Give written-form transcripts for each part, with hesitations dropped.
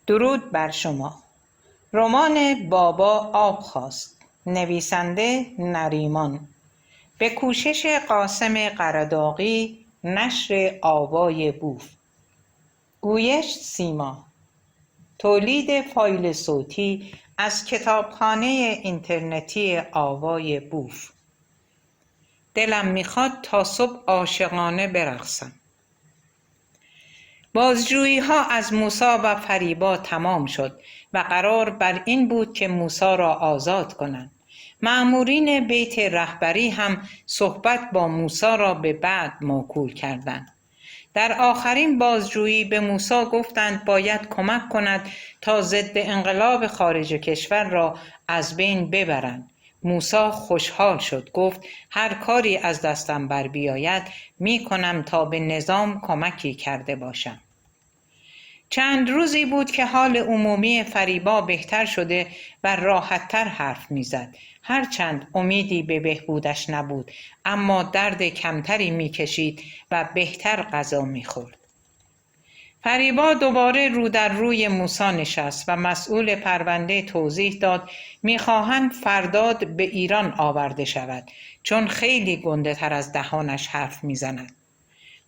درود بر شما. رمان بابا آب خواست، نویسنده نریمان، به کوشش قاسم قرداغی، نشر آوای بوف، گویش سیما، تولید فایل صوتی از کتابخانه اینترنتی آوای بوف. دلم میخواد تا صبح عاشقانه برقصم. بازجویی ها از موسی و فریبا تمام شد و قرار بر این بود که موسی را آزاد کنند. مأمورین بیت رهبری هم صحبت با موسی را به بعد موکول کردند. در آخرین بازجویی به موسی گفتند باید کمک کند تا ضد انقلاب خارج کشور را از بین ببرند. موسی خوشحال شد، گفت هر کاری از دستم بر بیاید می کنم تا به نظام کمکی کرده باشم. چند روزی بود که حال عمومی فریبا بهتر شده و راحت‌تر حرف می‌زد. هرچند امیدی به بهبودش نبود، اما درد کمتری می‌کشید و بهتر غذا می‌خورد. فریبا دوباره رو در روی موسی نشست و مسئول پرونده توضیح داد می‌خواهند فرداد به ایران آورده شود، چون خیلی گنده تر از دهانش حرف می‌زند.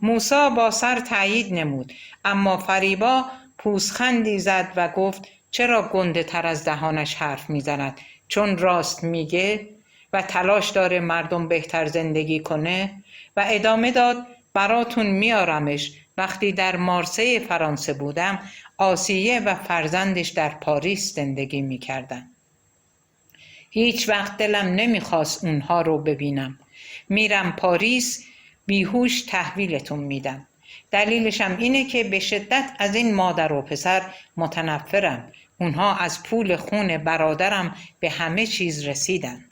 موسی با سر تایید نمود، اما فریبا پوزخندی زد و گفت چرا گنده تر از دهانش حرف میزند؟ چون راست میگه و تلاش داره مردم بهتر زندگی کنه. و ادامه داد براتون میارمش. وقتی در مارسی فرانسه بودم، آسیه و فرزندش در پاریس زندگی میکردن. هیچ وقت دلم نمیخواست اونها رو ببینم. میرم پاریس، بیهوش تحویلتون میدم. دلیلشم اینه که به شدت از این مادر و پسر متنفرم. اونها از پول خون برادرم به همه چیز رسیدن.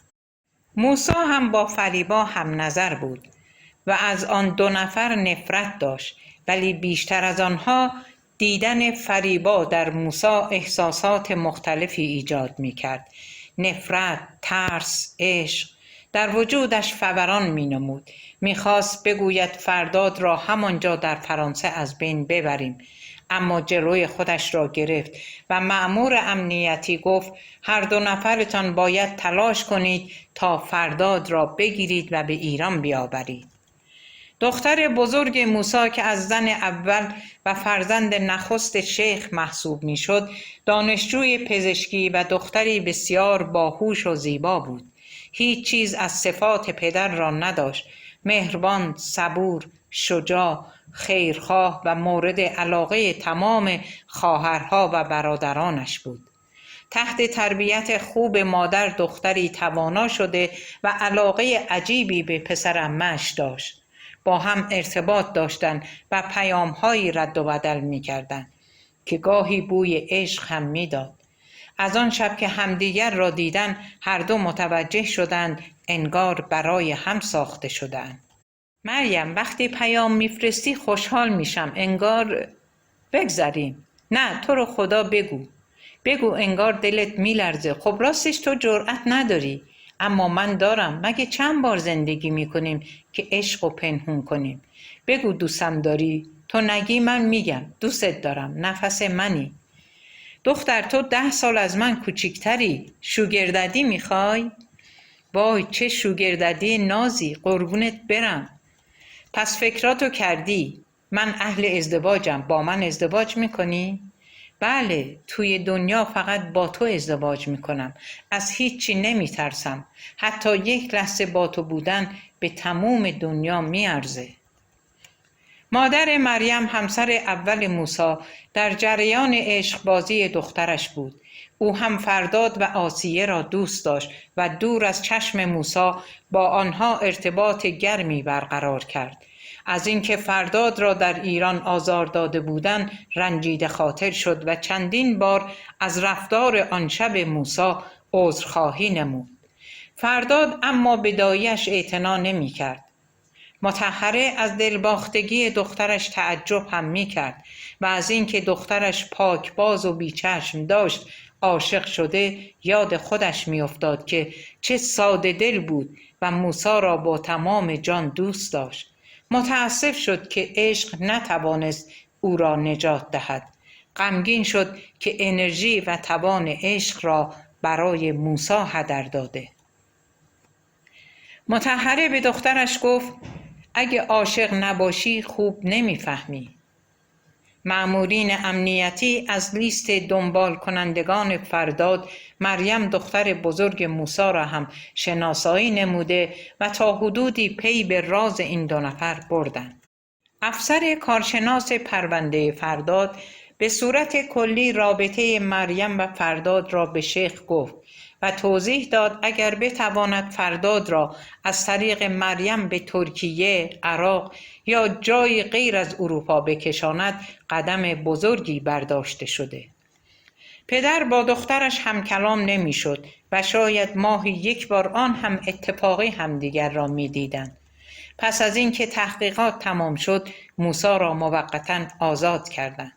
موسی هم با فریبا هم نظر بود و از آن دو نفر نفرت داشت، ولی بیشتر از آنها دیدن فریبا در موسی احساسات مختلفی ایجاد میکرد. نفرت، ترس، عشق در وجودش فوران می نمود. می خواست بگوید فرداد را همانجا در فرانسه از بین ببریم، اما جلوی خودش را گرفت و مأمور امنیتی گفت هر دو نفرتان باید تلاش کنید تا فرداد را بگیرید و به ایران بیاورید. دختر بزرگ موسی که از زن اول و فرزند نخست شیخ محسوب می شد، دانشجوی پزشکی و دختری بسیار باهوش و زیبا بود. هیچ چیز از صفات پدر را نداشت. مهربان، صبور، شجاع، خیرخواه و مورد علاقه تمام خواهرها و برادرانش بود. تحت تربیت خوب مادر دختری توانا شده و علاقه عجیبی به پسر عمه‌اش داشت. با هم ارتباط داشتند و پیام‌هایی رد و بدل می‌کردند که گاهی بوی عشق هم می‌داد. از آن شب که همدیگر را دیدن، هر دو متوجه شدند انگار برای هم ساخته شدند. مریم وقتی پیام میفرستی خوشحال میشم، انگار بگذریم. نه تو رو خدا بگو انگار دلت میلرزه. خب راستش تو جرأت نداری، اما من دارم. مگه چند بار زندگی میکنیم که عشق و پنهون کنیم؟ بگو دوستم داری. تو نگی من میگم دوستت دارم، نفس منی. دختر تو 10 سال از من کوچیکتری، شوگرددی میخوای؟ وای چه شوگرددی نازی، قربونت برم. پس فکراتو کردی؟ من اهل ازدواجم، با من ازدواج میکنی؟ بله، توی دنیا فقط با تو ازدواج میکنم. از هیچی نمیترسم. حتی یک لحظه با تو بودن به تمام دنیا میارزه. مادر مریم همسر اول موسی در جریان عشقبازی دخترش بود. او هم فرداد و آسیه را دوست داشت و دور از چشم موسی با آنها ارتباط گرمی برقرار کرد. از اینکه فرداد را در ایران آزار داده بودند رنجیده خاطر شد و چندین بار از رفتار آن شب موسی عذرخواهی نمود. فرداد اما به دایی‌اش اعتنا نمی کرد. مطهره از دلباختگی دخترش تعجب هم می کرد و از اینکه دخترش پاکباز و بیچشم داشت عاشق شده یاد خودش می افتاد که چه ساده دل بود و موسی را با تمام جان دوست داشت. متاسف شد که عشق نتوانست او را نجات دهد. غمگین شد که انرژی و توان عشق را برای موسی هدر داده. مطهره به دخترش گفت اگه عاشق نباشی خوب نمیفهمی. مأمورین امنیتی از لیست دنبال کنندگان فرداد مریم دختر بزرگ موسی را هم شناسایی نموده و تا حدودی پی به راز این دو نفر بردند. افسر کارشناس پرونده فرداد به صورت کلی رابطه مریم و فرداد را به شیخ گفت و توضیح داد اگر بتواند فرداد را از طریق مریم به ترکیه، عراق یا جای غیر از اروپا بکشاند قدم بزرگی برداشته شده. پدر با دخترش هم کلام نمی شد و شاید ماهی یک بار آن هم اتفاقی همدیگر را می دیدند. پس از اینکه تحقیقات تمام شد موسی را موقتاً آزاد کردند.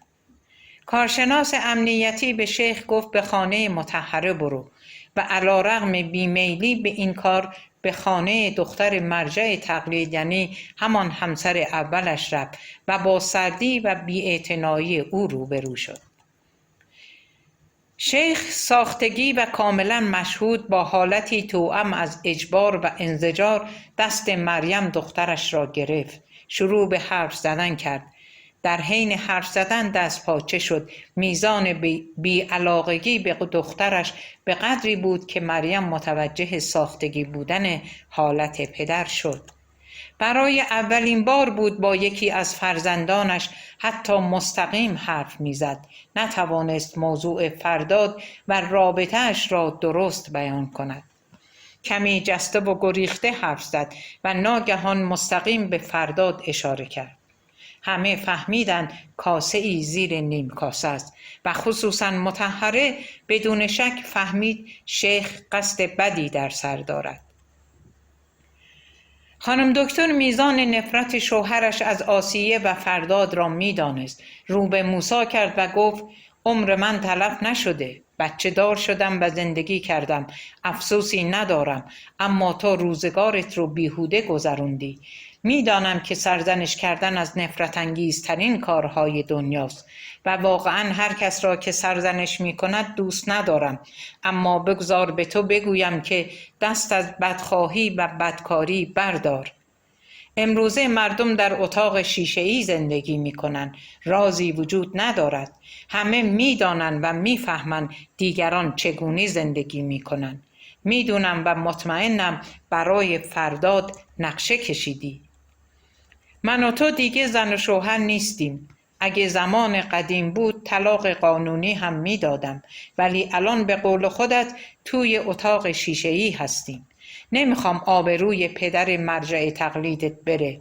کارشناس امنیتی به شیخ گفت به خانه مطهره برو و علیرغم بیمیلی به این کار به خانه دختر مرجع تقلید یعنی همان همسر اولش رفت و با سردی و بی‌اعتنایی او روبرو شد. شیخ ساختگی و کاملا مشهود با حالتی توأم از اجبار و انزجار دست مریم دخترش را گرفت. شروع به حرف زدن کرد. در حین حرف زدن دست پاچه شد. میزان بی‌علاقگی به دخترش به قدری بود که مریم متوجه ساختگی بودن حالت پدر شد. برای اولین بار بود با یکی از فرزندانش حتی مستقیم حرف میزد. نتوانست موضوع فرداد و رابطه‌اش را درست بیان کند. کمی جسته و گریخته حرف زد و ناگهان مستقیم به فرداد اشاره کرد. همه فهمیدند کاسه ای زیر نیم کاسه است و خصوصا مطهره بدون شک فهمید شیخ قصد بدی در سر دارد. خانم دکتر میزان نفرت شوهرش از آسیه و فرداد را میدانست. رو به موسی کرد و گفت عمر من تلف نشده. بچه دار شدم و زندگی کردم. افسوسی ندارم، اما تو روزگارت رو بیهوده گذروندی. میدانم که سرزنش کردن از نفرت انگیزترین کارهای دنیاست و واقعا هر کس را که سرزنش می کند دوست ندارم، اما بگذار به تو بگویم که دست از بدخواهی و بدکاری بردار. امروزه مردم در اتاق شیشه‌ای زندگی می کنند. رازی وجود ندارد. همه می دانند و می فهمند دیگران چگونه زندگی می کنند. می دونم و مطمئنم برای فرداد نقشه کشیدی. من و تو دیگه زن و شوهر نیستیم. اگه زمان قدیم بود طلاق قانونی هم می دادم، ولی الان به قول خودت توی اتاق شیشه‌ای هستیم. نمیخوام آبروی پدر مرجع تقلیدت بره.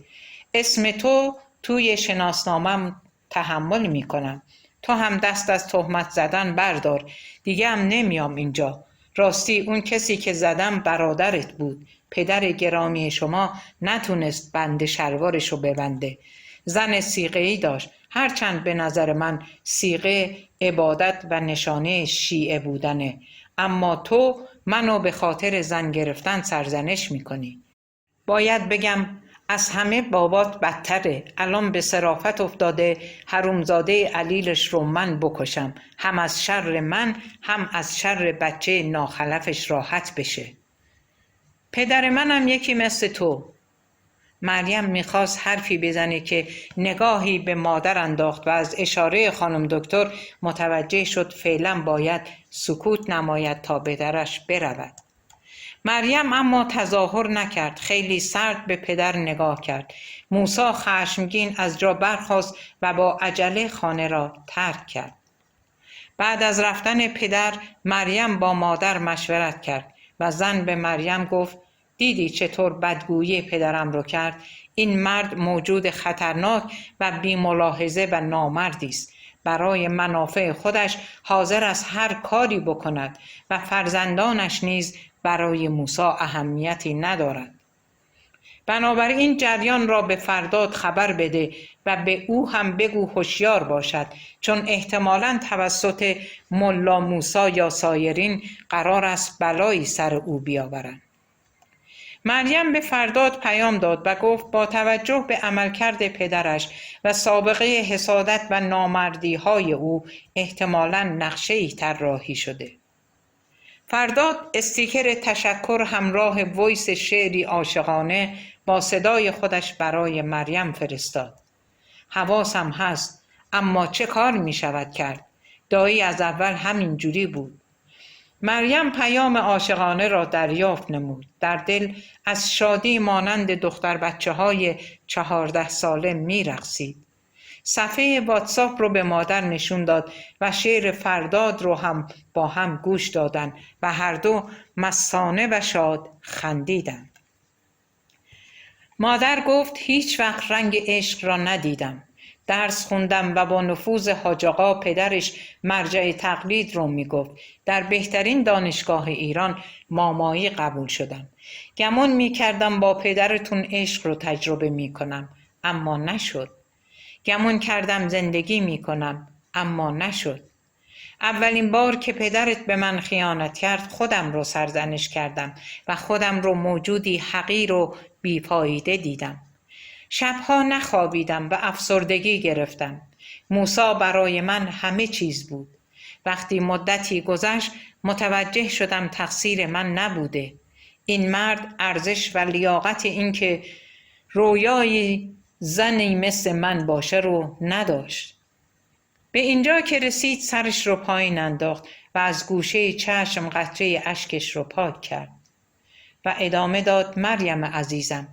اسم تو توی شناسنامم تحمل میکنم. تو هم دست از تهمت زدن بردار. دیگه هم نمیام اینجا. راستی اون کسی که زدم برادرت بود. پدر گرامی شما نتونست بند شلوارشو ببنده. زن صیغه‌ای داشت. هرچند به نظر من صیغه عبادت و نشانه شیعه بودنه، اما تو منو به خاطر زن گرفتن سرزنش میکنی. باید بگم از همه بابات بدتره. الان به صرافت افتاده حرومزاده علیلش رو من بکشم، هم از شر من هم از شر بچه ناخلفش راحت بشه. پدر منم یکی مثل تو. مریم میخواست حرفی بزنه که نگاهی به مادر انداخت و از اشاره خانم دکتر متوجه شد فعلا باید سکوت نماید تا پدرش برود. مریم اما تظاهر نکرد. خیلی سرد به پدر نگاه کرد. موسی خشمگین از جا برخاست و با عجله خانه را ترک کرد. بعد از رفتن پدر مریم با مادر مشورت کرد و زن به مریم گفت دیدی چطور بدگویی پدرم رو کرد؟ این مرد موجود خطرناک و بی‌ملاحظه و نامردی است. برای منافع خودش حاضر است هر کاری بکند و فرزندانش نیز برای موسی اهمیتی ندارد. بنابراین جریان را به فرداد خبر بده و به او هم بگو هوشیار باشد، چون احتمالاً توسط ملا موسی یا سایرین قرار است بلایی سر او بیاورند. مریم به فرداد پیام داد و گفت با توجه به عملکرد پدرش و سابقه حسادت و نامردی‌های او احتمالاً نقشه‌ای طراحی شده. فرداد استیکر تشکر همراه وایس شعری عاشقانه با صدای خودش برای مریم فرستاد. حواسم هست، اما چه کار می شود کرد؟ دایی از اول همین جوری بود. مریم پیام عاشقانه را دریافت نمود. در دل از شادی مانند دختر بچه های 14 ساله می رقصید. صفحه واتساپ رو به مادر نشون داد و شعر فرداد رو هم با هم گوش دادن و هر دو مستانه و شاد خندیدند. مادر گفت هیچ وقت رنگ عشق را ندیدم. درس خوندم و با نفوذ حاج آقا پدرش مرجع تقلید رو میگفت. در بهترین دانشگاه ایران مامایی قبول شدم. گمان میکردم با پدرتون عشق رو تجربه میکنم، اما نشد. گمان کردم زندگی میکنم، اما نشد. اولین بار که پدرت به من خیانت کرد خودم رو سرزنش کردم و خودم رو موجودی حقیر و بیفایده دیدم. شبها نخوابیدم و افسردگی گرفتم. موسی برای من همه چیز بود. وقتی مدتی گذشت متوجه شدم تقصیر من نبوده. این مرد ارزش و لیاقت این که رویای زنی مثل من باشه رو نداشت. به اینجا که رسید سرش رو پایین انداخت و از گوشه چشم قطره اشکش رو پاک کرد و ادامه داد مریم عزیزم،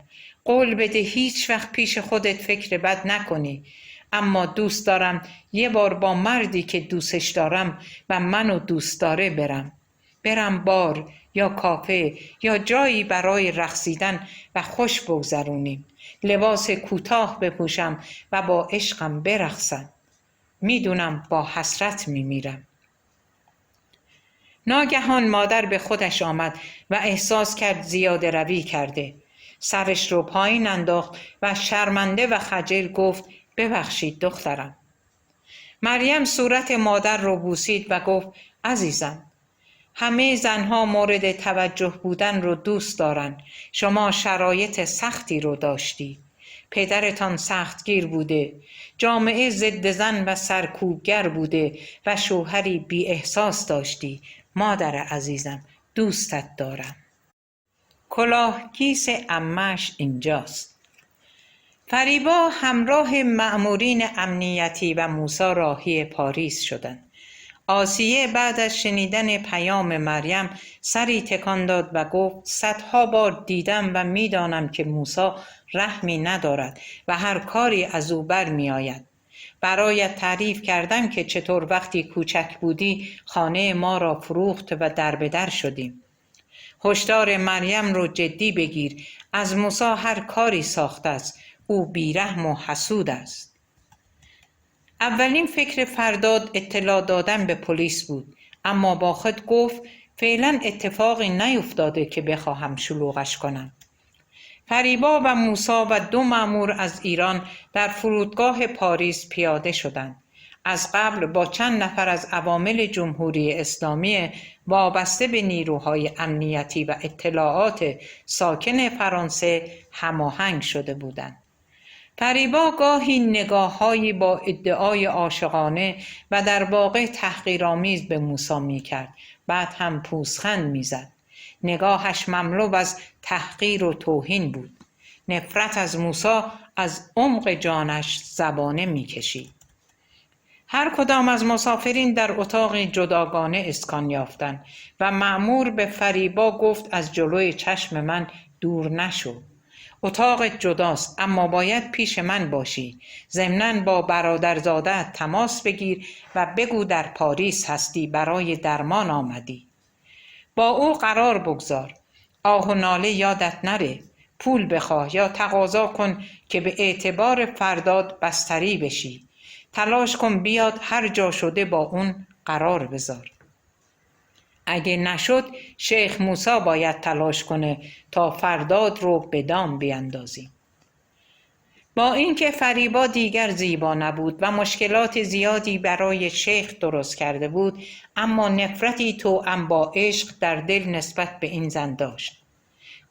قول بده هیچ وقت پیش خودت فکر بد نکنی، اما دوست دارم یه بار با مردی که دوستش دارم و منو دوست داره برم بار یا کافه یا جایی برای رقصیدن و خوش بگذرونیم. لباس کوتاه بپوشم و با عشقم برقصم. میدونم با حسرت میمیرم. ناگهان مادر به خودش آمد و احساس کرد زیاده روی کرده. سرش رو پایین انداخت و شرمنده و خجل گفت ببخشید دخترم. مریم صورت مادر رو بوسید و گفت عزیزم، همه زنها مورد توجه بودن رو دوست دارن. شما شرایط سختی رو داشتی. پدرتان سختگیر بوده، جامعه ضد زن و سرکوبگر بوده و شوهری بی احساس داشتی. مادر عزیزم، دوستت دارم. کلاهگیس عمه‌اش اینجاست. فریبا همراه مأمورین امنیتی و موسی راهی پاریس شدند. آسیه بعد از شنیدن پیام مریم سری تکان داد و گفت صدها بار دیدم و میدانم که موسی رحمی ندارد و هر کاری از او برمی آید. برایت تعریف کردم که چطور وقتی کوچک بودی خانه ما را فروخت و در به در شدیم. هشدار مریم رو جدی بگیر. از موسی هر کاری ساخته است. او بیرحم و حسود است. اولین فکر فرداد اطلاع دادن به پلیس بود، اما با خود گفت فعلا اتفاقی نیفتاده که بخواهم شلوغش کنم. فریبا و موسی و 2 مأمور از ایران در فرودگاه پاریس پیاده شدند. از قبل با چند نفر از عوامل جمهوری اسلامی وابسته به نیروهای امنیتی و اطلاعات ساکن فرانسه هماهنگ شده بودند. فریبا گاهی نگاه‌هایی با ادعای عاشقانه و در واقع تحقیرآمیز به موسی می‌کرد. بعد هم پوزخند می‌زد. نگاهش مملو از تحقیر و توهین بود. نفرت از موسی از عمق جانش زبانه می‌کشید. هر کدام از مسافرین در اتاق جداگانه اسکان یافتند و مأمور به فریبا گفت از جلوی چشم من دور نشو. اتاق جداست، اما باید پیش من باشی. ضمناً با برادرزاده‌ات تماس بگیر و بگو در پاریس هستی، برای درمان آمدی. با او قرار بگذار. آه و ناله یادت نره. پول بخواه یا تقاضا کن که به اعتبار فرداد بستری بشی. تلاش کن بیاد، هر جا شده با اون قرار بذار. اگه نشد شیخ موسی باید تلاش کنه تا فرداد رو به دام بیندازیم. با اینکه فریبا دیگر زیبا نبود و مشکلات زیادی برای شیخ درست کرده بود، اما نفرتی توأم با عشق در دل نسبت به این زن داشت.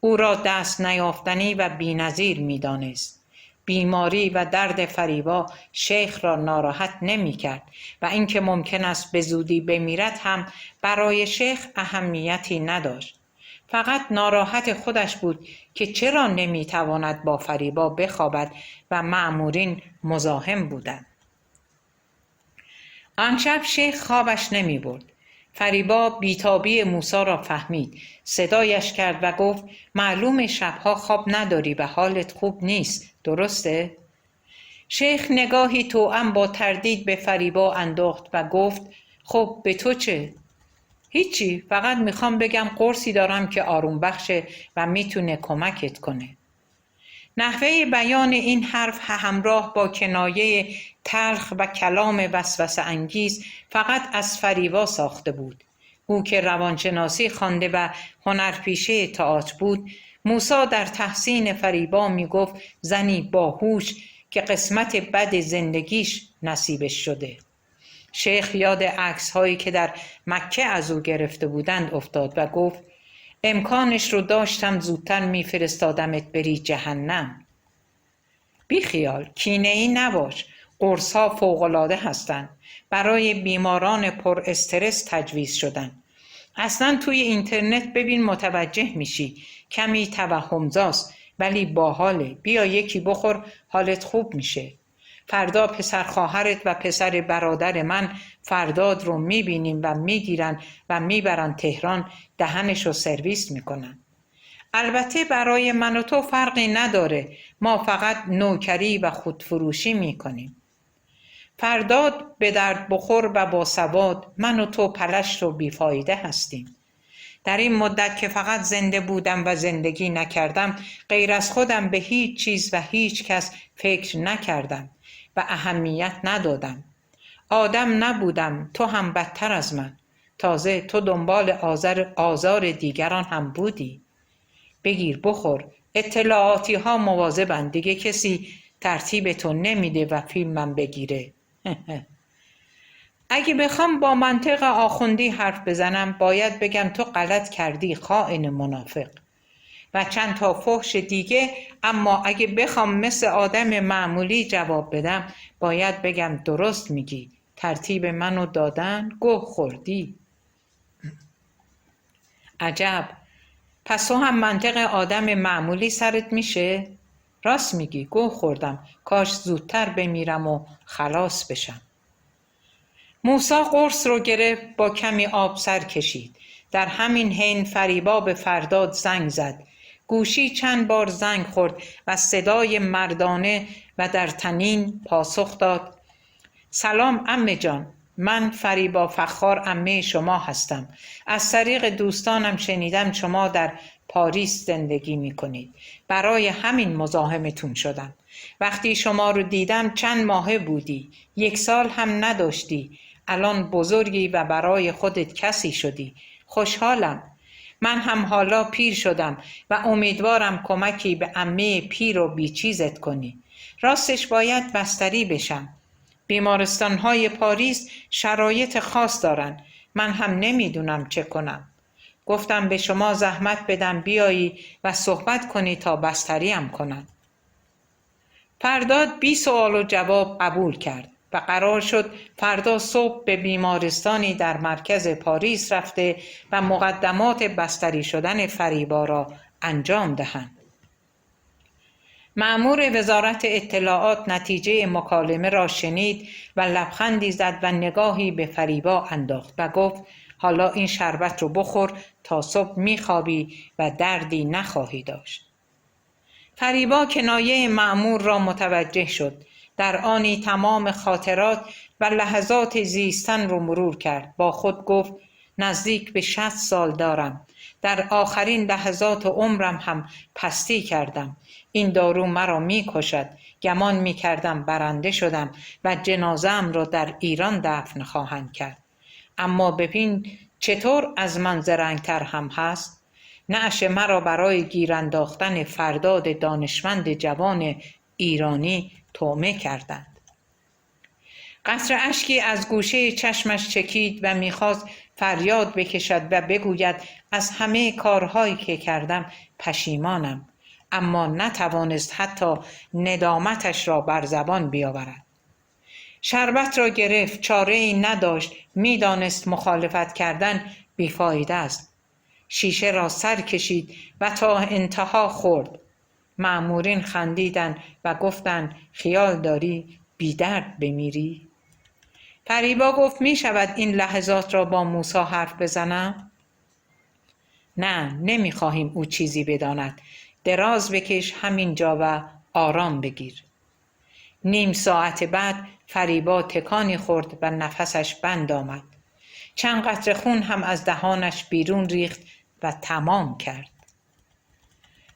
او را دست نیافتنی و بی‌نظیر می‌دانست. بیماری و درد فریبا شیخ را ناراحت نمی‌کرد و اینکه ممکن است به زودی بمیرد هم برای شیخ اهمیتی نداشت. فقط ناراحت خودش بود که چرا نمی‌تواند با فریبا بخوابد و مأمورین مزاحم بودند. آن شب شیخ خوابش نمی‌برد. فریبا بیتابی موسی را فهمید، صدایش کرد و گفت معلوم شبها خواب نداری و حالت خوب نیست، درسته؟ شیخ نگاهی توأم با تردید به فریبا انداخت و گفت خب به تو چه؟ هیچی، فقط میخوام بگم قرصی دارم که آروم بخشه و میتونه کمکت کنه. نحوه بیان این حرف همراه با کنایه تلخ و کلام وسوسه انگیز فقط از فریبا ساخته بود. او که روانشناسی خوانده و هنرپیشه تئاتر بود، موسی در تحسین فریبا میگفت زنی باهوش که قسمت بد زندگیش نصیبش شده. شیخ یاد عکس هایی که در مکه از او گرفته بودند افتاد و گفت امکانش رو داشتم زودتر میفرستادمت بری جهنم. بی خیال، کینه‌ای نباش. قرص ها فوق‌العاده هستند. برای بیماران پر استرس تجویز شدن. اصلا توی اینترنت ببین متوجه میشی. کمی توهمزاست ولی باحاله. بیا یکی بخور حالت خوب میشه. فردا پسر خواهرت و پسر برادر من فرداد رو میبینیم و میگیرن و میبرن تهران، دهنش رو سرویس میکنن. البته برای من و تو فرقی نداره، ما فقط نوکری و خودفروشی میکنیم. فرداد به درد بخور و با سواد، من و تو پلشت و بیفایده هستیم. در این مدت که فقط زنده بودم و زندگی نکردم، غیر از خودم به هیچ چیز و هیچ کس فکر نکردم و اهمیت ندادم. آدم نبودم، تو هم بدتر از من. تازه تو دنبال آزار دیگران هم بودی. بگیر بخور. اطلاعاتی ها مواظبن دیگه، کسی ترتیب تو نمیده و فیلمم بگیره. اگه بخوام با منطق آخوندی حرف بزنم باید بگم تو غلط کردی خائن منافق و چند تا فحش دیگه، اما اگه بخوام مثل آدم معمولی جواب بدم باید بگم درست میگی، ترتیب منو دادن، گوه خوردی. عجب، پس تو هم منطق آدم معمولی سرت میشه؟ راست میگی، گوه خوردم، کاش زودتر بمیرم و خلاص بشم. موسی قرص رو گرفت، با کمی آب سر کشید. در همین حین فریبا به فرداد زنگ زد. گوشی چند بار زنگ خورد و صدای مردانه و در طنین پاسخ داد سلام عمه جان، من فریبا فخار عمه شما هستم. از طریق دوستانم شنیدم شما در پاریس زندگی می کنید. برای همین مزاحمتون شدم. وقتی شما رو دیدم چند ماهه بودی، 1 سال هم نداشتی. الان بزرگی و برای خودت کسی شدی. خوشحالم. من هم حالا پیر شدم و امیدوارم کمکی به عمه پیر و بیچیزت کنی. راستش باید بستری بشم. بیمارستان‌های پاریس شرایط خاص دارن. من هم نمیدونم چه کنم. گفتم به شما زحمت بدم بیایی و صحبت کنی تا بستریم کنن. فرداد 20 سوال و جواب قبول کرد و قرار شد فردا صبح به بیمارستانی در مرکز پاریس رفته و مقدمات بستری شدن فریبا را انجام دهند. مأمور وزارت اطلاعات نتیجه مکالمه را شنید و لبخندی زد و نگاهی به فریبا انداخت و گفت حالا این شربت رو بخور تا صبح میخوابی و دردی نخواهی داشت. فریبا کنایه مأمور را متوجه شد. در آنی تمام خاطرات و لحظات زیستن رو مرور کرد. با خود گفت نزدیک به 60 سال دارم. در آخرین لحظات عمرم هم پستی کردم. این دارو مرا می کشد. گمان می کردم برنده شدم و جنازه‌ام را در ایران دفن خواهند کرد. اما ببین چطور از من زرنگتر هم هست. نعش مرا برای گیر انداختن فرداد دانشمند جوان ایرانی طعمه کردند. قطره اشکی از گوشه چشمش چکید و میخواست فریاد بکشد و بگوید از همه کارهایی که کردم پشیمانم، اما نتوانست حتی ندامتش را بر زبان بیاورد. شربت را گرفت، چاره ای نداشت، میدانست مخالفت کردن بیفایده است. شیشه را سر کشید و تا انتها خورد. مأمورین خندیدند و گفتند خیال داری بی درد بمیری؟ فریبا گفت می شود این لحظات را با موسی حرف بزنم؟ نه، نمی خواهیم او چیزی بداند. دراز بکش همینجا و آرام بگیر. نیم ساعت بعد فریبا تکانی خورد و نفسش بند آمد. چند قطره خون هم از دهانش بیرون ریخت و تمام کرد.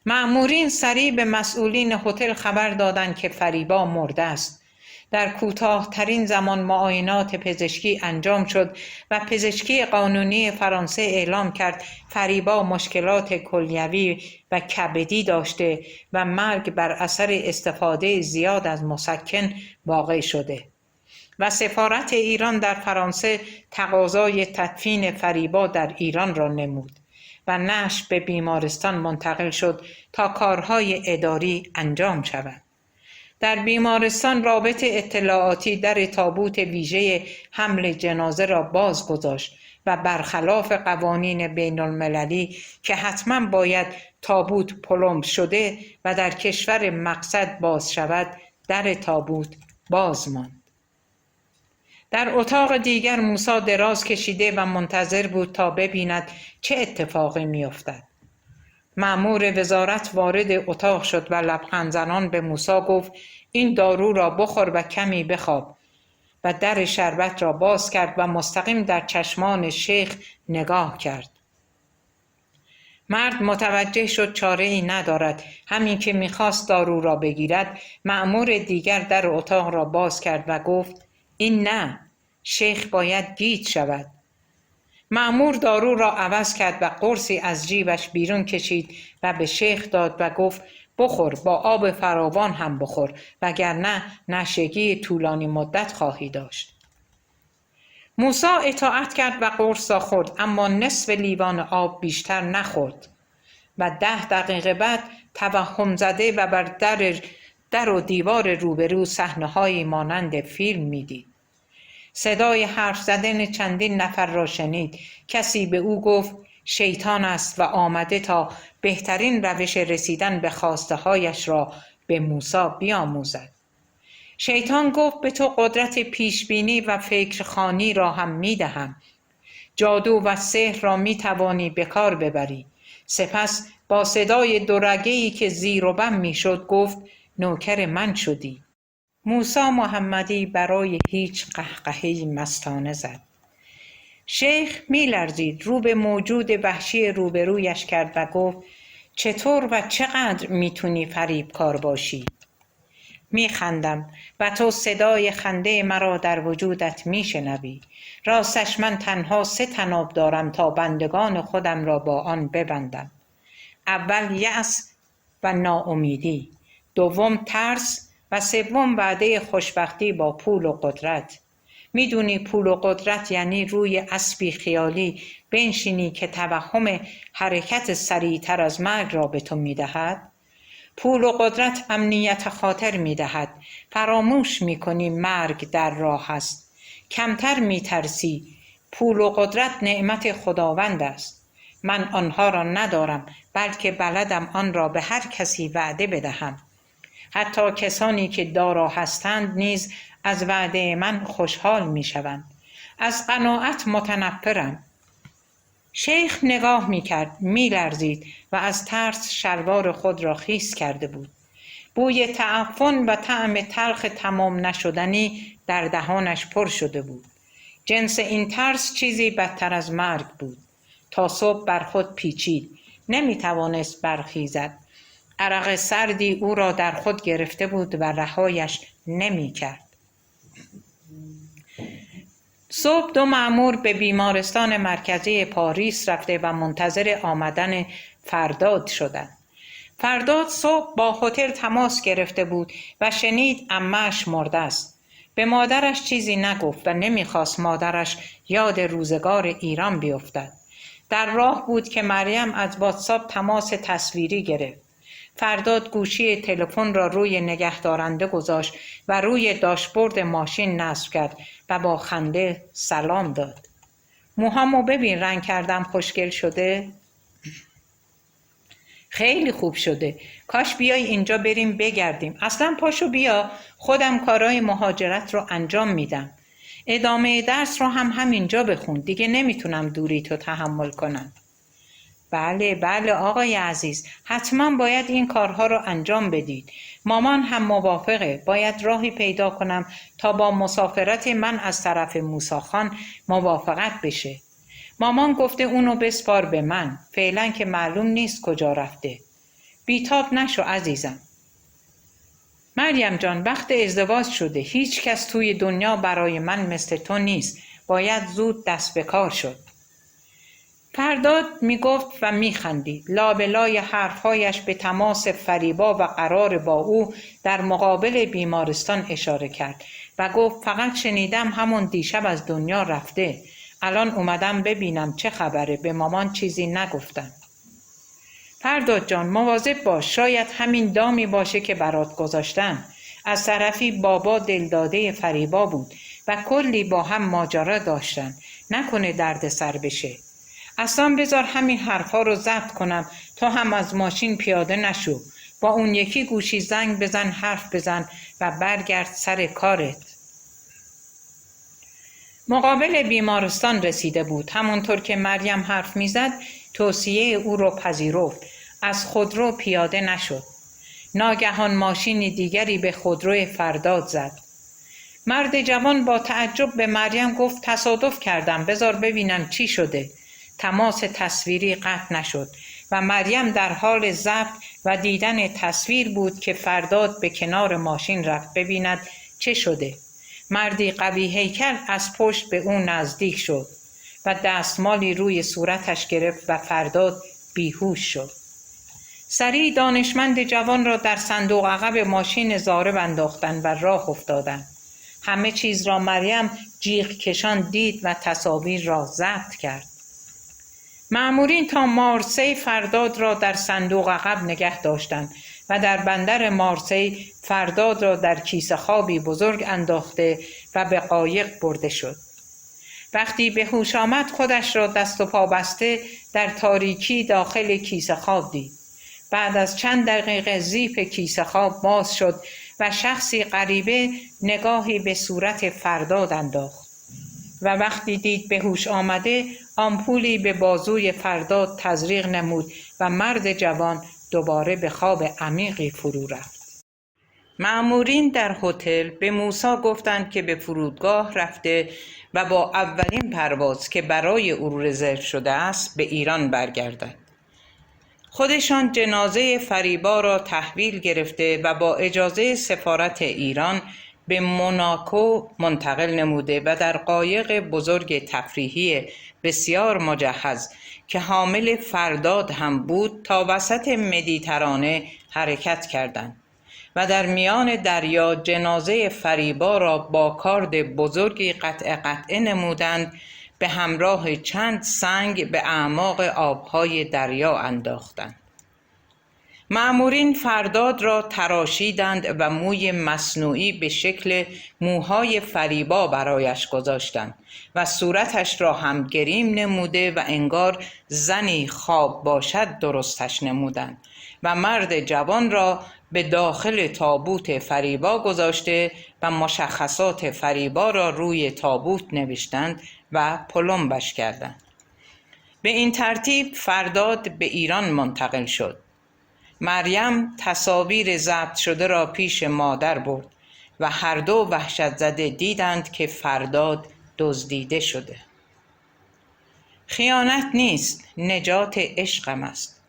مأمورین سریع به مسئولین هتل خبر دادند که فریبا مرده است. در کوتاه‌ترین زمان معاینات پزشکی انجام شد و پزشکی قانونی فرانسه اعلام کرد فریبا مشکلات کلیوی و کبدی داشته و مرگ بر اثر استفاده زیاد از مسکن واقع شده و سفارت ایران در فرانسه تقاضای تدفین فریبا در ایران را نمود و نشر به بیمارستان منتقل شد تا کارهای اداری انجام شود. در بیمارستان رابط اطلاعاتی در تابوت ویژه حمل جنازه را باز گذاشت و برخلاف قوانین بین المللی که حتما باید تابوت پلمب شده و در کشور مقصد باز شود، در تابوت باز ماند. در اتاق دیگر موسی دراز کشیده و منتظر بود تا ببیند چه اتفاقی میافتد. مأمور وزارت وارد اتاق شد و لبخند زنان به موسی گفت این دارو را بخور و کمی بخواب و در شربت را باز کرد و مستقیم در چشمان شیخ نگاه کرد. مرد متوجه شد چاره ای ندارد. همین که میخواست دارو را بگیرد، مأمور دیگر در اتاق را باز کرد و گفت این نه، شیخ باید گیج شود. مأمور دارو را عوض کرد و قرصی از جیبش بیرون کشید و به شیخ داد و گفت بخور، با آب فراوان هم بخور وگرنه نشگی طولانی مدت خواهی داشت. موسی اطاعت کرد و قرص را خورد، اما نصف لیوان آب بیشتر نخورد و 10 دقیقه بعد توهم زده و بر در و دیوار روبرو صحنه‌هایی مانند فیلم میدید. صدای حرف زدن چندین نفر را شنید. کسی به او گفت شیطان است و آمده تا بهترین روش رسیدن به خواسته هایش را به موسی بیاموزد. شیطان گفت به تو قدرت پیشبینی و فکرخوانی را هم میدهم. جادو و سحر را میتوانی به کار ببری. سپس با صدای دورگه‌ای که زیر و بم میشد گفت نوکر من شدی. موسی محمدی برای هیچ قهقهه‌ای مستانه زد. شیخ میلرزید، رو به موجود وحشی روبرویش کرد و گفت چطور و چقدر میتونی فریبکار باشی؟ میخندم و تو صدای خنده مرا در وجودت میشنوی. راستش من تنها 3 طناب دارم تا بندگان خودم را با آن ببندم. اول یأس و ناامیدی، دوم ترس و سوم وعده خوشبختی با پول و قدرت. میدونی پول و قدرت یعنی روی اسبی خیالی بنشینی که توهم حرکت سریعتر از مرگ را به تو میدهد؟ پول و قدرت امنیت خاطر میدهد. فراموش میکنی مرگ در راه است. کمتر میترسی. پول و قدرت نعمت خداوند است. من آنها را ندارم، بلکه بلدم آن را به هر کسی وعده بدهم. حتی کسانی که دارا هستند نیز از وعده من خوشحال میشوند. از قناعت متنفرم. شیخ نگاه میکرد، میلرزید و از ترس شلوار خود را خیس کرده بود. بوی تعفن و طعم تلخ تمام نشدنی در دهانش پر شده بود. جنس این ترس چیزی بدتر از مرگ بود. تا صبح بر خود پیچید. نمیتوانست برخیزد. عرق سردی او را در خود گرفته بود و رهایش نمیکرد. صبح 2 مأمور به بیمارستان مرکزی پاریس رفته و منتظر آمدن فرداد شدند. فرداد صبح با هتل تماس گرفته بود و شنید عمه‌اش مرده است. به مادرش چیزی نگفت و نمیخواست مادرش یاد روزگار ایران بیفتد. در راه بود که مریم از واتساپ تماس تصویری گرفت. فرداد گوشی تلفن را روی نگهدارنده گذاشت و روی داشبورد ماشین نصب کرد و با خنده سلام داد. موهامو ببین رنگ کردم خوشگل شده؟ خیلی خوب شده. کاش بیای اینجا بریم بگردیم. اصلا پاشو بیا، خودم کارهای مهاجرت رو انجام میدم. ادامه درس رو هم همینجا بخون. دیگه نمیتونم دوری تو تحمل کنم. بله آقای عزیز، حتما باید این کارها رو انجام بدید. مامان هم موافقه. باید راهی پیدا کنم تا با مسافرت من از طرف موسی خان موافقت بشه. مامان گفته اونو بسپار به من. فعلا که معلوم نیست کجا رفته. بیتاب نشو عزیزم. مریم جان، وقت ازدواج شده. هیچ کس توی دنیا برای من مثل تو نیست. باید زود دست به کار شد. فرداد میگفت و میخندید. لابلای حرفهایش به تماس فریبا و قرار با او در مقابل بیمارستان اشاره کرد و گفت فقط شنیدم همون دیشب از دنیا رفته. الان اومدم ببینم چه خبره. به مامان چیزی نگفتم. فرداد جان مواظب باش. شاید همین دامی باشه که برات گذاشتن. از طرفی بابا دلداده فریبا بود و کلی با هم ماجرا داشتن. نکنه درد سر بشه. اصلا بذار همین حرفا رو ضبط کنم تا هم از ماشین پیاده نشو. با اون یکی گوشی زنگ بزن، حرف بزن و برگرد سر کارت. مقابل بیمارستان رسیده بود. همونطور که مریم حرف میزد توصیه او رو پذیرفت. از خودرو پیاده نشد. ناگهان ماشین دیگری به خودروی فرداد زد. مرد جوان با تعجب به مریم گفت تصادف کردم، بذار ببینم چی شده. تماس تصویری قطع نشد و مریم در حال ضبط و دیدن تصویر بود که فرداد به کنار ماشین رفت ببیند چه شده. مردی قوی هیکل از پشت به اون نزدیک شد و دستمالی روی صورتش گرفت و فرداد بیهوش شد. سریع دانشمند جوان را در صندوق عقب ماشین ضارب انداختند و راه افتادند. همه چیز را مریم جیغ کشان دید و تصاویر را ضبط کرد. مأمورین تا مارسی فرداد را در صندوق عقب نگه داشتند و در بندر مارسی فرداد را در کیسه خوابی بزرگ انداخته و به قایق برده شد. وقتی به هوش آمد خودش را دست و پا بسته در تاریکی داخل کیسه خواب دید. بعد از چند دقیقه زیپ کیسه خواب باز شد و شخصی غریبه نگاهی به صورت فرداد انداخت و وقتی دید به هوش آمده آمپولی به بازوی فرداد تزریق نمود و مرد جوان دوباره به خواب عمیقی فرو رفت. مأمورین در هتل به موسی گفتند که به فرودگاه رفته و با اولین پرواز که برای او رزرو شده است به ایران برگردد. خودشان جنازه فریبا را تحویل گرفته و با اجازه سفارت ایران به موناکو منتقل نموده و در قایق بزرگ تفریحی بسیار مجهز که حامل فرداد هم بود تا وسط مدیترانه حرکت کردند و در میان دریا جنازه فریبا را با کارد بزرگی قطعه نمودند به همراه چند سنگ به اعماق آبهای دریا انداختند. مأمورین فرداد را تراشیدند و موی مصنوعی به شکل موهای فریبا برایش گذاشتند و صورتش را هم گریم نموده و انگار زنی خواب باشد درستش نمودند و مرد جوان را به داخل تابوت فریبا گذاشته و مشخصات فریبا را روی تابوت نوشتند و پلمبش کردند. به این ترتیب فرداد به ایران منتقل شد. مریم تصاویر ضبط شده را پیش مادر برد و هر دو وحشت زده دیدند که فرداد دزدیده شده. خیانت نیست، نجات عشقم است.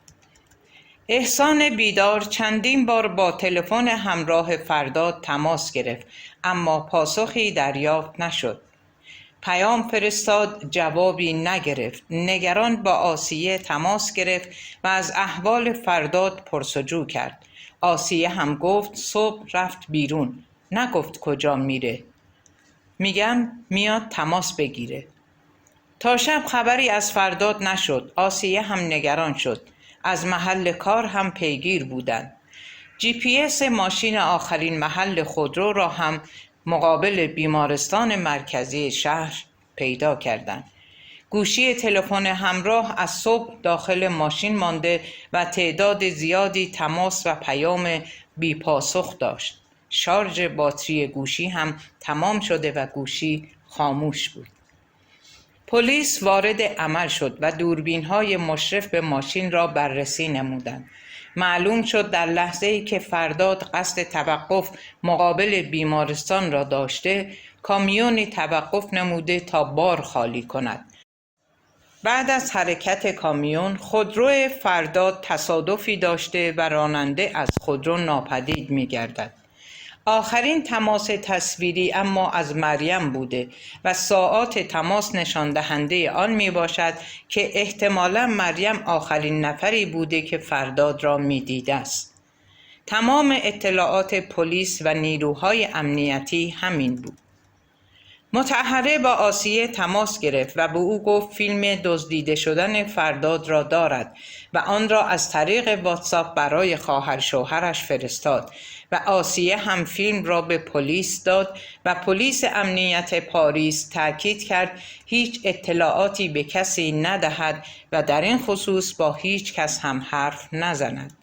احسان بیدار چندین بار با تلفن همراه فرداد تماس گرفت اما پاسخی دریافت نشد. پیام فرستاد، جوابی نگرفت. نگران با آسیه تماس گرفت و از احوال فرداد پرسجو کرد. آسیه هم گفت صبح رفت بیرون، نگفت کجا میره. میگن میاد تماس بگیره. تا شب خبری از فرداد نشد. آسیه هم نگران شد. از محل کار هم پیگیر بودند. GPS ماشین آخرین محل خودرو را هم مقابل بیمارستان مرکزی شهر پیدا کردند. گوشی تلفن همراه از صبح داخل ماشین مانده و تعداد زیادی تماس و پیام بی پاسخ داشت. شارژ باتری گوشی هم تمام شده و گوشی خاموش بود. پلیس وارد عمل شد و دوربین‌های مشرف به ماشین را بررسی نمودند. معلوم شد در لحظه‌ای که فرداد قصد توقف مقابل بیمارستان را داشته، کامیونی توقف نموده تا بار خالی کند. بعد از حرکت کامیون، خودرو فرداد تصادفی داشته و راننده از خودرو ناپدید می‌گردد. آخرین تماس تصویری اما از مریم بوده و ساعات تماس نشان دهنده آن می باشد که احتمالاً مریم آخرین نفری بوده که فرداد را می دیده است. تمام اطلاعات پلیس و نیروهای امنیتی همین بود. متحره با آسیه تماس گرفت و به او گفت فیلم دزدیده شدن فرداد را دارد و آن را از طریق واتساپ برای خواهر شوهرش فرستاد و آسیه هم فیلم را به پلیس داد و پلیس امنیت پاریس تاکید کرد هیچ اطلاعاتی به کسی ندهد و در این خصوص با هیچ کس هم حرف نزند.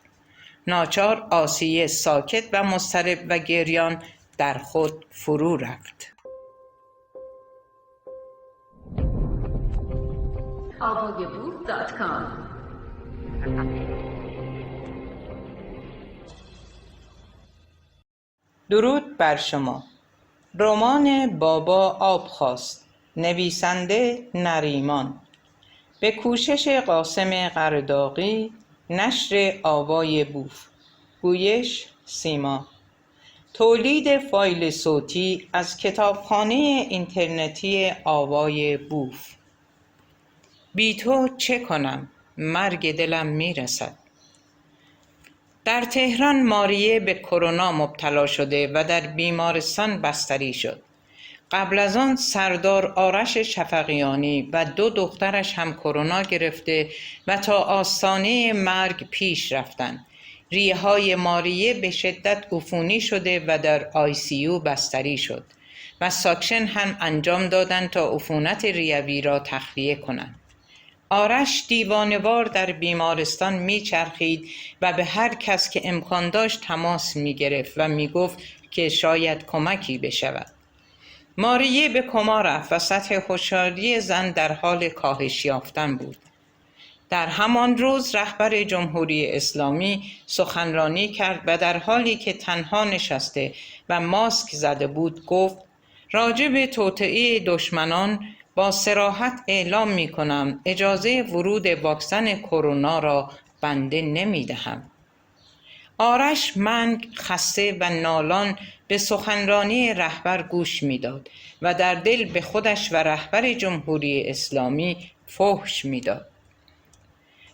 ناچار آسیه ساکت و مضطرب و گریان در خود فرو رفت. Abogaboo.com درود بر شما. رمان بابا آب خواست، نویسنده نریمان، به کوشش قاسم قرداغی، نشر آوای بوف، گویش سیما، تولید فایل صوتی از کتابخانه اینترنتی آوای بوف. بی تو چه کنم؟ مرگ دلم میرسد. در تهران ماریه به کرونا مبتلا شده و در بیمارستان بستری شد. قبل از آن سردار آرش شفقیانی و 2 دخترش هم کرونا گرفته و تا آستانه مرگ پیش رفتند. ریه های ماریه به شدت عفونی شده و در ICU بستری شد و ساکشن هم انجام دادند تا عفونت ریوی را تخلیه کنند. آرش دیوانه‌وار در بیمارستان میچرخید و به هر کس که امکان داشت تماس میگرفت و میگفت که شاید کمکی بشود. ماریه به کما رفت و سطح هوشیاری زن در حال کاهش یافتن بود. در همان روز رهبر جمهوری اسلامی سخنرانی کرد و در حالی که تنها نشسته و ماسک زده بود گفت راجع به توطئه دشمنان با صراحت اعلام می کنم اجازه ورود واکسن کرونا را بنده نمی دهم. آرش منگ، خسته و نالان به سخنرانی رهبر گوش می داد و در دل به خودش و رهبر جمهوری اسلامی فحش می داد.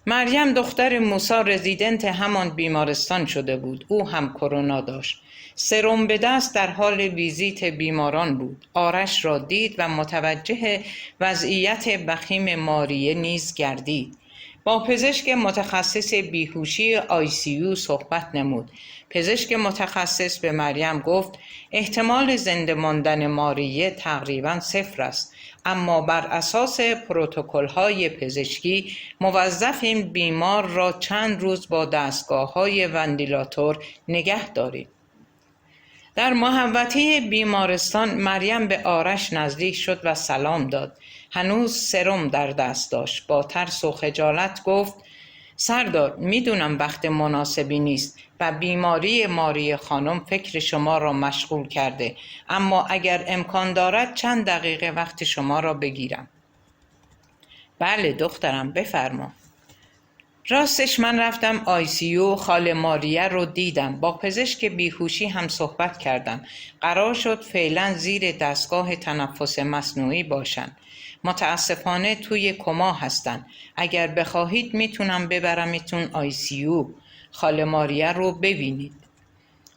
مریم دختر موسی رزیدنت همان بیمارستان شده بود. او هم کرونا داشت. سرم به دست در حال ویزیت بیماران بود. آرش را دید و متوجه وضعیت وخیم ماریه نیز گردید. با پزشک متخصص بیهوشی ICU صحبت نمود. پزشک متخصص به مریم گفت احتمال زنده ماندن ماریه تقریباً 0 است، اما بر اساس پروتکل‌های پزشکی موظف این بیمار را چند روز با دستگاه‌های وندیلاتور نگه دارید. در محوطه بیمارستان مریم به آرش نزدیک شد و سلام داد. هنوز سرم در دست داشت. با ترس و خجالت گفت سردار، میدونم وقت مناسبی نیست و بیماری ماریه خانم فکر شما را مشغول کرده، اما اگر امکان دارد چند دقیقه وقت شما را بگیرم. بله دخترم، بفرما. راستش من رفتم ICU، خاله ماریه رو دیدم، با پزشک بیهوشی هم صحبت کردم. قرار شد فعلا زیر دستگاه تنفس مصنوعی باشن. متاسفانه توی کما هستن. اگر بخواهید میتونم ببرمتون ICU، خاله ماریه رو ببینید.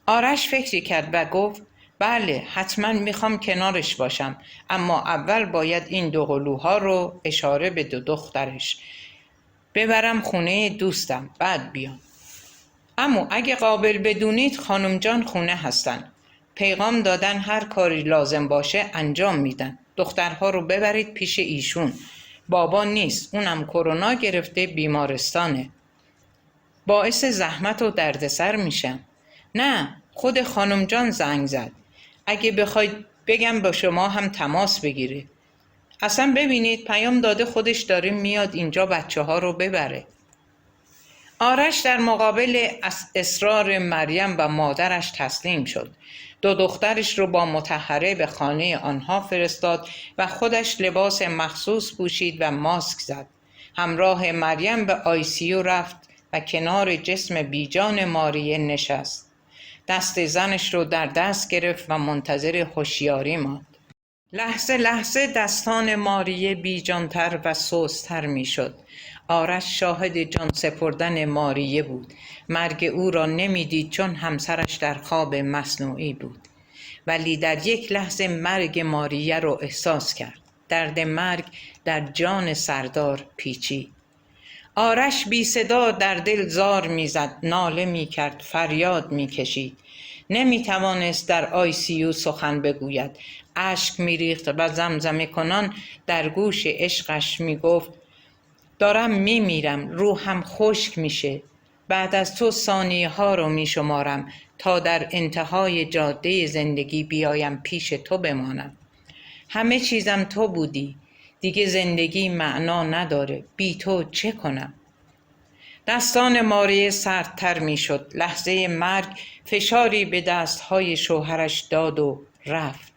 آرش فکری کرد و گفت بله حتما میخوام کنارش باشم، اما اول باید این دو قلوها رو، اشاره به دو دخترش، ببرم خونه دوستم، بعد بیام. اما اگه قابل بدونید خانم جان خونه هستن، پیغام دادن هر کاری لازم باشه انجام میدن. دخترها رو ببرید پیش ایشون. بابا نیست، اونم کرونا گرفته، بیمارستانه، باعث زحمت و دردسر میشم. نه، خود خانم جان زنگ زد. اگه بخواید بگم با شما هم تماس بگیره. اصلا ببینید پیام داده خودش داره میاد اینجا بچه ها رو ببره. آرش در مقابل اصرار مریم و مادرش تسلیم شد. دو دخترش رو با مطهره به خانه آنها فرستاد و خودش لباس مخصوص پوشید و ماسک زد. همراه مریم به آیسیو رفت و کنار جسم بیجان ماریه نشست. دست زنش رو در دست گرفت و منتظر هوشیاری ماند. لحظه لحظه دستان ماریه بیجانتر و سست‌تر می شد. آرش شاهد جان سپردن ماریه بود. مرگ او را نمی دید چون همسرش در خواب مصنوعی بود. ولی در یک لحظه مرگ ماریه را احساس کرد. درد مرگ در جان سردار پیچید. آرش بی صدا در دل زار می زد، ناله می کرد، فریاد می کشید. نمی توانست در آیسیو سخن بگوید. اشک می ریخت و زمزمه کنان در گوش عشقش می گفت دارم می میرم، روحم خشک میشه. بعد از تو ثانیه ها رو می شمارم تا در انتهای جاده زندگی بیایم پیش تو بمانم. همه چیزم تو بودی. دیگه زندگی معنا نداره. بی تو چه کنم؟ دستان ماریه سردتر می شد. لحظه مرگ فشاری به دستهای شوهرش داد و رفت.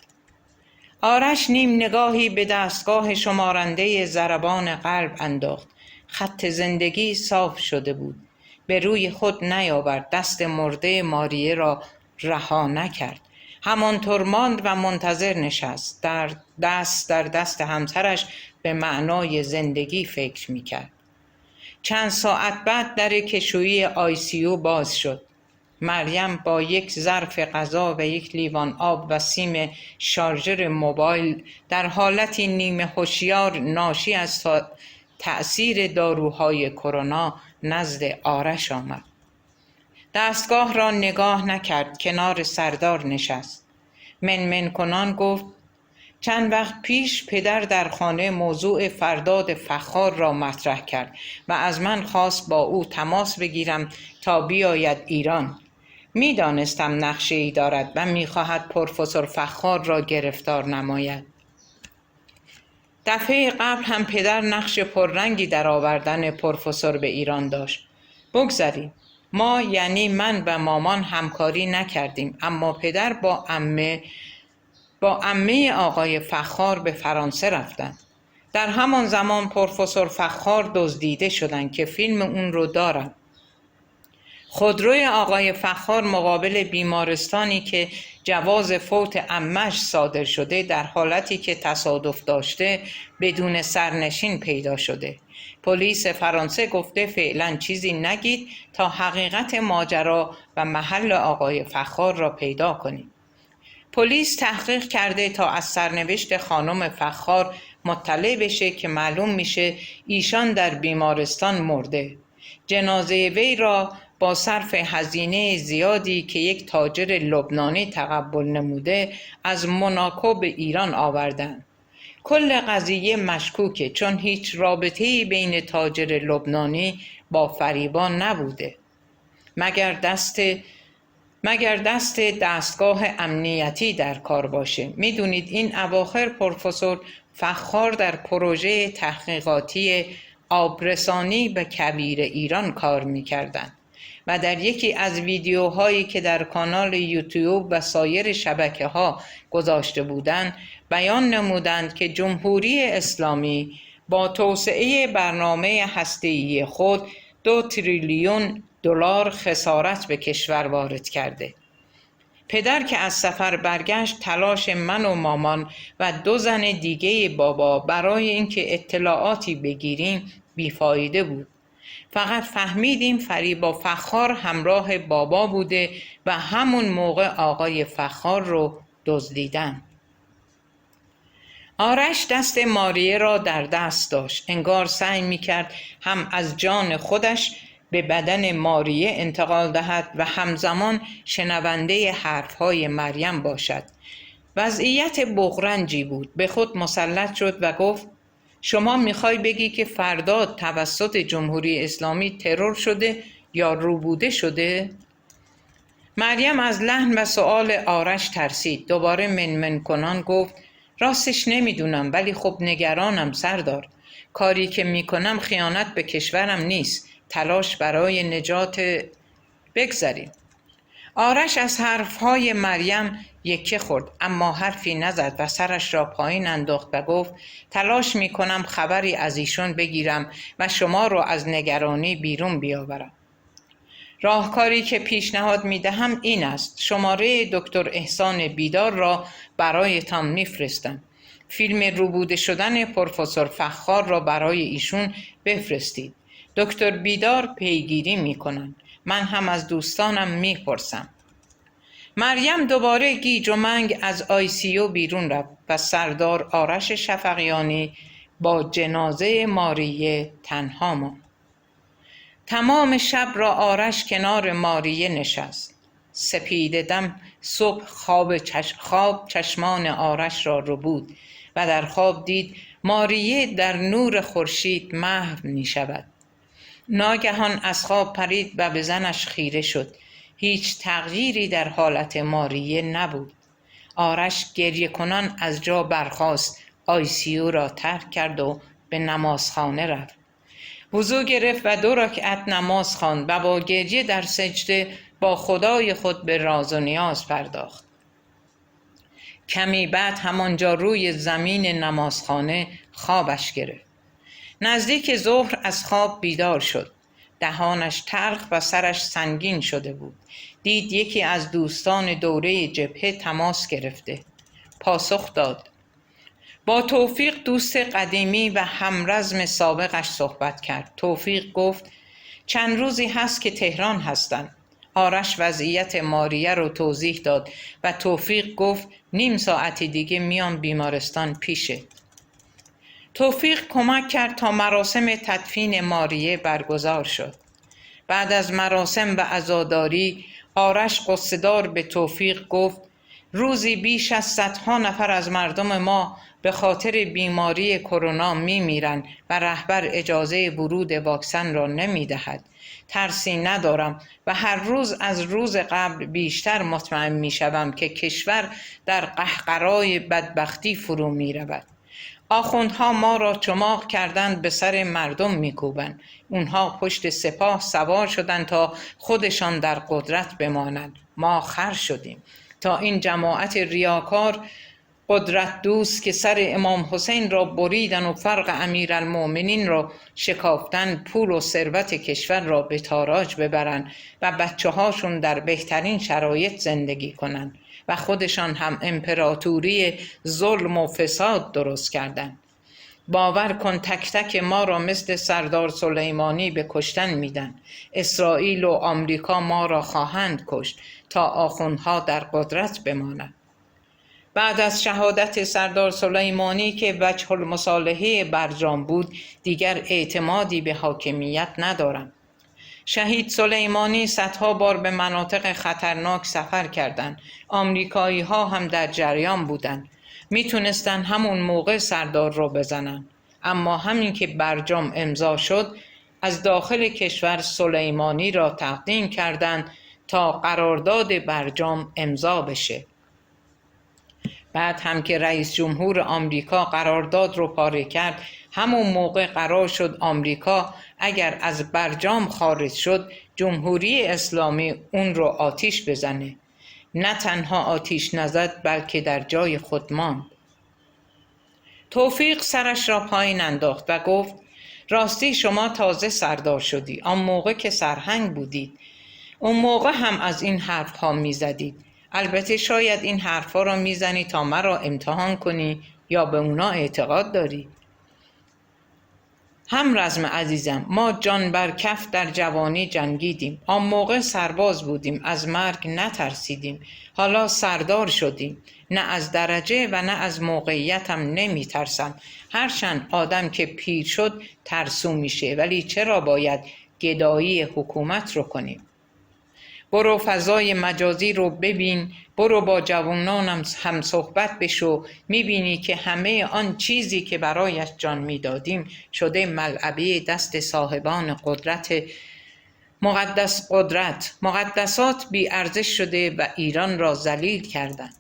آرش نیم نگاهی به دستگاه شمارنده ضربان قلب انداخت. خط زندگی صاف شده بود. به روی خود نیاورد. دست مرده ماریه را رها نکرد. همانطور ماند و منتظر نشست. در دست همسرش به معنای زندگی فکر میکرد. چند ساعت بعد در کشویی آیسیو باز شد. مریم با یک ظرف غذا و یک لیوان آب و سیم شارژر موبایل در حالتی نیمه هوشیار ناشی از تأثیر داروهای کرونا نزد آرش آمد. دستگاه را نگاه نکرد، کنار سردار نشست. من کنان گفت چند وقت پیش پدر در خانه موضوع فرداد فخار را مطرح کرد و از من خواست با او تماس بگیرم تا بیاید ایران. میدانستم نقشه‌ای دارد و میخواهد پروفسور فخار را گرفتار نماید. دفعه قبل هم پدر نقش پررنگی در آوردن پروفسور به ایران داشت. بگذاریم. ما یعنی من و مامان همکاری نکردیم، اما پدر با عمه آقای فخار به فرانسه رفتند. در همان زمان پروفسور فخار دزدیده شدند که فیلم اون رو دارم. خودروی آقای فخار مقابل بیمارستانی که جواز فوت عمه‌اش صادر شده در حالتی که تصادف داشته بدون سرنشین پیدا شده. پلیس فرانسه گفته فعلا چیزی نگید تا حقیقت ماجرا و محل آقای فخار را پیدا کنید. پلیس تحقیق کرده تا از سرنوشت خانم فخار مطلع بشه که معلوم میشه ایشان در بیمارستان مرده. جنازه وی را با صرف هزینه زیادی که یک تاجر لبنانی تقبل نموده از موناکو به ایران آوردند. کل قضیه مشکوکه چون هیچ رابطه‌ای بین تاجر لبنانی با فریبا نبوده مگر دست دستگاه امنیتی در کار باشه. میدونید این اواخر پروفسور فخار در پروژه تحقیقاتی آبرسانی به کویر ایران کار میکردند و در یکی از ویدیوهایی که در کانال یوتیوب و سایر شبکه‌ها گذاشته بودند بیان نمودند که جمهوری اسلامی با توسعه برنامه هسته‌ای خود 2 تریلیون دلار خسارت به کشور وارد کرده. پدر که از سفر برگشت تلاش من و مامان و 2 زن دیگه بابا برای اینکه اطلاعاتی بگیریم بیفایده بود. فقط فهمیدیم فریبا فخار همراه بابا بوده و همون موقع آقای فخار رو دزدیدن. آرش دست ماریه را در دست داشت، انگار سعی می‌کرد هم از جان خودش به بدن ماریه انتقال دهد و همزمان شنونده حرفهای مریم باشد. وضعیت بغرنجی بود. به خود مسلط شد و گفت شما میخوای بگی که فردا توسط جمهوری اسلامی ترور شده یا روبوده شده؟ مریم از لحن و سؤال آرش ترسید. دوباره منمن کنان گفت راستش نمیدونم، ولی خب نگرانم سردار. کاری که میکنم خیانت به کشورم نیست، تلاش برای نجات. بگذاریم. آرش از حرفهای مریم یکه خورد، اما حرفی نزد و سرش را پایین انداخت و گفت تلاش میکنم خبری از ایشون بگیرم و شما را از نگرانی بیرون بیاورم. راهکاری که پیشنهاد میدهم این است: شماره دکتر احسان بیدار را برایتان میفرستم. فیلم روبوده شدن پروفسور فخار را برای ایشون بفرستید. دکتر بیدار پیگیری میکنن. من هم از دوستانم میپرسم. مریم دوباره گیج و منگ از ICU بیرون رفت و سردار آرش شفقیانی با جنازه ماریه تنها ماند. تمام شب را آرش کنار ماریه نشست. سپیده دم صبح خواب چشمان آرش را رو بود و در خواب دید ماریه در نور خورشید محو می شود. ناگهان از خواب پرید و به زنش خیره شد. هیچ تغییری در حالت ماریه نبود. آرش گریه کنان از جا برخاست، ICU را ترک کرد و به نمازخانه رفت. وضو گرفت و 2 رکعت نماز خواند و با گریه در سجده با خدای خود به راز و نیاز پرداخت. کمی بعد همانجا روی زمین نمازخانه خوابش گرفت. نزدیک ظهر از خواب بیدار شد. دهانش تلخ و سرش سنگین شده بود. دید یکی از دوستان دوره جبهه تماس گرفته. پاسخ داد. با توفیق دوست قدیمی و همرزم سابقش صحبت کرد. توفیق گفت چند روزی هست که تهران هستن. آرش وضعیت ماریه رو توضیح داد و توفیق گفت نیم ساعتی دیگه میام بیمارستان پیشه. توفیق کمک کرد تا مراسم تدفین ماریه برگزار شد. بعد از مراسم و عزاداری آرش غصه‌دار به توفیق گفت روزی بیش از 100 نفر از مردم ما به خاطر بیماری کرونا میمیرن و رهبر اجازه ورود واکسن را نمیدهد. ترسی ندارم و هر روز از روز قبل بیشتر مطمئن میشوم که کشور در قهقرای بدبختی فرو میرود. آخوندها ما را چماق کردند به سر مردم میکوبند. اونها پشت سپاه سوار شدند تا خودشان در قدرت بمانند. ما خر شدیم تا این جماعت ریاکار قدرت دوست که سر امام حسین را بریدن و فرق امیرالمؤمنین را شکافتن پول و ثروت کشور را به تاراج ببرند و بچه هاشون در بهترین شرایط زندگی کنند و خودشان هم امپراتوری ظلم و فساد درست کردند. باور کن تک تک ما را مثل سردار سلیمانی به کشتن میدن. اسرائیل و آمریکا ما را خواهند کشت تا آخوندها در قدرت بمانند. بعد از شهادت سردار سلیمانی که وجه المصالحه برجام بود دیگر اعتمادی به حاکمیت ندارم. شهید سلیمانی 100 بار به مناطق خطرناک سفر کردند. آمریکایی ها هم در جریان بودند. میتونستن همون موقع سردار رو بزنن. اما همین که برجام امضا شد از داخل کشور سلیمانی را تقدیم کردند تا قرارداد برجام امضا بشه. بعد هم که رئیس جمهور آمریکا قرارداد رو پاره کرد همون موقع قرار شد آمریکا اگر از برجام خارج شد جمهوری اسلامی اون رو آتیش بزنه. نه تنها آتیش نزد بلکه در جای خود ماند. توفیق سرش را پایین انداخت و گفت راستی شما تازه سردار شدی. آن موقع که سرهنگ بودید اون موقع هم از این حرف ها می زدید. البته شاید این حرف ها را می زنی تا مرا امتحان کنی یا به اونا اعتقاد داری. هم رزم عزیزم، ما جان بر کف در جوانی جنگیدیم. آن موقع سرباز بودیم، از مرگ نترسیدیم. حالا سردار شدیم، نه از درجه و نه از موقعیتم نمی ترسم. هرچند آدم که پیر شد ترسو میشه، ولی چرا باید گدایی حکومت رو کنیم؟ برو فضای مجازی رو ببین، برو با جوانانم هم صحبت بشو، میبینی که همه آن چیزی که برایش جان میدادیم شده ملعبه دست صاحبان قدرت. مقدسات بی ارزش شده و ایران را ذلیل کردند.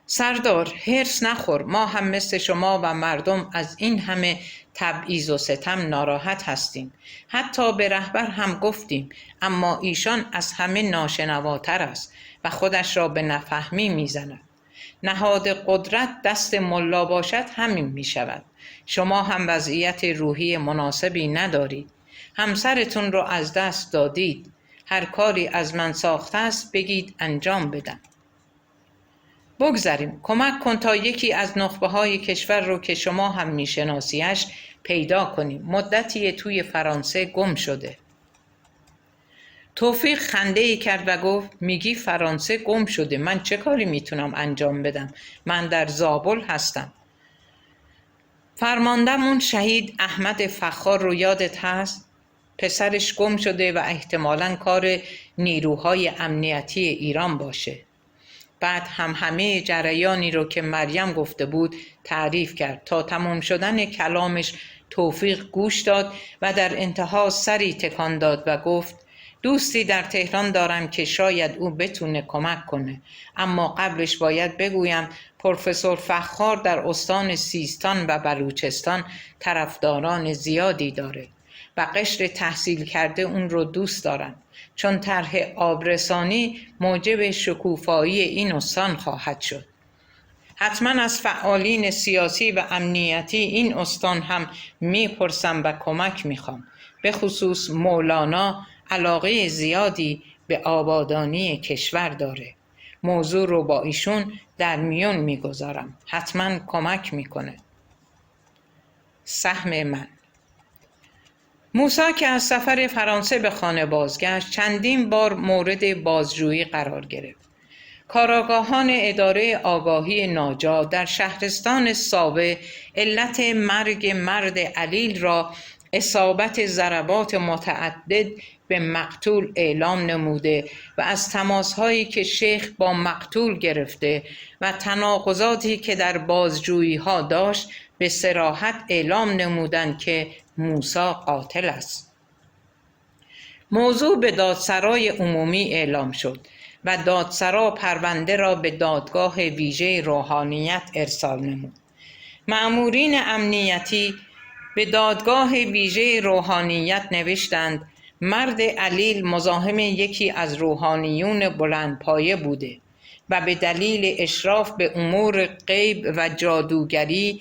سردار، هرس نخور، ما هم مثل شما و مردم از این همه تبعیض و ستم ناراحت هستیم. حتی به رهبر هم گفتیم، اما ایشان از همه ناشنواتر است و خودش را به نفهمی میزند. نهاد قدرت دست ملا باشد همین می شود. شما هم وضعیت روحی مناسبی ندارید. همسرتون را از دست دادید. هر کاری از من ساخته است بگید انجام بدم. بگذاریم، کمک کن تا یکی از نخبه های کشور رو که شما هم میشناسیش پیدا کنیم. مدتی توی فرانسه گم شده. توفیق خنده‌ای کرد و گفت میگی فرانسه گم شده، من چه کاری میتونم انجام بدم؟ من در زابل هستم. فرمانده‌مون شهید احمد فخار رو یادت هست؟ پسرش گم شده و احتمالاً کار نیروهای امنیتی ایران باشه. بعد همه جریانی رو که مریم گفته بود تعریف کرد. تا تمام شدن کلامش توفیق گوش داد و در انتها سری تکان داد و گفت دوستی در تهران دارم که شاید او بتونه کمک کنه، اما قبلش باید بگویم پروفسور فخار در استان سیستان و بلوچستان طرفداران زیادی داره و قشر تحصیل کرده اون رو دوست دارن، چون طرح آبرسانی موجب شکوفایی این استان خواهد شد. حتما از فعالین سیاسی و امنیتی این استان هم میپرسم و کمک میخوام. به خصوص مولانا علاقه زیادی به آبادانی کشور داره. موضوع رو با ایشون در میون میگذارم. حتما کمک میکنه. سهم من. موسی که از سفر فرانسه به خانه بازگشت چندین بار مورد بازجویی قرار گرفت. کارآگاهان اداره آگاهی ناجا در شهرستان ساوه علت مرگ مرد علیل را اصابت ضربات متعدد به مقتول اعلام نموده و از تماسهایی که شیخ با مقتول گرفته و تناقضاتی که در بازجویی ها داشت به صراحت اعلام نمودند که موسی قاتل است. موضوع به دادسرای عمومی اعلام شد و دادسرا پرونده را به دادگاه ویژه روحانیت ارسال نمود. مأمورین امنیتی به دادگاه ویژه روحانیت نوشتند مرد علیل مزاحم یکی از روحانیون بلندپایه بوده و به دلیل اشراف به امور غیب و جادوگری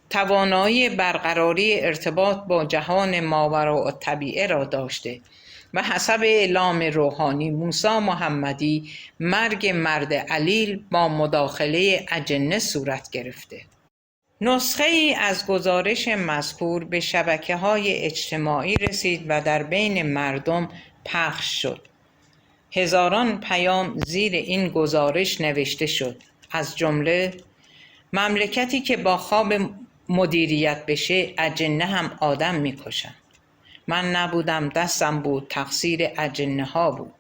توانایی برقراری ارتباط با جهان ماوراءالطبیعه را داشته و حسب اعلام روحانی موسی محمدی مرگ مرد علیل با مداخله اجنه صورت گرفته. نسخه ای از گزارش مذکور به شبکه‌های اجتماعی رسید و در بین مردم پخش شد. هزاران پیام زیر این گزارش نوشته شد، از جمله مملکتی که با خواب مدیریت بشه اجنه هم آدم میکشن. من نبودم، دستم بود، تقصیر اجنه ها بود.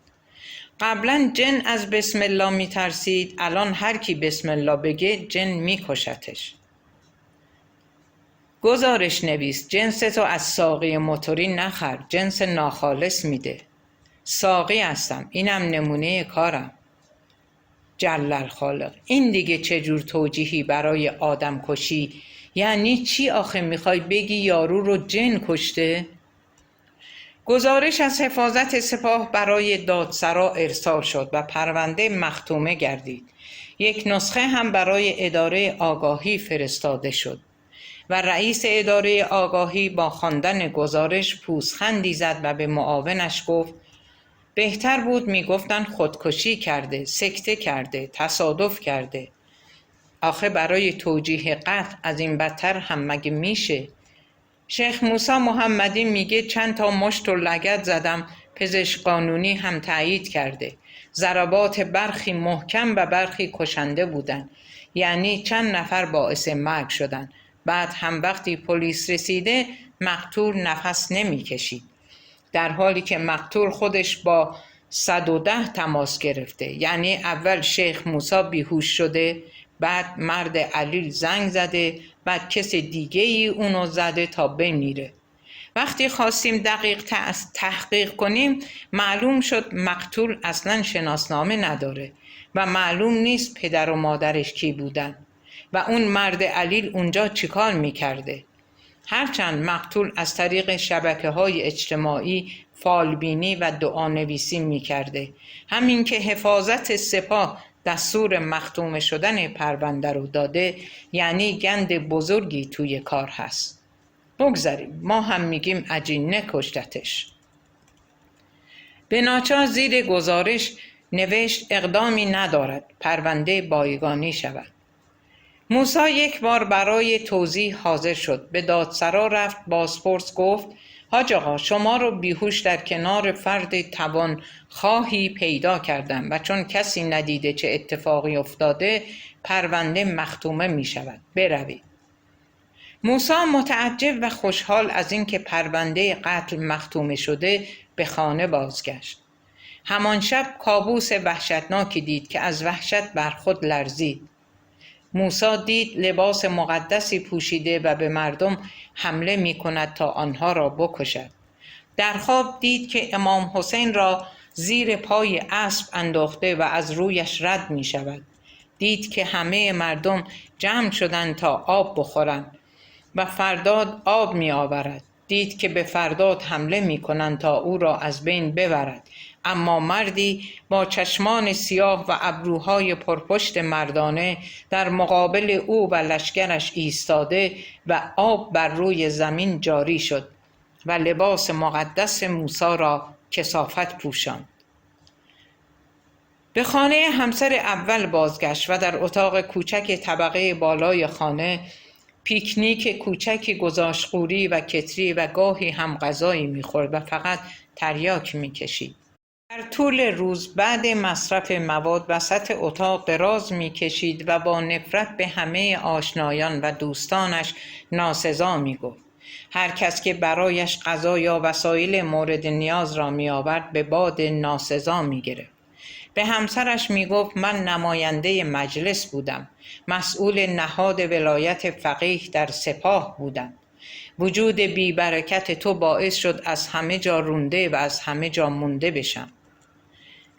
قبلا جن از بسم الله میترسید، الان هر کی بسم الله بگه جن میکشتش. گزارش نویس جنستو از ساقی موتوری نخر، جنس ناخالص میده. ساقی هستم، اینم نمونه کارم. جلل خالق، این دیگه چجور توجیهی برای آدم کشی؟ یعنی چی آخه؟ میخوای بگی یارو رو جن کشته؟ گزارش از حفاظت سپاه برای دادسرا ارسال شد و پرونده مختومه گردید. یک نسخه هم برای اداره آگاهی فرستاده شد و رئیس اداره آگاهی با خواندن گزارش پوزخندی زد و به معاونش گفت بهتر بود میگفتن خودکشی کرده، سکته کرده، تصادف کرده. آخه برای توجیه قتل از این بدتر هم مگه میشه؟ شیخ موسی محمدی میگه چند تا مشت و لگد زدم، پزشک قانونی هم تایید کرده. ضربات برخی محکم و برخی کشنده بودن، یعنی چند نفر باعث مرگ شدن. بعد هم وقتی پلیس رسیده مقتول نفس نمیکشید، در حالی که مقتول خودش با 110 تماس گرفته. یعنی اول شیخ موسی بیهوش شده، بعد مرد علیل زنگ زده، بعد کس دیگه ای اونو زده تا بمیره. وقتی خواستیم دقیق تحقیق کنیم معلوم شد مقتول اصلا شناسنامه نداره و معلوم نیست پدر و مادرش کی بودن و اون مرد علیل اونجا چیکار میکرده. هرچند مقتول از طریق شبکه‌های اجتماعی فالبینی و دعانویسی میکرده، همین که حفاظت سپاه دستور مختوم شدن پرونده رو داده، یعنی گند بزرگی توی کار هست. بگذاریم، ما هم میگیم اجینه کشتتش. به ناچار زیر گزارش نوشت اقدامی ندارد، پرونده بایگانی شود. موسی یک بار برای توضیح حاضر شد، به دادسرا رفت. بازپرس گفت حاج آقا شما رو بیهوش در کنار فرد توان خواهی پیدا کردم و چون کسی ندیده چه اتفاقی افتاده پرونده مختومه می شود، بروید. موسی متعجب و خوشحال از اینکه پرونده قتل مختومه شده به خانه بازگشت. همان شب کابوس وحشتناکی دید که از وحشت بر خود لرزید. موسی دید لباس مقدسی پوشیده و به مردم حمله می کند تا آنها را بکشد. در خواب دید که امام حسین را زیر پای اسب انداخته و از رویش رد می شود. دید که همه مردم جمع شدند تا آب بخورند و فرداد آب می آورد. دید که به فرداد حمله می کنند تا او را از بین ببرد، اما مردی با چشمان سیاه و ابروهای پرپشت مردانه در مقابل او و لشکرش ایستاده و آب بر روی زمین جاری شد و لباس مقدس موسی را کثافت پوشاند. به خانه همسر اول بازگشت و در اتاق کوچک طبقه بالای خانه پیکنیک کوچکی گذاشت، قوری و کتری و گاهی هم غذایی می‌خورد و فقط تریاک می‌کشید. در طول روز بعد مصرف مواد وسط اتاق دراز می‌کشید و با نفرت به همه آشنایان و دوستانش ناسزا می‌گفت. هر کس که برایش غذا یا وسایل مورد نیاز را می‌آورد به باد ناسزا می‌گرفت. به همسرش میگفت من نماینده مجلس بودم، مسئول نهاد ولایت فقیه در سپاه بودم. وجود بی برکت تو باعث شد از همه جا رونده و از همه جا مونده بشم.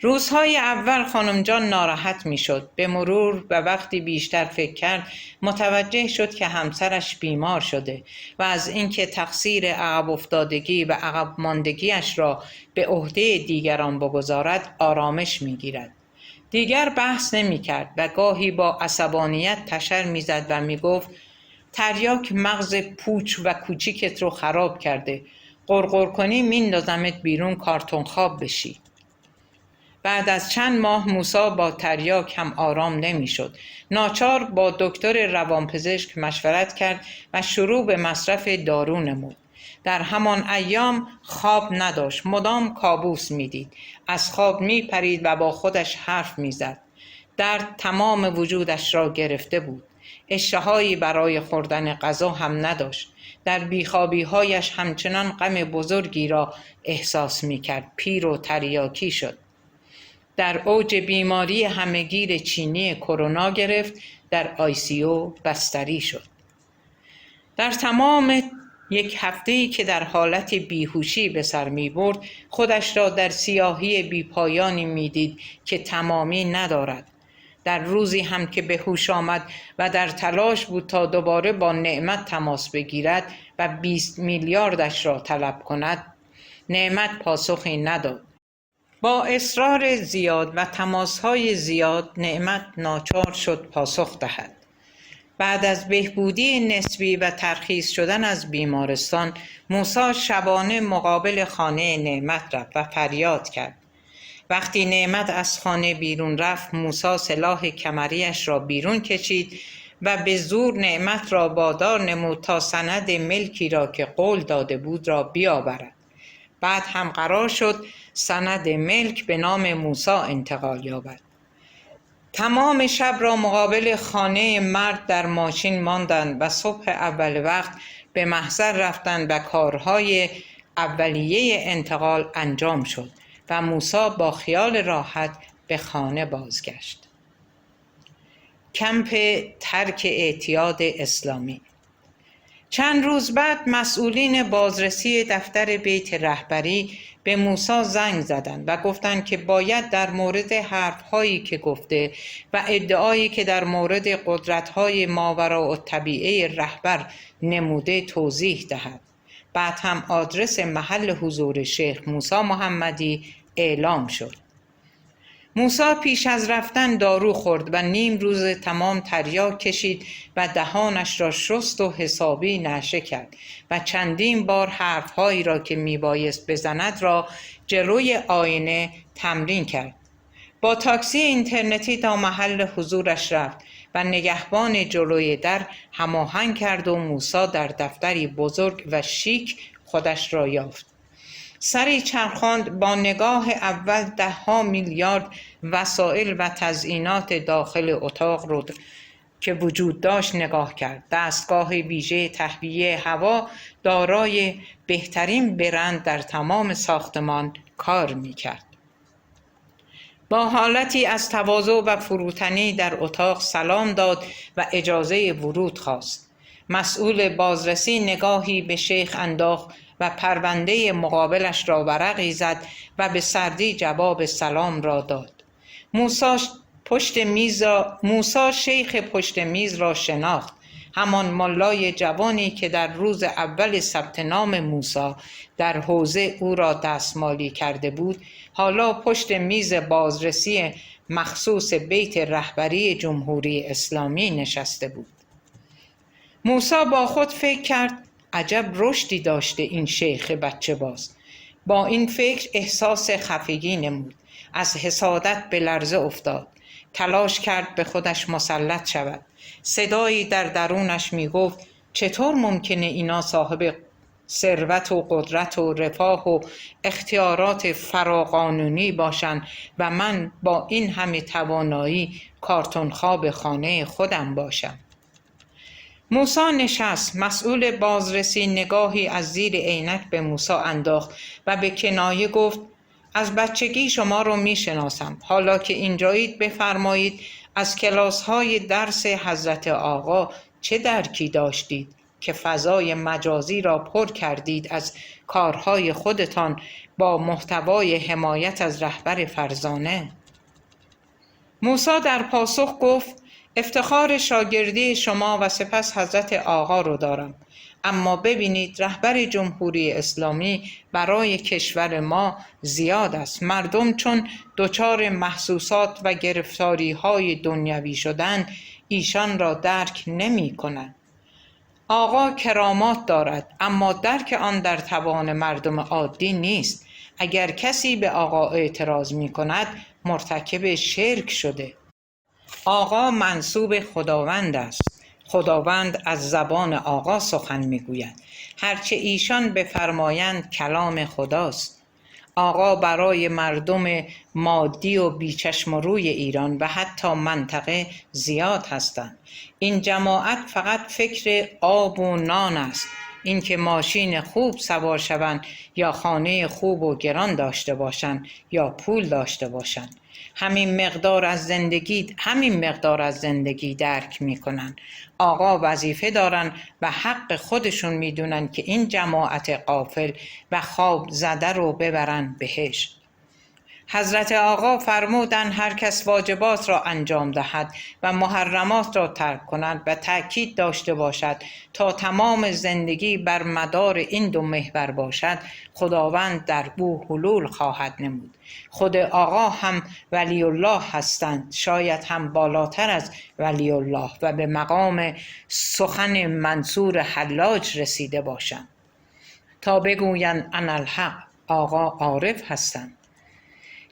روزهای اول خانم جان ناراحت می شد. به مرور و وقتی بیشتر فکر کرد متوجه شد که همسرش بیمار شده و از اینکه تقصیر عقب افتادگی و عقب ماندگیش را به عهده دیگران بگذارد آرامش می گیرد. دیگر بحث نمی کرد و گاهی با عصبانیت تشر می زد و می گفت تریاک مغز پوچ و کوچیکت رو خراب کرده، قرقر کنی میندازمت بیرون کارتون خواب بشی. بعد از چند ماه موسی با تریاک هم آرام نمی شد. ناچار با دکتر روانپزشک مشورت کرد و شروع به مصرف دارو نمود. در همان ایام خواب نداشت، مدام کابوس می دید. از خواب می پرید و با خودش حرف می زد. درد تمام وجودش را گرفته بود. اشتهایی برای خوردن غذا هم نداشت. در بیخوابی‌هایش همچنان غم بزرگی را احساس می کرد. پیر و تریاکی شد. در اوج بیماری همهگیر چینی کرونا گرفت، در آیسیو بستری شد. در تمام یک هفته‌ای که در حالت بیهوشی به سر می برد، خودش را در سیاهی بیپایانی می دید که تمامی ندارد. در روزی هم که به هوش آمد و در تلاش بود تا دوباره با نعمت تماس بگیرد و 20 میلیاردش را طلب کند، نعمت پاسخی نداد. با اصرار زیاد و تماسهای زیاد نعمت ناچار شد پاسخ دهد. بعد از بهبودی نسبی و ترخیص شدن از بیمارستان، موسی شبانه مقابل خانه نعمت رفت و فریاد کرد. وقتی نعمت از خانه بیرون رفت، موسی سلاح کمریش را بیرون کشید و به زور نعمت را بادار نمود تا سند ملکی را که قول داده بود را بیاورد. بعد هم قرار شد سند ملک به نام موسی انتقال یابد. تمام شب را مقابل خانه مرد در ماشین ماندند و صبح اول وقت به محضر رفتند و کارهای اولیه انتقال انجام شد و موسی با خیال راحت به خانه بازگشت. کمپ ترک اعتیاد اسلامی. چند روز بعد مسئولین بازرسی دفتر بیت رهبری به موسی زنگ زدند و گفتند که باید در مورد حرفهایی که گفته و ادعایی که در مورد قدرت‌های ماوراءالطبیعه رهبر نموده توضیح دهد. بعد هم آدرس محل حضور شیخ موسی محمدی اعلام شد. موسی پیش از رفتن دارو خورد و نیم روز تمام تریاک کشید و دهانش را شست و حسابی نشه کرد و چندین بار حرفهایی را که میبایست بزند را جلوی آینه تمرین کرد. با تاکسی اینترنتی تا محل حضورش رفت و نگهبان جلوی در هماهنگ کرد و موسی در دفتری بزرگ و شیک خودش را یافت. سری چرخاند، با نگاه اول 10 میلیارد وسایل و تزیینات داخل اتاق رو که وجود داشت نگاه کرد. دستگاه ویژه تهویه هوا دارای بهترین برند در تمام ساختمان کار می‌کرد. با حالتی از تواضع و فروتنی در اتاق سلام داد و اجازه ورود خواست. مسئول بازرسی نگاهی به شیخ انداخت و پرونده مقابلش را ورقی زد و به سردی جواب سلام را داد. موسی شیخ پشت میز را شناخت. همان ملای جوانی که در روز اول ثبت نام موسی در حوزه او را دستمالی کرده بود، حالا پشت میز بازرسی مخصوص بیت رهبری جمهوری اسلامی نشسته بود. موسی با خود فکر کرد عجب رشدی داشته این شیخ بچه باز. با این فکر احساس خفگی نمود. از حسادت به لرزه افتاد. تلاش کرد به خودش مسلط شود. صدایی در درونش می گفت چطور ممکنه اینا صاحب ثروت و قدرت و رفاه و اختیارات فراقانونی باشن و من با این همه توانایی کارتون خواب خانه خودم باشم. موسی نشست. مسئول بازرسی نگاهی از زیر عینک به موسی انداخت و به کنایه گفت از بچگی شما رو می شناسم. حالا که اینجایید بفرمایید از کلاس‌های درس حضرت آقا چه درکی داشتید که فضای مجازی را پر کردید از کارهای خودتان با محتوای حمایت از رهبر فرزانه؟ موسی در پاسخ گفت افتخار شاگردی شما و سپس حضرت آقا رو دارم، اما ببینید رهبر جمهوری اسلامی برای کشور ما زیاد است. مردم چون دچار محسوسات و گرفتاری های دنیوی شدن ایشان را درک نمی کنند. آقا کرامات دارد اما درک آن در توان مردم عادی نیست. اگر کسی به آقا اعتراض می کند مرتکب شرک شده. آقا منسوب خداوند است. خداوند از زبان آقا سخن میگوید. هرچه ایشان بفرمایند کلام خداست. آقا برای مردم مادی و بیچشم و روی ایران و حتی منطقه زیاد هستند. این جماعت فقط فکر آب و نان است. اینکه ماشین خوب سوار شوند یا خانه خوب و گران داشته باشند یا پول داشته باشند. همین مقدار از زندگی درک میکنن. آقا وظیفه دارن و حق خودشون میدونن که این جماعت غافل و خواب زده رو ببرن بهشت. حضرت آقا فرمودند هر کس واجبات را انجام دهد و محرمات را ترک کند و تأکید داشته باشد تا تمام زندگی بر مدار این دو محور باشد، خداوند در او حلول خواهد نمود. خود آقا هم ولی الله هستند، شاید هم بالاتر از ولی الله و به مقام سخن منصور حلاج رسیده باشند تا بگویند انالحق. آقا عارف هستند.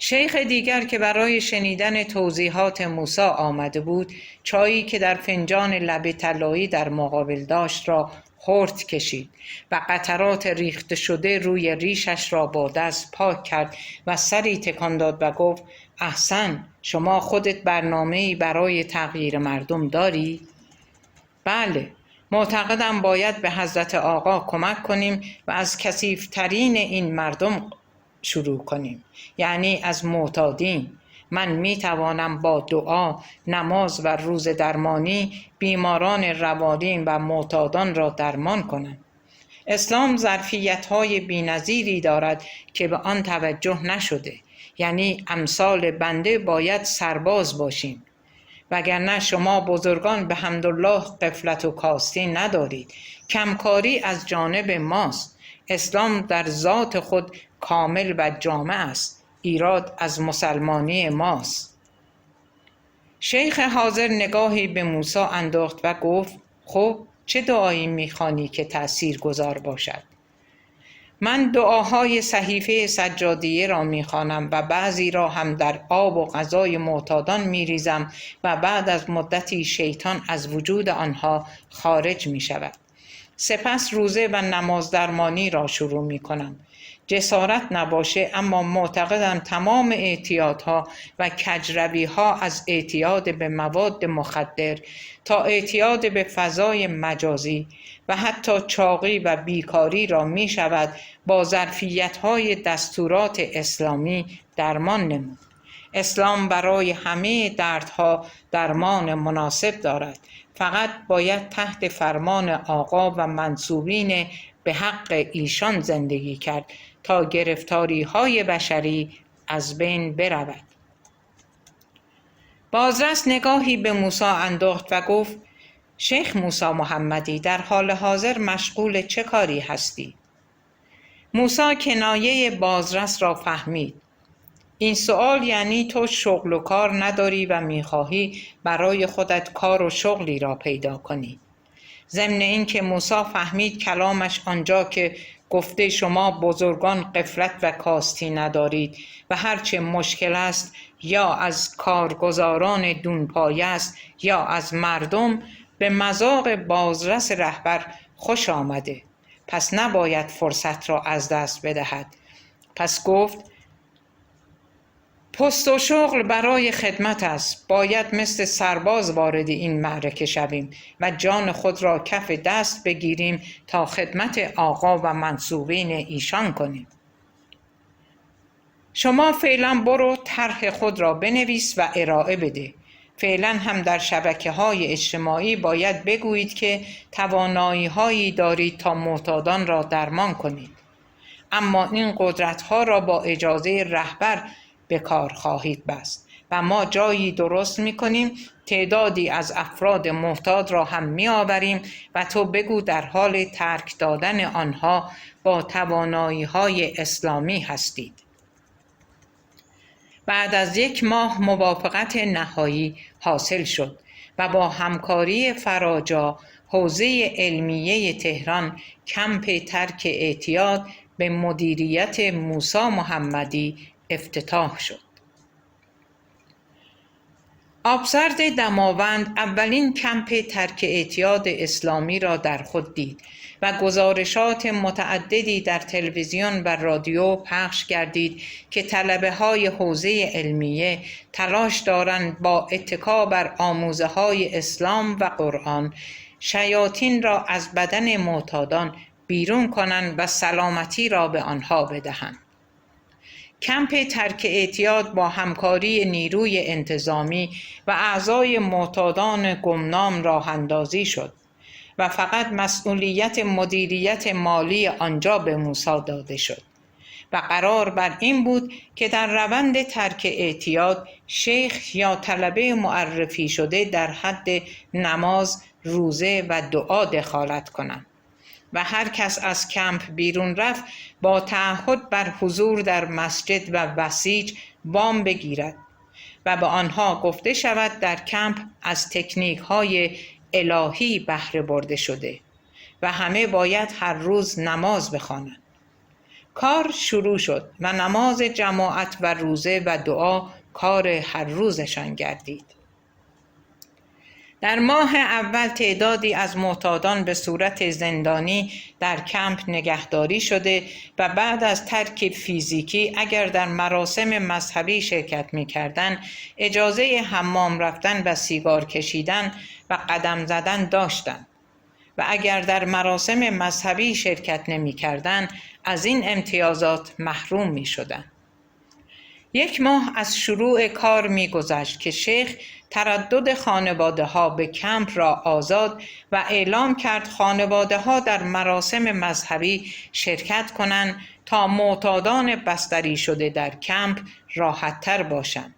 شیخ دیگر که برای شنیدن توضیحات موسی آمده بود، چایی که در فنجان لب طلایی در مقابل داشت را خرد کشید و قطرات ریخته شده روی ریشش را با دست پاک کرد و سری تکان داد و گفت: احسن، شما خودت برنامه‌ای برای تغییر مردم داری؟ بله، معتقدم باید به حضرت آقا کمک کنیم و از کثیف‌ترین این مردم شروع کنیم، یعنی از معتادین. من می توانم با دعا، نماز و روز درمانی بیماران روانی و معتادان را درمان کنم. اسلام ظرفیت‌های بی‌نظیری دارد که به آن توجه نشده، یعنی امثال بنده باید سرباز باشیم، وگرنه شما بزرگان به حمدالله غفلت و کاستی ندارید. کمکاری از جانب ماست. اسلام در ذات خود کامل و جامع است. ایراد از مسلمانی ماست. شیخ حاضر نگاهی به موسی انداخت و گفت: خب چه دعایی میخوانی که تأثیر گذار باشد؟ من دعاهای صحیفه سجادیه را میخوانم و بعضی را هم در آب و غذای معتادان میریزم و بعد از مدتی شیطان از وجود آنها خارج میشود. سپس روزه و نماز درمانی را شروع میکنم. جسارت نباشه، اما معتقدم تمام اعتیادها و کجرویها از اعتیاد به مواد مخدر تا اعتیاد به فضای مجازی و حتی چاقی و بیکاری را می شود با ظرفیت‌های دستورات اسلامی درمان نمود. اسلام برای همه دردها درمان مناسب دارد، فقط باید تحت فرمان آقا و منسوبین به حق ایشان زندگی کرد تا گرفتاری‌های بشری از بین برود. بازرس نگاهی به موسی انداخت و گفت: شیخ موسی محمدی، در حال حاضر مشغول چه کاری هستی؟ موسی کنایه بازرس را فهمید. این سوال یعنی تو شغل و کار نداری و میخواهی برای خودت کار و شغلی را پیدا کنی. ضمن این که موسی فهمید کلامش آنجا که گفته شما بزرگان غفلت و کاستی ندارید و هرچه مشکل است یا از کارگزاران دونپایه است یا از مردم، به مذاق بازرس رهبر خوش آمده، پس نباید فرصت را از دست بدهد. پس گفت: پست و شغل برای خدمت است. باید مثل سرباز وارد این معرکه شویم و جان خود را کف دست بگیریم تا خدمت آقا و منسوبین ایشان کنیم. شما فعلا برو طرح خود را بنویس و ارائه بده. فعلا هم در شبکه‌های اجتماعی باید بگویید که توانایی‌هایی دارید تا معتادان را درمان کنید، اما این قدرت‌ها را با اجازه رهبر به کار خواهید بست و ما جایی درست می‌کنیم، تعدادی از افراد معتاد را هم می‌آوریم و تو بگو در حال ترک دادن آنها با توانایی‌های اسلامی هستید. بعد از 1 ماه موافقت نهایی حاصل شد و با همکاری فراجا حوزه علمیه تهران کمپ ترک اعتیاد به مدیریت موسی محمدی افتتاح شد. آبزرد دماوند اولین کمپ ترک اعتیاد اسلامی را در خود دید و گزارشات متعددی در تلویزیون و رادیو پخش گردید که طلبه‌های حوزه علمیه تلاش دارند با اتکا بر آموزه‌های اسلام و قرآن شیاطین را از بدن معتادان بیرون کنند و سلامتی را به آنها بدهند. کمپ ترک اعتیاد با همکاری نیروی انتظامی و اعضای معتادان گمنام راه اندازی شد و فقط مسئولیت مدیریت مالی آنجا به موسی داده شد و قرار بر این بود که در روند ترک اعتیاد شیخ یا طلبه معرفی شده در حد نماز، روزه و دعا دخالت کنند و هر کس از کمپ بیرون رفت با تعهد بر حضور در مسجد و بسیج وام بگیرد و به آنها گفته شود در کمپ از تکنیک‌های الهی بهره برده شده و همه باید هر روز نماز بخوانند. کار شروع شد و نماز جماعت و روزه و دعا کار هر روزشان گردید. در ماه اول تعدادی از معتادان به صورت زندانی در کمپ نگهداری شده و بعد از ترک فیزیکی اگر در مراسم مذهبی شرکت می‌کردند اجازه حمام رفتن و سیگار کشیدن و قدم زدن داشتند و اگر در مراسم مذهبی شرکت نمی‌کردند از این امتیازات محروم می‌شدند. 1 ماه از شروع کار می‌گذشت که شیخ تردد خانواده‌ها به کمپ را آزاد و اعلام کرد خانواده‌ها در مراسم مذهبی شرکت کنند تا معتادان بستری شده در کمپ راحت‌تر باشند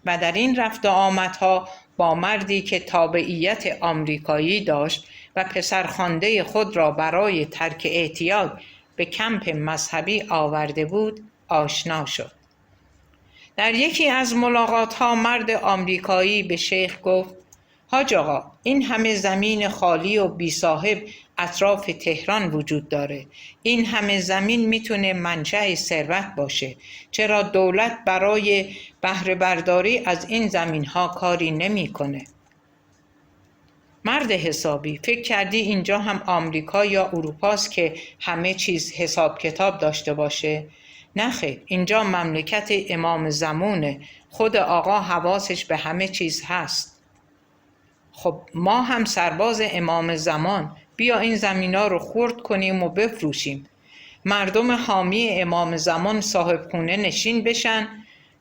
و در این رفت و آمدها با مردی که تابعیت آمریکایی داشت و پسرخوانده خود را برای ترک اعتیاد به کمپ مذهبی آورده بود آشنا شد. در یکی از ملاقات‌ها مرد آمریکایی به شیخ گفت: حاج آقا، این همه زمین خالی و بی صاحب اطراف تهران وجود داره. این همه زمین میتونه منشأ ثروت باشه. چرا دولت برای بهره برداری از این زمین‌ها کاری نمی‌کنه؟ مرد حسابی، فکر کردی اینجا هم آمریکا یا اروپاست که همه چیز حساب کتاب داشته باشه؟ نه خیر، اینجا مملکت امام زمانه. خود آقا حواسش به همه چیز هست. خب ما هم سرباز امام زمان، بیا این زمینا رو خرد کنیم و بفروشیم. مردم حامی امام زمان صاحب خونه نشین بشن.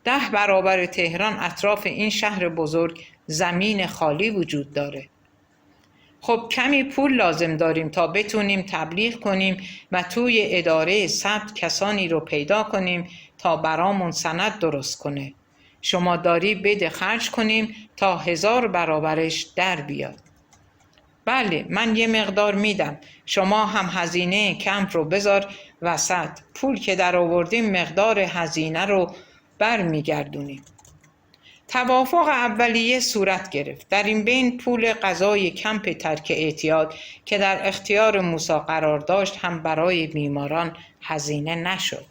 10 برابر تهران اطراف این شهر بزرگ زمین خالی وجود داره. خب کمی پول لازم داریم تا بتونیم تبلیغ کنیم و توی اداره ثبت کسانی رو پیدا کنیم تا برامون سند درست کنه. شما داری بده خرج کنیم تا 1000 برابرش در بیاد. بله، من یه مقدار میدم. شما هم هزینه کمپ رو بذار وسط. پول که در آوردیم مقدار هزینه رو برمیگردونیم. توافق اولیه صورت گرفت. در این بین پول غذای کمپ ترک اعتیاد که در اختیار موسی قرار داشت هم برای بیماران هزینه نشد.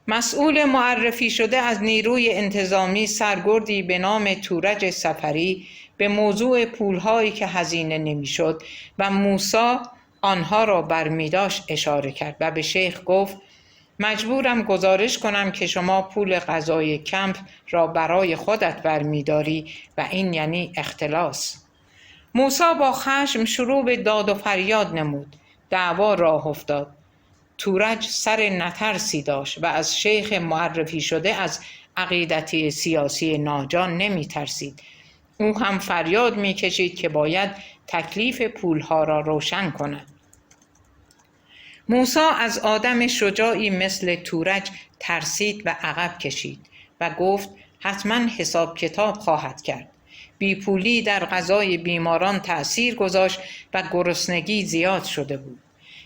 مسئول معرفی شده از نیروی انتظامی سرگردی به نام تورج سفری به موضوع پولهایی که هزینه نمیشد و موسی آنها را برمیداشت اشاره کرد و به شیخ گفت: مجبورم گزارش کنم که شما پول غذای کمپ را برای خودت برمیداری و این یعنی اختلاس. موسی با خشم شروع به داد و فریاد نمود. دعوا راه افتاد. تورج سر نترسی داشت و از شیخ معرفی شده از عقیدتی سیاسی ناجان نمی ترسید. او هم فریاد می کشید که باید تکلیف پولها را روشن کند. موسی از آدم شجاعی مثل تورج ترسید و عقب کشید و گفت: حتما حساب کتاب خواهد کرد. بیپولی در غذای بیماران تأثیر گذاشت و گرسنگی زیاد شده بود.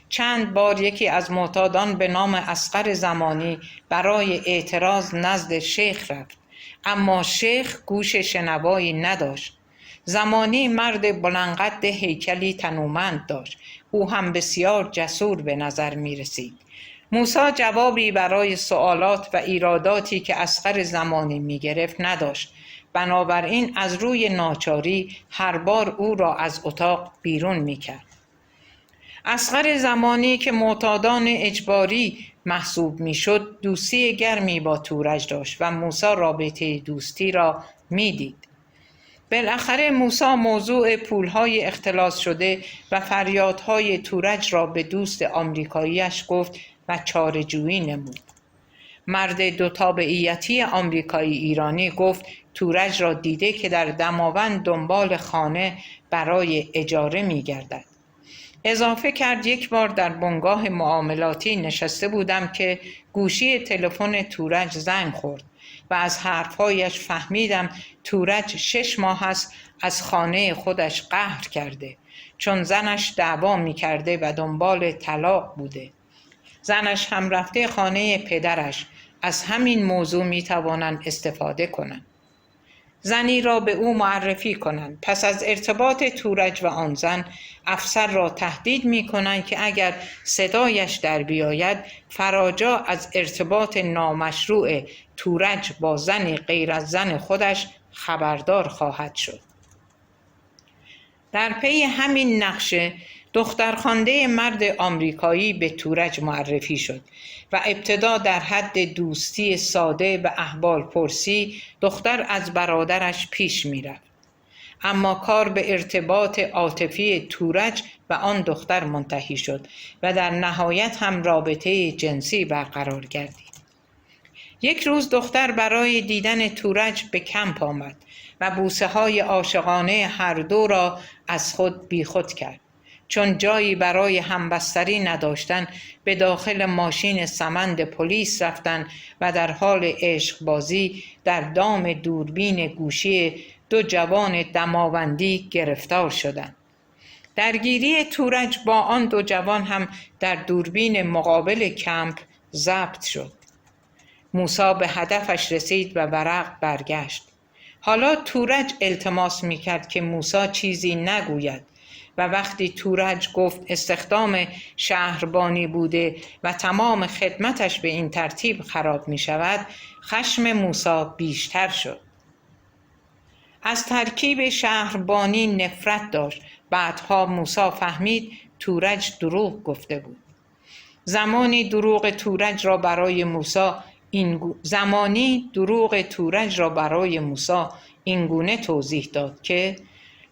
چند بار یکی از معتادان به نام اصغر زمانی برای اعتراض نزد شیخ رفت، اما شیخ گوش شنوایی نداشت. زمانی مرد بلندقد هیکلی تنومند داشت. او هم بسیار جسور به نظر می رسید. موسی جوابی برای سوالات و ایراداتی که اصغر زمانی می گرفت نداشت. بنابراین از روی ناچاری هر بار او را از اتاق بیرون می کرد. اصغر زمانی که معتادان اجباری محسوب می شد دوستی گرمی با تورج داشت و موسی رابطه دوستی را می دید. بالاخره موسی موضوع پولهای اختلاس شده و فریادهای تورج را به دوست آمریکاییش گفت و چاره‌جویی نمود. مرد 2 تابعیتی آمریکایی ایرانی گفت تورج را دیده که در دماوند دنبال خانه برای اجاره می گردد. اضافه کرد: 1 بار در بنگاه معاملاتی نشسته بودم که گوشی تلفن تورج زنگ خورد و از حرفهایش فهمیدم تورج 6 ماه است از خانه خودش قهر کرده، چون زنش دعوا می کرده و دنبال طلاق بوده. زنش هم رفته خانه پدرش. از همین موضوع می توانند استفاده کنند. زنی را به او معرفی کنند. پس از ارتباط تورج و آن زن، افسر را تهدید می کنند که اگر صدایش در بیاید فراجا از ارتباط نامشروع تورج با زنی غیر از زن خودش خبردار خواهد شد. در پی همین نقشه دخترخوانده مرد آمریکایی به تورج معرفی شد و ابتدا در حد دوستی ساده و احوال پرسی دختر از برادرش پیش می رفت. اما کار به ارتباط عاطفی تورج و آن دختر منتهی شد و در نهایت هم رابطه جنسی برقرار گردید. یک روز دختر برای دیدن تورج به کمپ آمد و بوسه های عاشقانه هر دو را از خود بیخود کرد. چون جایی برای همبستری نداشتن به داخل ماشین سمند پلیس رفتند و در حال عشق بازی در دام دوربین گوشی دو جوان دماوندی گرفتار شدند. درگیری تورج با آن دو جوان هم در دوربین مقابل کمپ ضبط شد. موسی به هدفش رسید و ورق برگشت. حالا تورج التماس می‌کرد که موسی چیزی نگوید و وقتی تورج گفت استخدام شهربانی بوده و تمام خدمتش به این ترتیب خراب می شود، خشم موسی بیشتر شد. از ترکیب شهربانی نفرت داشت. بعدها موسی فهمید تورج دروغ گفته بود. زمانی دروغ تورج را برای موسی اینگونه توضیح داد که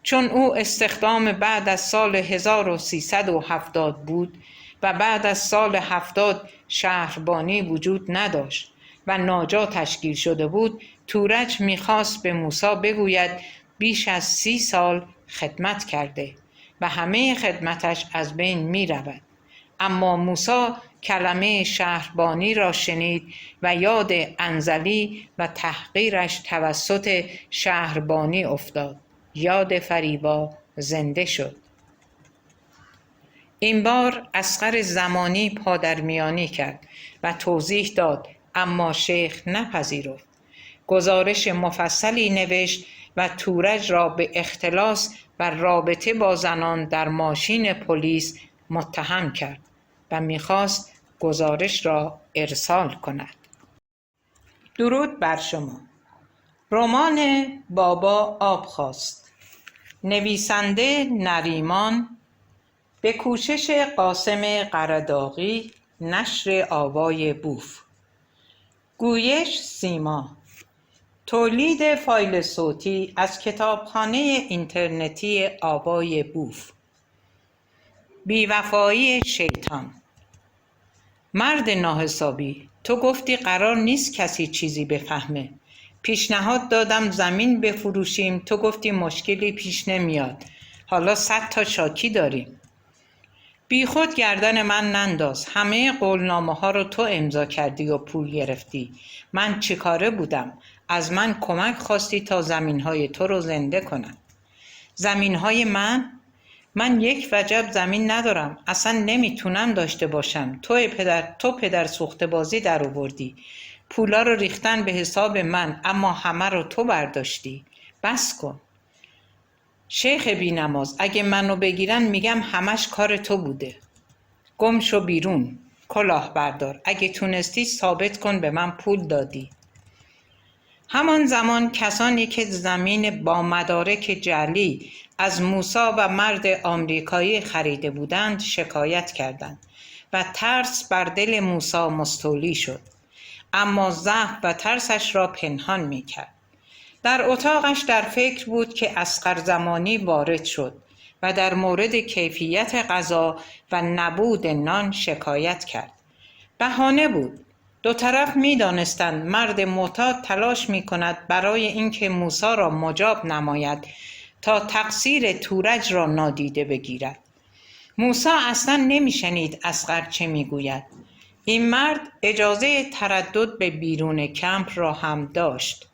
چون او استخدام بعد از سال 1370 بود و بعد از سال 70 شهربانی وجود نداشت و ناجا تشکیل شده بود، تورج میخواست به موسی بگوید بیش از 30 سال خدمت کرده و همه خدمتش از بین می رود. اما موسی کلمه شهربانی را شنید و یاد انزلی و تحقیرش توسط شهربانی افتاد. یاد فریبا زنده شد. این بار اصغر زمانی پادرمیانی کرد و توضیح داد، اما شیخ نپذیرفت. گزارش مفصلی نوشت و تورج را به اختلاس و رابطه با زنان در ماشین پلیس متهم کرد و می‌خواست گزارش را ارسال کند. درود بر شما. رمان بابا آب خواست، نویسنده نریمان، به کوشش قاسم قرداغی، نشر آوای بوف، گویش سیما، تولید فایل صوتی از کتابخانه اینترنتی آوای بوف. بیوفایی شیطان. مرد ناحسابی، تو گفتی قرار نیست کسی چیزی بفهمه. پیشنهاد دادم زمین بفروشیم، تو گفتی مشکلی پیش نمیاد. حالا 100 تا شاکی داریم. بی خود گردن من ننداز. همه قولنامه ها رو تو امضا کردی و پول گرفتی. من چیکاره بودم؟ از من کمک خواستی تا زمین های تو رو زنده کنم. زمین های من یک وجب زمین ندارم. اصلا نمیتونم داشته باشم. تو پدر سوخته بازی در آوردی. پولا رو ریختن به حساب من، اما همه رو تو برداشتی. بس کن. شیخ بی نماز، اگه منو بگیرن میگم همش کار تو بوده. گم شو بیرون. کلاه بردار. اگه تونستی ثابت کن به من پول دادی. همان زمان کسانی که زمین با مدارک جعلی از موسی و مرد آمریکایی خریده بودند شکایت کردند و ترس بر دل موسی مستولی شد، اما ضعف و ترسش را پنهان می‌کرد. در اتاقش در فکر بود که اصغر زمانی وارد شد و در مورد کیفیت غذا و نبود نان شکایت کرد. بهانه بود. دو طرف می‌دانستند مرد معتاد تلاش می‌کند برای اینکه موسی را مجاب نماید تا تقصیر تورج را نادیده بگیرد. موسی اصلا نمی‌شنید اصغر چه می‌گوید. این مرد اجازه تردد به بیرون کمپ را هم داشت.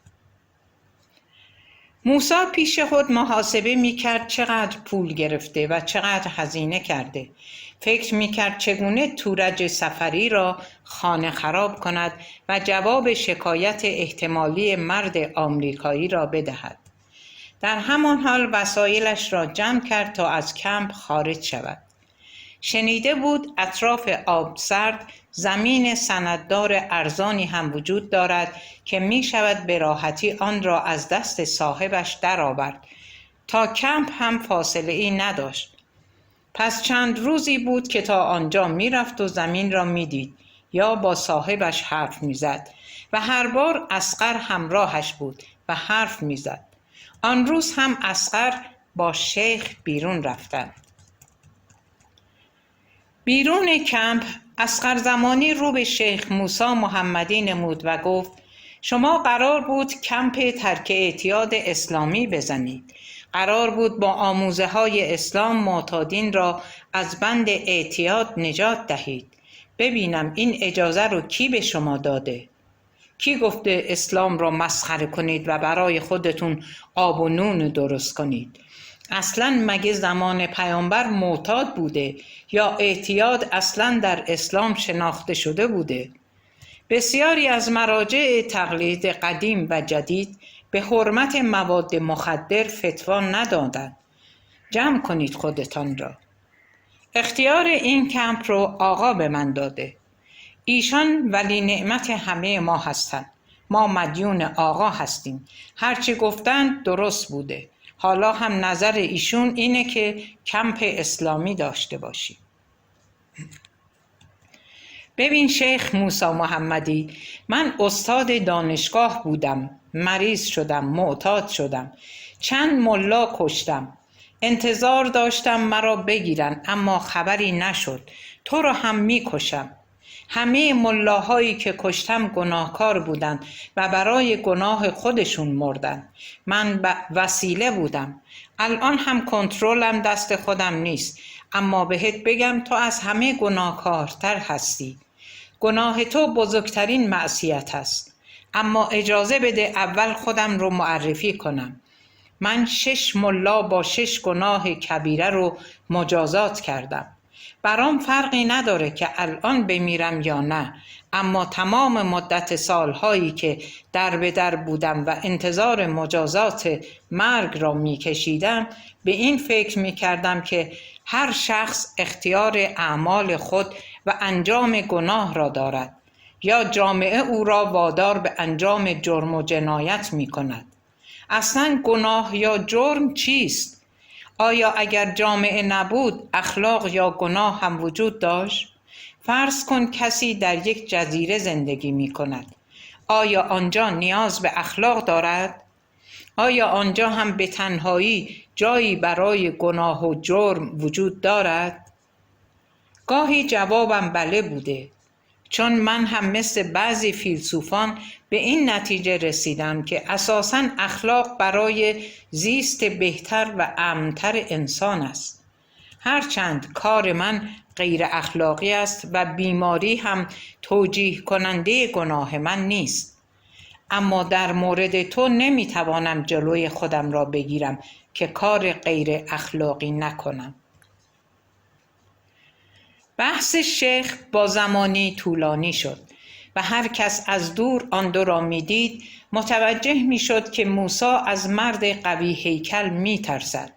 موسی پیش خود محاسبه می‌کرد چقدر پول گرفته و چقدر هزینه کرده. فکر می‌کرد چگونه تورج سفری را خانه خراب کند و جواب شکایت احتمالی مرد آمریکایی را بدهد. در همان حال وسایلش را جمع کرد تا از کمپ خارج شود. شنیده بود اطراف آبسرد زمین سنددار ارزانی هم وجود دارد که می شود به راحتی آن را از دست صاحبش درآورد. تا کمپ هم فاصله ای نداشت. پس چند روزی بود که تا آنجا می رفت و زمین را می دید یا با صاحبش حرف می زد و هر بار اصغر همراهش بود و حرف می زد. آن روز هم اصغر با شیخ بیرون رفتند. بیرون کمپ اصغر زمانی رو به شیخ موسی محمدی نمود و گفت شما قرار بود کمپ ترک اعتیاد اسلامی بزنید. قرار بود با آموزه های اسلام معتادین را از بند اعتیاد نجات دهید. ببینم این اجازه رو کی به شما داده؟ کی گفته اسلام را مسخره کنید و برای خودتون آب و نون درست کنید؟ اصلاً مگه زمان پیامبر معتاد بوده یا اعتیاد اصلاً در اسلام شناخته شده بوده؟ بسیاری از مراجع تقلید قدیم و جدید به حرمت مواد مخدر فتوا ندادند. جمع کنید خودتان را. اختیار این کمپ رو آقا به من داده. ایشان ولی نعمت همه ما هستند. ما مدیون آقا هستیم. هرچی گفتند درست بوده. حالا هم نظر ایشون اینه که کمپ اسلامی داشته باشیم. ببین شیخ موسی محمدی، من استاد دانشگاه بودم، مریض شدم، معتاد شدم، چند ملا کشتم، انتظار داشتم مرا بگیرن اما خبری نشد. تو را هم میکشم. همه ملاهایی که کشتم گناهکار بودند و برای گناه خودشون مردند. من وسیله بودم. الان هم کنترلم دست خودم نیست، اما بهت بگم تو از همه گناهکارتر هستی. گناه تو بزرگترین معصیت است. اما اجازه بده اول خودم رو معرفی کنم. من 6 ملا با 6 گناه کبیره رو مجازات کردم. برام فرقی نداره که الان بمیرم یا نه، اما تمام مدت سالهایی که در به در بودم و انتظار مجازات مرگ را میکشیدم به این فکر میکردم که هر شخص اختیار اعمال خود و انجام گناه را دارد یا جامعه او را وادار به انجام جرم و جنایت میکند. اصلاً گناه یا جرم چیست؟ آیا اگر جامعه نبود اخلاق یا گناه هم وجود داشت؟ فرض کن کسی در یک جزیره زندگی می کند. آیا آنجا نیاز به اخلاق دارد؟ آیا آنجا هم به تنهایی جایی برای گناه و جرم وجود دارد؟ گاهی جوابم بله بوده، چون من هم مثل بعضی فیلسوفان به این نتیجه رسیدم که اساساً اخلاق برای زیست بهتر و امن‌تر انسان است. هرچند کار من غیر اخلاقی است و بیماری هم توجیه کننده گناه من نیست، اما در مورد تو نمیتوانم جلوی خودم را بگیرم که کار غیر اخلاقی نکنم. بحث شیخ با زمانی طولانی شد و هر کس از دور آن دو را میدید متوجه میشد که موسی از مرد قوی هیکل میترسد.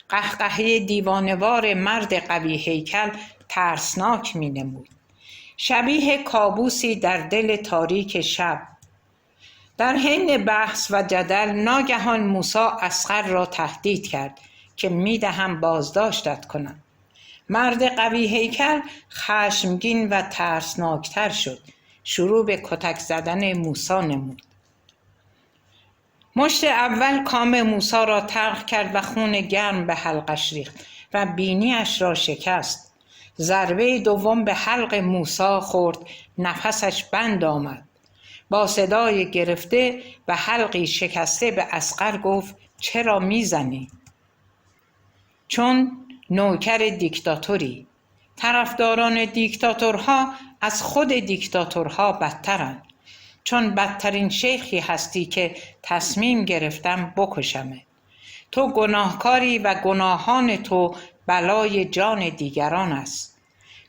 قهقهه دیوانوار مرد قوی هیکل ترسناک مینمود، شبیه کابوسی در دل تاریک شب. در حین بحث و جدل ناگهان موسی اصغر را تهدید کرد که میدهم بازداشتت کنم. مرد قوی هیکل خشمگین و ترسناکتر شد. شروع به کتک زدن موسی نمود. مشت اول کام موسی را تلخ کرد و خون گرم به حلقش ریخت و بینیش را شکست. ضربه دوم به حلق موسی خورد، نفسش بند آمد. با صدای گرفته و حلقی شکسته به اصغر گفت چرا میزنی؟ چون نوکر دیکتاتوری. طرفداران دیکتاتورها از خود دیکتاتورها بدترند. چون بدترین شیخی هستی که تصمیم گرفتم بکشمه. تو گناهکاری و گناهان تو بلای جان دیگران است.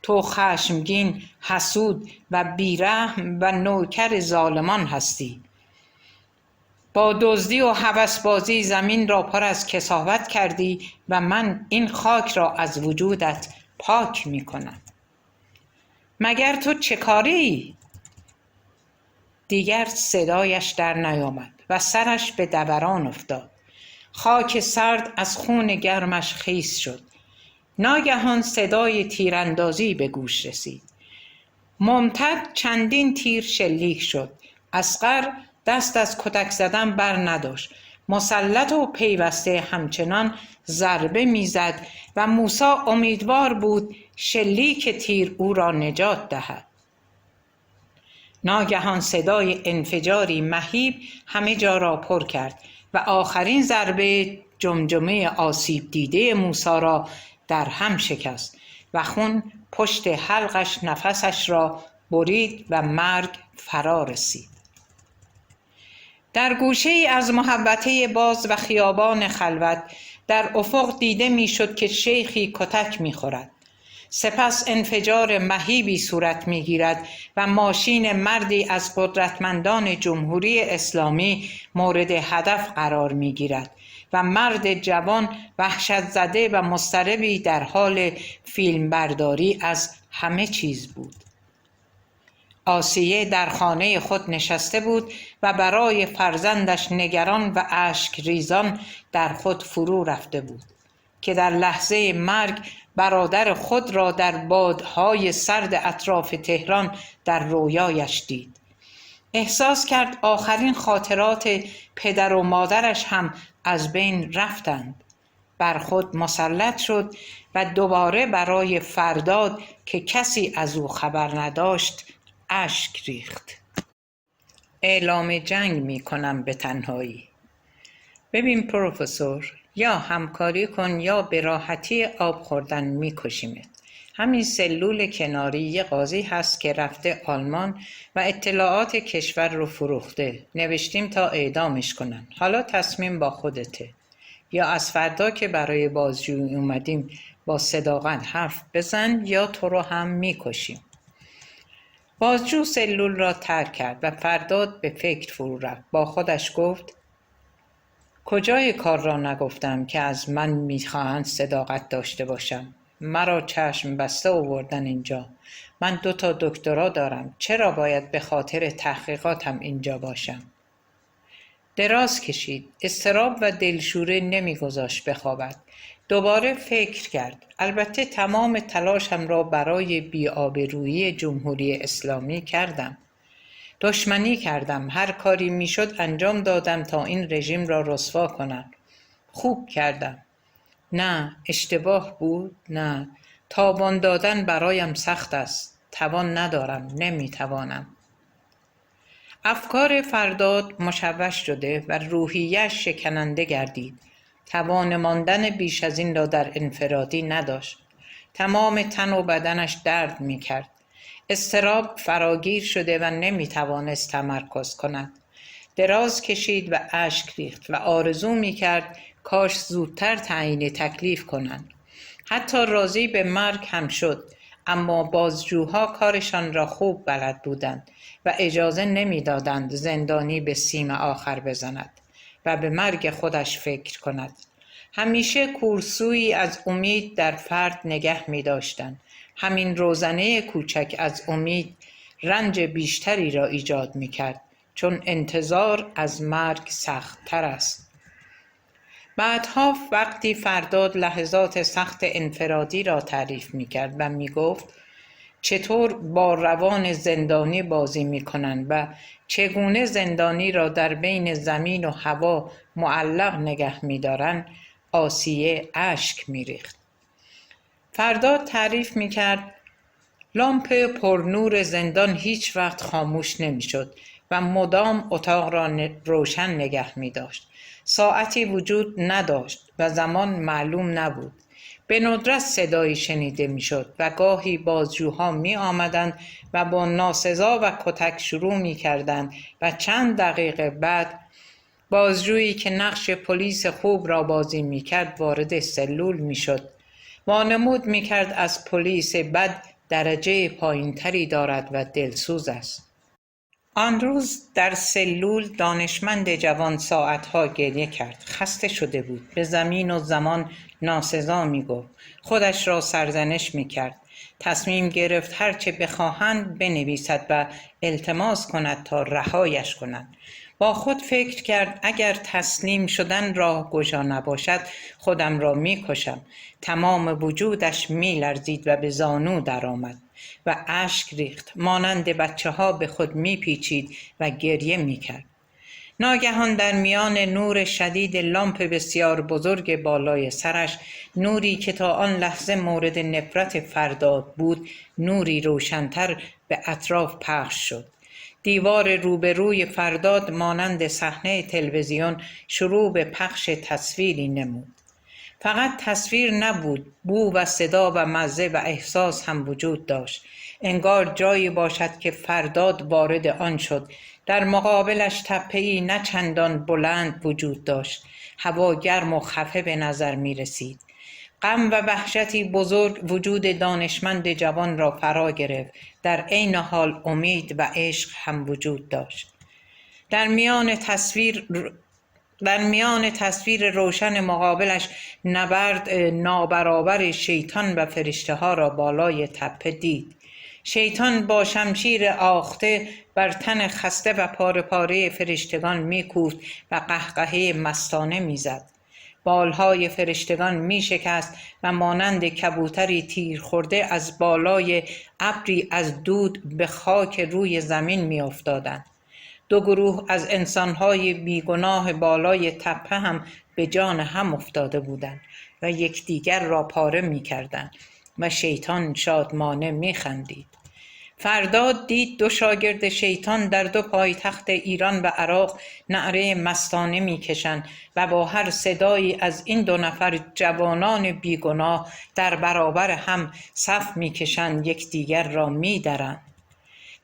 تو خشمگین، حسود و بیرحم و نوکر ظالمان هستی. با دزدی و هوسبازی زمین را پر از کثافت کردی و من این خاک را از وجودت پاک می کنم. مگر تو چه کاری؟ دیگر صدایش در نیامد و سرش به دوران افتاد. خاک سرد از خون گرمش خیس شد. ناگهان صدای تیراندازی به گوش رسید. ممتد چندین تیر شلیک شد. اصغر دست از کتک زدن بر نداشت. مسلط و پیوسته همچنان ضربه میزد و موسی امیدوار بود شلیک تیر او را نجات دهد. ناگهان صدای انفجاری مهیب همه جا را پر کرد و آخرین ضربه جمجمه آسیب دیده موسی را در هم شکست و خون پشت حلقش نفسش را برید و مرگ فرا رسید. در گوشه ای از محوطه باز و خیابان خلوت در افق دیده میشد که شیخی کتک میخورد. سپس انفجار مهیبی صورت میگیرد و ماشین مردی از قدرتمندان جمهوری اسلامی مورد هدف قرار میگیرد و مرد جوان وحشت زده و مضطربی در حال فیلمبرداری از همه چیز بود. آسیه در خانه خود نشسته بود و برای فرزندش نگران و اشک ریزان در خود فرو رفته بود که در لحظه مرگ برادر خود را در بادهای سرد اطراف تهران در رویایش دید. احساس کرد آخرین خاطرات پدر و مادرش هم از بین رفتند. بر خود مسلط شد و دوباره برای فرداد که کسی از او خبر نداشت اشک ریخت. اعلام جنگ می کنم به تنهایی. ببین پروفسور، یا همکاری کن یا به راحتی آب خوردن می کشیمت. همین سلول کناری یه قاضی هست که رفته آلمان و اطلاعات کشور رو فروخته. نوشتیم تا اعدامش کنن. حالا تصمیم با خودته. یا از فردا که برای بازجویی اومدیم با صداقت حرف بزن یا تو رو هم می کشیم. بازجو سلول را ترک کرد و فرداد به فکر فرو رفت. با خودش گفت کجای کار را نگفتم که از من میخواهند صداقت داشته باشم. مرا چشم بسته آوردن اینجا. من 2 دکترا دارم. چرا باید به خاطر تحقیقاتم اینجا باشم؟ دراز کشید. اضطراب و دلشوره نمیگذاشت بخوابد. دوباره فکر کرد. البته تمام تلاشم را برای بی‌آبرویی جمهوری اسلامی کردم. دشمنی کردم. هر کاری میشد انجام دادم تا این رژیم را رسوا کنم. خوب کردم. نه، اشتباه بود. نه، تاوان دادن برایم سخت است. توان ندارم. نمیتوانم. افکار فرداد مشوش شده و روحیه‌اش شکننده گردید. توان ماندن بیش از این را در انفرادی نداشت. تمام تن و بدنش درد میکرد. اضطراب فراگیر شده و نمیتوانست تمرکز کند. دراز کشید و اشک ریخت و آرزو میکرد کاش زودتر تعیین تکلیف کنند. حتی راضی به مرگ هم شد، اما بازجوها کارشان را خوب بلد بودند و اجازه نمیدادند زندانی به سیم آخر بزند و به مرگ خودش فکر کند. همیشه کورسویی از امید در فرد نگه می داشتند. همین روزنه کوچک از امید رنج بیشتری را ایجاد می کرد، چون انتظار از مرگ سخت تر است. بعدها وقتی فرداد لحظات سخت انفرادی را تعریف می کرد و می گفت چطور با روان زندانی بازی می کنند و چگونه زندانی را در بین زمین و هوا معلق نگه می دارند، آسیه اشک می ریخت. فرداد تعریف می کرد لامپ پرنور زندان هیچ وقت خاموش نمی شد و مدام اتاق را روشن نگه می داشت. ساعتی وجود نداشت و زمان معلوم نبود. به ندرت صدایی شنیده می شد و گاهی بازجوها می آمدند و با ناسزا و کتک شروع می کردند و چند دقیقه بعد بازجویی که نقش پلیس خوب را بازی می کرد وارد سلول می شد. وانمود می کرد از پلیس بد درجه پایینتری دارد و دلسوز است. آن روز در سلول دانشمند جوان ساعتها گریه کرد. خسته شده بود. به زمین و زمان ناسزا می‌گفت. خودش را سرزنش می‌کرد. تصمیم گرفت هرچه بخواهند بنویسد و التماس کند تا رهایش کنند. با خود فکر کرد اگر تسلیم شدن راهگشا نباشد خودم را می‌کشم. تمام وجودش می‌لرزید و به زانو درآمد و اشک ریخت. مانند بچه‌ها به خود می‌پیچید و گریه می‌کرد. ناگهان در میان نور شدید لامپ بسیار بزرگ بالای سرش، نوری که تا آن لحظه مورد نفرت فرداد بود، نوری روشن‌تر به اطراف پخش شد. دیوار روبروی فرداد مانند صحنه تلویزیون شروع به پخش تصویری نمود. فقط تصویر نبود، بو و صدا و مزه و احساس هم وجود داشت. انگار جایی باشد که فرداد وارد آن شد. در مقابلش تپه‌ای نه چندان بلند وجود داشت. هوا گرم و خفه به نظر می رسید. غم و وحشتی بزرگ وجود دانشمند جوان را فرا گرفت. در عین حال امید و عشق هم وجود داشت. در میان تصویر روشن مقابلش نبرد نابرابر شیطان و فرشته ها را بالای تپه دید. شیطان با شمشیر آخته بر تن خسته و پاره پاره فرشتگان می‌کوفت و قهقهه مستانه می‌زد. بالهای فرشتگان می‌شکست و مانند کبوتری تیر خورده از بالای ابری از دود به خاک روی زمین می‌افتادند. دو گروه از انسان‌های بیگناه بالای تپه هم به جان هم افتاده بودند و یکدیگر را پاره می‌کردند و شیطان شادمانه می‌خندید. فرداد دید دو شاگرد شیطان در دو پایتخت ایران و عراق نعره مستانه می‌کشند و با هر صدایی از این دو نفر جوانان بیگناه در برابر هم صف می‌کشند، یکدیگر را می‌درند.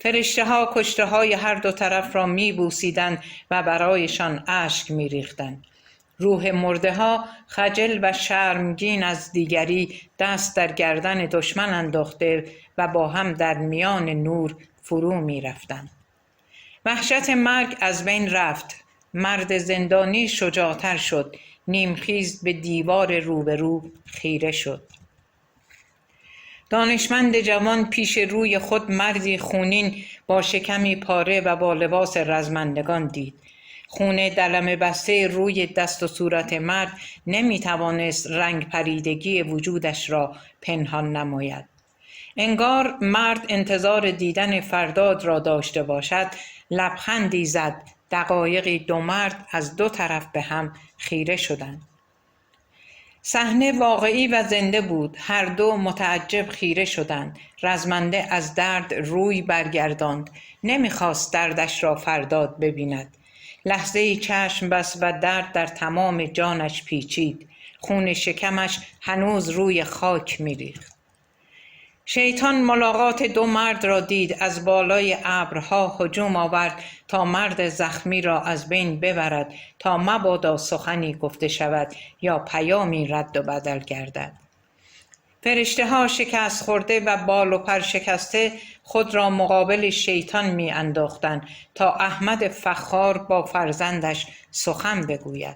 فرشته ها کشته های هر دو طرف را می بوسیدند و برایشان اشک می ریختند. روح مرده ها خجل و شرمگین از دیگری دست در گردن دشمن انداخته و با هم در میان نور فرو می رفتند. وحشت مرگ از بین رفت. مرد زندانی شجاعتر شد. نیمخیز به دیوار روبرو خیره شد. دانشمند جوان پیش روی خود مردی خونین با شکمی پاره و با لباس رزمندگان دید. خون دلمه بسته روی دست و صورت مرد نمیتوانست رنگ پریدگی وجودش را پنهان نماید. انگار مرد انتظار دیدن فرداد را داشته باشد. لبخندی زد. دقایقی دو مرد از دو طرف به هم خیره شدند. صحنه واقعی و زنده بود. هر دو متعجب خیره شدند. رزمنده از درد روی برگرداند. نمیخواست دردش را فرداد ببیند. لحظه‌ای چشم بست و درد در تمام جانش پیچید. خون شکمش هنوز روی خاک میریخت. شیطان ملاقات دو مرد را دید. از بالای ابرها هجوم آورد تا مرد زخمی را از بین ببرد تا مبادا سخنی گفته شود یا پیامی رد و بدل گردد. فرشته ها شکست خورده و بال و پر شکسته خود را مقابل شیطان می انداختند تا احمد فخار با فرزندش سخن بگوید.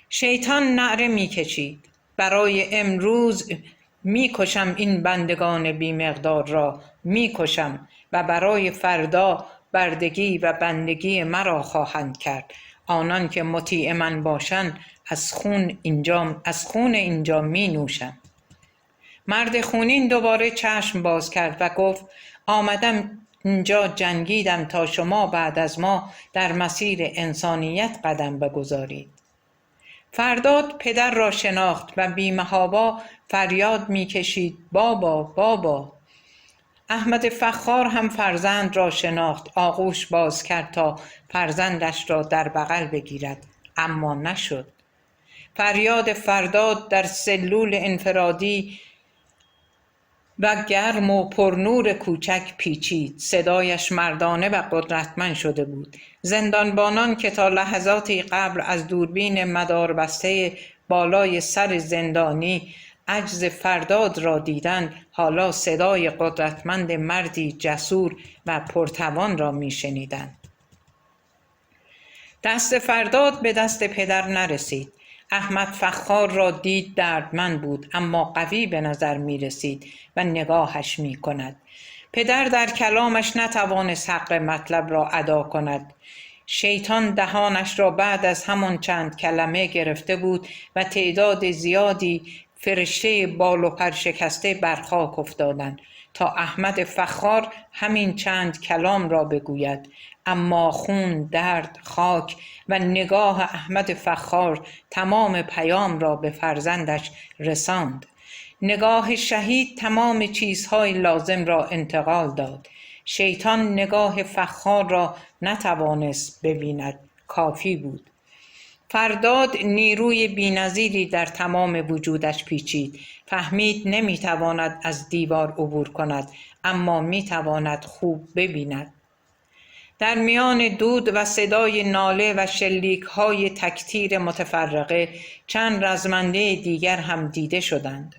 شیطان نعره می کشید. برای امروز می کشم این بندگان بی مقدار را می کشم و برای فردا بردگی و بندگی مرا خواهند کرد. آنان که مطیع من باشند از خون اینجا می نوشم. مرد خونین دوباره چشم باز کرد و گفت آمدم اینجا جنگیدم تا شما بعد از ما در مسیر انسانیت قدم بگذارید. فرداد پدر را شناخت و بی‌محابا فریاد می‌کشید بابا بابا. احمد فخار هم فرزند را شناخت. آغوش باز کرد تا فرزندش را در بغل بگیرد، اما نشد. فریاد فرداد در سلول انفرادی و گرم و پرنور کوچک پیچید. صدایش مردانه و قدرتمند شده بود. زندانبانان که تا لحظاتی قبل از دوربین مداربسته بالای سر زندانی عجز فرداد را دیدند، حالا صدای قدرتمند مردی جسور و پرتوان را میشنیدند. دست فرداد به دست پدر نرسید. احمد فخار را دید دردمند بود، اما قوی به نظر می رسید و نگاهش می کند. پدر در کلامش نتوانست حق مطلب را ادا کند. شیطان دهانش را بعد از همان چند کلمه گرفته بود و تعداد زیادی فرشته بال و پر شکسته بر خاک افتادند تا احمد فخار همین چند کلام را بگوید. اما خون، درد، خاک و نگاه احمد فخار تمام پیام را به فرزندش رساند. نگاه شهید تمام چیزهای لازم را انتقال داد. شیطان نگاه فخار را نتوانست ببیند، کافی بود. فرداد نیروی بی‌نظیری در تمام وجودش پیچید. فهمید نمیتواند از دیوار عبور کند، اما میتواند خوب ببیند. در میان دود و صدای ناله و شلیک‌های تکتیر متفرقه چند رزمنده دیگر هم دیده شدند.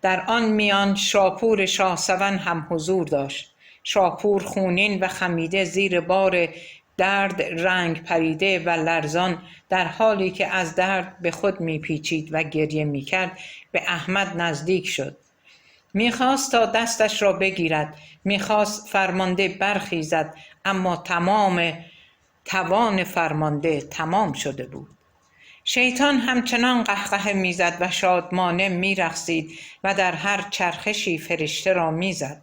در آن میان شاپور شاهسوان هم حضور داشت. شاپور خونین و خمیده زیر بار درد رنگ پریده و لرزان، در حالی که از درد به خود میپیچید و گریه میکرد به احمد نزدیک شد. میخواست تا دستش را بگیرد، میخواست فرمانده برخیزد، اما تمام توان فرمانده تمام شده بود. شیطان همچنان قهقه میزد و شادمانه میرقصید و در هر چرخشی فرشته را میزد.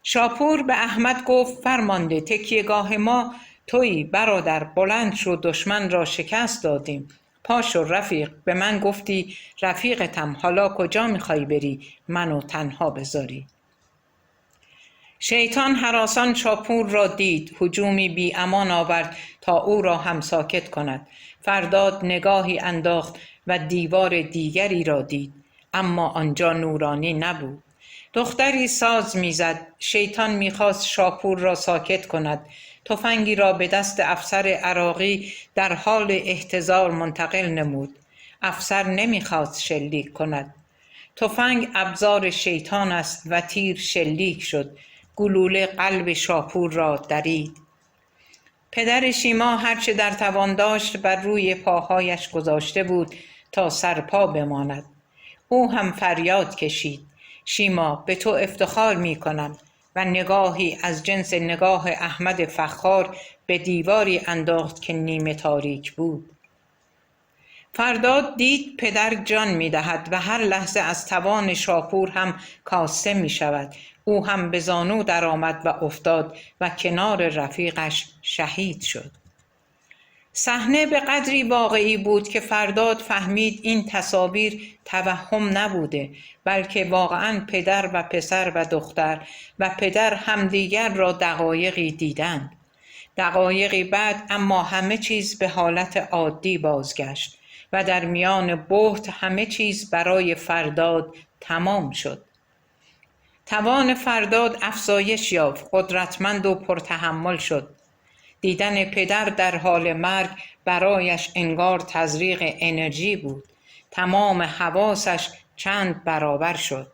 شاپور به احمد گفت فرمانده، تکیهگاه ما تویی برادر، بلند شو، دشمن را شکست دادیم. پاشو رفیق، به من گفتی رفیقتم، حالا کجا میخوای بری منو تنها بذاری؟ شیطان هراسان شاپور را دید، هجومی بی امان آورد تا او را هم ساکت کند. فرداد نگاهی انداخت و دیوار دیگری را دید، اما آنجا نورانی نبود. دختری ساز میزد. شیطان میخواست شاپور را ساکت کند. تفنگی را به دست افسر عراقی در حال احتضار منتقل نمود. افسر نمیخواست شلیک کند. تفنگ ابزار شیطان است و تیر شلیک شد. گلوله قلب شاپور را درید. پدر شیما هرچه در توان داشت بر روی پاهایش گذاشته بود تا سرپا بماند. او هم فریاد کشید: شیما، به تو افتخار می کنم، و نگاهی از جنس نگاه احمد فخار به دیواری انداخت که نیمه تاریک بود. فرداد دید پدر جان می دهد و هر لحظه از توان شاپور هم کاسته می شود. او هم به زانو در آمد و افتاد و کنار رفیقش شهید شد. صحنه به قدری واقعی بود که فرداد فهمید این تصاویر توهم نبوده، بلکه واقعاً پدر و پسر و دختر و پدر همدیگر را دقایقی دیدند. دقایقی بعد اما همه چیز به حالت عادی بازگشت و در میان بهت همه چیز برای فرداد تمام شد. توان فرداد افزایش یافت، قدرتمند و پرتحمل شد. دیدن پدر در حال مرگ برایش انگار تزریق انرژی بود. تمام حواسش چند برابر شد.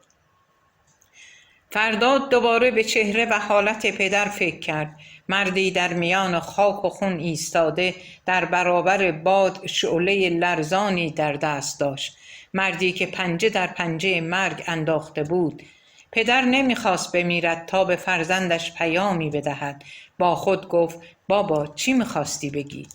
فرداد دوباره به چهره و حالت پدر فکر کرد. مردی در میان خاک و خون ایستاده، در برابر باد شعله لرزانی در دست داشت. مردی که پنجه در پنجه مرگ انداخته بود. پدر نمیخواست بمیرد تا به فرزندش پیامی بدهد. با خود گفت: بابا، چی میخواستی بگی؟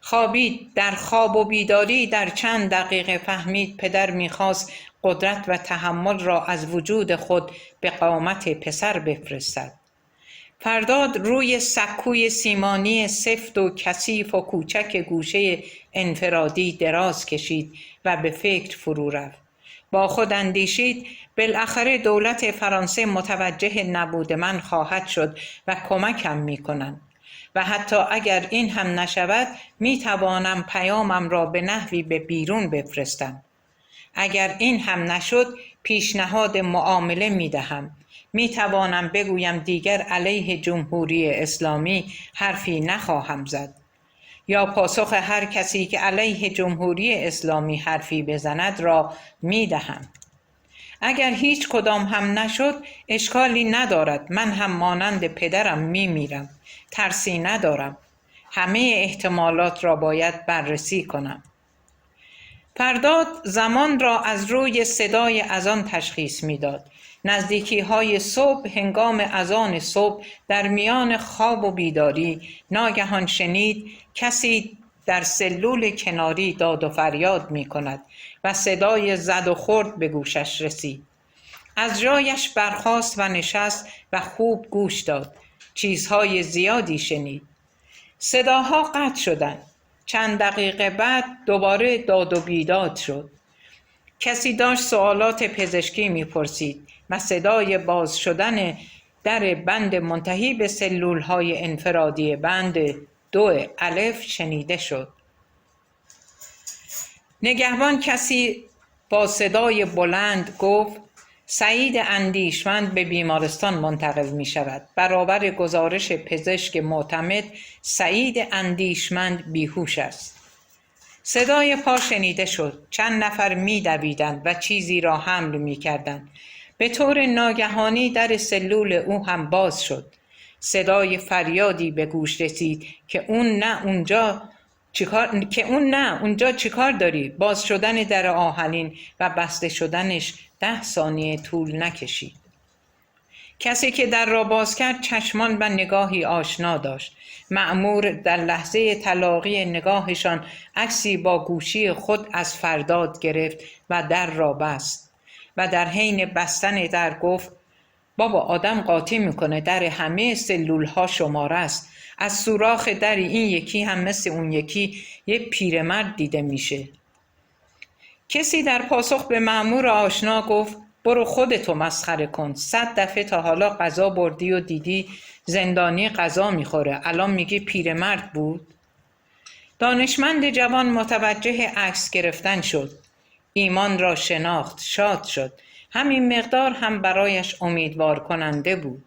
خوابید. در خواب و بیداری در چند دقیقه فهمید پدر میخواست قدرت و تحمل را از وجود خود به قامت پسر بفرستد. فرداد روی سکوی سیمانی سفت و کثیف و کوچک گوشه انفرادی دراز کشید و به فکر فرو رفت. با خود اندیشید: بالاخره دولت فرانسه متوجه نبود من خواهد شد و کمکم می‌کنند، و حتی اگر این هم نشود میتوانم پیامم را به نحوی به بیرون بفرستم. اگر این هم نشد پیشنهاد معامله میدهم. میتوانم بگویم دیگر علیه جمهوری اسلامی حرفی نخواهم زد. یا پاسخ هر کسی که علیه جمهوری اسلامی حرفی بزند را می دهم. اگر هیچ کدام هم نشد اشکالی ندارد، من هم مانند پدرم می میرم، ترسی ندارم. همه احتمالات را باید بررسی کنم. فرداد زمان را از روی صدای اذان تشخیص میداد. نزدیکی های صبح، هنگام اذان صبح، در میان خواب و بیداری ناگهان شنید کسی در سلول کناری داد و فریاد می کند و صدای زد و خورد به گوشش رسید. از جایش برخاست و نشست و خوب گوش داد. چیزهای زیادی شنید. صداها قطع شدند. چند دقیقه بعد دوباره داد و بیداد شد. کسی داشت سوالات پزشکی می‌پرسید و صدای باز شدن در بند منتهی به سلول‌های انفرادی بند 2 الف شنیده شد. نگهبان کسی با صدای بلند گفت سعید اندیشمند به بیمارستان منتقل می شود. برابر گزارش پزشک معتمد سعید اندیشمند بیهوش است. صدای پا شنیده شد. چند نفر می دویدند و چیزی را حمل می کردند. به طور ناگهانی در سلول او هم باز شد. صدای فریادی به گوش رسید که اونجا چیکار داری؟ باز شدن در آهنین و بسته شدنش 10 ثانیه طول نکشید. کسی که در را باز کرد چشمان و نگاهی آشنا داشت. مأمور در لحظه تلاقی نگاهشان عکسی با گوشی خود از فرداد گرفت و در را بست و در حین بستن در گفت بابا آدم قاطی میکنه، در همه سلول ها شماره است. از سوراخ در این یکی هم مثل اون یکی یه پیرمرد دیده میشه. کسی در پاسخ به مأمور آشنا گفت برو خودتو مسخره کن. 100 دفعه تا حالا غذا بردی و دیدی زندانی غذا میخوره، الان میگی پیرمرد بود؟ دانشمند جوان متوجه عکس گرفتن شد. ایمان را شناخت، شاد شد. همین مقدار هم برایش امیدوار کننده بود.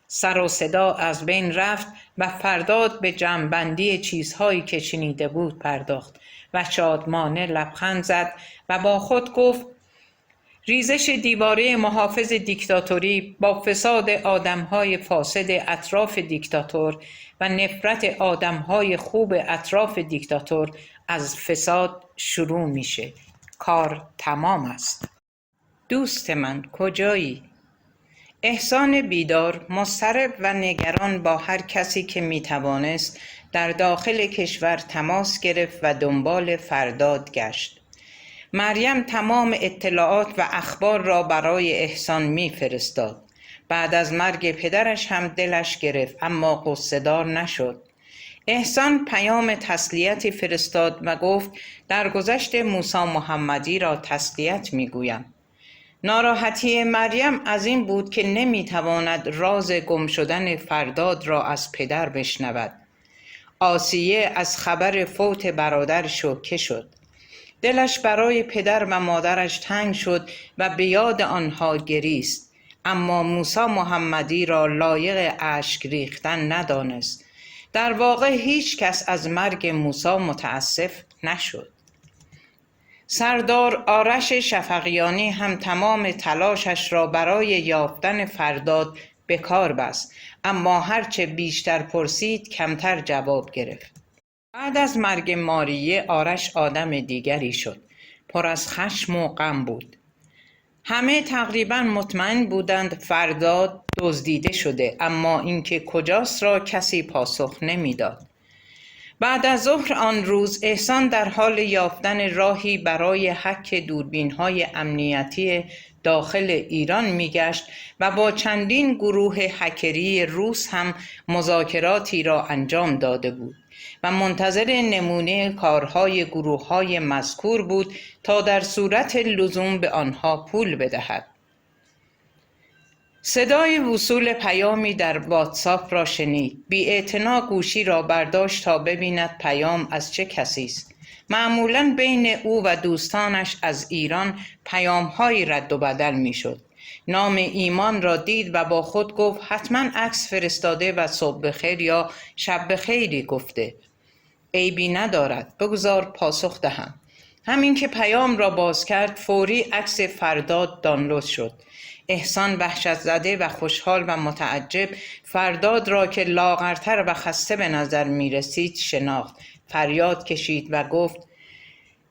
سر و صدا از بین رفت و فرداد به جمع‌بندی چیزهایی که شنیده بود پرداخت و شادمانه لبخند زد و با خود گفت ریزش دیواره محافظ دیکتاتوری با فساد آدمهای فاسد اطراف دیکتاتور و نفرت آدمهای خوب اطراف دیکتاتور از فساد شروع میشه. کار تمام است. دوست من کجایی؟ احسان بیدار مضطرب و نگران با هر کسی که میتوانست در داخل کشور تماس گرفت و دنبال فرداد گشت. مریم تمام اطلاعات و اخبار را برای احسان میفرستاد. بعد از مرگ پدرش هم دلش گرفت اما غصه‌دار نشد. احسان پیام تسلیتی فرستاد و گفت درگذشت موسی محمدی را تسلیت میگویم. ناراحتی مریم از این بود که نمیتواند راز گم شدن فرداد را از پدر بشنود. آسیه از خبر فوت برادر شوکه شد. دلش برای پدر و مادرش تنگ شد و به یاد آنها گریست. اما موسی محمدی را لایق اشک ریختن ندانست. در واقع هیچ کس از مرگ موسی متاسف نشد. سردار آرش شفقیانی هم تمام تلاشش را برای یافتن فرداد به کار بست، اما هرچه بیشتر پرسید کمتر جواب گرفت. بعد از مرگ ماریه آرش آدم دیگری شد. پر از خشم و غم بود. همه تقریبا مطمئن بودند فرداد دزدیده شده، اما اینکه کجاست را کسی پاسخ نمیداد. بعد از ظهر آن روز احسان در حال یافتن راهی برای حک دوربین‌های امنیتی داخل ایران میگشت و با چندین گروه هکری روس هم مذاکراتی را انجام داده بود و منتظر نمونه کارهای گروه‌های مذکور بود تا در صورت لزوم به آنها پول بدهد. صدای وصول پیامی در واتساپ را شنید. بی‌اعتنا گوشی را برداشت تا ببیند پیام از چه کسی است. معمولاً بین او و دوستانش از ایران پیام‌هایی رد و بدل می‌شد. نام ایمان را دید و با خود گفت حتما عکس فرستاده و صبح بخیر یا شب بخیری گفته. عیبی ندارد، بگذار پاسخ دهم. همین که پیام را باز کرد فوری عکس فرداد دانلود شد. احسان وحشت زده و خوشحال و متعجب فرداد را که لاغرتر و خسته به نظر می رسید شناخت. فریاد کشید و گفت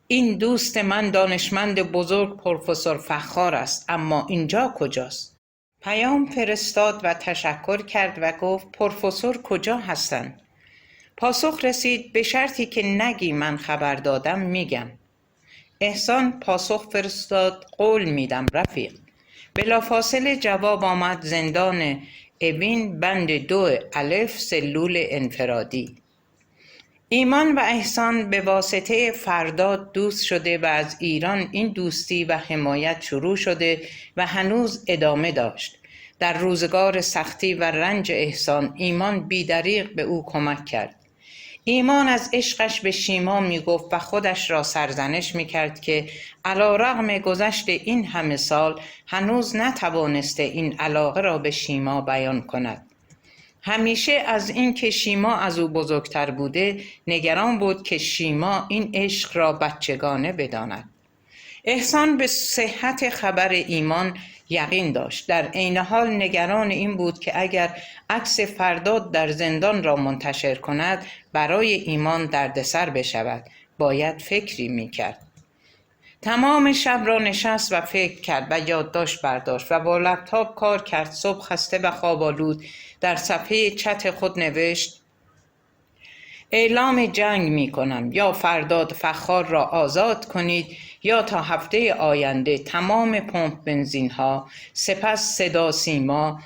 این دوست من دانشمند بزرگ پروفسور فخار است، اما اینجا کجاست؟ پیام فرستاد و تشکر کرد و گفت پروفسور کجا هستند؟ پاسخ رسید به شرطی که نگی من خبر دادم میگم. احسان پاسخ فرستاد قول میدم رفیق. بلافاصله جواب آمد زندان اوین بند 2 الف سلول انفرادی. ایمان و احسان به واسطه فرداد دوست شده و از ایران این دوستی و حمایت شروع شده و هنوز ادامه داشت. در روزگار سختی و رنج احسان ایمان بی‌دریغ به او کمک کرد. ایمان از عشقش به شیما می گفت و خودش را سرزنش می کرد که علی‌رغم گذشت این همه سال هنوز نتوانسته این علاقه را به شیما بیان کند. همیشه از این که شیما از او بزرگتر بوده نگران بود که شیما این عشق را بچگانه بداند. احسان به صحت خبر ایمان یقین داشت. در عین حال نگران این بود که اگر عکس فرداد در زندان را منتشر کند برای ایمان دردسر بشود. باید فکری میکرد. تمام شب را نشست و فکر کرد و یادداشت برداشت و با لپتاپ کار کرد. صبح خسته و خواب آلود در صفحه چت خود نوشت اعلام جنگ می کنم، یا فرداد فخار را آزاد کنید یا تا هفته آینده تمام پمپ بنزین ها، سپس صدا سیما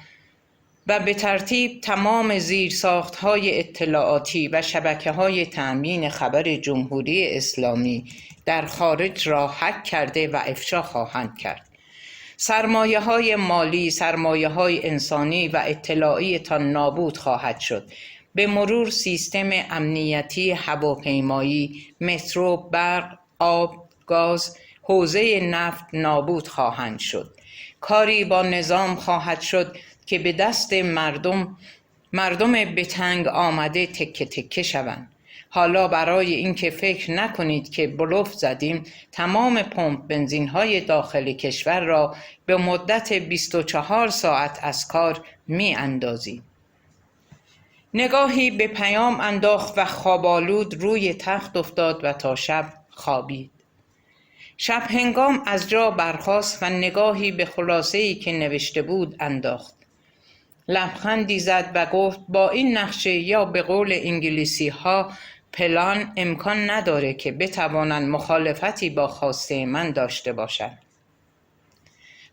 و به ترتیب تمام زیرساخت های اطلاعاتی و شبکه های تأمین خبر جمهوری اسلامی در خارج را هک کرده و افشا خواهند کرد. سرمایه های مالی، سرمایه های انسانی و اطلاعی تا نابود خواهد شد. به مرور سیستم امنیتی، هواپیمایی، مترو، برق، آب، گاز، حوزه نفت نابود خواهند شد. کاری با نظام خواهد شد که به دست مردم به تنگ آمده تکه تکه شوند. حالا برای اینکه فکر نکنید که بلوف زدیم تمام پمپ بنزین های داخل کشور را به مدت 24 ساعت از کار می اندازیم. نگاهی به پیام انداخت و خوابالود روی تخت افتاد و تا شب خوابید. شب هنگام از جا برخاست و نگاهی به خلاصه‌ای که نوشته بود انداخت. لبخندی زد و گفت با این نقشه یا به قول انگلیسی ها پلان امکان نداره که بتوانند مخالفتی با خواسته من داشته باشند.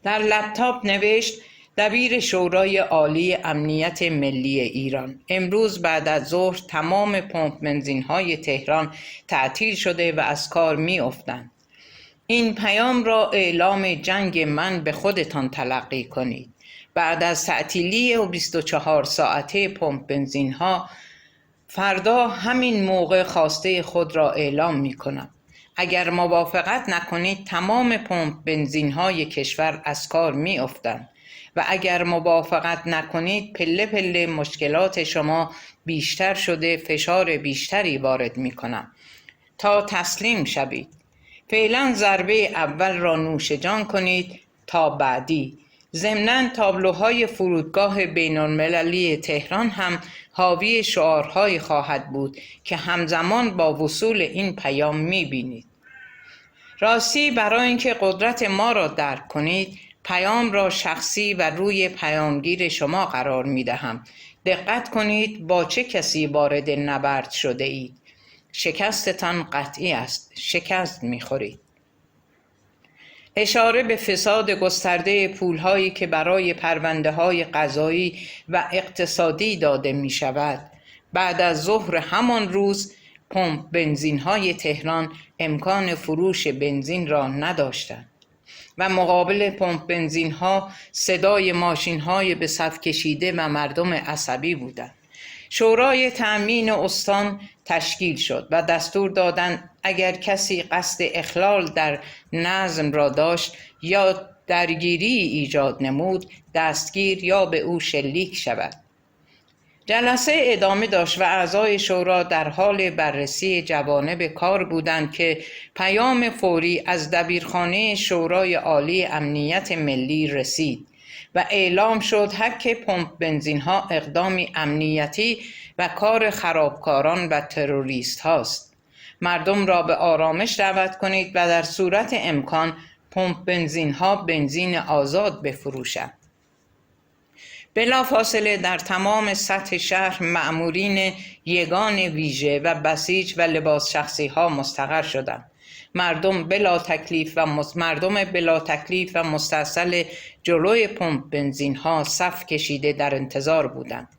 در لپتاپ نوشت دبیر شورای عالی امنیت ملی ایران امروز بعد از ظهر تمام پمپ بنزین‌های تهران تعطیل شده و از کار می‌افتند. این پیام را اعلام جنگ من به خودتان تلقی کنید. بعد از تعطیلی و 24 ساعته پمپ بنزین‌ها فردا همین موقع خواسته خود را اعلام می‌کنم. اگر موافقت نکنید تمام پمپ بنزین‌های کشور از کار می‌افتند. و اگر موافقت نکنید پله پله مشکلات شما بیشتر شده فشار بیشتری وارد می کنم تا تسلیم شوید. فعلا ضربه اول را نوش جان کنید تا بعدی. ضمناً تابلوهای فرودگاه بین‌المللی تهران هم حاوی شعارهایی خواهد بود که همزمان با وصول این پیام می بینید. راستی برای اینکه قدرت ما را درک کنید پیام را شخصی و روی پیامگیر شما قرار می دهم. دقت کنید با چه کسی وارد نبرد شده اید. شکستتان قطعی است. شکست می خورید. اشاره به فساد گسترده پولهایی که برای پرونده های قضایی و اقتصادی داده می شود. بعد از ظهر همان روز پمپ بنزین های تهران امکان فروش بنزین را نداشتند و مقابل پمپ بنزین ها صدای ماشین های به صف کشیده و مردم عصبی بودند. شورای تأمین استان تشکیل شد و دستور دادند اگر کسی قصد اخلال در نظم را داشت یا درگیری ایجاد نمود دستگیر یا به او شلیک شود. جلسه ادامه داشت و اعضای شورا در حال بررسی جوانب کار بودند که پیام فوری از دبیرخانه شورای عالی امنیت ملی رسید و اعلام شد حک پمپ بنزین‌ها اقدامی امنیتی و کار خرابکاران و تروریست هاست. مردم را به آرامش دعوت کنید و در صورت امکان پمپ بنزین‌ها بنزین آزاد بفروشند. بلافاصله در تمام سطح شهر مأمورین یگان ویژه و بسیج و لباس شخصی ها مستقر شدند. مردم بلا تکلیف و مستاصل جلوی پمپ بنزین ها صف کشیده در انتظار بودند.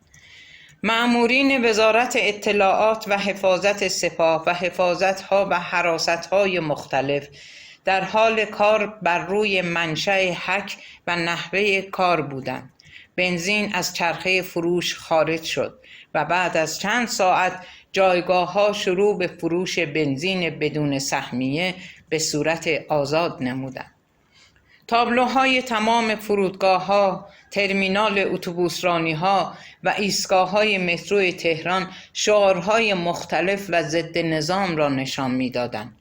مأمورین وزارت اطلاعات و حفاظت سپاه و حفاظت ها و حراست های مختلف در حال کار بر روی منشأ حک و نحوه کار بودند. بنزین از چرخه فروش خارج شد و بعد از چند ساعت جایگاه‌ها شروع به فروش بنزین بدون سهمیه به صورت آزاد نمودند. تابلوهای تمام فرودگاه‌ها، ترمینال اتوبوسرانی‌ها و ایستگاه‌های مترو تهران شعارهای مختلف و ضد نظام را نشان می‌دادند.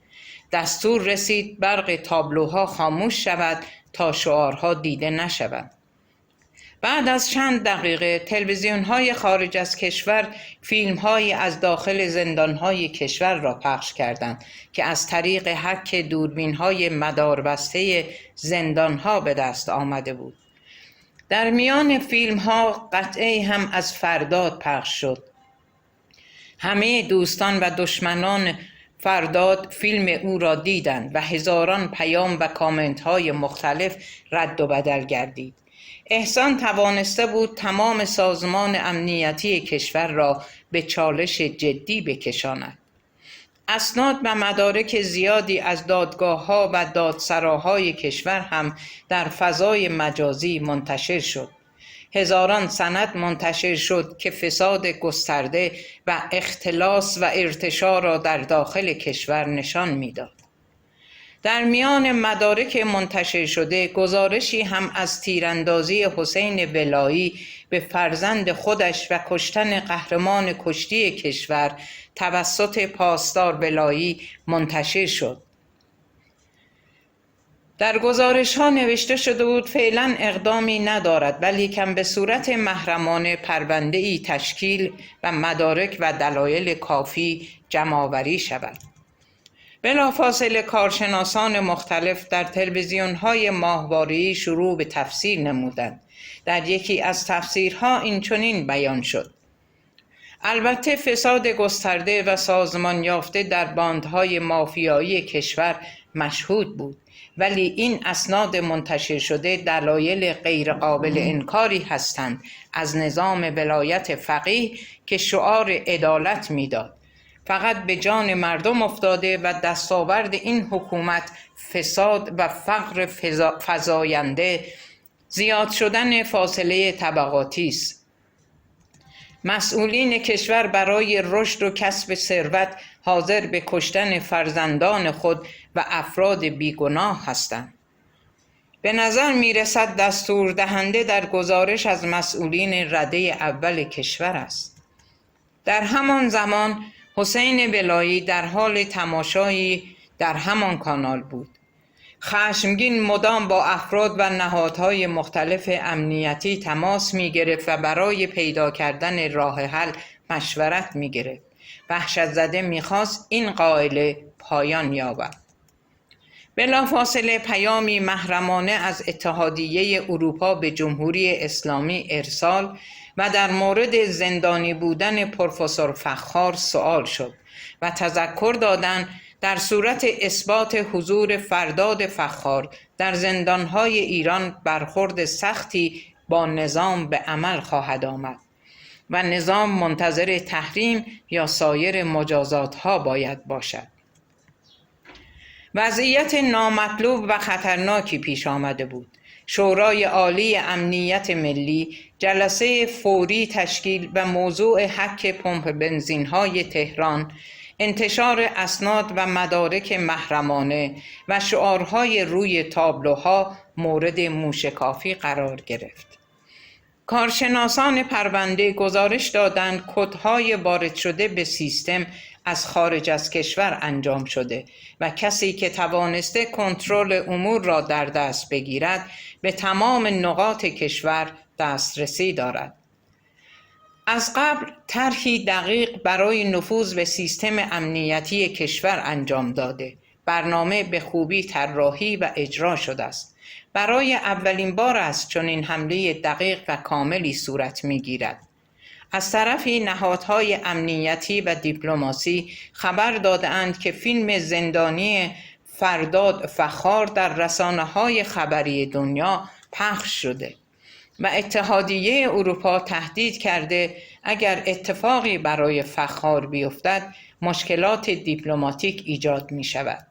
دستور رسید برق تابلوها خاموش شود تا شعارها دیده نشوند. بعد از چند دقیقه تلویزیون‌های خارج از کشور فیلم‌هایی از داخل زندان‌های کشور را پخش کردند که از طریق حک دوربین‌های مداربسته زندان‌ها به دست آمده بود. در میان فیلم‌ها قطعی هم از فرداد پخش شد. همه دوستان و دشمنان فرداد فیلم او را دیدند و هزاران پیام و کامنت‌های مختلف رد و بدل گردید. احسان توانسته بود تمام سازمان امنیتی کشور را به چالش جدی بکشاند. اسناد و مدارک زیادی از دادگاه‌ها و دادسراهای کشور هم در فضای مجازی منتشر شد. هزاران سند منتشر شد که فساد گسترده و اختلاس و ارتشاء را در داخل کشور نشان می‌داد. در میان مدارک منتشر شده گزارشی هم از تیراندازی حسین ولایی به فرزند خودش و کشتن قهرمان کشتی کشور توسط پاسدار ولایی منتشر شد. در گزارش ها نوشته شده بود فعلا اقدامی ندارد ولیکن به صورت محرمانه پرونده ای تشکیل و مدارک و دلایل کافی جمع‌آوری شود. بلافاصله کارشناسان مختلف در تلویزیون‌های ماهواره‌ای شروع به تفسیر نمودند. در یکی از تفسیرها این چنین بیان شد: البته فساد گسترده و سازمان یافته در باندهای مافیایی کشور مشهود بود، ولی این اسناد منتشر شده دلایل غیر قابل انکاری هستند از نظام ولایت فقیه که شعار عدالت میداد. فقط به جان مردم افتاده و دستاورد این حکومت فساد و فقر فزاینده، زیاد شدن فاصله طبقاتی است. مسئولین کشور برای رشد و کسب ثروت حاضر به کشتن فرزندان خود و افراد بیگناه هستند. به نظر می رسد دستور دهنده در گزارش از مسئولین رده اول کشور است. در همان زمان حسین ولایی در حال تماشایی در همان کانال بود. خشمگین مدام با افراد و نهادهای مختلف امنیتی تماس می گرفت و برای پیدا کردن راه حل مشورت می گرفت. وحشت زده می خواست این قائله پایان یابد. بلافاصله پیامی محرمانه از اتحادیه اروپا به جمهوری اسلامی ارسال و در مورد زندانی بودن پروفسور فخار سوال شد و تذکر دادند در صورت اثبات حضور فرداد فخار در زندانهای ایران برخورد سختی با نظام به عمل خواهد آمد و نظام منتظر تحریم یا سایر مجازاتها باید باشد. وضعیت نامطلوب و خطرناکی پیش آمده بود. شورای عالی امنیت ملی جلسه فوری تشکیل و موضوع حک پمپ بنزین‌های تهران، انتشار اسناد و مدارک محرمانه و شعارهای روی تابلوها مورد موشکافی قرار گرفت. کارشناسان پرونده گزارش دادند کدهای وارد شده به سیستم از خارج از کشور انجام شده و کسی که توانسته کنترل امور را در دست بگیرد به تمام نقاط کشور دسترسی دارد. از قبل طرحی دقیق برای نفوذ به سیستم امنیتی کشور انجام داده، برنامه به خوبی طراحی و اجرا شده است. برای اولین بار است چنین حمله دقیق و کاملی صورت می‌گیرد. از طرفی نهادهای امنیتی و دیپلماسی خبر داده‌اند که فیلم زندانی فرداد فخار در رسانه‌های خبری دنیا پخش شده و اتحادیه اروپا تهدید کرده اگر اتفاقی برای فخار بیفتد مشکلات دیپلماتیک ایجاد می شود.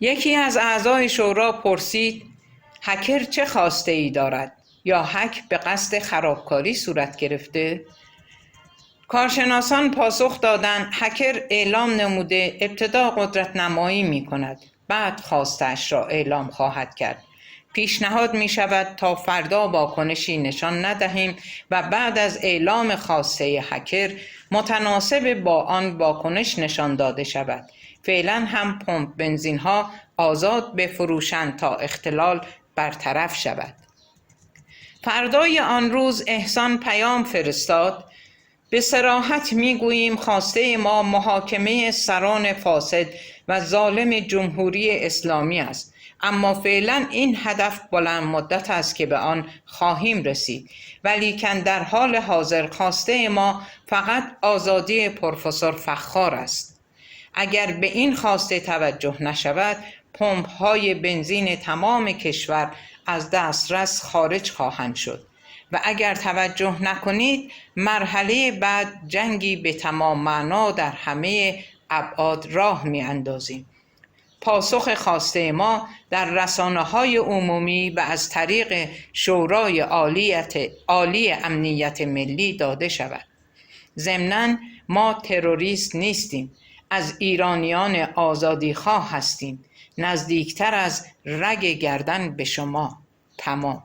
یکی از اعضای شورا پرسید هکر چه خواسته ای دارد؟ یا هک به قصد خرابکاری صورت گرفته؟ کارشناسان پاسخ دادند هکر اعلام نموده ابتدا قدرت نمایی می کند، بعد خواستش را اعلام خواهد کرد. پیشنهاد می شود تا فردا واکنشی نشان ندهیم و بعد از اعلام خواسته هکر متناسب با آن واکنش نشان داده شود. فعلا هم پمپ بنزین ها آزاد بفروشند تا اختلال برطرف شود. فردای آن روز احسان پیام فرستاد به صراحت میگوییم خواسته ما محاکمه سران فاسد و ظالم جمهوری اسلامی است، اما فعلا این هدف بلند مدت است که به آن خواهیم رسید، ولیکن در حال حاضر خواسته ما فقط آزادی پروفسور فخار است. اگر به این خواسته توجه نشود پمپ های بنزین تمام کشور از دسترس خارج خواهند شد و اگر توجه نکنید مرحله بعد جنگی به تمام معنا در همه ابعاد راه می اندازیم. پاسخ خواسته ما در رسانه‌های عمومی و از طریق شورای عالی امنیت ملی داده شود. ضمناً ما تروریست نیستیم، از ایرانیان آزادیخواه هستیم، نزدیکتر از رگ گردن به شما. تمام.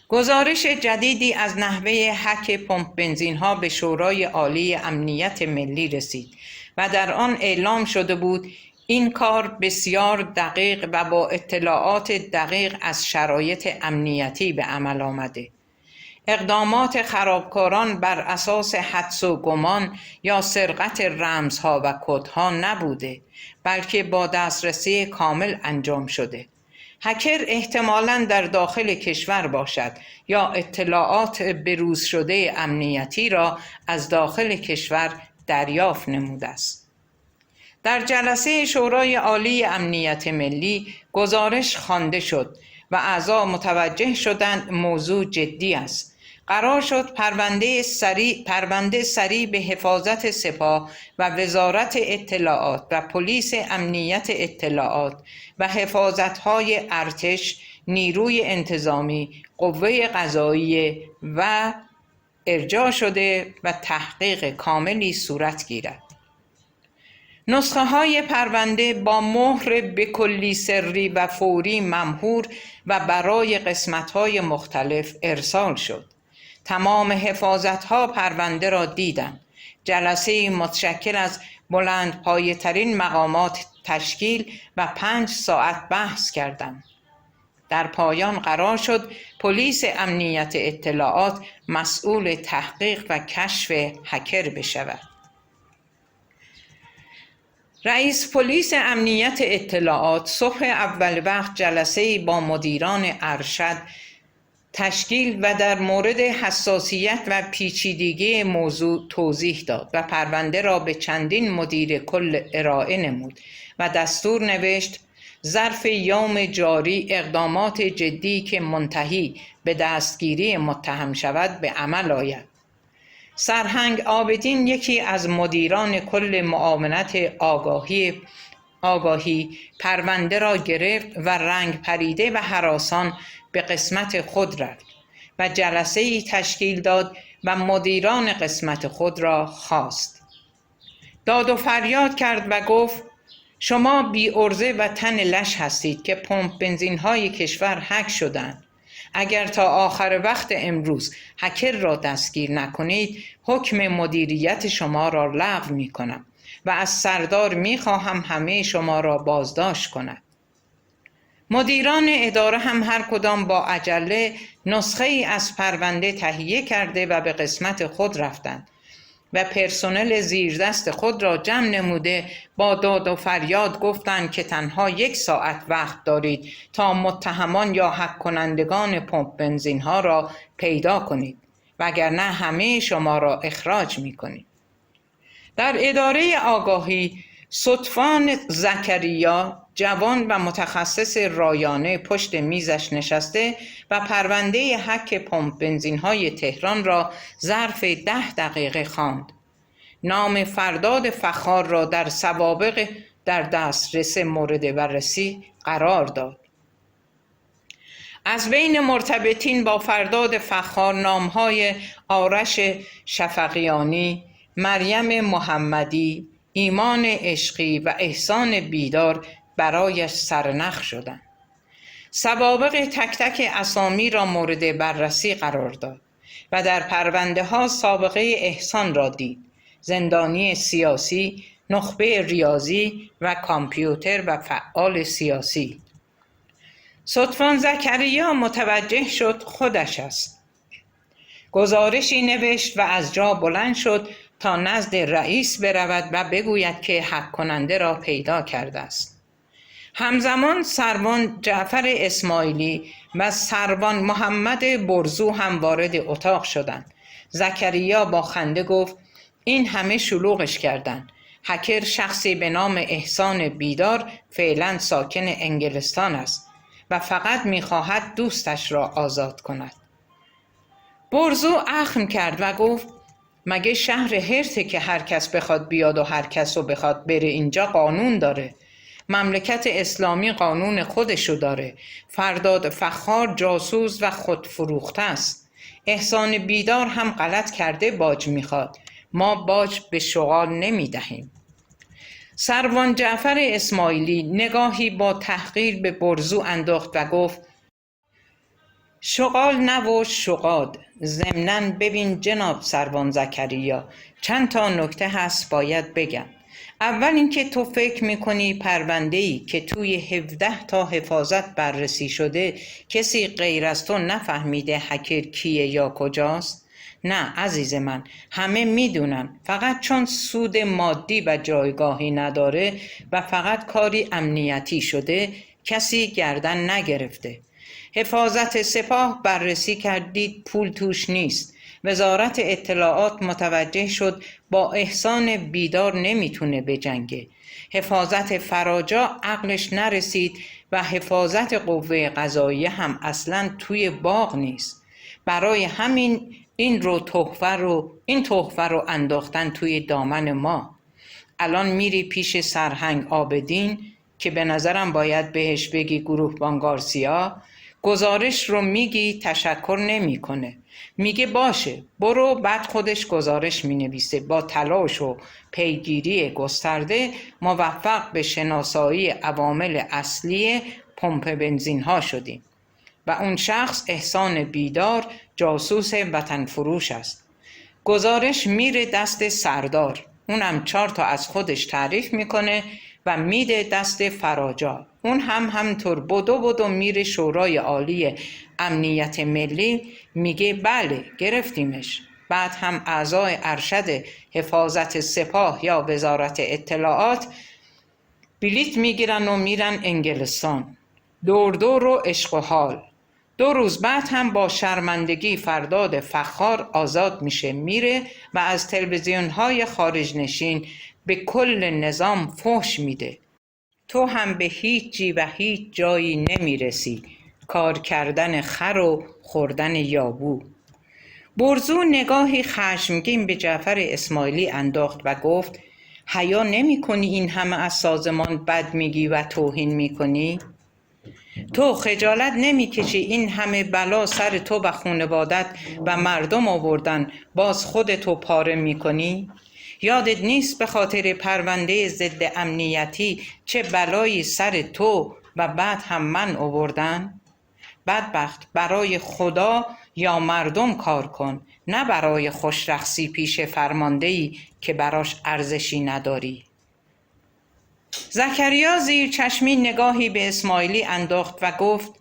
گزارش جدیدی از نحوه هک پمپ بنزین ها به شورای عالی امنیت ملی رسید و در آن اعلام شده بود این کار بسیار دقیق و با اطلاعات دقیق از شرایط امنیتی به عمل آمده. اقدامات خرابکاران بر اساس حدس و گمان یا سرقت رمزها و کدها نبوده، بلکه با دسترسی کامل انجام شده. هکر احتمالاً در داخل کشور باشد یا اطلاعات بروز شده امنیتی را از داخل کشور دریافت نموده است. در جلسه شورای عالی امنیت ملی گزارش خوانده شد و اعضا متوجه شدند موضوع جدی است. قرار شد پرونده سریع به حفاظت سپاه و وزارت اطلاعات و پلیس امنیت اطلاعات و حفاظت‌های ارتش، نیروی انتظامی، قوه قضاییه و ارجاع شده و تحقیق کاملی صورت گیرد. نسخه های پرونده با مهر به کلی سری و فوری ممهور و برای قسمت های مختلف ارسال شد. تمام حفاظت ها پرونده را دیدند. جلسه متشکل از بلند پایه ترین مقامات تشکیل و 5 ساعت بحث کردند. در پایان قرار شد پلیس امنیت اطلاعات مسئول تحقیق و کشف هکر بشود. رئیس پلیس امنیت اطلاعات صبح اول وقت جلسه‌ای با مدیران ارشد تشکیل و در مورد حساسیت و پیچیدگی موضوع توضیح داد و پرونده را به چندین مدیر کل ارائه نمود و دستور نوشت ظرف یوم جاری اقدامات جدی که منتهی به دستگیری متهم شود به عمل آید. سرهنگ عابدین یکی از مدیران کل معاونت آگاهی پرونده را گرفت و رنگ پریده و هراسان به قسمت خود رفت و جلسه‌ای تشکیل داد و مدیران قسمت خود را خواست. داد و فریاد کرد و گفت شما بی عرضه و تن لش هستید که پمپ بنزین های کشور هک شدند. اگر تا آخر وقت امروز هکر را دستگیر نکنید حکم مدیریت شما را لغو می کنم و از سردار می خواهم همه شما را بازداشت کند. مدیران اداره هم هر کدام با عجله نسخه ای از پرونده تهیه کرده و به قسمت خود رفتند و پرسنل زیردست خود را جمع نموده با داد و فریاد گفتند که تنها 1 ساعت وقت دارید تا متهمان یا حک کنندگان پمپ بنزین ها را پیدا کنید وگرنه همه شما را اخراج می کنید. در اداره آگاهی صدفان زکریا جوان و متخصص رایانه پشت میزش نشسته و پرونده حک پمپ بنزین های تهران را ظرف 10 دقیقه خواند. نام فرداد فخار را در سوابق در دسترس مورد بررسی قرار داد. از بین مرتبطین با فرداد فخار نامهای آرش شفقیانی، مریم محمدی، ایمان عشقی و احسان بیدار برایش سرنخ شدند. سوابق تک تک اسامی را مورد بررسی قرار داد و در پرونده ها سابقه احسان را دید. زندانی سیاسی، نخبه ریاضی و کامپیوتر و فعال سیاسی. صدفان زکریا متوجه شد خودش است. گزارشی نوشت و از جا بلند شد تا نزد رئیس برود و بگوید که حک کننده را پیدا کرده است. همزمان سروان جعفر اسماعیلی و سروان محمد برزو هم وارد اتاق شدند. زکریا با خنده گفت این همه شلوغش کردند. هکر شخصی به نام احسان بیدار فعلا ساکن انگلستان است و فقط می‌خواهد دوستش را آزاد کند. برزو اخم کرد و گفت مگه شهر هرته که هر کس بخواد بیاد و هر کس رو بخواد بره؟ اینجا قانون داره. مملکت اسلامی قانون خودشو داره. فرداد فخار جاسوس و خودفروخته است. احسان بیدار هم غلط کرده باج میخواد. ما باج به شغال نمیدهیم. سروان جعفر اسماعیلی نگاهی با تحقیر به برزو انداخت و گفت شغال نه و شغاد. ضمناً ببین جناب سروان زکریا، چند تا نکته هست باید بگم. اول اینکه تو فکر میکنی پرونده‌ای که توی 17 تا حفاظت بررسی شده کسی غیر از تو نفهمیده هکر کیه یا کجاست؟ نه عزیز من، همه میدونن، فقط چون سود مادی و جایگاهی نداره و فقط کاری امنیتی شده کسی گردن نگرفته. حفاظت سپاه بررسی کردید پول توش نیست. وزارت اطلاعات متوجه شد با احسان بیدار نمیتونه بجنگه. حفاظت فراجا عقلش نرسید و حفاظت قوه قضاییه هم اصلاً توی باغ نیست. برای همین این تحفه رو انداختن توی دامن ما. الان میری پیش سرهنگ عابدین که به نظرم باید بهش بگی گروهبان گارسیا، گزارش رو میگی تشکر نمیکنه. میگه باشه برو، بعد خودش گزارش مینویسه. با تلاش و پیگیری گسترده موفق به شناسایی عوامل اصلی پمپ بنزین ها شدیم و اون شخص احسان بیدار جاسوس وطن فروش است. گزارش میره دست سردار، اونم 4 تا از خودش تعریف میکنه و میده دست فراجا. اون هم همطور بدو میره شورای عالی امنیت ملی، میگه بله گرفتیمش. بعد هم اعضای ارشد حفاظت سپاه یا وزارت اطلاعات بلیت میگیرن و میرن انگلستان. دور و عشق و حال. 2 روز بعد هم با شرمندگی فرداد فخار آزاد میشه، میره و از تلویزیون‌های خارج نشین به کل نظام فحش میده. تو هم به هیچی و هیچ جایی نمیرسی. کار کردن خر و خوردن یابو. برزو نگاهی خشمگین به جعفر اسماعیلی انداخت و گفت حیا نمی کنی این همه از سازمان بد میگی و توهین میکنی؟ تو خجالت نمیکشی این همه بلا سر تو و خانوادت و مردم آوردن، باز خودتو پاره میکنی؟ یادت نیست به خاطر پرونده ضد امنیتی چه بلایی سر تو و بعد هم من آوردن؟ بدبخت، برای خدا یا مردم کار کن، نه برای خوشرخصی پیش فرماندهی که براش ارزشی نداری. زکریا زیر چشمی نگاهی به اسماعیلی انداخت و گفت: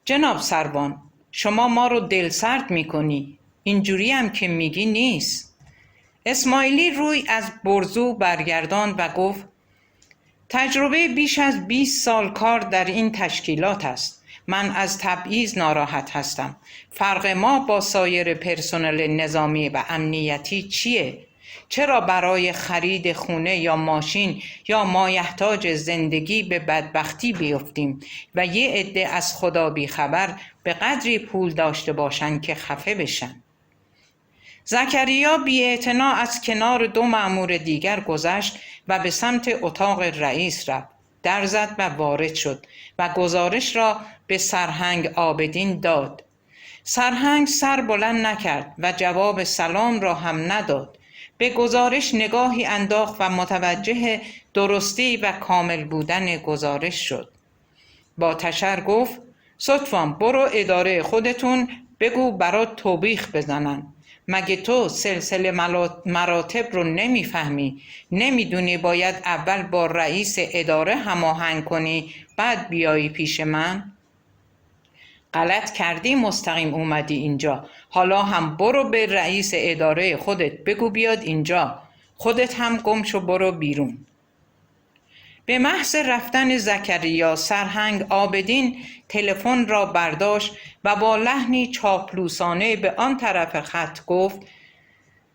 جناب سروان، شما ما رو دلسرد میکنی. اینجوری هم که میگی نیست. اسماعیلی روی از برزو برگرداند و گفت: تجربه بیش از 20 سال کار در این تشکیلات است. من از تبعیض ناراحت هستم. فرق ما با سایر پرسنل نظامی و امنیتی چیه؟ چرا برای خرید خونه یا ماشین یا مایحتاج زندگی به بدبختی بیفتیم و یه عده از خدا بیخبر به قدری پول داشته باشن که خفه بشن؟ زکریا بی‌اعتنا از کنار 2 مأمور دیگر گذشت و به سمت اتاق رئیس رفت. در زد و وارد شد و گزارش را به سرهنگ عابدین داد. سرهنگ سر بلند نکرد و جواب سلام را هم نداد. به گزارش نگاهی انداخت و متوجه درستی و کامل بودن گزارش شد. با تشر گفت: صدفان برو اداره خودتون بگو برات توبیخ بزنن. مگه تو سلسله مراتب رو نمیفهمی؟ نمیدونی باید اول با رئیس اداره هماهنگ کنی بعد بیایی پیش من؟ غلط کردی مستقیم اومدی اینجا. حالا هم برو به رئیس اداره خودت بگو بیاد اینجا. خودت هم گم شو برو بیرون. به محض رفتن زکریا، سرهنگ عابدین تلفن را برداشت و با لحنی چاپلوسانه به آن طرف خط گفت: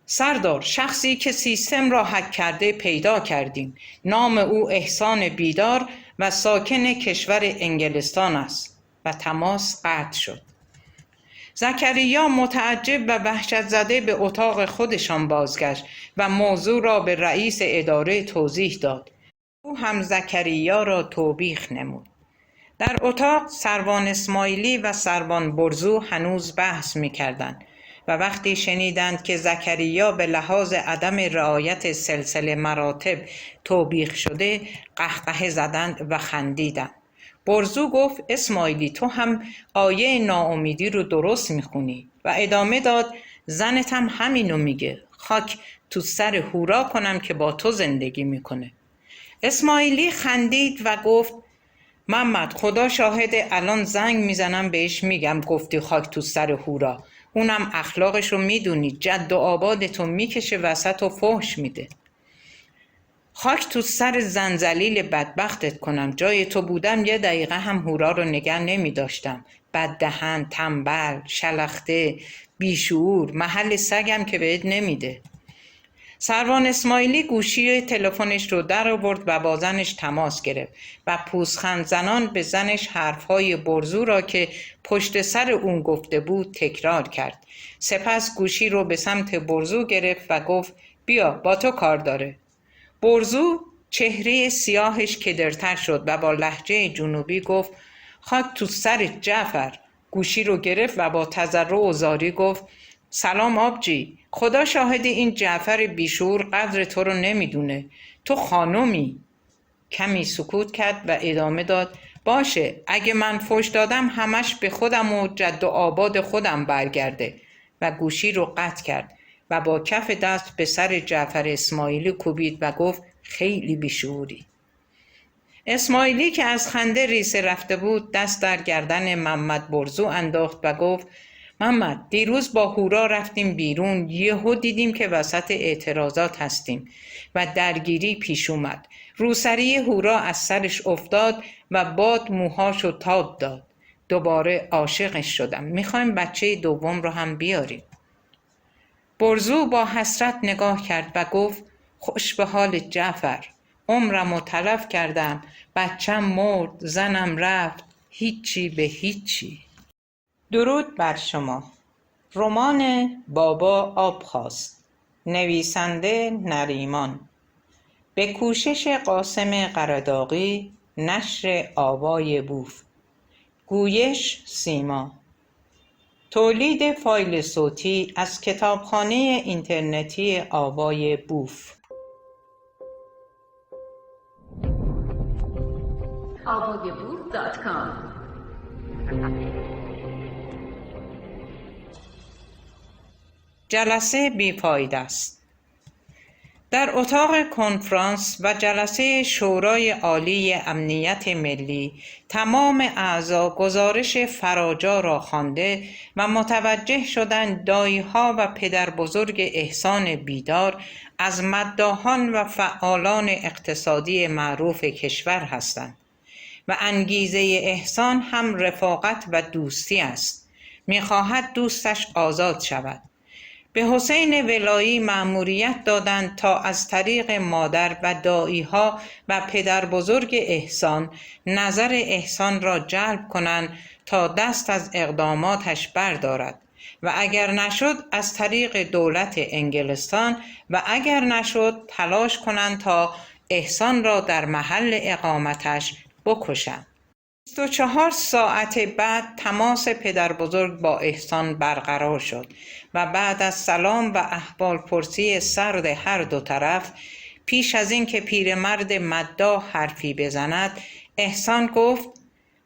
سردار، شخصی که سیستم را هک کرده پیدا کردیم. نام او احسان بیدار و ساکن کشور انگلستان است. و تماس قطع شد. زکریا متعجب و وحشت زده به اتاق خودشان بازگشت و موضوع را به رئیس اداره توضیح داد. او هم زکریا را توبیخ نمود. در اتاق سروان اسماعیلی و سروان برزو هنوز بحث می‌کردند و وقتی شنیدند که زکریا به لحاظ عدم رعایت سلسله مراتب توبیخ شده، قهقه زدند و خندیدند. برزو گفت: اسماعیلی، تو هم آیه ناامیدی رو درست میخونی. و ادامه داد: زنت هم همینو میگه. خاک تو سر هورا کنم که با تو زندگی میکنه. اسماعیلی خندید و گفت: محمد، خدا شاهد، الان زنگ میزنم بهش میگم گفتی خاک تو سر هورا. اونم اخلاقش رو میدونی، جد و آبادتو میکشه وسط و فحش میده. خاک تو سر زنزلیل بدبختت کنم. جای تو بودم 1 دقیقه هم هورا رو نگه نمی داشتم. بددهن، تنبل، شلخته، بیشعور، محل سگم که بهت نمیده. سروان اسماعیلی گوشی تلفنش رو در آورد و با زنش تماس گرفت و پوزخند زنان به زنش حرفهای برزو را که پشت سر اون گفته بود تکرار کرد. سپس گوشی رو به سمت برزو گرفت و گفت: بیا با تو کار داره. برزو چهره سیاهش کدرتر شد و با لهجه جنوبی گفت: خاک تو سر جعفر. گوشی رو گرفت و با تضرع و زاری گفت: سلام آبجی، خدا شاهد این جعفر بیشور قدر تو رو نمیدونه. تو خانومی. کمی سکوت کرد و ادامه داد: باشه، اگه من فحش دادم همش به خودم و جد و آباد خودم برگرده. و گوشی رو قطع کرد و با کف دست به سر جعفر اسماعیلی کوبید و گفت: خیلی بیشعوری. اسماعیلی که از خنده ریسه رفته بود دست در گردن محمد برزو انداخت و گفت: محمد، دیروز با هورا رفتیم بیرون، یهو دیدیم که وسط اعتراضات هستیم و درگیری پیش اومد. روسری هورا از سرش افتاد و باد موهاشو تاب داد. دوباره عاشقش شدم. میخوایم بچه دوم رو هم بیاریم. برزو با حسرت نگاه کرد و گفت: خوش به حال جعفر. عمرمو تلف کردم، بچم مرد، زنم رفت، هیچی به هیچی. درود بر شما. رمان بابا آب خواست، نویسنده نریمان، به کوشش قاسم قرداغی، نشر آوای بوف، گویش سیما، تولید فایل صوتی از کتابخانه اینترنتی آوای بوف. avayaboof.com جلسه بیفایده است. در اتاق کنفرانس و جلسه شورای عالی امنیت ملی تمام اعضا گزارش فراجا را خوانده و متوجه شدند دایی‌ها و پدر بزرگ احسان بیدار از مداحان و فعالان اقتصادی معروف کشور هستند و انگیزه احسان هم رفاقت و دوستی است. می‌خواهد دوستش آزاد شود. به حسین ولایی مأموریت دادند تا از طریق مادر و دایی‌ها و پدر بزرگ احسان نظر احسان را جلب کنند تا دست از اقداماتش بردارد و اگر نشد از طریق دولت انگلستان و اگر نشد تلاش کنند تا احسان را در محل اقامتش بکشند. 24 ساعت بعد تماس پدر بزرگ با احسان برقرار شد و بعد از سلام و احوالپرسی سرد هر دو طرف، پیش از این که پیرمرد مداح حرفی بزند، احسان گفت: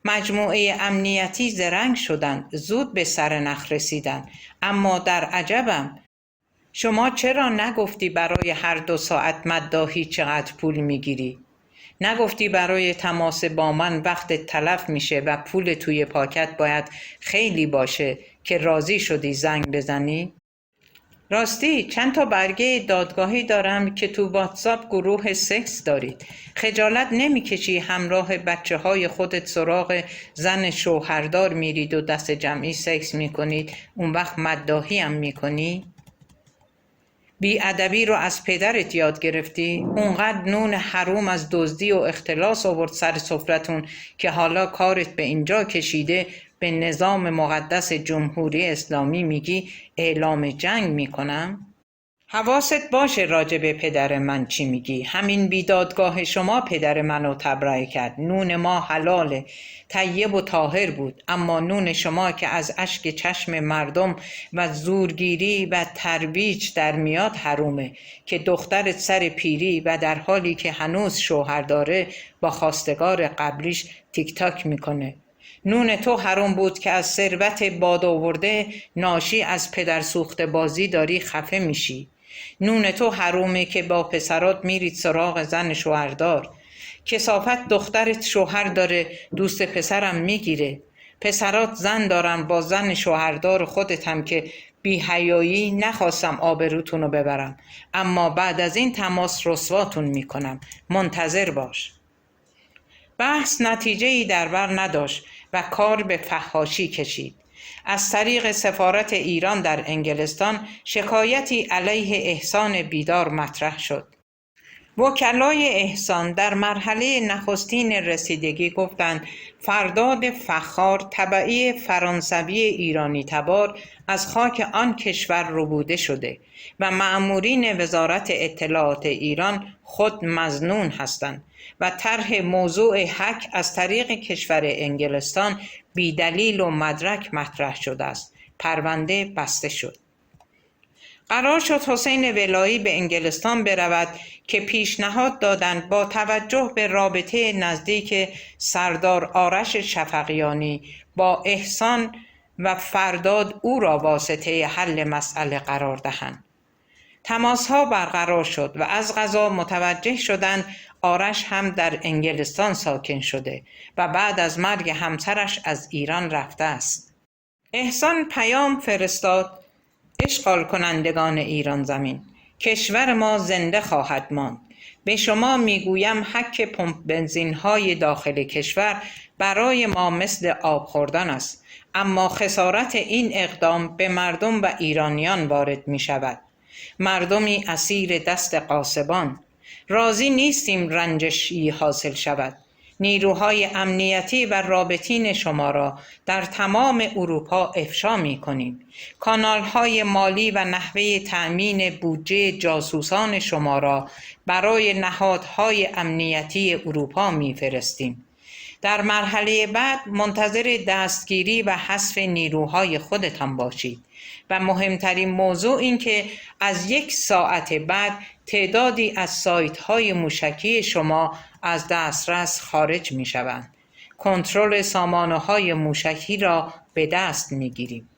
مجموعه امنیتی زرنگ شدند، زود به سر نخ رسیدند، اما در عجبم. شما چرا نگفتی برای هر 2 ساعت مداحی چقدر پول میگیری؟ نگفتی برای تماس با من وقت تلف میشه و پول توی پاکت باید خیلی باشه که راضی شدی زنگ بزنی؟ راستی چند تا برگه دادگاهی دارم که تو واتساپ گروه سکس دارید. خجالت نمیکشی همراه بچه های خودت سراغ زن شوهردار میرید و دست جمعی سکس میکنید، اون وقت مداحی هم میکنی؟ بی‌ادبی رو از پدرت یاد گرفتی؟ اونقدر نون حروم از دزدی و اختلاس آورد سر سفرتون که حالا کارت به اینجا کشیده به نظام مقدس جمهوری اسلامی میگی اعلام جنگ میکنم؟ حواست باشه راجع به پدر من چی میگی. همین بیدادگاه شما پدر منو تبرئه کرد. نون ما حلاله، طیب و طاهر بود، اما نون شما که از اشک چشم مردم و زورگیری و ترویج در میاد حرومه که دخترت سر پیری و در حالی که هنوز شوهر داره با خواستگار قبلیش تیک تاک میکنه. نون تو حروم بود که از ثروت باد آورده ناشی از پدر سوخت بازی داری خفه میشی. نون تو حرومه که با پسرات میرید سراغ زن شوهردار. کثافت دخترت شوهر داره، دوست پسرم میگیره. پسرات زن دارن با زن شوهردار خودت هم که بی حیایی. نخواستم آبروتونو ببرم، اما بعد از این تماس رسواتون میکنم. منتظر باش. بحث نتیجه‌ای در بر نداشت و کار به فحاشی کشید. از طریق سفارت ایران در انگلستان شکایتی علیه احسان بیدار مطرح شد. وکلای احسان در مرحله نخستین رسیدگی گفتند فرداد فخار تبعی فرانسوی ایرانی تبار از خاک آن کشور ربوده شده و مأمورین وزارت اطلاعات ایران خود مظنون هستند و طرح موضوع حک از طریق کشور انگلستان بی دلیل و مدرک مطرح شده است. پرونده بسته شد. قرار شد حسین ولایی به انگلستان برود که پیشنهاد دادند با توجه به رابطه نزدیک سردار آرش شفقیانی با احسان و فرداد او را واسطه حل مسئله قرار دهند. تماس‌ها برقرار شد و از قضا متوجه شدند آرش هم در انگلستان ساکن شده و بعد از مرگ همسرش از ایران رفته است. احسان پیام فرستاد: اشغال کنندگان ایران زمین، کشور ما زنده خواهد ماند. به شما میگویم حک پمپ بنزین های داخل کشور برای ما مثل آب خوردن است، اما خسارت این اقدام به مردم و ایرانیان وارد می شود. مردمی اسیر دست غاصبان. راضی نیستیم رنجشی حاصل شود. نیروهای امنیتی و رابطین شما را در تمام اروپا افشا می کنیم. کانالهای مالی و نحوه تأمین بودجه جاسوسان شما را برای نهادهای امنیتی اروپا می فرستیم. در مرحله بعد منتظر دستگیری و حذف نیروهای خودتان باشید و مهمترین موضوع این که از 1 ساعت بعد تعدادی از سایت‌های موشکی شما از دسترس خارج می‌شوند. کنترل سامانه‌های موشکی را به دست می‌گیریم.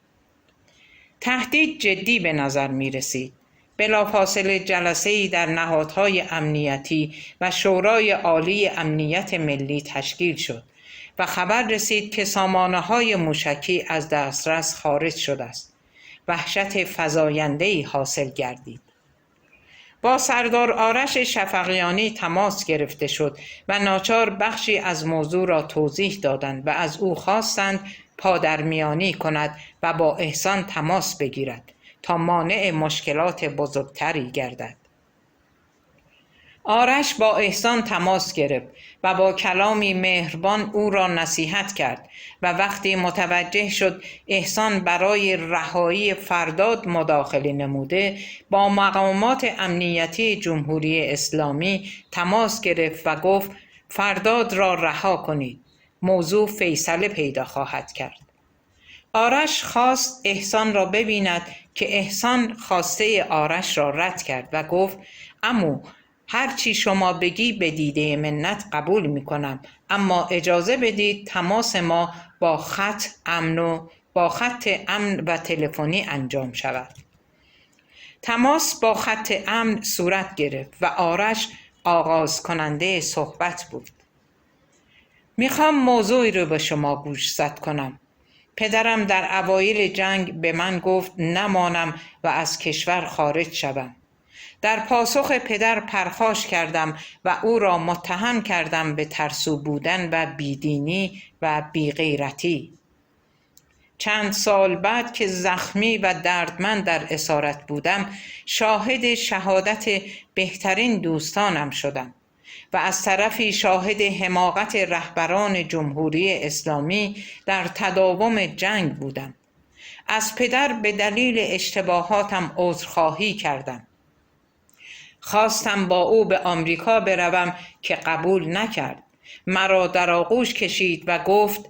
تهدید جدی به نظر می رسید. بلافاصله جلسه‌ای در نهادهای امنیتی و شورای عالی امنیت ملی تشکیل شد و خبر رسید که سامانه‌های موشکی از دسترس خارج شده است. وحشت فزاینده‌ای حاصل گردید. با سردار آرش شفقیانی تماس گرفته شد و ناچار بخشی از موضوع را توضیح دادند و از او خواستند پادرمیانی کند و با احسان تماس بگیرد تا مانع مشکلات بزرگتری گردد. آرش با احسان تماس گرفت و با کلامی مهربان او را نصیحت کرد و وقتی متوجه شد احسان برای رهایی فرداد مداخله نموده، با مقامات امنیتی جمهوری اسلامی تماس گرفت و گفت فرداد را رها کنید، موضوع فیصله پیدا خواهد کرد. آرش خواست احسان را ببیند که احسان خواسته آرش را رد کرد و گفت عمو، هرچی شما بگی به دیده منت قبول میکنم، اما اجازه بدید تماس ما با خط امن و تلفنی انجام شود. تماس با خط امن صورت گرفت و آرش آغاز کننده صحبت بود. میخوام موضوعی رو به شما گوشزد کنم. پدرم در اوایل جنگ به من گفت نمانم و از کشور خارج شوم. در پاسخ پدر پرخاش کردم و او را متهم کردم به ترسو بودن و بیدینی و بیغیرتی. چند سال بعد که زخمی و دردمند در اسارت بودم، شاهد شهادت بهترین دوستانم شدم و از طرفی شاهد حماقت رهبران جمهوری اسلامی در تداوم جنگ بودم. از پدر به دلیل اشتباهاتم عذرخواهی کردم. خواستم با او به آمریکا بروم که قبول نکرد. مرا در آغوش کشید و گفت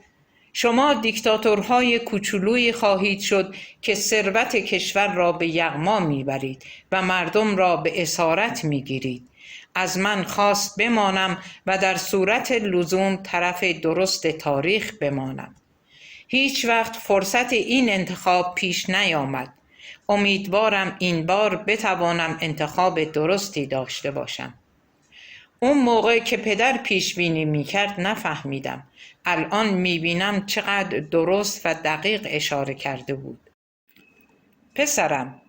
شما دیکتاتورهای کوچولویی خواهید شد که ثروت کشور را به یغما میبرید و مردم را به اسارت میگیرید. از من خواست بمانم و در صورت لزوم طرف درست تاریخ بمانم. هیچ وقت فرصت این انتخاب پیش نیامد. امیدوارم این بار بتوانم انتخاب درستی داشته باشم. اون موقع که پدر پیش بینی میکرد نفهمیدم. الان میبینم چقدر درست و دقیق اشاره کرده بود. پسرم،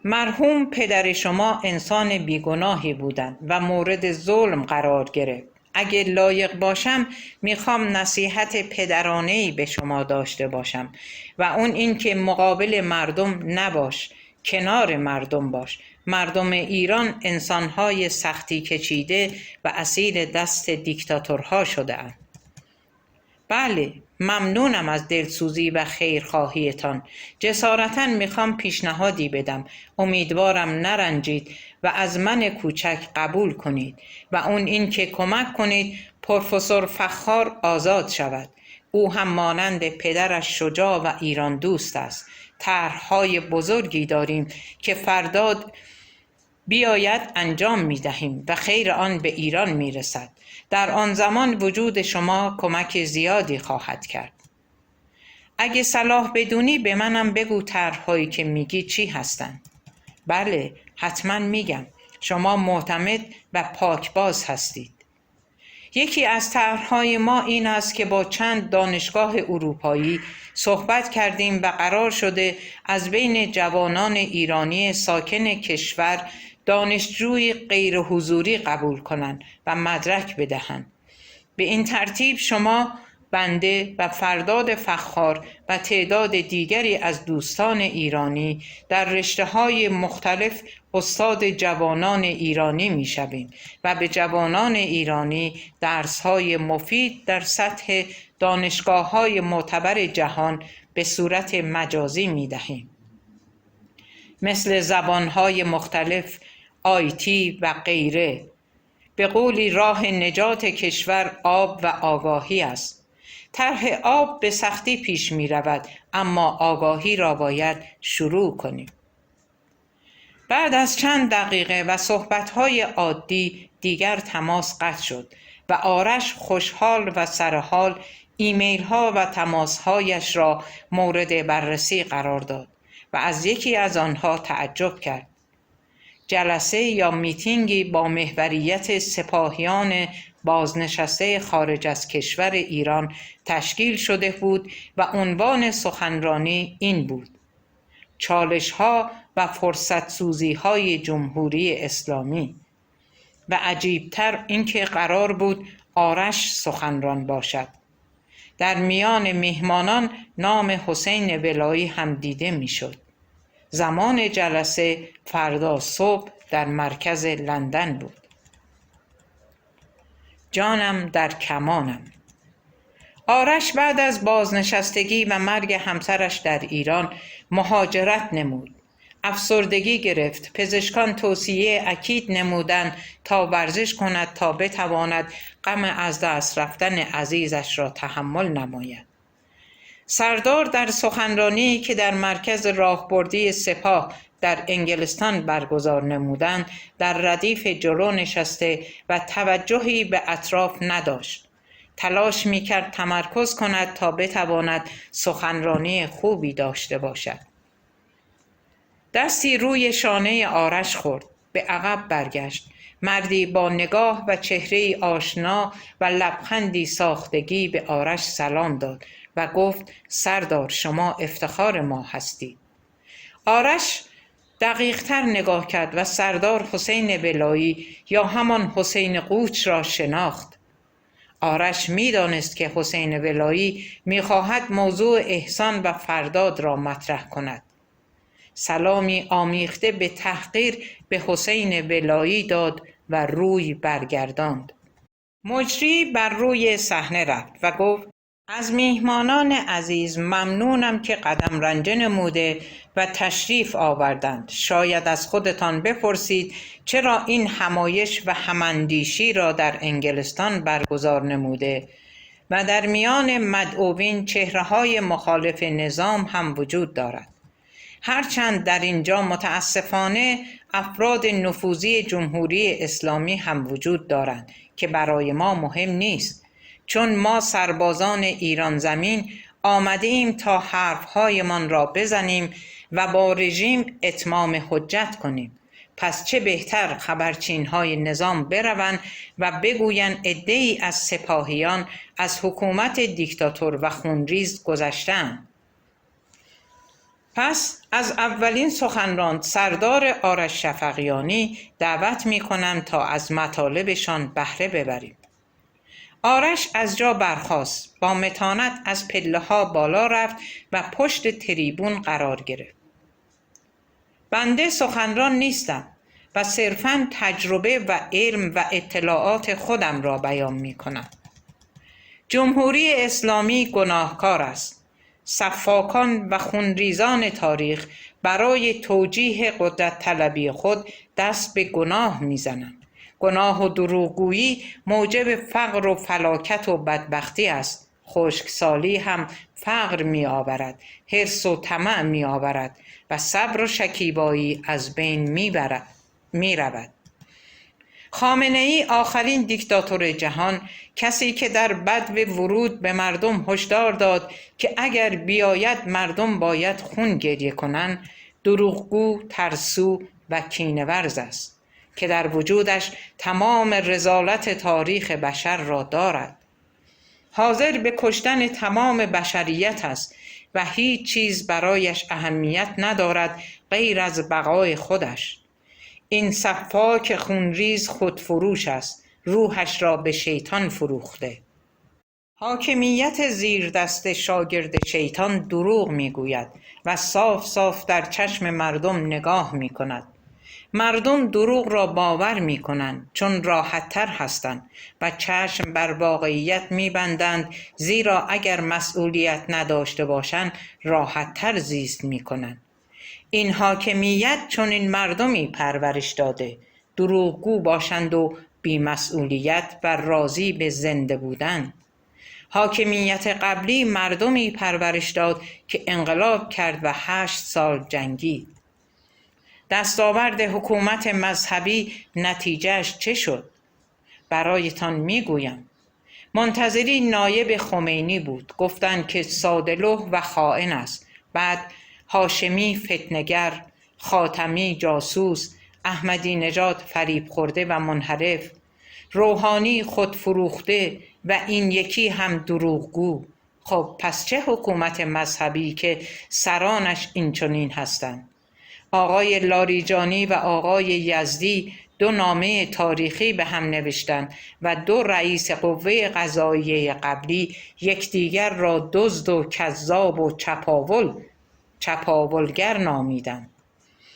مرحوم پدر شما انسان بیگناهی بودند و مورد ظلم قرار گرفت. اگه لایق باشم میخوام نصیحت پدرانه‌ای به شما داشته باشم و اون این که مقابل مردم نباش، کنار مردم باش. مردم ایران انسانهای سختی کشیده و اسیر دست دیکتاتورها شده اند. بله، ممنونم از دلسوزی و خیرخواهیتان. جسارتاً میخوام پیشنهادی بدم. امیدوارم نرنجید و از من کوچک قبول کنید و اون این که کمک کنید پروفسور فخار آزاد شود. او هم مانند پدرش شجاع و ایران دوست است. طرح‌های بزرگی داریم که فرداد بیاید انجام می‌دهیم و خیر آن به ایران می‌رسد. در آن زمان وجود شما کمک زیادی خواهد کرد. اگه صلاح بدونی به منم بگو طرح‌هایی که میگی چی هستن. بله، حتما میگم. شما معتمد و پاکباز هستید. یکی از طرح‌های ما این است که با چند دانشگاه اروپایی صحبت کردیم و قرار شده از بین جوانان ایرانی ساکن کشور دانشجوی غیر حضوری قبول کنند و مدرک بدهند. به این ترتیب شما، بنده و فرداد فخار و تعداد دیگری از دوستان ایرانی در رشته‌های مختلف استاد جوانان ایرانی می‌شویم و به جوانان ایرانی درس‌های مفید در سطح دانشگاه‌های معتبر جهان به صورت مجازی می‌دهیم، مثل زبان‌های مختلف، آیتی و غیره. به قولی راه نجات کشور آب و آگاهی است. طرح آب به سختی پیش می رود، اما آگاهی را باید شروع کنیم. بعد از چند دقیقه و صحبت‌های عادی دیگر تماس قطع شد و آرش خوشحال و سرحال ایمیل ها و تماس هایش را مورد بررسی قرار داد و از یکی از آنها تعجب کرد. جلسه یا میتینگی با محوریت سپاهیان بازنشسته خارج از کشور ایران تشکیل شده بود و عنوان سخنرانی این بود: چالش‌ها و فرصت‌سوزی‌های جمهوری اسلامی. و عجیبتر اینکه قرار بود آرش سخنران باشد. در میان میهمانان نام حسین ولایی هم دیده میشد. زمان جلسه فردا صبح در مرکز لندن بود. جانم در کمانم. آرش بعد از بازنشستگی و مرگ همسرش در ایران مهاجرت نمود. افسردگی گرفت. پزشکان توصیه اکید نمودند تا ورزش کند تا بتواند غم از دست رفتن عزیزش را تحمل نماید. سردار در سخنرانی که در مرکز راهبردی سپاه در انگلستان برگزار نمودند در ردیف جلو نشسته و توجهی به اطراف نداشت. تلاش می‌کرد تمرکز کند تا بتواند سخنرانی خوبی داشته باشد. دستی روی شانه آرش خورد. به عقب برگشت. مردی با نگاه و چهره‌ای آشنا و لبخندی ساختگی به آرش سلام داد و گفت: سردار، شما افتخار ما هستید. آرش دقیق‌تر نگاه کرد و سردار حسین ولایی یا همان حسین قوچ را شناخت. آرش می‌دانست که حسین ولایی می‌خواهد موضوع احسان و فرداد را مطرح کند. سلامی آمیخته به تحقیر به حسین ولایی داد و روی برگرداند. مجری بر روی صحنه رفت و گفت: از میهمانان عزیز ممنونم که قدم رنجه نموده و تشریف آوردند. شاید از خودتان بپرسید چرا این همایش و هماندیشی را در انگلستان برگزار نموده و در میان مدعوین چهره‌های مخالف نظام هم وجود دارد. هرچند در اینجا متاسفانه افراد نفوذی جمهوری اسلامی هم وجود دارند که برای ما مهم نیست، چون ما سربازان ایران زمین آمده ایم تا حرفهایمان را بزنیم و با رژیم اتمام حجت کنیم. پس چه بهتر خبرچین‌های نظام بروند و بگویند عده‌ای از سپاهیان از حکومت دیکتاتور و خونریز گذشتند. پس از اولین سخنران سردار آرش شفقیانی دعوت می‌کنم تا از مطالبشان بهره ببریم. آرش از جا برخاست. با متانت از پله‌ها بالا رفت و پشت تریبون قرار گرفت. بنده سخنران نیستم و صرفاً تجربه و علم و اطلاعات خودم را بیان می‌کنم. جمهوری اسلامی گناهکار است. سفاکان و خونریزان تاریخ برای توجیه قدرت طلبی خود دست به گناه میزنند. گناه و دروغگویی موجب فقر و فلاکت و بدبختی است. خشکسالی هم فقر می آورد، حرص و طمع می آورد و صبر و شکیبایی از بین می رود. خامنه‌ای آخرین دیکتاتور جهان، کسی که در بدو ورود به مردم هشدار داد که اگر بیاید مردم باید خون گریه کنند، دروغگو، ترسو و کینه‌ورز است که در وجودش تمام رذالت تاریخ بشر را دارد. حاضر به کشتن تمام بشریت است و هیچ چیز برایش اهمیت ندارد غیر از بقای خودش. این سفاک خونریز خودفروش است، روحش را به شیطان فروخته. حاکمیت زیر دست شاگرد شیطان دروغ میگوید و صاف صاف در چشم مردم نگاه میکند. مردم دروغ را باور میکنند چون راحت تر هستند و چشم بر واقعیت میبندند، زیرا اگر مسئولیت نداشته باشند راحت تر زیست میکنند. این حاکمیت چون این مردمی پرورش داده، دروغگو باشند و بی‌مسئولیت و راضی به زنده بودن. حاکمیت قبلی مردمی پرورش داد که انقلاب کرد و 8 سال جنگید. دستاورد حکومت مذهبی نتیجهش چه شد؟ برایتان میگویم. منتظری نایب خمینی بود. گفتند که ساده‌لوح و خائن است. بعد هاشمی فتنگر، خاتمی جاسوس، احمدی نژاد فریب خورده و منحرف، روحانی خود فروخته و این یکی هم دروغگو. خب پس چه حکومت مذهبی که سرانش اینچنین هستند؟ آقای لاریجانی و آقای یزدی 2 نامه تاریخی به هم نوشتند و 2 رئیس قوه قضاییه قبلی یکدیگر را دزد و کذاب و چپاولگر نامیدند.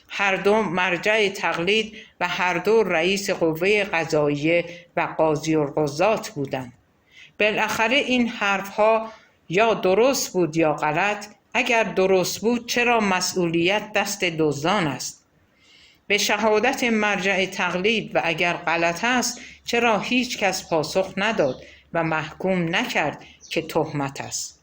هر 2 مرجع تقلید و هر 2 رئیس قوه قضاییه و قاضی القضات بودند. بالاخره این حرفها یا درست بود یا غلط. اگر درست بود چرا مسئولیت دست دزدان است؟ به شهادت مرجع تقلید و اگر غلط است چرا هیچ کس پاسخ نداد و محکوم نکرد که تهمت است؟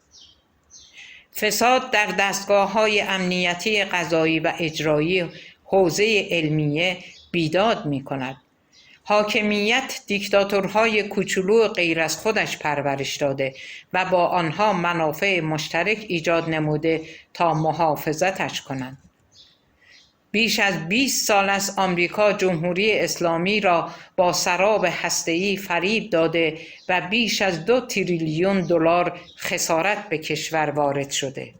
فساد در دستگاه‌های امنیتی قضایی و اجرایی حوزه علمیه بیداد می‌کند. حاکمیت دیکتاتورهای کوچولو غیر از خودش پرورش داده و با آنها منافع مشترک ایجاد نموده تا محافظتش کنند. بیش از 20 سال است آمریکا جمهوری اسلامی را با سراب هسته‌ای فریب داده و بیش از 2 تریلیون دلار خسارت به کشور وارد شده.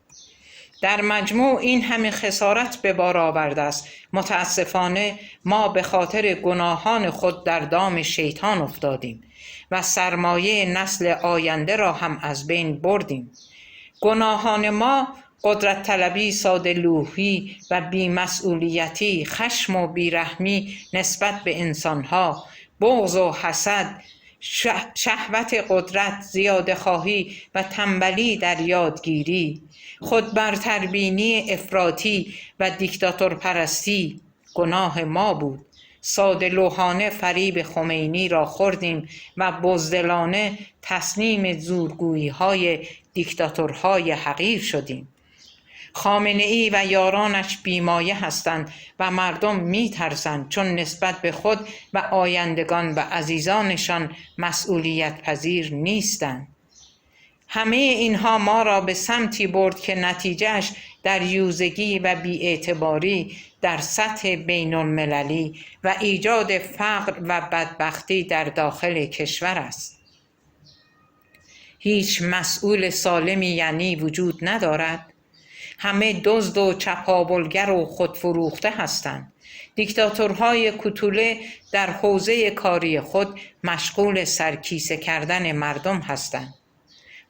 در مجموع این همه خسارت به بار آورده است. متاسفانه ما به خاطر گناهان خود در دام شیطان افتادیم و سرمایه نسل آینده را هم از بین بردیم. گناهان ما قدرت طلبی، ساده‌لوحی و بی‌مسئولیتی، خشم و بیرحمی نسبت به انسانها، بغض و حسد، شهوت قدرت، زیاده خواهی و تنبلی در یادگیری، خودبرتربینی افراطی و دیکتاتور پرستی گناه ما بود. ساده لوحانه فریب خمینی را خوردیم و بزدلانه تسلیم زورگویی های دیکتاتورهای حقیر شدیم. خامنه‌ای و یارانش بیمایه هستند و مردم می‌ترسند چون نسبت به خود و آیندگان و عزیزانشان مسئولیت پذیر نیستند. همه اینها ما را به سمتی برد که نتیجهش دریوزگی و بی‌اعتباری در سطح بین المللی و ایجاد فقر و بدبختی در داخل کشور است. هیچ مسئول سالمی یعنی وجود ندارد؟ همه دزد و چپاولگر و خودفروخته هستند. دیکتاتورهای کوتوله در حوزه کاری خود مشغول سرکیسه کردن مردم هستند.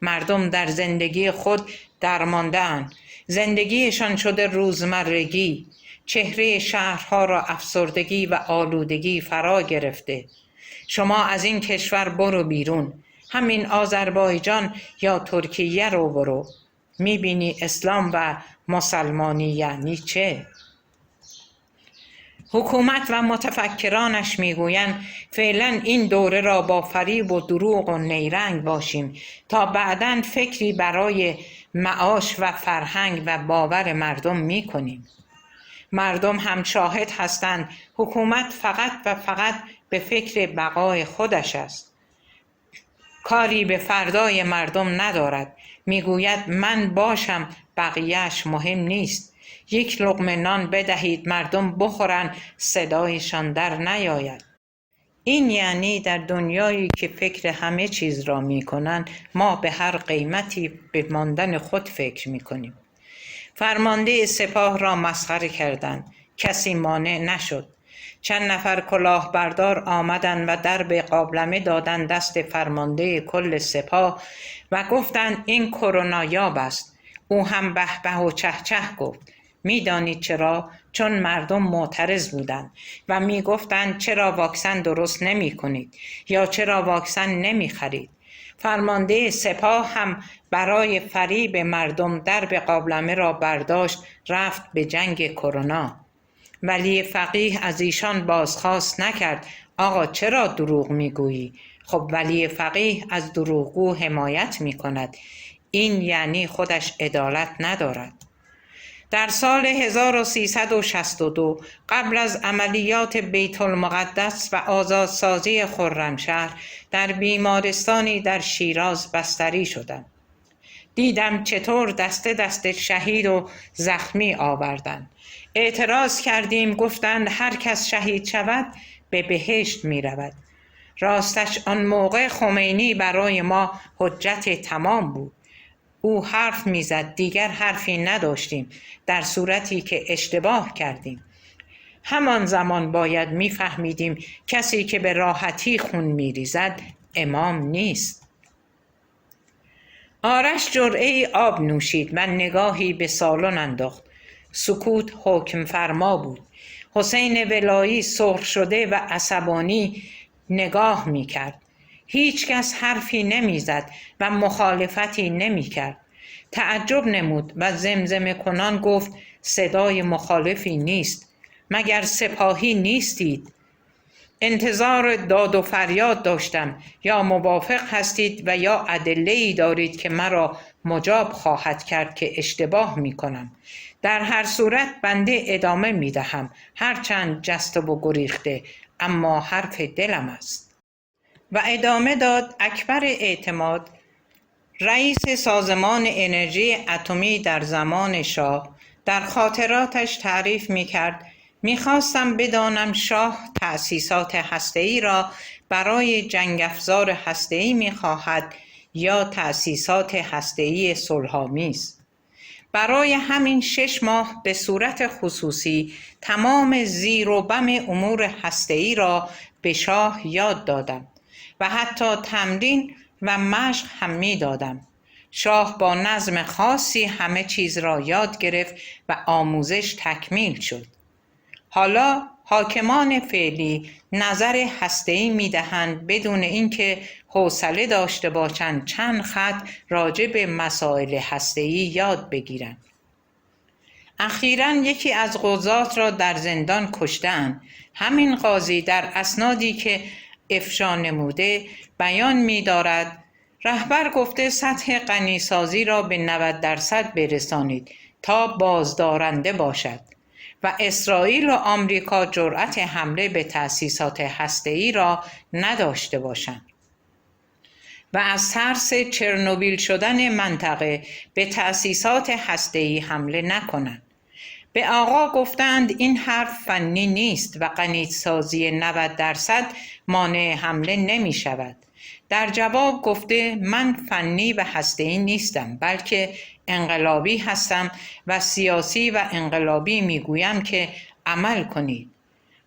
مردم در زندگی خود درمانده‌اند. زندگیشان شده روزمرگی. چهره شهرها را افسردگی و آلودگی فرا گرفته. شما از این کشور برو بیرون. همین آذربایجان یا ترکیه رو برو. میبینی اسلام و مسلمانی یعنی چه؟ حکومت و متفکرانش میگویند فعلا این دوره را با فریب و دروغ و نیرنگ باشیم تا بعداً فکری برای معاش و فرهنگ و باور مردم میکنیم. مردم هم شاهد هستند. حکومت فقط و فقط به فکر بقای خودش است. کاری به فردای مردم ندارد. میگوید من باشم، بقیهش مهم نیست. یک لقمه نان بدهید مردم بخورن، صدایشان در نیاید. این یعنی در دنیایی که فکر همه چیز را میکنن ما به هر قیمتی به ماندن خود فکر میکنیم. فرمانده سپاه را مسخره کردند. کسی مانع نشد. چند نفر کلاهبردار آمدند و در به قابلمه دادند دست فرمانده کل سپاه و گفتند این کرونا یاب است. او هم به به و چه چه گفت. میدانید چرا؟ چون مردم معترض بودند و میگفتند چرا واکسن درست نمی کنید یا چرا واکسن نمی خرید. فرمانده سپاه هم برای فریب مردم در به قابلمه را برداشت، رفت به جنگ کرونا. ولی فقیه از ایشان بازخواست نکرد. آقا چرا دروغ میگویی؟ خب ولی فقیه از دروغگو حمایت میکند. این یعنی خودش عدالت ندارد. در سال 1362 قبل از عملیات بیت المقدس و آزادسازی خرمشهر در بیمارستانی در شیراز بستری شدند. دیدم چطور دسته دسته شهید و زخمی آوردند. اعتراض کردیم، گفتند هر کس شهید شود به بهشت می رود. راستش آن موقع خمینی برای ما حجت تمام بود. او حرف میزد، دیگر حرفی نداشتیم، در صورتی که اشتباه کردیم. همان زمان باید میفهمیدیم کسی که به راحتی خون میریزد امام نیست. آرش جرعه‌ای آب نوشید و نگاهی به سالن انداخت. سکوت حکم فرما بود. حسین ولایی سرخ شده و عصبانی نگاه میکرد. هیچ کس حرفی نمیزد و مخالفتی نمیکرد. تعجب نمود و زمزمه کنان گفت صدای مخالفی نیست. مگر سپاهی نیستید؟ انتظار داد و فریاد داشتم. یا موافق هستید و یا ادله‌ای دارید که مرا مجاب خواهد کرد که اشتباه میکنم. در هر صورت بنده ادامه میدهم، هرچند جسته و گریخته، اما حرف دلم است. و ادامه داد. اکبر اعتماد، رئیس سازمان انرژی اتمی در زمان شاه، در خاطراتش تعریف میکرد: میخواستم بدانم شاه تأسیسات هسته‌ای را برای جنگ افزار هسته‌ای میخواهد یا تأسیسات هسته‌ای صلح‌آمیز. برای همین 6 ماه به صورت خصوصی تمام زیر و بم امور هسته‌ای را به شاه یاد دادم و حتی تمرین و مشق هم می دادم. شاه با نظم خاصی همه چیز را یاد گرفت و آموزش تکمیل شد. حالا حاکمان فعلی نظر هسته‌ای می‌دهند بدون اینکه حوصله داشته باشند چند خط راجع به مسائل هسته‌ای یاد بگیرند. اخیراً یکی از قضات را در زندان کشتند. همین قاضی در اسنادی که افشا نموده بیان می‌دارد رهبر گفته سطح غنیسازی را به 90% برسانید تا بازدارنده باشد و اسرائیل و آمریکا جرأت حمله به تأسیسات هسته‌ای را نداشته باشند و از ترس چرنوبیل شدن منطقه به تأسیسات هسته‌ای حمله نکنند. به آقا گفتند این حرف فنی نیست و غنیسازی 90% مانع حمله نمی شود. در جواب گفته من فنی و هسته‌ای نیستم، بلکه انقلابی هستم و سیاسی و انقلابی میگویم که عمل کنید.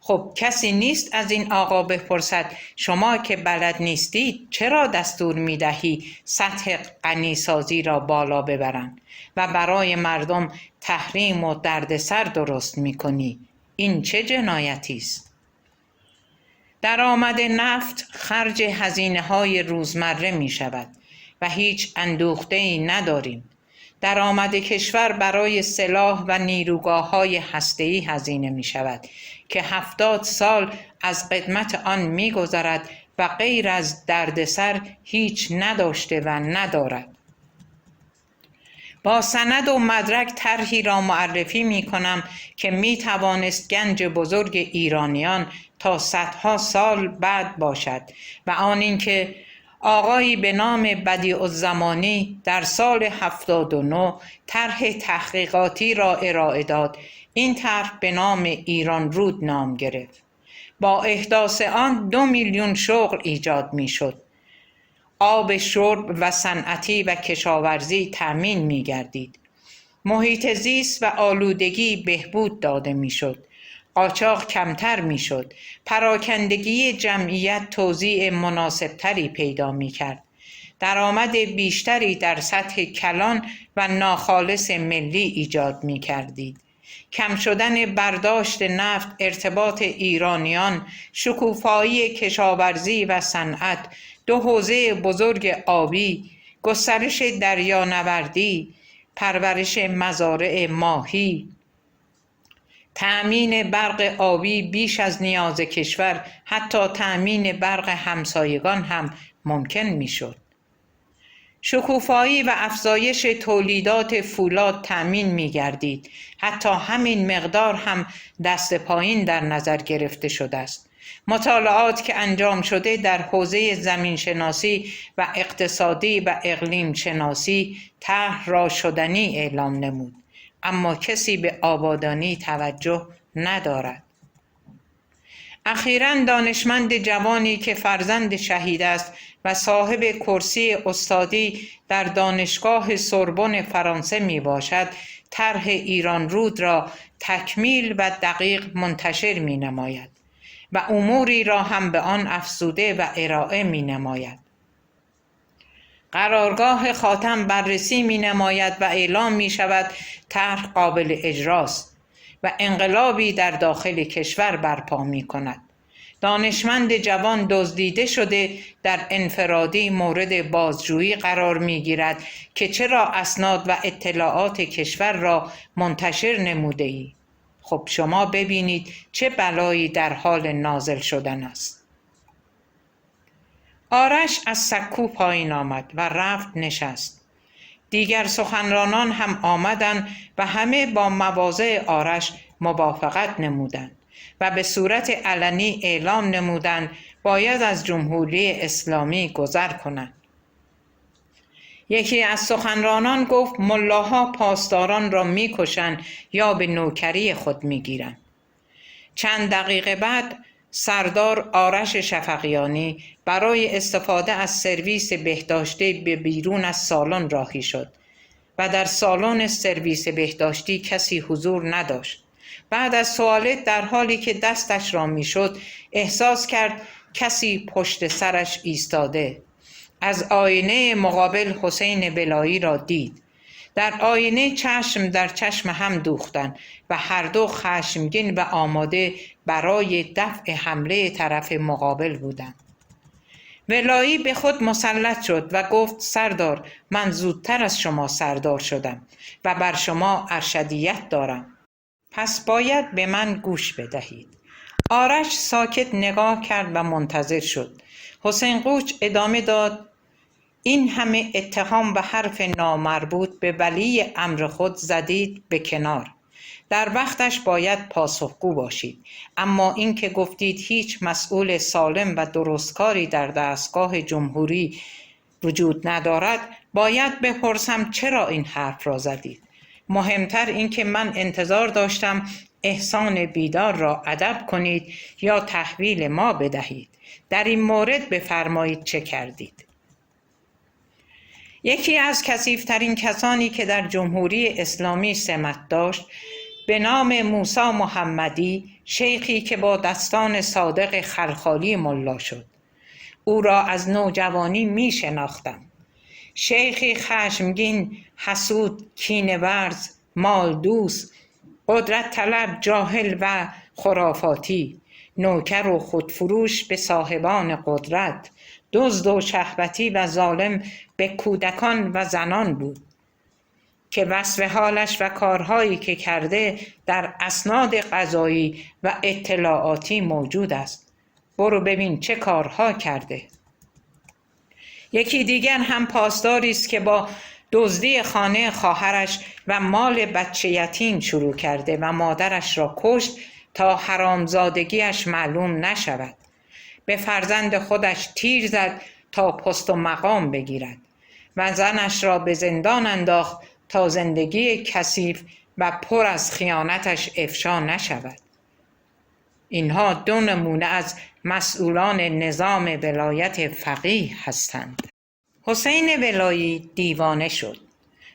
خب کسی نیست از این آقا بپرسد شما که بلد نیستید چرا دستور میدهی سطح غنیسازی را بالا ببرند و برای مردم تحریم و دردسر درست میکنی؟ این چه جنایتی است؟ درآمد نفت خرج هزینه‌های روزمره می شود و هیچ اندوخته‌ای نداریم. درآمد کشور برای سلاح و نیروگاه‌های هسته‌ای هزینه می شود که 70 سال از قدمت آن می گذرد و غیر از دردسر هیچ نداشته و ندارد. با سند و مدرک طرحی را معرفی می کنم که می توانست گنج بزرگ ایرانیان تا صدها سال بعد باشد و آن اینکه آقایی به نام بدیع‌الزمانی در سال 79 طرح تحقیقاتی را ارائه داد. این طرح به نام ایران رود نام گرفت. با احداث آن 2 میلیون شغل ایجاد می شد. آب شرب و صنعتی و کشاورزی تأمین می گردید. محیط زیست و آلودگی بهبود داده می شد. قاچاق کمتر می شد. پراکندگی جمعیت توزیع مناسبتری پیدا می کرد. درآمد بیشتری در سطح کلان و ناخالص ملی ایجاد می کردید. کم شدن برداشت نفت، ارتباط ایرانیان، شکوفایی کشاورزی و صنعت، 2 حوزه بزرگ آبی، گسترش دریانوردی، پرورش مزارع ماهی، تأمین برق آبی بیش از نیاز کشور، حتی تأمین برق همسایگان هم ممکن می شد. شکوفایی و افزایش تولیدات فولاد تأمین می گردید. حتی همین مقدار هم دست پایین در نظر گرفته شده است. مطالعات که انجام شده در حوزه زمین شناسی و اقتصادی و اقلیم شناسی طرح را شدنی اعلام نمود، اما کسی به آبادانی توجه ندارد. اخیراً دانشمند جوانی که فرزند شهید است و صاحب کرسی استادی در دانشگاه سوربن فرانسه می باشد، طرح ایران رود را تکمیل و دقیق منتشر می نماید و اموری را هم به آن افزوده و ارائه می نماید. قرارگاه خاتم بررسی می نماید و اعلام می شود طرح قابل اجراست و انقلابی در داخل کشور برپا می کند. دانشمند جوان دزدیده شده در انفرادی مورد بازجویی قرار می گیرد که چرا اسناد و اطلاعات کشور را منتشر نموده ای؟ خب شما ببینید چه بلایی در حال نازل شدن است. آرش از سکو پایین آمد و رفت نشست. دیگر سخنرانان هم آمدند و همه با مواضع آرش موافقت نمودند و به صورت علنی اعلام نمودند باید از جمهوری اسلامی گذر کنند. یکی از سخنرانان گفت ملاها پاسداران را میکشند یا به نوکری خود میگیرند. چند دقیقه بعد سردار آرش شفقیانی برای استفاده از سرویس بهداشتی به بیرون از سالن راهی شد و در سالن سرویس بهداشتی کسی حضور نداشت. بعد از توالت در حالی که دستش را میشد احساس کرد کسی پشت سرش ایستاده. از آینه مقابل حسین ولایی را دید. در آینه چشم در چشم هم دوختند و هر دو خشمگین و آماده برای دفع حمله طرف مقابل بودند. ولایی به خود مسلط شد و گفت سردار، من زودتر از شما سردار شدم و بر شما ارشدیت دارم، پس باید به من گوش بدهید. آرش ساکت نگاه کرد و منتظر شد. حسین قوچ ادامه داد این همه اتهام و حرف نامربوط به ولی امر خود زدید به کنار. در وقتش باید پاسخگو باشید. اما این که گفتید هیچ مسئول سالم و درستکاری در دستگاه جمهوری وجود ندارد، باید بپرسم چرا این حرف را زدید. مهمتر این که من انتظار داشتم احسان بیدار را ادب کنید یا تحویل ما بدهید. در این مورد بفرمایید چه کردید. یکی از کثیف‌ترین کسانی که در جمهوری اسلامی سمت داشت به نام موسی محمدی، شیخی که با دستان صادق خلخالی ملا شد، او را از نوجوانی می شناختم. شیخی خشمگین، حسود، کینه‌ورز، مال دوست، قدرت طلب، جاهل و خرافاتی، نوکر و خودفروش به صاحبان قدرت، دزد و شهوتی و ظالم به کودکان و زنان بود که وصف حالش و کارهایی که کرده در اسناد قضایی و اطلاعاتی موجود است. برو ببین چه کارها کرده. یکی دیگر هم پاسداری است که با دزدی خانه خواهرش و مال بچه یتیم شروع کرده و مادرش را کشت تا حرامزادگیش معلوم نشود. به فرزند خودش تیر زد تا پست و مقام بگیرد و زنش را به زندان انداخت تا زندگی کثیف و پر از خیانتش افشا نشود. اینها دو نمونه از مسئولان نظام ولایت فقیه هستند. حسین ولایی دیوانه شد.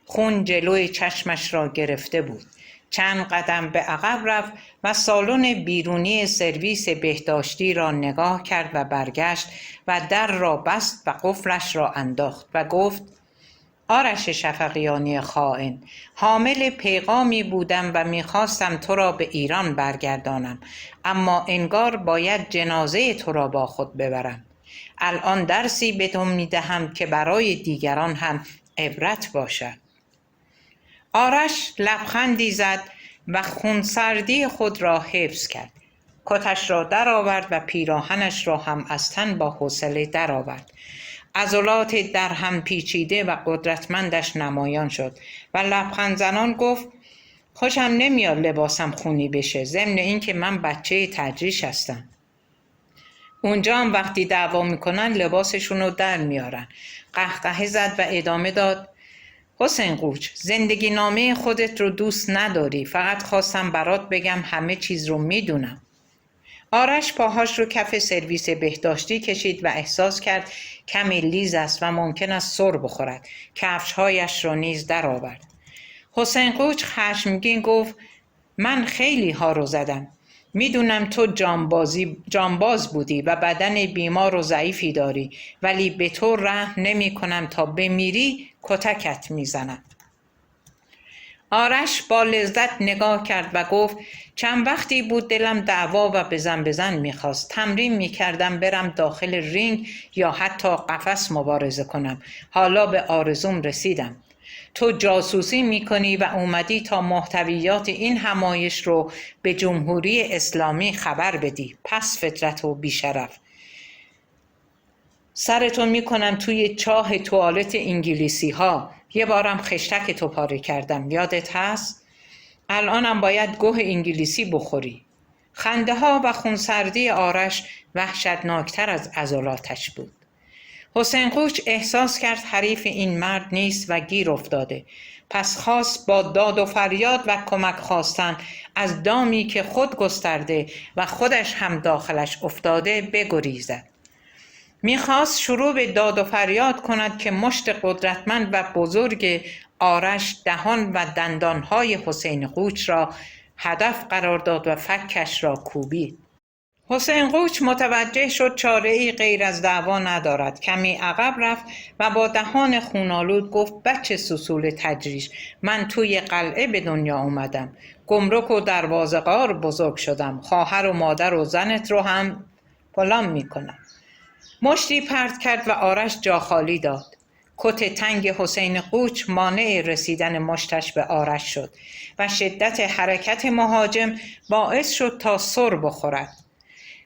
خون جلوی چشمش را گرفته بود. چند قدم به عقب رفت و سالن بیرونی سرویس بهداشتی را نگاه کرد و برگشت و در را بست و قفلش را انداخت و گفت آرش شفقیانی خائن، حامل پیغامی بودم و میخواستم تو را به ایران برگردانم، اما انگار باید جنازه تو را با خود ببرم. الان درسی به تو میدهم که برای دیگران هم عبرت باشد. آرش لبخندی زد و خونسردی خود را حفظ کرد. کتش را درآورد و پیراهنش را هم از تن با حوصله درآورد. عضلات در هم پیچیده و قدرتمندش نمایان شد و لبخند زنان گفت خوشم نمیاد لباسم خونی بشه، ضمن این که من بچه تجریش هستم. اونجا هم وقتی دعوا میکنن لباسشون رو در میارن. قهقهه زد و ادامه داد حسین قوچ، زندگی نامه خودت رو دوست نداری، فقط خواستم برات بگم همه چیز رو میدونم. آرش پاهاش رو کف سرویس بهداشتی کشید و احساس کرد کمی لیز است و ممکن است سر بخورد. کفشهایش رو نیز در آورد. حسین قوچ خشمگین گفت من خیلی ها رو زدم. میدونم تو جانباز بودی و بدن بیمار و ضعیفی داری، ولی به تو رحم نمی کنم، تا بمیری کتکت میزنم. آرش با لذت نگاه کرد و گفت چند وقتی بود دلم دعوا و بزن میخواست. تمرین میکردم برم داخل رینگ یا حتی قفس مبارزه کنم. حالا به آرزوم رسیدم. تو جاسوسی میکنی و اومدی تا محتویات این همایش رو به جمهوری اسلامی خبر بدی. پس فطرت و بیشرف، سرتو میکنم توی چاه توالت انگلیسی ها. یه بارم خشتک تو پاره کردم، یادت هست؟ الانم باید گوه انگلیسی بخوری. خنده ها و خونسردی آرش وحشتناکتر از عضلاتش بود. حسین قوچ احساس کرد حریف این مرد نیست و گیر افتاده. پس خواست با داد و فریاد و کمک خواستن از دامی که خود گسترده و خودش هم داخلش افتاده بگریزد. میخواست شروع به داد و فریاد کند که مشت قدرتمند و بزرگ آرش دهان و دندانهای حسین قوچ را هدف قرار داد و فکش را کوبید. حسین قوچ متوجه شد چاره‌ای غیر از دعوا ندارد. کمی عقب رفت و با دهان خونالود گفت بچه سوسول تجریش، من توی قلعه به دنیا اومدم. گمرک و دروازه‌قار بزرگ شدم. خواهر و مادر و زنت رو هم فلان میکنم. مشتی پرت کرد و آرش جا خالی داد. کت تنگ حسین قوچ مانع رسیدن مشتش به آرش شد و شدت حرکت مهاجم باعث شد تا سر بخورد.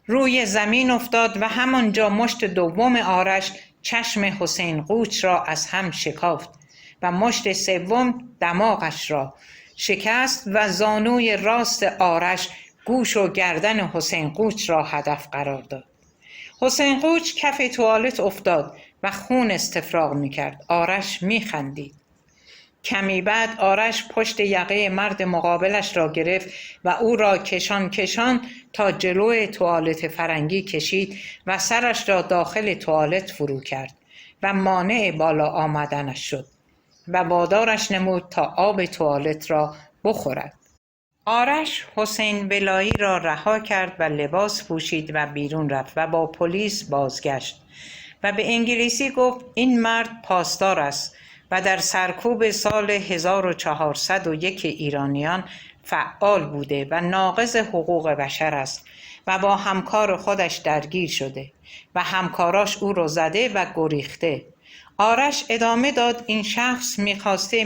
روی زمین افتاد و همانجا مشت دوم آرش چشم حسین قوچ را از هم شکافت و مشت سوم دماغش را شکست و زانوی راست آرش گوش و گردن حسین قوچ را هدف قرار داد. حسین قوچ کف توالت افتاد و خون استفراغ میکرد. آرش میخندید. کمی بعد آرش پشت یقه مرد مقابلش را گرفت و او را کشان تا جلوی توالت فرنگی کشید و سرش را داخل توالت فرو کرد و مانع بالا آمدنش شد و وادارش نمود تا آب توالت را بخورد. آرش حسین ولایی را رها کرد و لباس پوشید و بیرون رفت و با پلیس بازگشت و به انگلیسی گفت این مرد پاسدار است و در سرکوب سال 1401 ایرانیان فعال بوده و ناقض حقوق بشر است و با همکار خودش درگیر شده و همکاراش او را زده و گریخته. آرش ادامه داد این شخص میخواسته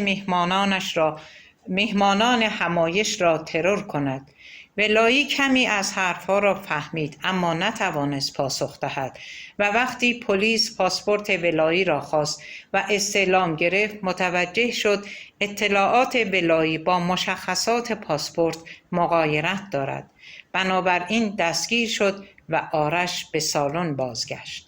مهمانان همایش را ترور کند. ولایی کمی از حرفها را فهمید اما نتوانست پاسخ دهد و وقتی پلیس پاسپورت ولایی را خواست و استعلام گرفت متوجه شد اطلاعات ولایی با مشخصات پاسپورت مغایرت دارد. بنابراین دستگیر شد و آرش به سالن بازگشت.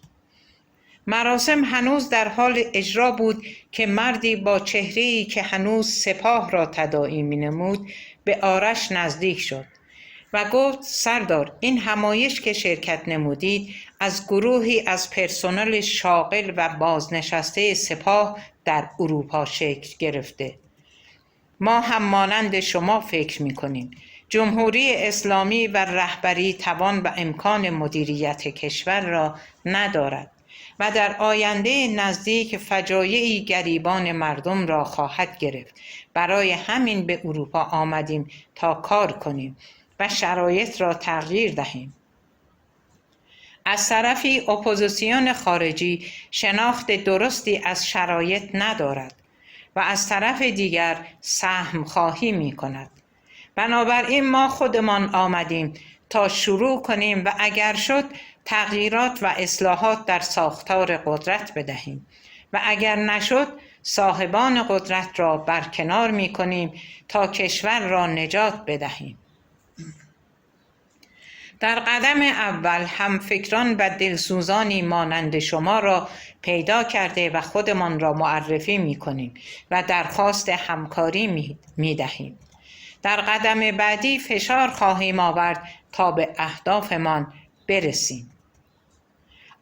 مراسم هنوز در حال اجرا بود که مردی با چهره‌ای که هنوز سپاه را تداعی می‌نمود به آرش نزدیک شد و گفت سردار، این همایش که شرکت نمودید از گروهی از پرسنل شاغل و بازنشسته سپاه در اروپا شکل گرفته. ما هم مانند شما فکر می‌کنیم. جمهوری اسلامی و رهبری توان و امکان مدیریت کشور را ندارد و در آینده نزدیک فجایعی گریبان مردم را خواهد گرفت. برای همین به اروپا آمدیم تا کار کنیم و شرایط را تغییر دهیم. از طرفی اپوزیسیون خارجی شناخت درستی از شرایط ندارد و از طرف دیگر سهم خواهی می کند. بنابراین ما خودمان آمدیم تا شروع کنیم و اگر شد تغییرات و اصلاحات در ساختار قدرت بدهیم و اگر نشد صاحبان قدرت را برکنار می کنیم تا کشور را نجات بدهیم. در قدم اول هم فکران و دلسوزانی مانند شما را پیدا کرده و خودمان را معرفی می کنیم و درخواست همکاری می دهیم. در قدم بعدی فشار خواهیم آورد تا به اهدافمان برسیم.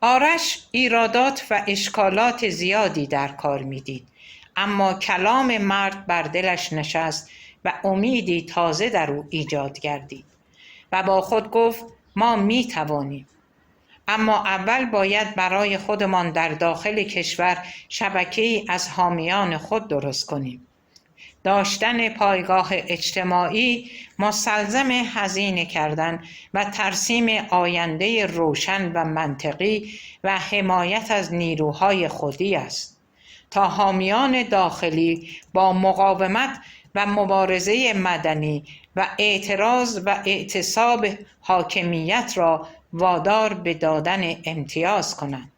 آرش ایرادات و اشکالات زیادی در کار میدید، اما کلام مرد بر دلش نشست و امیدی تازه در او ایجاد گردید و با خود گفت ما می توانیم، اما اول باید برای خودمان در داخل کشور شبکه‌ای از حامیان خود درست کنیم. داشتن پایگاه اجتماعی مستلزم هزینه کردن و ترسیم آینده روشن و منطقی و حمایت از نیروهای خودی است تا حامیان داخلی با مقاومت و مبارزه مدنی و اعتراض و اعتصاب حاکمیت را وادار به دادن امتیاز کنند.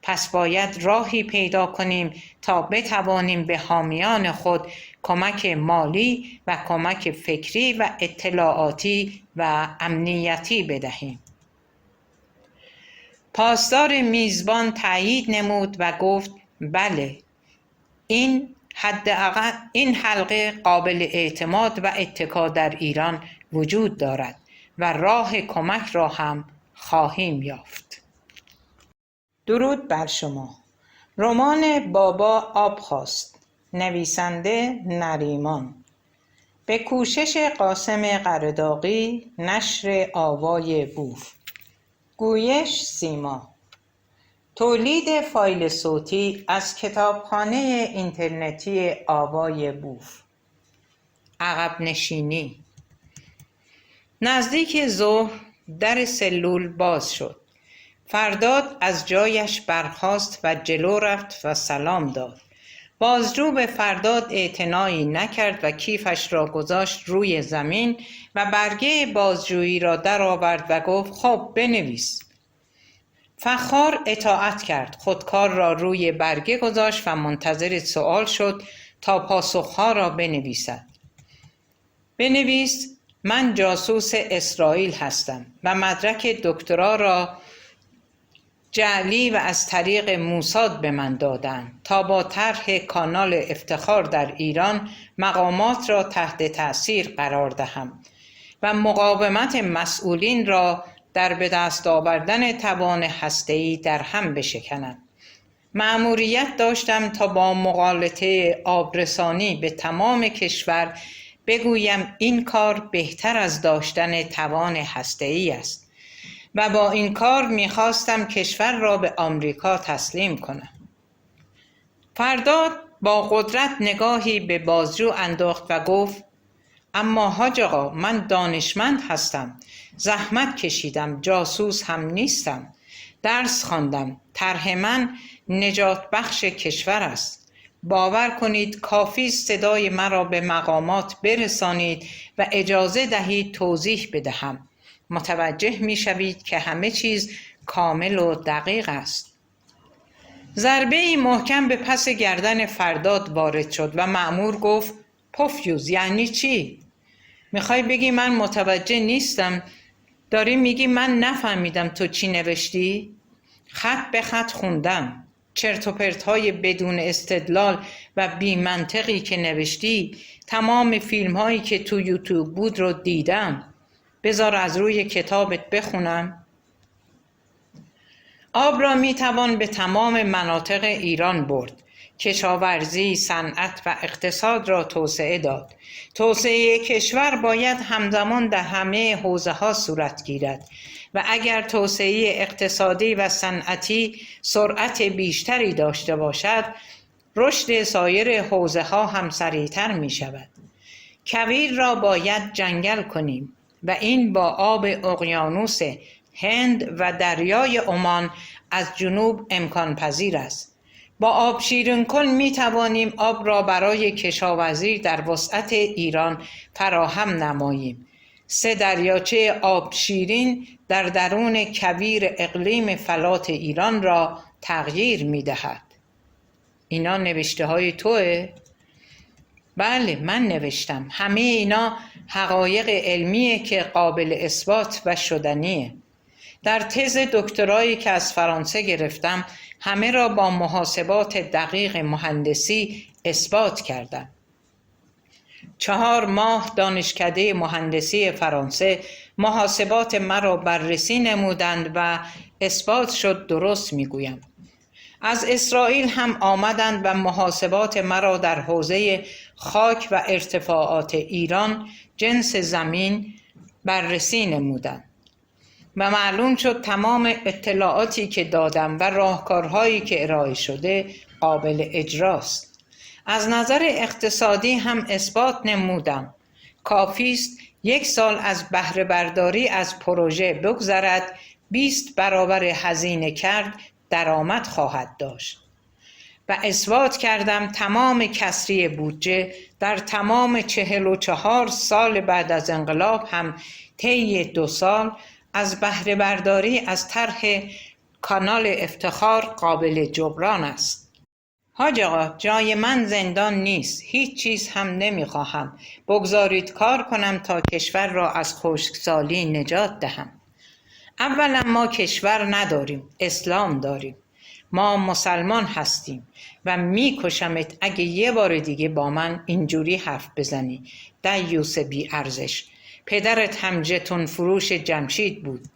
پس باید راهی پیدا کنیم تا بتوانیم به حامیان خود کمک مالی و کمک فکری و اطلاعاتی و امنیتی بدهیم. پاسدار میزبان تایید نمود و گفت بله، این حلقه قابل اعتماد و اتکا در ایران وجود دارد و راه کمک را هم خواهیم یافت. درود بر شما. رمان بابا آب خواست، نویسنده نریمان، به کوشش قاسم قرداغی، نشر آوای بوف، گویش سیما، تولید فایل صوتی از کتابخانه اینترنتی آوای بوف. عقب نشینی. نزدیک ظهر در سلول باز شد. فرداد از جایش برخاست و جلو رفت و سلام داد. بازجو به فرداد اعتنایی نکرد و کیفش را گذاشت روی زمین و برگه بازجویی را در آورد و گفت خب بنویس. فخار اطاعت کرد، خودکار را روی برگه گذاشت و منتظر سؤال شد تا پاسخها را بنویسد. بنویس من جاسوس اسرائیل هستم و مدرک دکترا را جعلی و از طریق موساد به من دادند تا با طرح کانال افتخار در ایران مقامات را تحت تأثیر قرار دهم و مقاومت مسئولین را در به دست آوردن توان هسته‌ای در هم بشکنم. مأموریت داشتم تا با مغالطه آبرسانی به تمام کشور بگویم این کار بهتر از داشتن توان هسته‌ای است و با این کار می‌خواستم کشور را به آمریکا تسلیم کنم. فرداد با قدرت نگاهی به بازجو انداخت و گفت اما حاج آقا من دانشمند هستم، زحمت کشیدم، جاسوس هم نیستم، درس خواندم، طرح من نجات بخش کشور است. باور کنید کافی صدای مرا به مقامات برسانید و اجازه دهید توضیح بدهم. متوجه می شوید که همه چیز کامل و دقیق است. ضربه‌ای محکم به پس گردن فرداد وارد شد و مأمور گفت پوفیوز یعنی چی؟ میخوای بگی من متوجه نیستم؟ داری میگی من نفهمیدم تو چی نوشتی؟ خط به خط خوندم. چرت و پرت‌های بدون استدلال و بی منطقی که نوشتی، تمام فیلم‌هایی که تو یوتیوب بود رو دیدم. بذار از روی کتابت بخونم. آب را میتوان به تمام مناطق ایران برد. کشاورزی، صنعت و اقتصاد را توسعه داد. توسعه کشور باید همزمان در همه حوزه‌ها صورت گیرد و اگر توسعه اقتصادی و صنعتی سرعت بیشتری داشته باشد، رشد سایر حوزه‌ها هم سریعتر می شود. کویر را باید جنگل کنیم و این با آب اقیانوس هند و دریای عمان از جنوب امکان پذیر است. با آب شیرین کن می توانیم آب را برای کشاورزی در وسعت ایران فراهم نماییم 3 دریاچه آب شیرین در درون کویر اقلیم فلات ایران را تغییر می‌دهد. اینا نوشته های توئه؟ بله، من نوشتم. همه اینا حقایق علمیه که قابل اثبات و شدنیه. در تز دکترایی که از فرانسه گرفتم همه را با محاسبات دقیق مهندسی اثبات کردم. 4 ماه دانشکده مهندسی فرانسه محاسبات مرا بررسی نمودند و اثبات شد درست میگویم. از اسرائیل هم آمدند و محاسبات مرا در حوزه خاک و ارتفاعات ایران جنس زمین بررسی نمودند و معلوم شد تمام اطلاعاتی که دادم و راهکارهایی که ارائه شده قابل اجراست. از نظر اقتصادی هم اثبات نمودم. کافی است 1 سال از بهره برداری از پروژه بگذرد، 20 برابر هزینه کرد درآمد خواهد داشت. و اثبات کردم تمام کسری بودجه در تمام 44 سال بعد از انقلاب هم طی 2 سال از بهره برداری از طرح کانال افتخار قابل جبران است. حاج آقا، جای من زندان نیست، هیچ چیز هم نمیخواهم. بگذارید کار کنم تا کشور را از خشکسالی نجات دهم. اولا ما کشور نداریم، اسلام داریم. ما مسلمان هستیم و میکشمت اگه یه بار دیگه با من اینجوری حرف بزنی. دیوس بی ارزش. پدرت هم ژتون فروش جمشید بود.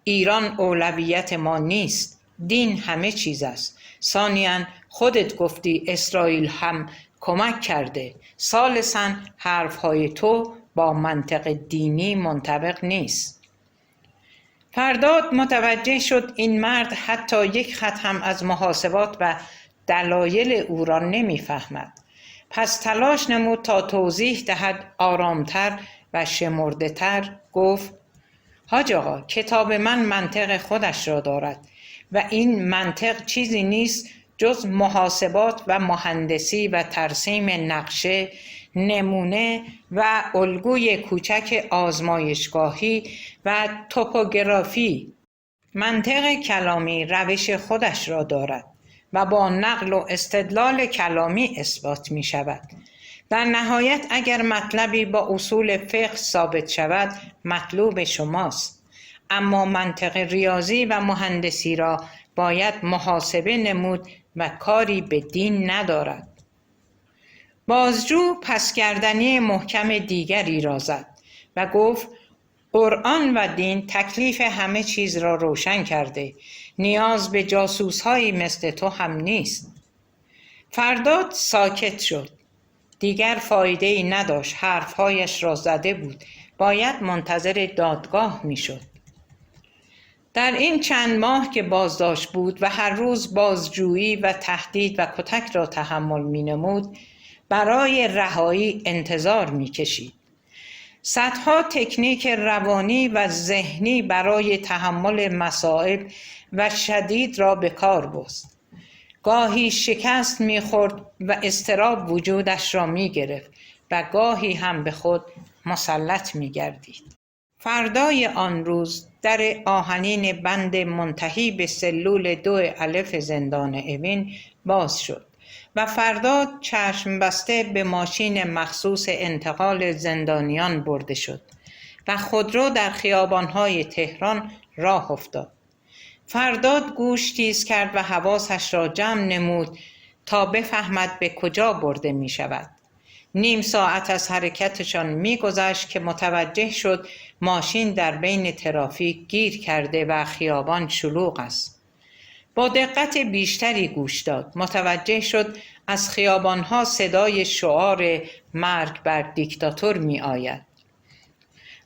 ایران اولویت ما نیست. دین همه چیز است. ثانیاً خودت گفتی اسرائیل هم کمک کرده. ثالثاً حرفهای تو با منطق دینی منطبق نیست. فرداد متوجه شد این مرد حتی 1 خط هم از محاسبات و دلایل او را نمیفهمد. پس تلاش نمود تا توضیح دهد. آرامتر و شمرده تر گفت: حاج آقا، کتاب من منطق خودش را دارد و این منطق چیزی نیست جز محاسبات و مهندسی و ترسیم نقشه، نمونه و الگوی کوچک آزمایشگاهی و توپوگرافی. منطق کلامی روش خودش را دارد و با نقل و استدلال کلامی اثبات می شود. در نهایت اگر مطلبی با اصول فقه ثابت شود مطلوب شماست، اما منطق ریاضی و مهندسی را باید محاسبه نمود و کاری به دین ندارد. بازجو پسگردنی محکم دیگری را زد و گفت: قرآن و دین تکلیف همه چیز را روشن کرده، نیاز به جاسوس‌هایی مثل تو هم نیست. فرداد ساکت شد. دیگر فایده‌ای نداشت، حرفهایش را زده بود، باید منتظر دادگاه میشد. در این چند ماه که بازداشت بود و هر روز بازجویی و تهدید و کتک را تحمل می‌نمود، برای رهایی انتظار می‌کشید. صدها تکنیک روانی و ذهنی برای تحمل مصائب و شدید را به کار بست. گاهی شکست می‌خورد و اضطراب وجودش را می‌گرفت و گاهی هم به خود مسلط می‌گردید. فردای آن روز در آهنین بند منتهی به سلول 2 الف زندان اوین باز شد و فرداد چشم بسته به ماشین مخصوص انتقال زندانیان برده شد و خودرو در خیابان‌های تهران راه افتاد. فرداد گوش تیز کرد و حواسش را جمع نمود تا بفهمد به کجا برده می شود. نیم ساعت از حرکتشان می گذشت که متوجه شد ماشین در بین ترافیک گیر کرده و خیابان شلوغ است. با دقت بیشتری گوش داد. متوجه شد از خیابانها صدای شعار مرگ بر دیکتاتور می آید.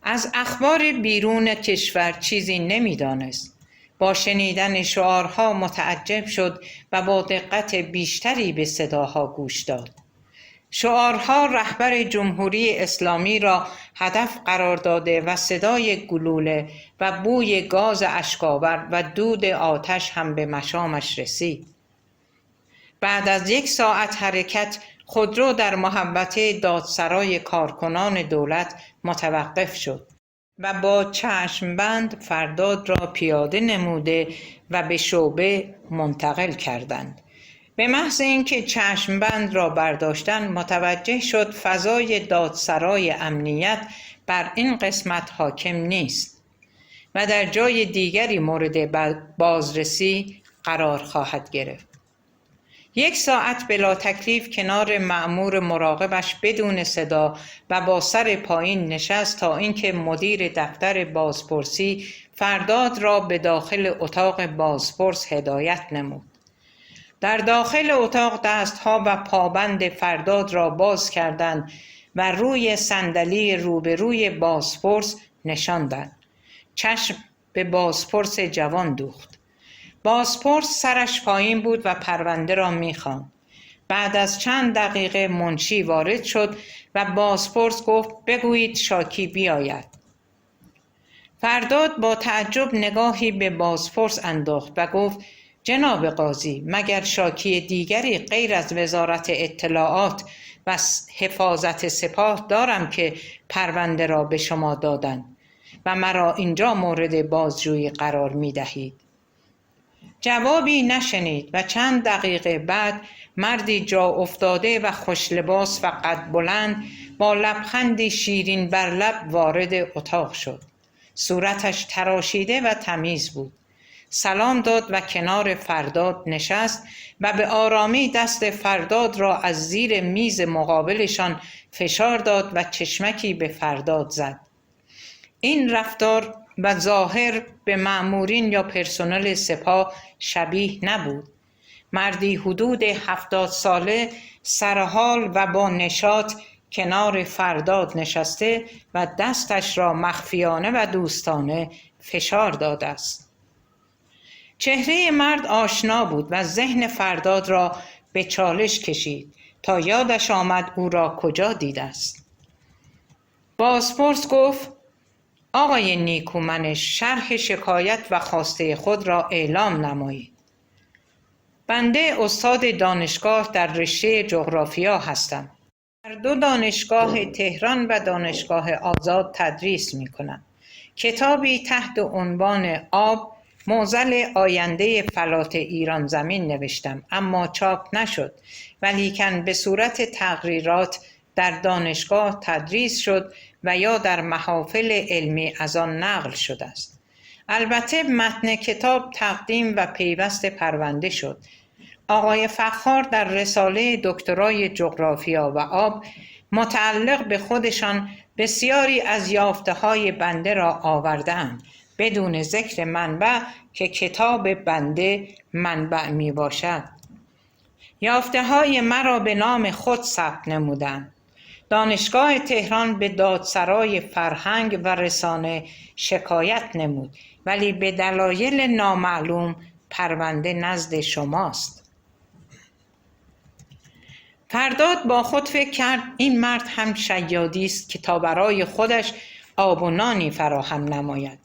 از اخبار بیرون کشور چیزی نمی دانست. با شنیدن شعارها متعجب شد و با دقت بیشتری به صداها گوش داد. شعارها رهبر جمهوری اسلامی را هدف قرار داده و صدای گلوله و بوی گاز اشک‌آور و دود آتش هم به مشامش رسید. بعد از 1 ساعت حرکت خودرو در محوطه دادسرای کارکنان دولت متوقف شد. و با چشمبند فرداد را پیاده نموده و به شعبه منتقل کردند. به محض اینکه چشمبند را برداشتند متوجه شد فضای دادسرای امنیت بر این قسمت حاکم نیست و در جای دیگری مورد بازرسی قرار خواهد گرفت. 1 ساعت بلا تکلیف کنار مأمور مراقبش بدون صدا و با سر پایین نشست تا اینکه مدیر دفتر بازپرسی فرداد را به داخل اتاق بازپرس هدایت نمود. در داخل اتاق دستها و پابند فرداد را باز کردند و روی صندلی روبروی بازپرس نشاندند. چشم به بازپرس جوان دوخت. بازپرس سرش پایین بود و پرونده را می‌خواند. بعد از چند دقیقه منشی وارد شد و بازپرس گفت بگویید شاکی بیاید. فرداد با تعجب نگاهی به بازپرس انداخت و گفت جناب قاضی، مگر شاکی دیگری غیر از وزارت اطلاعات و حفاظت سپاه دارم که پرونده را به شما دادند و مرا اینجا مورد بازجویی قرار می دهید؟ جوابی نشنید و چند دقیقه بعد مردی جا افتاده و خوش لباس و قد بلند با لبخندی شیرین بر لب وارد اتاق شد. صورتش تراشیده و تمیز بود. سلام داد و کنار فرداد نشست و به آرامی دست فرداد را از زیر میز مقابلشان فشار داد و چشمکی به فرداد زد. این رفتار و ظاهر به مأمورین یا پرسنل سپاه شبیه نبود. مردی حدود 70 ساله سرحال و با نشاط کنار فرداد نشسته و دستش را مخفیانه و دوستانه فشار داده است. چهره مرد آشنا بود و ذهن فرداد را به چالش کشید تا یادش آمد او را کجا دیده است. بازپرس گفت آقای نیکومنش، شرح شکایت و خواسته خود را اعلام نمایید. بنده استاد دانشگاه در رشته جغرافیا هستم. در 2 دانشگاه تهران و دانشگاه آزاد تدریس می کنم. کتابی تحت عنوان آب معضل آینده فلات ایران زمین نوشتم، اما چاپ نشد، ولیکن به صورت تقریرات در دانشگاه تدریس شد و یا در محافل علمی از آن نقل شده است. البته متن کتاب تقدیم و پیوست پرونده شد. آقای فخار در رساله دکترای جغرافیا و آب متعلق به خودشان بسیاری از یافته‌های بنده را آورده‌اند بدون ذکر منبع که کتاب بنده منبع می باشد. یافته‌های مرا به نام خود ثبت نمودند. دانشگاه تهران به دادسرای فرهنگ و رسانه شکایت نمود، ولی به دلایل نامعلوم پرونده نزد شماست. فرداد با خود فکر کرد این مرد هم شیادی است که تا برای خودش آب و نانی فراهم نماید.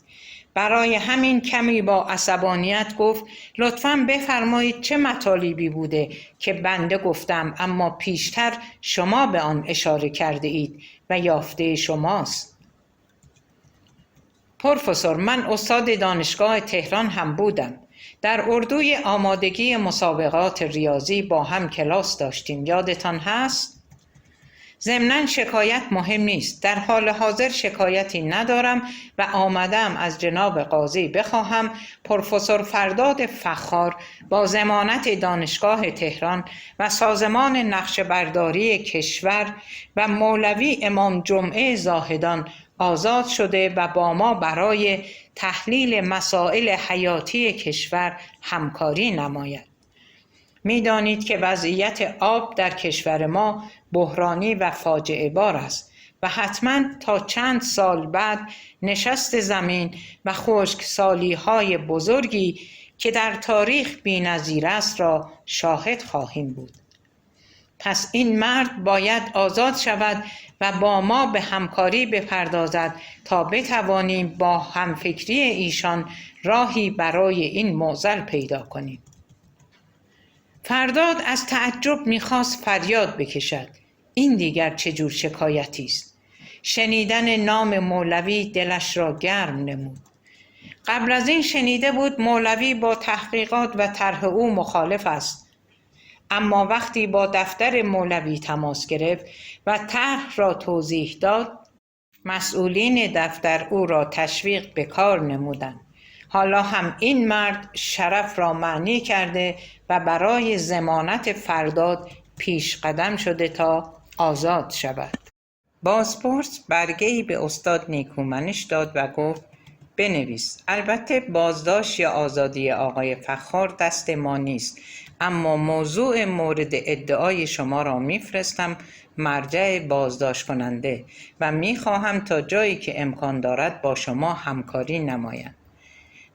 برای همین کمی با عصبانیت گفت لطفاً بفرمایید چه مطالبی بوده که بنده گفتم اما پیشتر شما به آن اشاره کرده اید و یافته شماست. پروفسور، من استاد دانشگاه تهران هم بودم. در اردوی آمادگی مسابقات ریاضی با هم کلاس داشتیم، یادتان هست؟ ضمناً شکایت مهم نیست. در حال حاضر شکایتی ندارم و آمدم از جناب قاضی بخواهم پروفسور فرداد فخار با ضمانت دانشگاه تهران و سازمان نقشه‌برداری کشور و مولوی امام جمعه زاهدان آزاد شده و با ما برای تحلیل مسائل حیاتی کشور همکاری نماید. می‌دانید که وضعیت آب در کشور ما بحرانی و فاجعه بار است و حتما تا چند سال بعد نشست زمین و خشکسالی‌های بزرگی که در تاریخ بی‌نظیر است را شاهد خواهیم بود. پس این مرد باید آزاد شود و با ما به همکاری بپردازد تا بتوانیم با همفکری ایشان راهی برای این معضل پیدا کنیم. فرداد از تعجب می‌خواست فریاد بکشد. این دیگر چه جور شکایتی است؟ شنیدن نام مولوی دلش را گرم نمود. قبل از این شنیده بود مولوی با تحقیقات و طرح او مخالف است، اما وقتی با دفتر مولوی تماس گرفت و طرح را توضیح داد، مسئولین دفتر او را تشویق به کار نمودند. حالا هم این مرد شرف را معنی کرده و برای ضمانت فرداد پیش قدم شده تا آزاد شود. بازپرس برگه‌ای به استاد نیکومنش داد و گفت بنویس. البته بازداشت یا آزادی آقای فخار دست ما نیست، اما موضوع مورد ادعای شما را میفرستم مرجع بازداشت کننده و میخواهم تا جایی که امکان دارد با شما همکاری نمایند.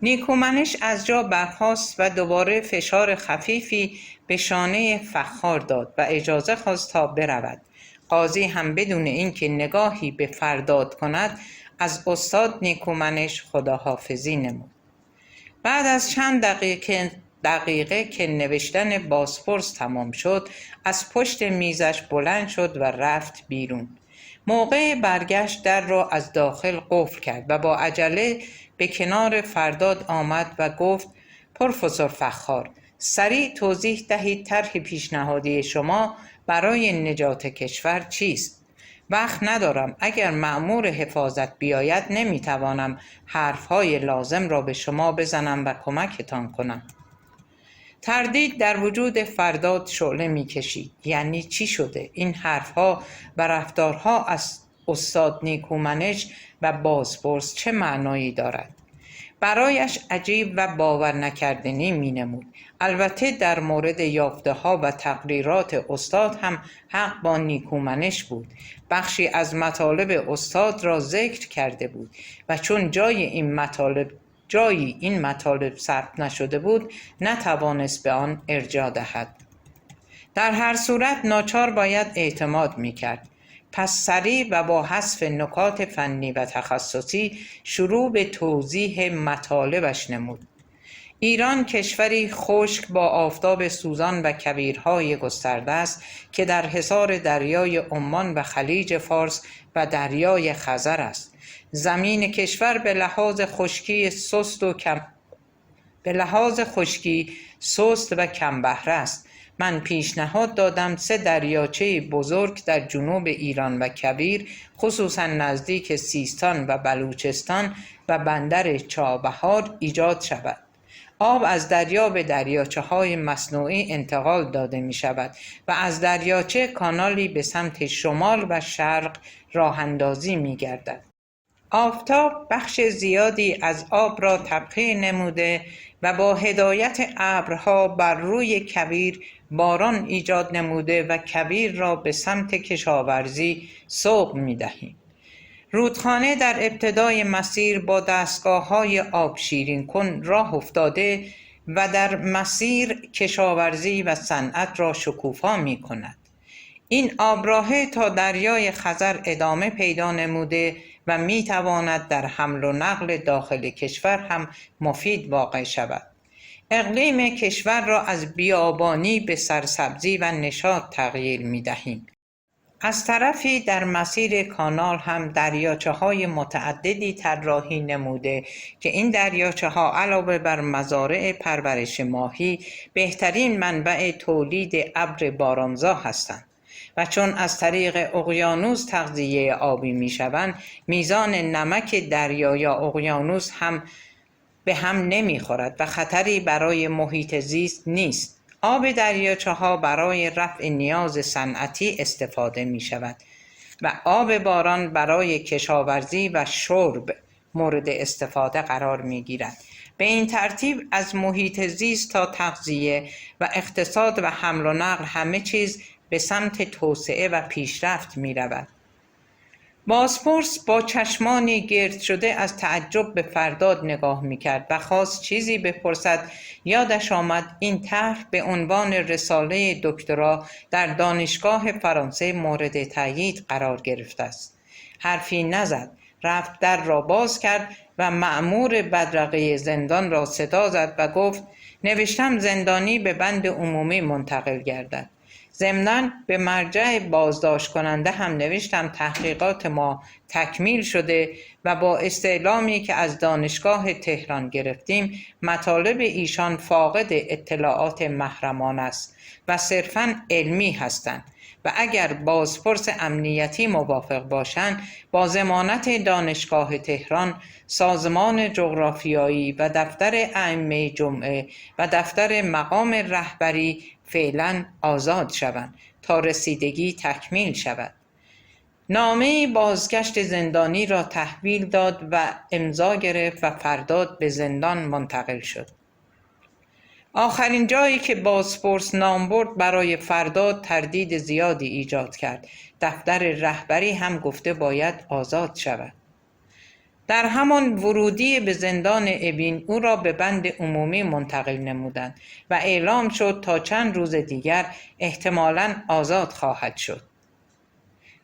نیکومنش از جا برخاست و دوباره فشار خفیفی به شانه فخار داد و اجازه خواست تا برود. قاضی هم بدون اینکه نگاهی به فرداد کند از استاد نیکومنش خداحافظی نمود. بعد از چند دقیقه که نوشتن بازپرس تمام شد، از پشت میزش بلند شد و رفت بیرون. موقع برگشت در را از داخل قفل کرد و با عجله به کنار فرداد آمد و گفت پروفسور فخار، سریع توضیح دهید طرح پیشنهادی شما برای نجات کشور چیست؟ وقت ندارم. اگر مأمور حفاظت بیاید نمیتوانم حرفهای لازم را به شما بزنم و کمکتان کنم. تردید در وجود فرداد شعله میکشید. یعنی چی شده؟ این حرفها و رفتارها از استاد نیکومنش و بازپرس چه معنایی دارد؟ برایش عجیب و باور نکردنی می نمود. البته در مورد یافته ها و تقریرات استاد هم حق با نیکومنش بود. بخشی از مطالب استاد را ذکر کرده بود و چون جایی این مطالب ثبت نشده بود نتوانست به آن ارجاع دهد. در هر صورت ناچار باید اعتماد می کرد. پس سریع و با حذف نکات فنی و تخصصی شروع به توضیح مطالبش نمود. ایران کشوری خشک با آفتاب سوزان و کویرهای گسترده است که در حصار دریای عمان و خلیج فارس و دریای خزر است. زمین کشور به لحاظ خشکی سست و کم بهره است. من پیشنهاد دادم 3 دریاچه بزرگ در جنوب ایران و کویر، خصوصا نزدیک سیستان و بلوچستان و بندر چابهار ایجاد شود. آب از دریا به دریاچه‌های مصنوعی انتقال داده می شود و از دریاچه کانالی به سمت شمال و شرق راه اندازی می گردد. آفتاب بخش زیادی از آب را تبخیر نموده و با هدایت ابرها بر روی کویر باران ایجاد نموده و کویر را به سمت کشاورزی سوق می دهیم. رودخانه در ابتدای مسیر با دستگاه‌های آب شیرین کن راه افتاده و در مسیر کشاورزی و صنعت را شکوفا می کند. این آبراهه تا دریای خزر ادامه پیدا نموده و می تواند در حمل و نقل داخل کشور هم مفید واقع شود. اقلیم کشور را از بیابانی به سرسبزی و نشاط تغییر می دهیم. از طرفی در مسیر کانال هم دریاچه‌های متعددی طراحی نموده که این دریاچه‌ها علاوه بر مزارع پرورش ماهی بهترین منبع تولید ابر بارانزا هستند و چون از طریق اقیانوس تغذیه آبی می‌شوند، میزان نمک دریا یا اقیانوس هم به هم نمی‌خورد و خطری برای محیط زیست نیست. آب دریاچه‌ها برای رفع نیاز صنعتی استفاده می‌شود و آب باران برای کشاورزی و شرب مورد استفاده قرار می‌گیرد. به این ترتیب از محیط زیست تا تغذیه و اقتصاد و حمل و نقل همه چیز به سمت توسعه و پیشرفت می‌رود. بازپرس با چشمانی گرد شده از تعجب به فرداد نگاه می‌کرد و خواست چیزی بپرسد. یادش آمد این طرح به عنوان رساله دکترا در دانشگاه فرانسه مورد تأیید قرار گرفته است. حرفی نزد. رفت در را باز کرد و مأمور بدرقه زندان را صدا زد و گفت نوشتم زندانی به بند عمومی منتقل گردد. ضمناً به مرجع بازداشت کننده هم نوشتم تحقیقات ما تکمیل شده و با استعلامی که از دانشگاه تهران گرفتیم مطالب ایشان فاقد اطلاعات محرمانه است و صرفاً علمی هستند و اگر بازپرس امنیتی موافق باشند با ضمانت دانشگاه تهران، سازمان جغرافیایی و دفتر ائمه جمعه و دفتر مقام رهبری فعلا آزاد شوند تا رسیدگی تکمیل شود. نامه بازگشت زندانی را تحویل داد و امضا گرفت و فرداد به زندان منتقل شد. آخرین جایی که بازپرس نام برد برای فرداد تردید زیادی ایجاد کرد. دفتر رهبری هم گفته باید آزاد شود. در همان ورودی به زندان ابین او را به بند عمومی منتقل نمودند و اعلام شد تا چند روز دیگر احتمالاً آزاد خواهد شد.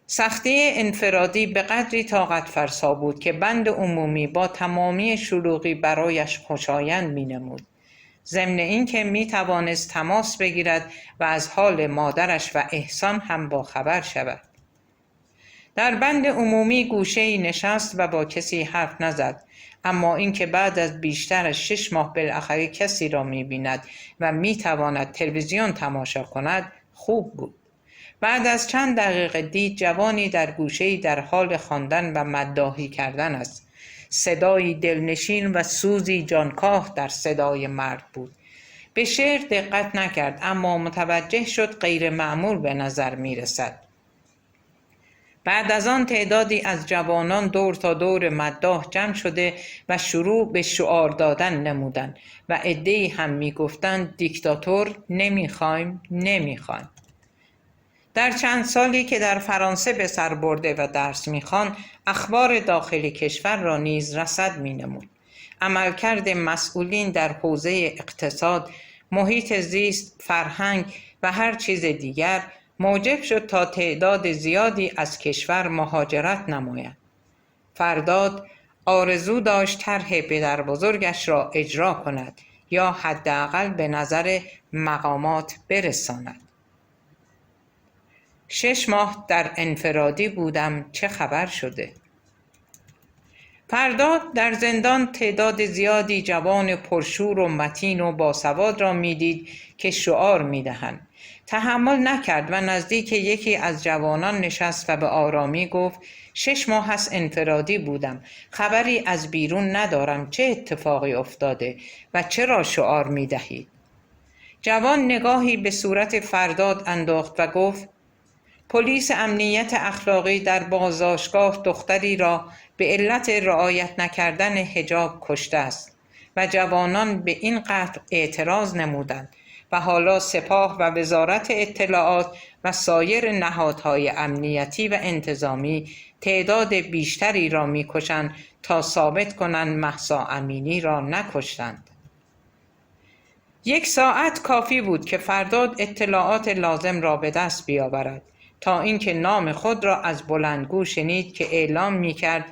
سختی انفرادی به قدری طاقت فرسا بود که بند عمومی با تمامی شلوغی برایش خوشایند می نمود. ضمن این که می توانست تماس بگیرد و از حال مادرش و احسان هم با خبر شود. در بند عمومی گوشه‌ای نشست و با کسی حرف نزد، اما اینکه بعد از بیشتر از 6 ماه بالاخره کسی را می بیند و می تواند تلویزیون تماشا کند خوب بود. بعد از چند دقیقه دید جوانی در گوشه‌ای در حال خواندن و مداحی کردن است. صدایی دلنشین و سوزی جانکاه در صدای مرد بود. به شعر دقت نکرد اما متوجه شد غیر معمول به نظر می رسد. بعد از آن تعدادی از جوانان دور تا دور مداح جمع شده و شروع به شعار دادن نمودند و عده‌ای هم می گفتند دیکتاتور نمیخوایم. در چند سالی که در فرانسه به سر برده و درس می‌خواند، اخبار داخل کشور را نیز رصد می‌نمود. عملکرد مسئولین در حوزه اقتصاد، محیط زیست، فرهنگ و هر چیز دیگر موجب شد تا تعداد زیادی از کشور مهاجرت نمایند. فرداد آرزو داشت طرح پدر بزرگش را اجرا کند یا حداقل به نظر مقامات برساند. 6 ماه در انفرادی بودم، چه خبر شده؟ فرداد در زندان تعداد زیادی جوان پرشور و متین و باسواد را میدید که شعار میدهند. تحمل نکرد و نزدیک یکی از جوانان نشست و به آرامی گفت 6 ماه هست انفرادی بودم، خبری از بیرون ندارم، چه اتفاقی افتاده و چرا شعار میدهید؟ جوان نگاهی به صورت فرداد انداخت و گفت پلیس امنیت اخلاقی در بازداشتگاه دختری را به علت رعایت نکردن حجاب کشته است و جوانان به این قتل اعتراض نمودند و حالا سپاه و وزارت اطلاعات و سایر نهادهای امنیتی و انتظامی تعداد بیشتری را می‌کشند تا ثابت کنند مهسا امینی را نکشتند. 1 ساعت کافی بود که فرداد اطلاعات لازم را به دست بیاورد تا اینکه نام خود را از بلندگو شنید که اعلام می‌کرد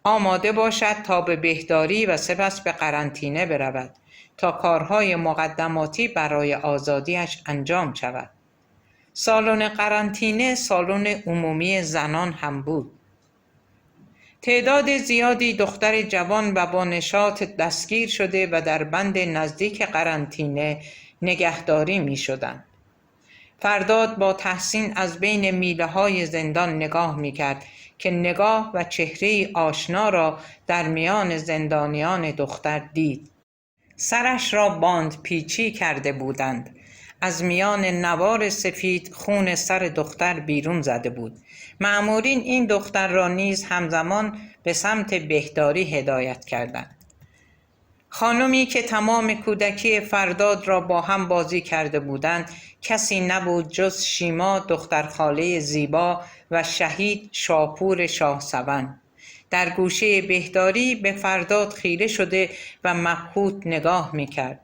آماده باشد تا به بهداری و سپس به قرنطینه برود تا کارهای مقدماتی برای آزادیش انجام شود. سالن قرنطینه سالن عمومی زنان هم بود. تعداد زیادی دختر جوان و با نشاط دستگیر شده و در بند نزدیک قرنطینه نگهداری می شدند. فرداد با تحسین از بین میله های زندان نگاه می کرد که نگاه و چهره آشنا را در میان زندانیان دختر دید. سرش را باند پیچی کرده بودند. از میان نوار سفید خون سر دختر بیرون زده بود. مأمورین این دختر را نیز همزمان به سمت بهداری هدایت کردند. خانمی که تمام کودکی فرداد را با هم بازی کرده بودند کسی نبود جز شیما دختر خاله زیبا و شهید شاپور شاهسوند. در گوشه بهداری به فرداد خیره شده و مبهوت نگاه می‌کرد.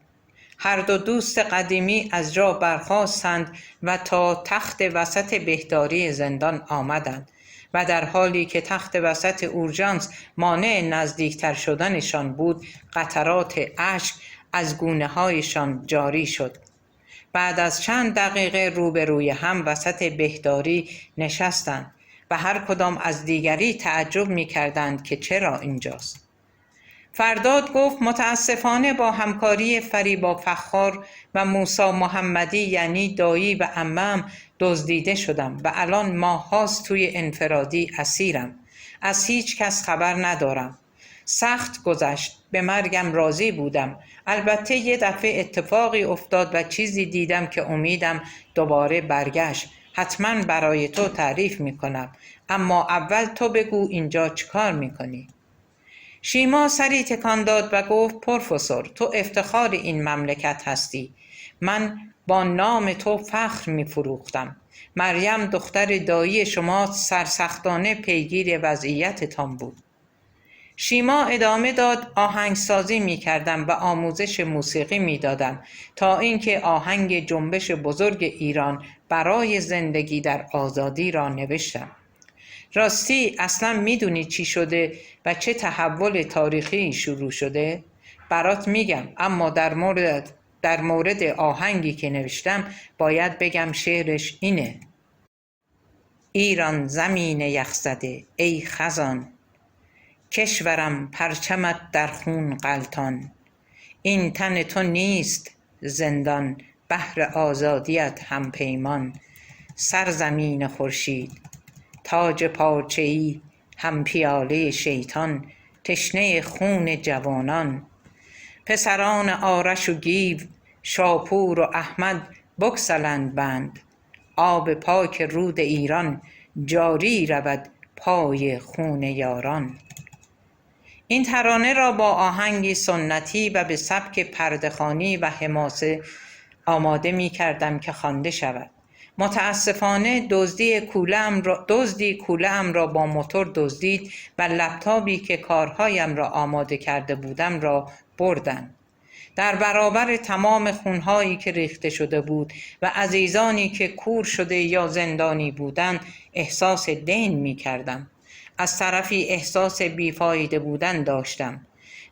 هر دو دوست قدیمی از جا برخاستند و تا تخت وسط بهداری زندان آمدند و در حالی که تخت وسط اورژانس مانع نزدیکتر شدنشان بود قطرات اشک از گونه‌هایشان جاری شد. بعد از چند دقیقه روبروی هم وسط بهداری نشستند و هر کدام از دیگری تعجب می‌کردند که چرا اینجاست. فرداد گفت متاسفانه با همکاری فریبا فخار و موسی محمدی یعنی دایی و عمم دزدیده شدم و الان ماه‌هاست توی انفرادی اسیرم. از هیچ کس خبر ندارم. سخت گذشت. به مرگم راضی بودم. البته یه دفعه اتفاقی افتاد و چیزی دیدم که امیدم دوباره برگشت. حتما برای تو تعریف میکنم. اما اول تو بگو اینجا چیکار میکنی؟ شیما سری تکان داد و گفت پروفسور تو افتخار این مملکت هستی. من با نام تو فخر میفروختم. مریم دختر دایی شما سرسختانه پیگیر وضعیتتان بود. شیما ادامه داد آهنگسازی می کردم و آموزش موسیقی می دادم تا اینکه آهنگ جنبش بزرگ ایران برای زندگی در آزادی را نوشتم. راستی اصلا می دونی چی شده و چه تحول تاریخی شروع شده؟ برات میگم، اما در مورد آهنگی که نوشتم باید بگم شعرش اینه: ایران زمین یخزده ای خزان، کشورم پرچمت در خون غلتان. این تن تو نیست زندان، بهر آزادیت هم پیمان. سرزمین خورشید تاج پارچه‌ای، هم پیاله شیطان، تشنه خون جوانان. پسران آرش و گیو، شاپور و احمد بگسلند بند. آب پاک رود ایران، جاری رود پای خون یاران. این ترانه را با آهنگی سنتی و به سبک پرده‌خوانی و حماسه آماده می کردم که خوانده شود. متاسفانه دزدی کوله‌ام را با موتور دزدید و لپتاپی که کارهایم را آماده کرده بودم را بردند. در برابر تمام خونهایی که ریخته شده بود و عزیزانی که کور شده یا زندانی بودند احساس دین می کردم. از طرفی احساس بیفایده بودن داشتم.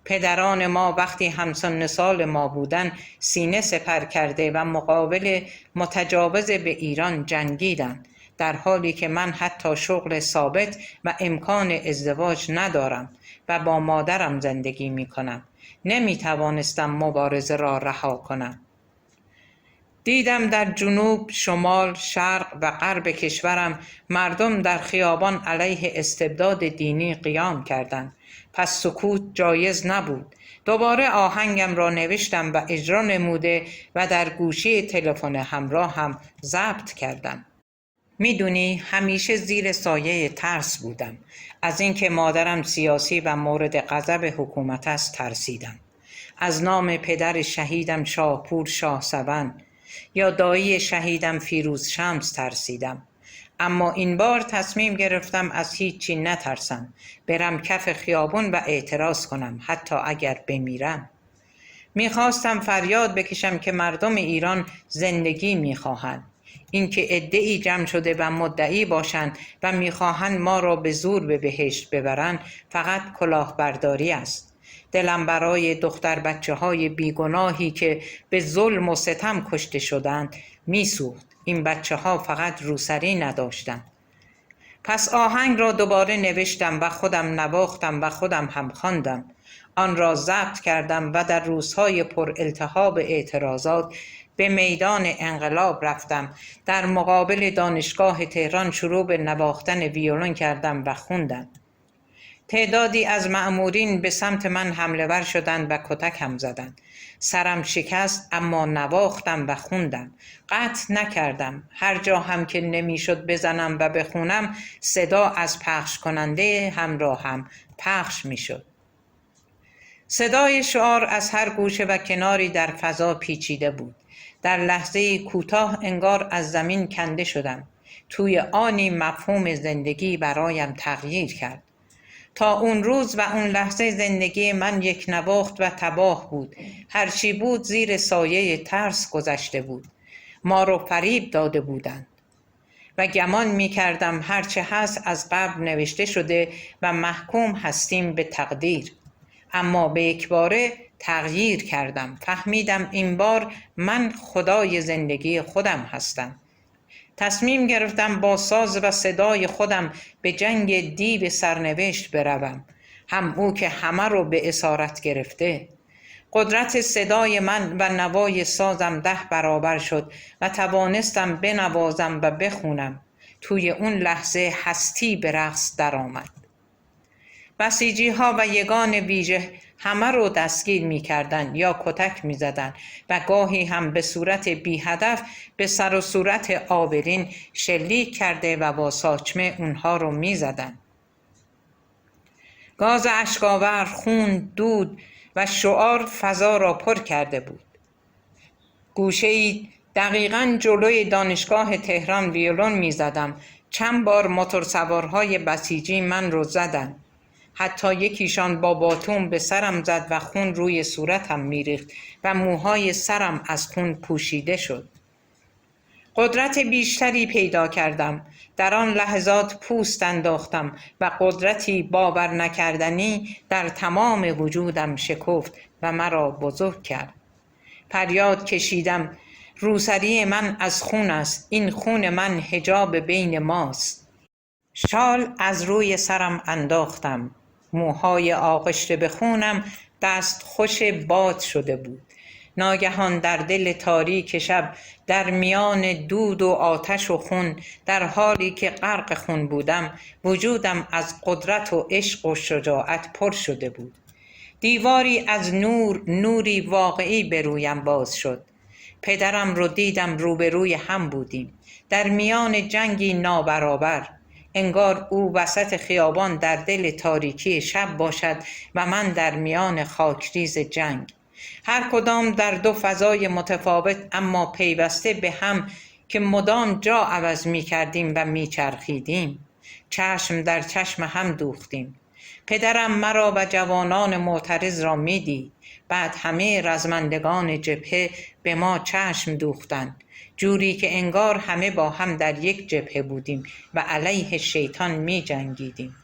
پدران ما وقتی همسن سال ما بودن سینه سپر کرده و مقابل متجاوز به ایران جنگیدند، در حالی که من حتی شغل ثابت و امکان ازدواج ندارم و با مادرم زندگی می کنم. نمی توانستم مبارزه را رها کنم. دیدم در جنوب، شمال، شرق و غرب کشورم مردم در خیابان علیه استبداد دینی قیام کردند. پس سکوت جایز نبود. دوباره آهنگم را نوشتم و اجرا نموده و در گوشی تلفن همراه هم ضبط کردم. میدونی همیشه زیر سایه ترس بودم. از اینکه مادرم سیاسی و مورد غضب حکومت است ترسیدم. از نام پدر شهیدم شاپور شاهسوند یا دایی شهیدم فیروز شمس ترسیدم. اما این بار تصمیم گرفتم از هیچی نترسم. برم کف خیابون و اعتراض کنم، حتی اگر بمیرم. میخواستم فریاد بکشم که مردم ایران زندگی میخواهند. اینکه عده‌ای جمع شده و مدعی باشند و میخواهند ما را به زور به بهشت ببرند فقط کلاهبرداری است. دلم برای دختر بچه های بیگناهی که به ظلم و ستم کشته شدند میسوخت. این بچه ها فقط روسری نداشتند. پس آهنگ را دوباره نوشتم و خودم نواختم و خودم هم خواندم. آن را ضبط کردم و در روزهای پر التهاب اعتراضات به میدان انقلاب رفتم. در مقابل دانشگاه تهران شروع به نواختن ویولن کردم و خوندم. تعدادی از مأمورین به سمت من حمله ور شدند و کتکم زدند. سرم شکست، اما نواختم و خوندم. قطع نکردم. هر جا هم که نمیشد بزنم و بخونم صدا از پخش کننده همراه هم پخش میشد. صدای شعار از هر گوشه و کناری در فضا پیچیده بود. در لحظه کوتاه انگار از زمین کنده شدم. توی آنی مفهوم زندگی برایم تغییر کرد. تا اون روز و اون لحظه زندگی من یک نواخت و تباه بود. هرچی بود زیر سایه ترس گذشته بود. ما رو فریب داده بودند و گمان می کردم هرچه هست از قبل نوشته شده و محکوم هستیم به تقدیر. اما به یک باره تغییر کردم. فهمیدم این بار من خدای زندگی خودم هستم. تصمیم گرفتم با ساز و صدای خودم به جنگ دیو سرنوشت بروم، هم او که همه رو به اسارت گرفته. قدرت صدای من و نوای سازم 10 برابر شد و توانستم بنوازم و بخونم. توی اون لحظه هستی به رقص درآمد. بسیجی ها و یگان ویژه همه رو دستگیر می کردن یا کتک می زدن و گاهی هم به صورت بی هدف به سر و صورت آبرین شلیک کرده و با ساچمه اونها رو می زدن. گاز اشکاور، خون، دود و شعار فضا را پر کرده بود. گوشه‌ای دقیقاً جلوی دانشگاه تهران ویولون می زدم. چند بار موتورسوارهای بسیجی من رو زدن. حتی یکیشان با باتوم به سرم زد و خون روی صورتم میریخت و موهای سرم از خون پوشیده شد. قدرت بیشتری پیدا کردم. در آن لحظات پوست انداختم و قدرتی باور نکردنی در تمام وجودم شکفت و مرا بزرگ کرد. فریاد کشیدم: روسری من از خون است. این خون من حجاب بین ماست. شال از روی سرم انداختم. موهای آغشته به خونم دست خوش باد شده بود. ناگهان در دل تاریک شب، در میان دود و آتش و خون، در حالی که غرق خون بودم، وجودم از قدرت و عشق و شجاعت پر شده بود. دیواری از نوری واقعی به رویم باز شد. پدرم رو دیدم، روبروی هم بودیم در میان جنگی نابرابر. انگار او وسط خیابان در دل تاریکی شب باشد و من در میان خاکریز جنگ. هر کدام در 2 فضای متفاوت اما پیوسته به هم که مدام جا عوض می کردیم و می چرخیدیم. چشم در چشم هم دوختیم. پدرم مرا و جوانان معترض را می دید. بعد همه رزمندگان جبهه به ما چشم دوختند، جوری که انگار همه با هم در یک جبهه بودیم و علیه شیطان می جنگیدیم.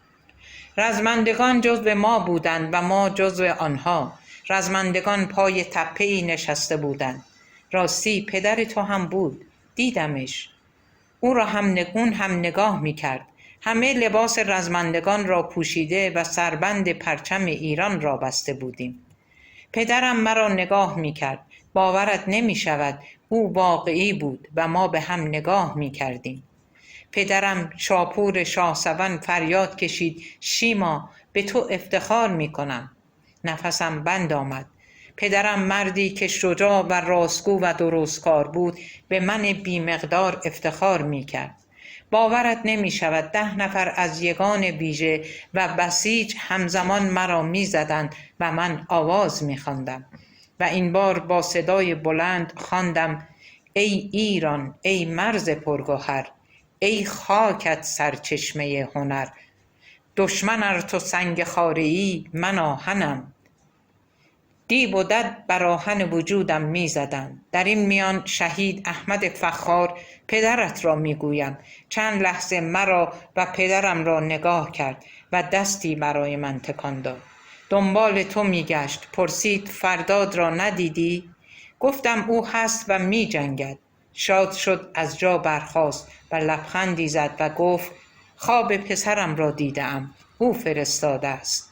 رزمندگان جزو ما بودند و ما جزو آنها. رزمندگان پای تپه‌ای نشسته بودند. راستی پدر تو هم بود، دیدمش. اون هم نگاه می کرد. همه لباس رزمندگان را پوشیده و سربند پرچم ایران را بسته بودیم. پدرم مرا نگاه می کرد. باورت نمی شود او واقعی بود و ما به هم نگاه می کردیم. پدرم شاپور شاهسوان فریاد کشید: شیما، به تو افتخار می کنم. نفسم بند آمد. پدرم مردی که شجاع و راستگو و درستکار بود به من بیمقدار افتخار می کرد. باورت نمی شود 10 نفر از یگان ویژه و بسیج همزمان مرا می زدند و من آواز می خواندم و این بار با صدای بلند خواندم: ای ایران، ای مرز پرگوهر، ای خاکت سرچشمه هنر. دشمن ار تو سنگ خاره‌ای، من آهنم. دیو و دد بر آهن وجودم می زدند. در این میان شهید احمد فخار، پدرت را می گویم، چند لحظه مرا و پدرم را نگاه کرد و دستی برای من تکان داد. دنبال تو می گشت. پرسید: فرداد را ندیدی؟ گفتم او هست و می جنگد. شاد شد، از جا برخاست و لبخندی زد و گفت: خواب پسرم را دیدم، او فرستاده است.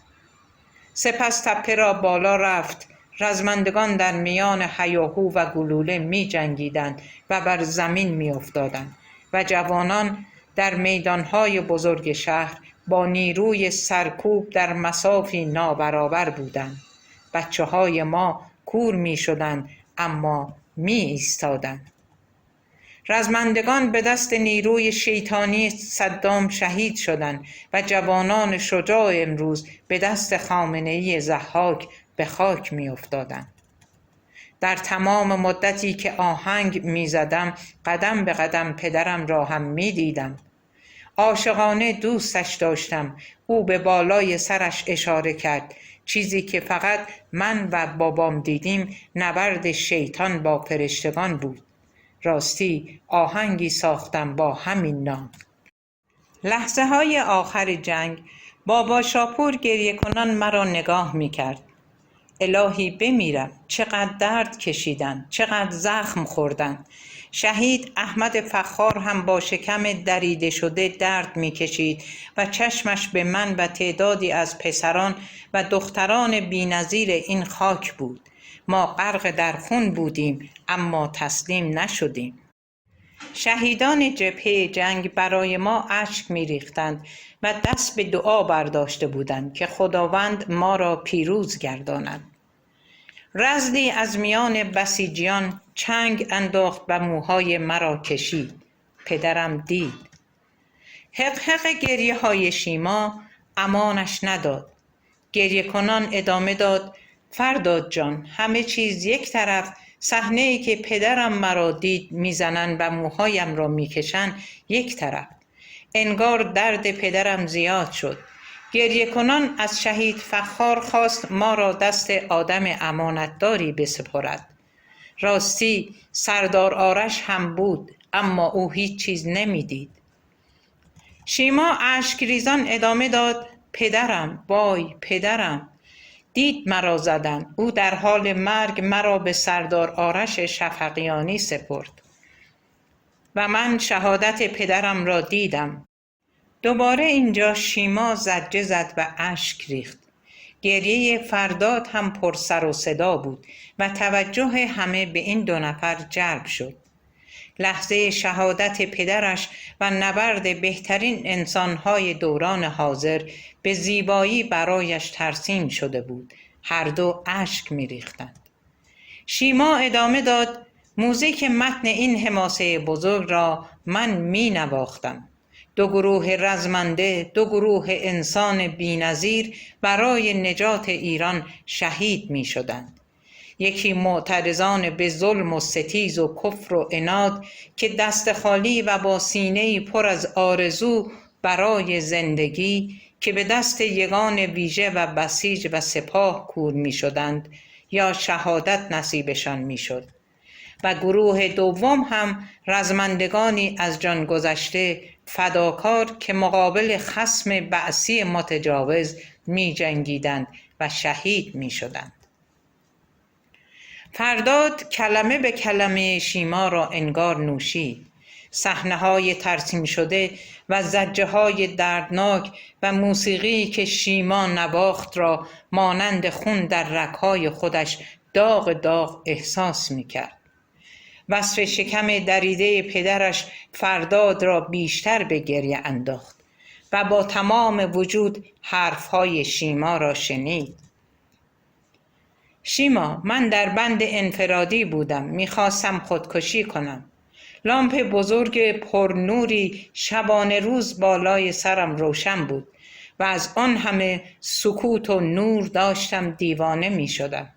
سپس تپه را بالا رفت. رزمندگان در میان هیاهو و گلوله می جنگیدند و بر زمین می افتادند و جوانان در میدانهای بزرگ شهر با نیروی سرکوب در مسافی نابرابر بودند. بچه های ما کور می شدند اما می ایستادند. رزمندگان به دست نیروی شیطانی صدام شهید شدند و جوانان شجاع امروز به دست خامنه‌ای ضحاک به خاک می افتادند. در تمام مدتی که آهنگ می زدم قدم به قدم پدرم را هم می دیدم. عاشقانه دوستش داشتم. او به بالای سرش اشاره کرد. چیزی که فقط من و بابام دیدیم نبرد شیطان با فرشتگان بود. راستی آهنگی ساختم با همین نام. لحظه های آخر جنگ بابا شاپور گریه کنان مرا نگاه می کرد. الهی بمیرم. چقدر درد کشیدن، چقدر زخم خوردن. شهید احمد فخار هم با شکم دریده شده درد میکشید و چشمش به من و تعدادی از پسران و دختران بی‌نظیر این خاک بود. ما غرق در خون بودیم اما تسلیم نشدیم. شهیدان جبهه جنگ برای ما اشک می‌ریختند و دست به دعا برداشته بودند که خداوند ما را پیروز گرداند. رذلی از میان بسیجیان چنگ انداخت و موهای مرا کشید. پدرم دید. حق حق گریه های شیما امانش نداد. گریه کنان ادامه داد: فرداد جان، همه چیز یک طرف، صحنه‌ای که پدرم مرا دید میزنن و موهایم را میکشن یک طرف. انگار درد پدرم زیاد شد. گریه کنان از شهید فخار خواست ما را دست آدم امانتداری بسپرد. راستی سردار آرش هم بود اما او هیچ چیز نمیدید. شیما اشک ریزان ادامه داد: پدرم، وای پدرم. دید مرا زدن. او در حال مرگ مرا به سردار آرش شفقیانی سپرد و من شهادت پدرم را دیدم. دوباره اینجا شیما زجه زد و اشک ریخت. گریه فرداد هم پر سر و صدا بود و توجه همه به این دو نفر جلب شد. لحظه شهادت پدرش و نبرد بهترین انسانهای دوران حاضر به زیبایی برایش ترسیم شده بود. هر دو اشک می‌ریختند. شیما ادامه داد: موزیک متن این حماسه بزرگ را من می‌نواختم. دو گروه رزمنده، دو گروه انسان بی‌نظیر برای نجات ایران شهید می‌شدند. یکی معترضان به ظلم و ستیز و کفر و عناد که دست خالی و با سینه‌ای پر از آرزو برای زندگی که به دست یگان ویژه و بسیج و سپاه کور می‌شدند یا شهادت نصیبشان می‌شد. و گروه دوم هم رزمندگانی از جان گذشته فداکار که مقابل خصم بعثی متجاوز می جنگیدند و شهید می شدند. فرداد کلمه به کلمه شیما را انگار نوشید. صحنه‌های ترسیم شده و زجه‌های دردناک و موسیقی که شیما نواخت را مانند خون در رگ‌های خودش داغ داغ احساس می‌کرد. وصف شکم دریده پدرش فرداد را بیشتر به گریه انداخت و با تمام وجود حرفهای شیما را شنید. شیما، من در بند انفرادی بودم. میخواستم خودکشی کنم. لامپ بزرگ پرنوری شبانه روز بالای سرم روشن بود و از آن همه سکوت و نور داشتم دیوانه میشدم.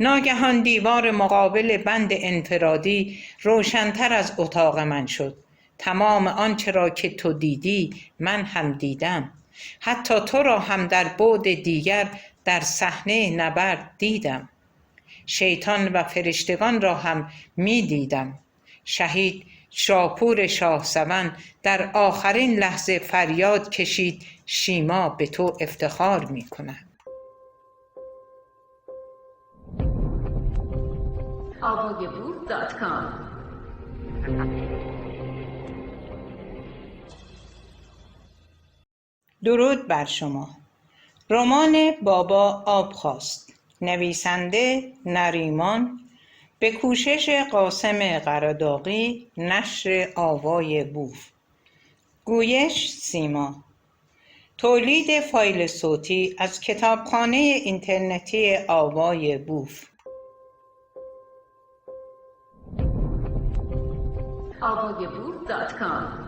ناگهان دیوار مقابل بند انفرادی روشن‌تر از اتاق من شد. تمام آنچه را که تو دیدی من هم دیدم. حتی تو را هم در بعد دیگر در صحنه نبرد دیدم. شیطان و فرشتگان را هم می دیدم. شهید شاپور شاهسوند در آخرین لحظه فریاد کشید: شیما به تو افتخار می کند. avogaboo.com درود بر شما. رمان بابا آب خواست، نویسنده نریمان، به کوشش قاسم قراداغی، نشر آوای بوف، گویش سیما، تولید فایل صوتی از کتابخانه اینترنتی آوای بوف. avogaboo.com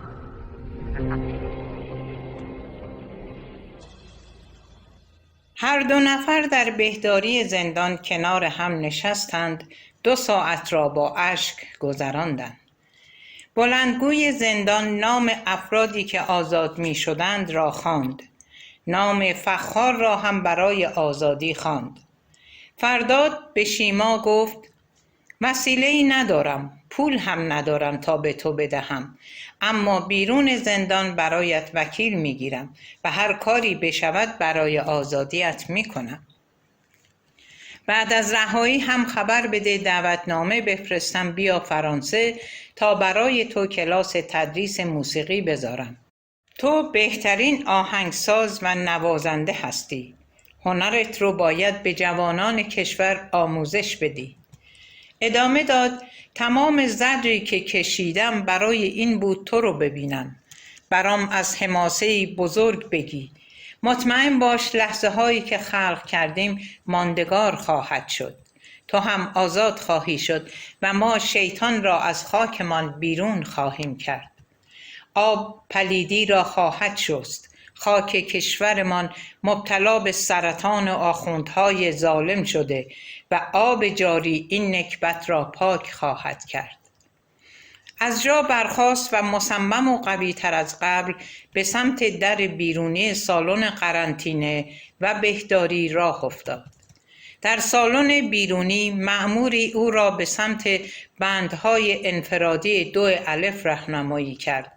هر دو نفر در بهداری زندان کنار هم نشستند. 2 ساعت را با اشک گذراندند. بلندگوی زندان نام افرادی که آزاد می شدند را خواند. نام فخار را هم برای آزادی خواند. فرداد به شیما گفت: وسیله‌ای ندارم، پول هم ندارم تا به تو بدهم، اما بیرون زندان برایت وکیل میگیرم و هر کاری بشود برای آزادیت میکنم. بعد از رهایی هم خبر بده دعوتنامه بفرستم بیا فرانسه تا برای تو کلاس تدریس موسیقی بذارم. تو بهترین آهنگساز و نوازنده هستی. هنرت رو باید به جوانان کشور آموزش بدی. ادامه داد تمام زجری که کشیدم برای این بود تو رو ببینم. برام از حماسه‌ای بزرگ بگی. مطمئن باش لحظه هایی که خلق کردیم ماندگار خواهد شد. تو هم آزاد خواهی شد و ما شیطان را از خاکمان بیرون خواهیم کرد. آب پلیدی را خواهد شست. خاک کشورمان مبتلا به سرطان آخوندهای ظالم شده و آب جاری این نکبت را پاک خواهد کرد. از جا برخاست و مصمم و قوی تر از قبل به سمت در بیرونی سالن قرنطینه و بهداری راه افتاد. در سالن بیرونی مأموری او را به سمت بندهای انفرادی 2 الف راهنمایی کرد.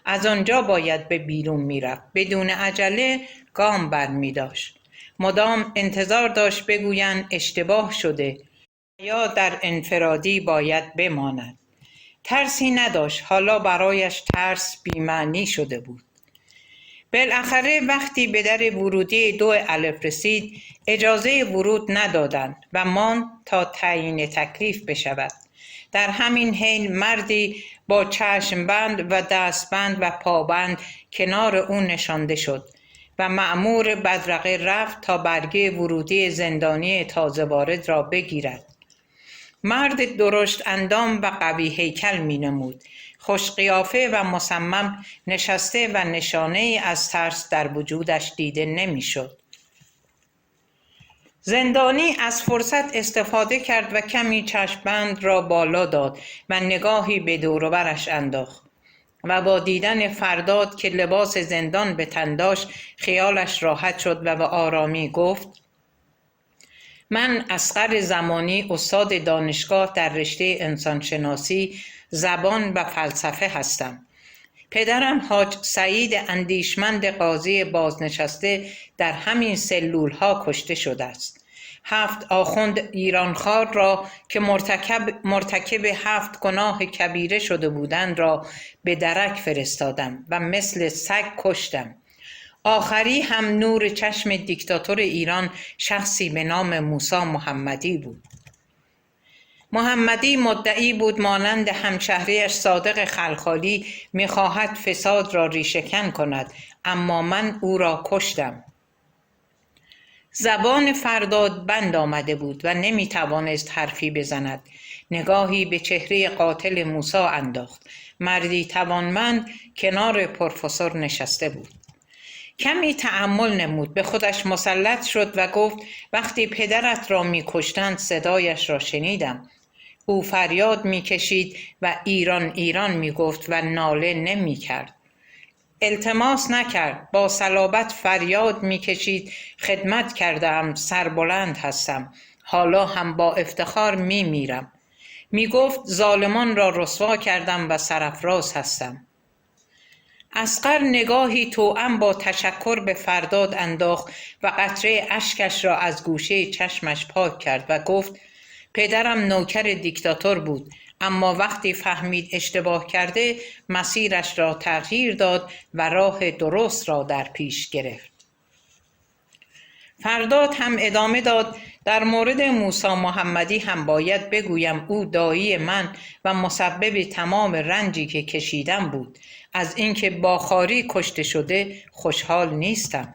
از آنجا باید به بیرون میرفت. بدون عجله گام بر می داشت. مدام انتظار داشت بگویند اشتباه شده یا در انفرادی باید بماند. ترسی نداشت. حالا برایش ترس بی‌معنی شده بود. بالاخره وقتی به در ورودی 2 الف رسید اجازه ورود ندادند و ماند تا تعیین تکلیف بشود. در همین حین مردی با چشمبند و دستبند و پابند کنار او نشانده شد و مأمور بدرقه رفت تا برگه ورودی زندانی تازه وارد را بگیرد. مرد درشت اندام و قوی هیکل می نمود. خوش قیافه و مصمم نشسته و نشانه ای از ترس در وجودش دیده نمی شد. زندانی از فرصت استفاده کرد و کمی چشمبند را بالا داد و نگاهی به دور و برش انداخت و با دیدن فرداد که لباس زندان به تن داشت خیالش راحت شد و به آرامی گفت من اصغر زمانی استاد دانشگاه در رشته انسانشناسی، زبان و فلسفه هستم. پدرم حاج سعید اندیشمند قاضی بازنشسته در همین سلول ها کشته شده است. 7 آخوند ایرانخوار را که مرتکب 7 گناه کبیره شده بودند را به درک فرستادم و مثل سگ کشتم. آخری هم نور چشم دیکتاتور ایران شخصی به نام موسی محمدی بود. محمدی مدعی بود مانند همشهریش صادق خلخالی می‌خواهد فساد را ریشه‌کن کند، اما من او را کشتم. زبان فرداد بند آمده بود و نمی‌توانست حرفی بزند. نگاهی به چهره قاتل موسی انداخت. مردی توانمند کنار پروفسور نشسته بود. کمی تأمل نمود، به خودش مسلط شد و گفت وقتی پدرت را می‌کشتند صدایش را شنیدم. او فریاد می‌کشید و ایران ایران می‌گفت و ناله نمی‌کرد. التماس نکرد، با صلابت فریاد می‌کشید خدمت کردم، سربلند هستم، حالا هم با افتخار می‌میرم. می‌گفت ظالمان را رسوا کردم و سرافراز هستم. اصغر نگاهی توأم با تشکر به فرداد انداخت و قطره اشکش را از گوشه چشمش پاک کرد و گفت پدرم نوکر دیکتاتور بود، اما وقتی فهمید اشتباه کرده مسیرش را تغییر داد و راه درست را در پیش گرفت. فرداد هم ادامه داد در مورد موسی محمدی هم باید بگویم او دایی من و مسبب تمام رنجی که کشیدم بود. از اینکه با خواری کشته شده خوشحال نیستم.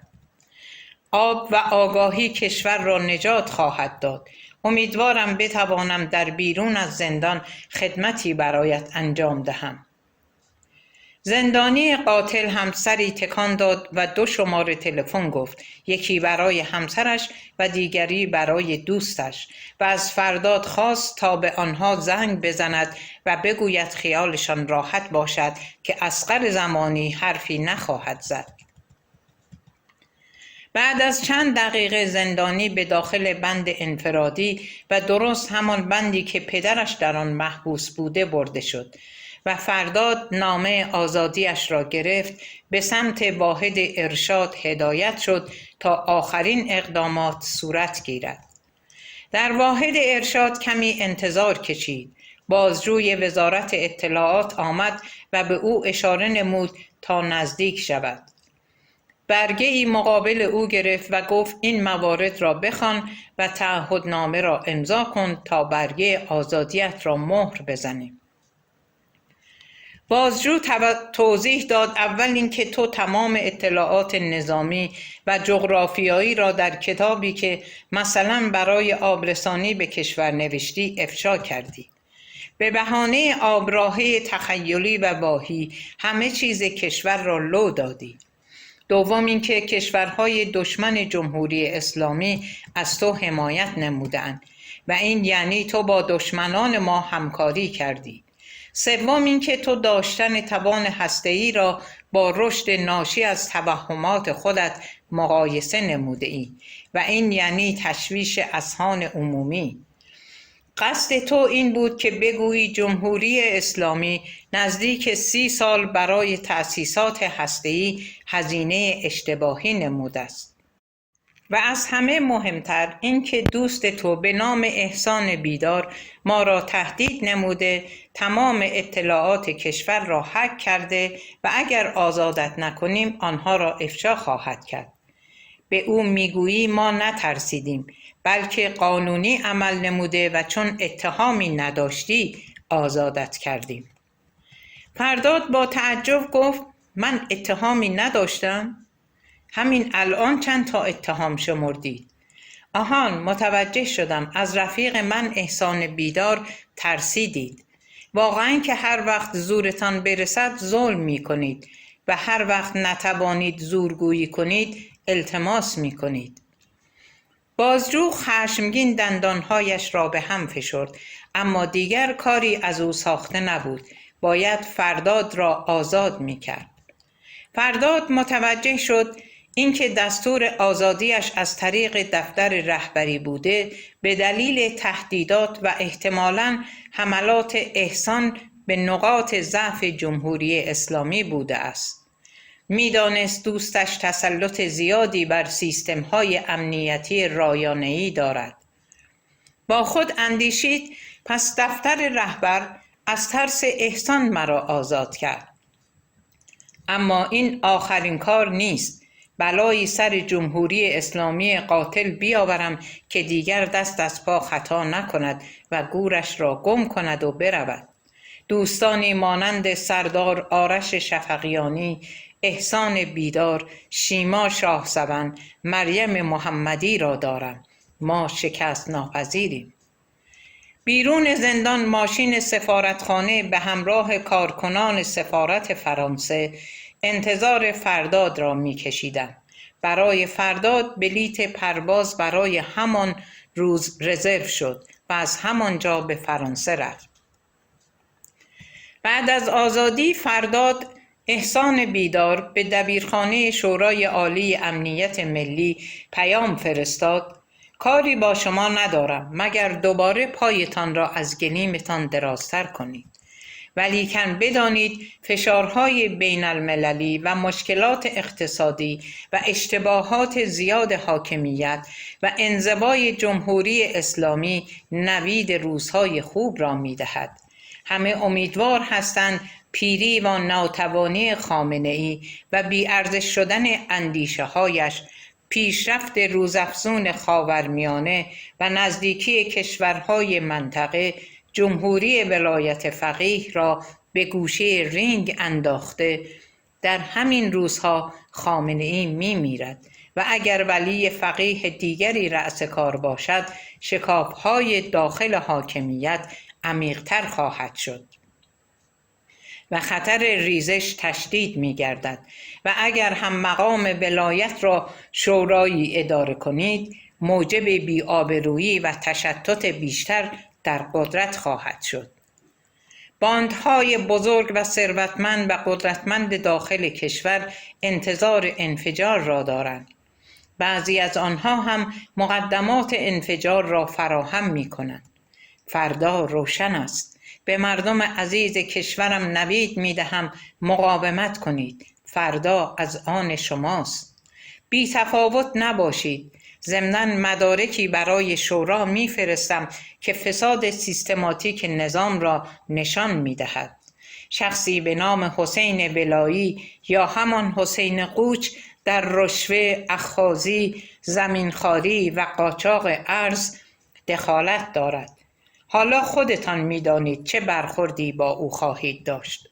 آب و آگاهی کشور را نجات خواهد داد. امیدوارم بتوانم در بیرون از زندان خدمتی برایت انجام دهم. زندانی قاتل هم سری تکان داد و 2 شماره تلفن گفت، یکی برای همسرش و دیگری برای دوستش، و از فرداد خواست تا به آنها زنگ بزند و بگوید خیالشان راحت باشد که اصغر زمانی حرفی نخواهد زد. بعد از چند دقیقه زندانی به داخل بند انفرادی و درست همان بندی که پدرش در آن محبوس بوده برده شد و فرداد نامه آزادیش را گرفت. به سمت واحد ارشاد هدایت شد تا آخرین اقدامات صورت گیرد. در واحد ارشاد کمی انتظار کشید. بازجوی وزارت اطلاعات آمد و به او اشاره نمود تا نزدیک شود. برگه ای مقابل او گرفت و گفت این موارد را بخوان و تعهدنامه را امضا کن تا برگه آزادیت را مهر بزنیم. بازجو توضیح داد اول اینکه تو تمام اطلاعات نظامی و جغرافیایی را در کتابی که مثلا برای آبرسانی به کشور نوشتی افشا کردی. به بهانه آبراهه تخیلی و واهی همه چیز کشور را لو دادی. دوم اینکه کشورهای دشمن جمهوری اسلامی از تو حمایت نمودند و این یعنی تو با دشمنان ما همکاری کردی. سوم اینکه تو داشتن توان هسته‌ای را با رشد ناشی از توهمات خودت مقایسه نموده ای و این یعنی تشویش اذهان عمومی. قصد تو این بود که بگویی جمهوری اسلامی نزدیک 30 سال برای تأسیسات هسته‌ای هزینه اشتباهی نموده است. و از همه مهمتر این که دوست تو به نام احسان بیدار ما را تهدید نموده، تمام اطلاعات کشور را هک کرده و اگر آزادت نکنیم آنها را افشا خواهد کرد. به او میگویی ما نترسیدیم بلکه قانونی عمل نموده و چون اتهامی نداشتی آزادت کردیم. فرداد با تعجب گفت من اتهامی نداشتم؟ همین الان چند تا اتهام شمردید؟ آهان، متوجه شدم، از رفیق من احسان بیدار ترسیدید. واقعا که هر وقت زورتان برسد ظلم می کنید و هر وقت نتوانید زورگویی کنید التماس می کنید. بازجو خشمگین دندانهایش را به هم فشرد، اما دیگر کاری از او ساخته نبود. باید فرداد را آزاد می کرد. فرداد متوجه شد اینکه دستور آزادیش از طریق دفتر رهبری بوده به دلیل تهدیدات و احتمالاً حملات احسان به نقاط ضعف جمهوری اسلامی بوده است. میدانست دوستش تسلط زیادی بر سیستم‌های امنیتی رایانه‌ای دارد. با خود اندیشید پس دفتر رهبر از ترس احسان مرا آزاد کرد. اما این آخرین کار نیست. بلایی سر جمهوری اسلامی قاتل بیاورم که دیگر دست از پا خطا نکند و گورش را گم کند و برود. دوستانی مانند سردار آرش شفقیانی، احسان بیدار، شیما شاهسوند، مریم محمدی را دارم. ما شکست ناپذیریم. بیرون زندان ماشین سفارتخانه به همراه کارکنان سفارت فرانسه انتظار فرداد را می کشیدند. برای فرداد بلیت پرواز برای همان روز رزرو شد و از همانجا به فرانسه رفت. بعد از آزادی فرداد احسان بیدار به دبیرخانه شورای عالی امنیت ملی پیام فرستاد کاری با شما ندارم مگر دوباره پایتان را از گلیمتان درازتر کنید. ولیکن بدانید فشارهای بین المللی و مشکلات اقتصادی و اشتباهات زیاد حاکمیت و انزوای جمهوری اسلامی نوید روزهای خوب را می‌دهد. همه امیدوار هستند پیری و ناتوانی خامنه‌ای و بی‌ارزش شدن اندیشه‌هایش، پیشرفت روزافزون خاورمیانه و نزدیکی کشورهای منطقه جمهوری ولایت فقیه را به گوشه رینگ انداخته. در همین روزها خامنه‌ای می‌میرد و اگر ولی فقیه دیگری رأس کار باشد شکاف‌های داخل حاکمیت عمیق‌تر خواهد شد و خطر ریزش تشدید می‌گردد و اگر هم مقام ولایت را شورایی اداره کنید موجب بی‌آبرویی و تشتت بیشتر در قدرت خواهد شد. باندهای بزرگ و ثروتمند و قدرتمند داخل کشور انتظار انفجار را دارند. بعضی از آنها هم مقدمات انفجار را فراهم می کنند. فردا روشن است. به مردم عزیز کشورم نوید می دهم مقاومت کنید. فردا از آن شماست. بی تفاوت نباشید. ضمناً مدارکی برای شورا می‌فرستم که فساد سیستماتیک نظام را نشان می‌دهد. شخصی به نام حسین بلایی یا همان حسین قوچ در رشوه، اخاذی، زمینخواری و قاچاق ارز دخالت دارد. حالا خودتان می‌دانید چه برخوردی با او خواهید داشت.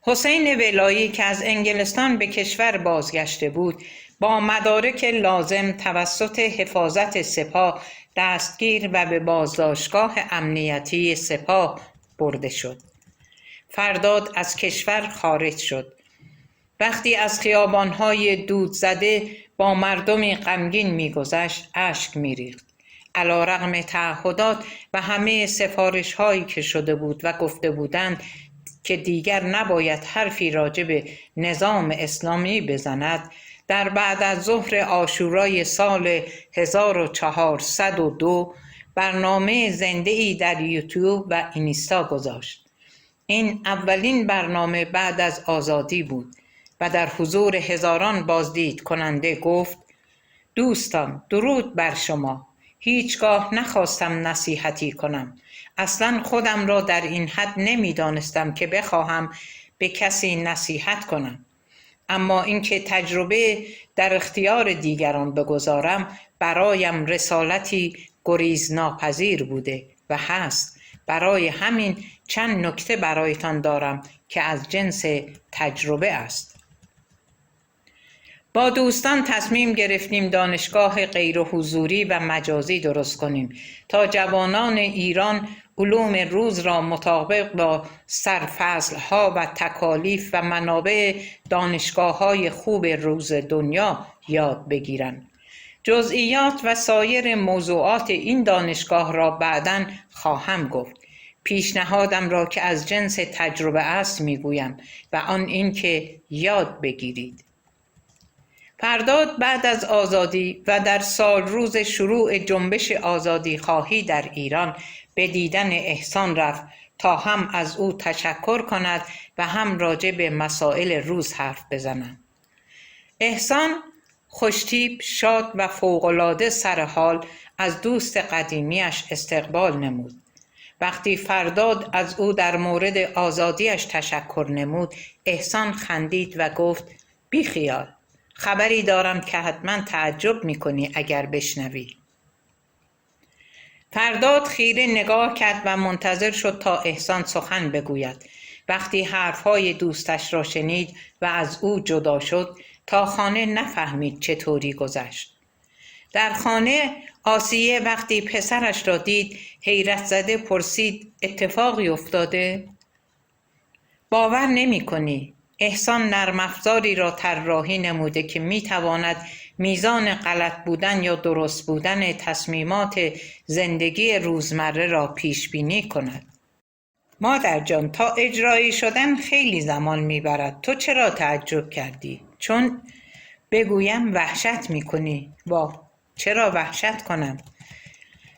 حسین بلایی که از انگلستان به کشور بازگشته بود، با مدارک لازم توسط حفاظت سپاه دستگیر و به بازداشتگاه امنیتی سپاه برده شد. فرداد از کشور خارج شد. وقتی از خیابان‌های دود زده با مردمی غمگین می‌گذشت، اشک می‌ریخت. علی‌رغم تعهدات و همه سفارش‌هایی که شده بود و گفته بودند که دیگر نباید حرفی راجع به نظام اسلامی بزند، در بعد از ظهر عاشورای سال 1402 برنامه زنده‌ای در یوتیوب و اینستا گذاشت. این اولین برنامه بعد از آزادی بود و در حضور هزاران بازدید کننده گفت: دوستان، درود بر شما. هیچگاه نخواستم نصیحتی کنم. اصلا خودم را در این حد نمی‌دانستم که بخواهم به کسی نصیحت کنم. اما اینکه تجربه در اختیار دیگران بگذارم برایم رسالتی گریزناپذیر بوده و هست. برای همین چند نکته برایتان دارم که از جنس تجربه است. با دوستان تصمیم گرفتیم دانشگاه غیر حضوری و مجازی درست کنیم تا جوانان ایران علوم روز را مطابق با سرفصل‌ها و تکالیف و منابع دانشگاه‌های خوب روز دنیا یاد بگیرند. جزئیات و سایر موضوعات این دانشگاه را بعداً خواهم گفت. پیشنهادم را که از جنس تجربه است میگویم و آن این که یاد بگیرید. فرداد بعد از آزادی و در سال روز شروع جنبش آزادی خواهی در ایران به دیدن احسان رفت تا هم از او تشکر کند و هم راجع به مسائل روز حرف بزنند. احسان خوشتیپ، شاد و فوق‌العاده سرحال از دوست قدیمیش استقبال نمود. وقتی فرداد از او در مورد آزادیش تشکر نمود، احسان خندید و گفت: بی خیال، خبری دارم که حتما تعجب میکنی اگر بشنوی. فرداد خیره نگاه کرد و منتظر شد تا احسان سخن بگوید. وقتی حرفهای دوستش را شنید و از او جدا شد، تا خانه نفهمید چطوری گذشت. در خانه آسیه وقتی پسرش را دید حیرت زده پرسید: اتفاقی افتاده؟ باور نمی کنی. احسان نرم افزاری را طراحی نموده که می تواند میزان غلط بودن یا درست بودن تصمیمات زندگی روزمره را پیش بینی کند. مادر جان، تا اجرایی شدن خیلی زمان میبرد. تو چرا تعجب کردی؟ چون بگویم وحشت میکنی. چرا وحشت کنم؟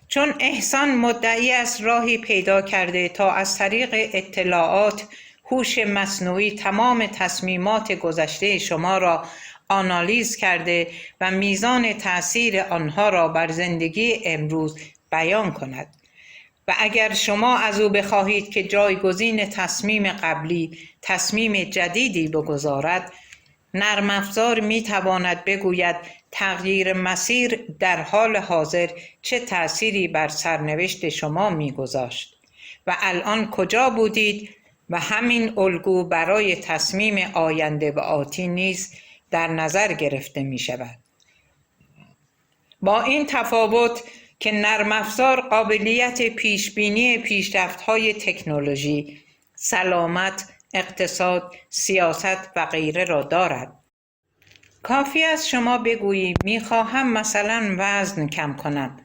چون احسان مدعی است راهی پیدا کرده تا از طریق اطلاعات هوش مصنوعی تمام تصمیمات گذشته شما را آنالیز کرده و میزان تأثیر آنها را بر زندگی امروز بیان کند. و اگر شما از او بخواهید که جایگزین تصمیم قبلی تصمیم جدیدی بگذارد، نرم افزار می تواند بگوید تغییر مسیر در حال حاضر چه تأثیری بر سرنوشت شما می گذاشت و الان کجا بودید و همین الگو برای تصمیم آینده و آتی نیز در نظر گرفته می شود. با این تفاوت که نرم افزار قابلیت پیشبینی پیشرفت‌های تکنولوژی، سلامت، اقتصاد، سیاست و غیره را دارد. کافی است شما بگویی می‌خواهم مثلا وزن کم کنم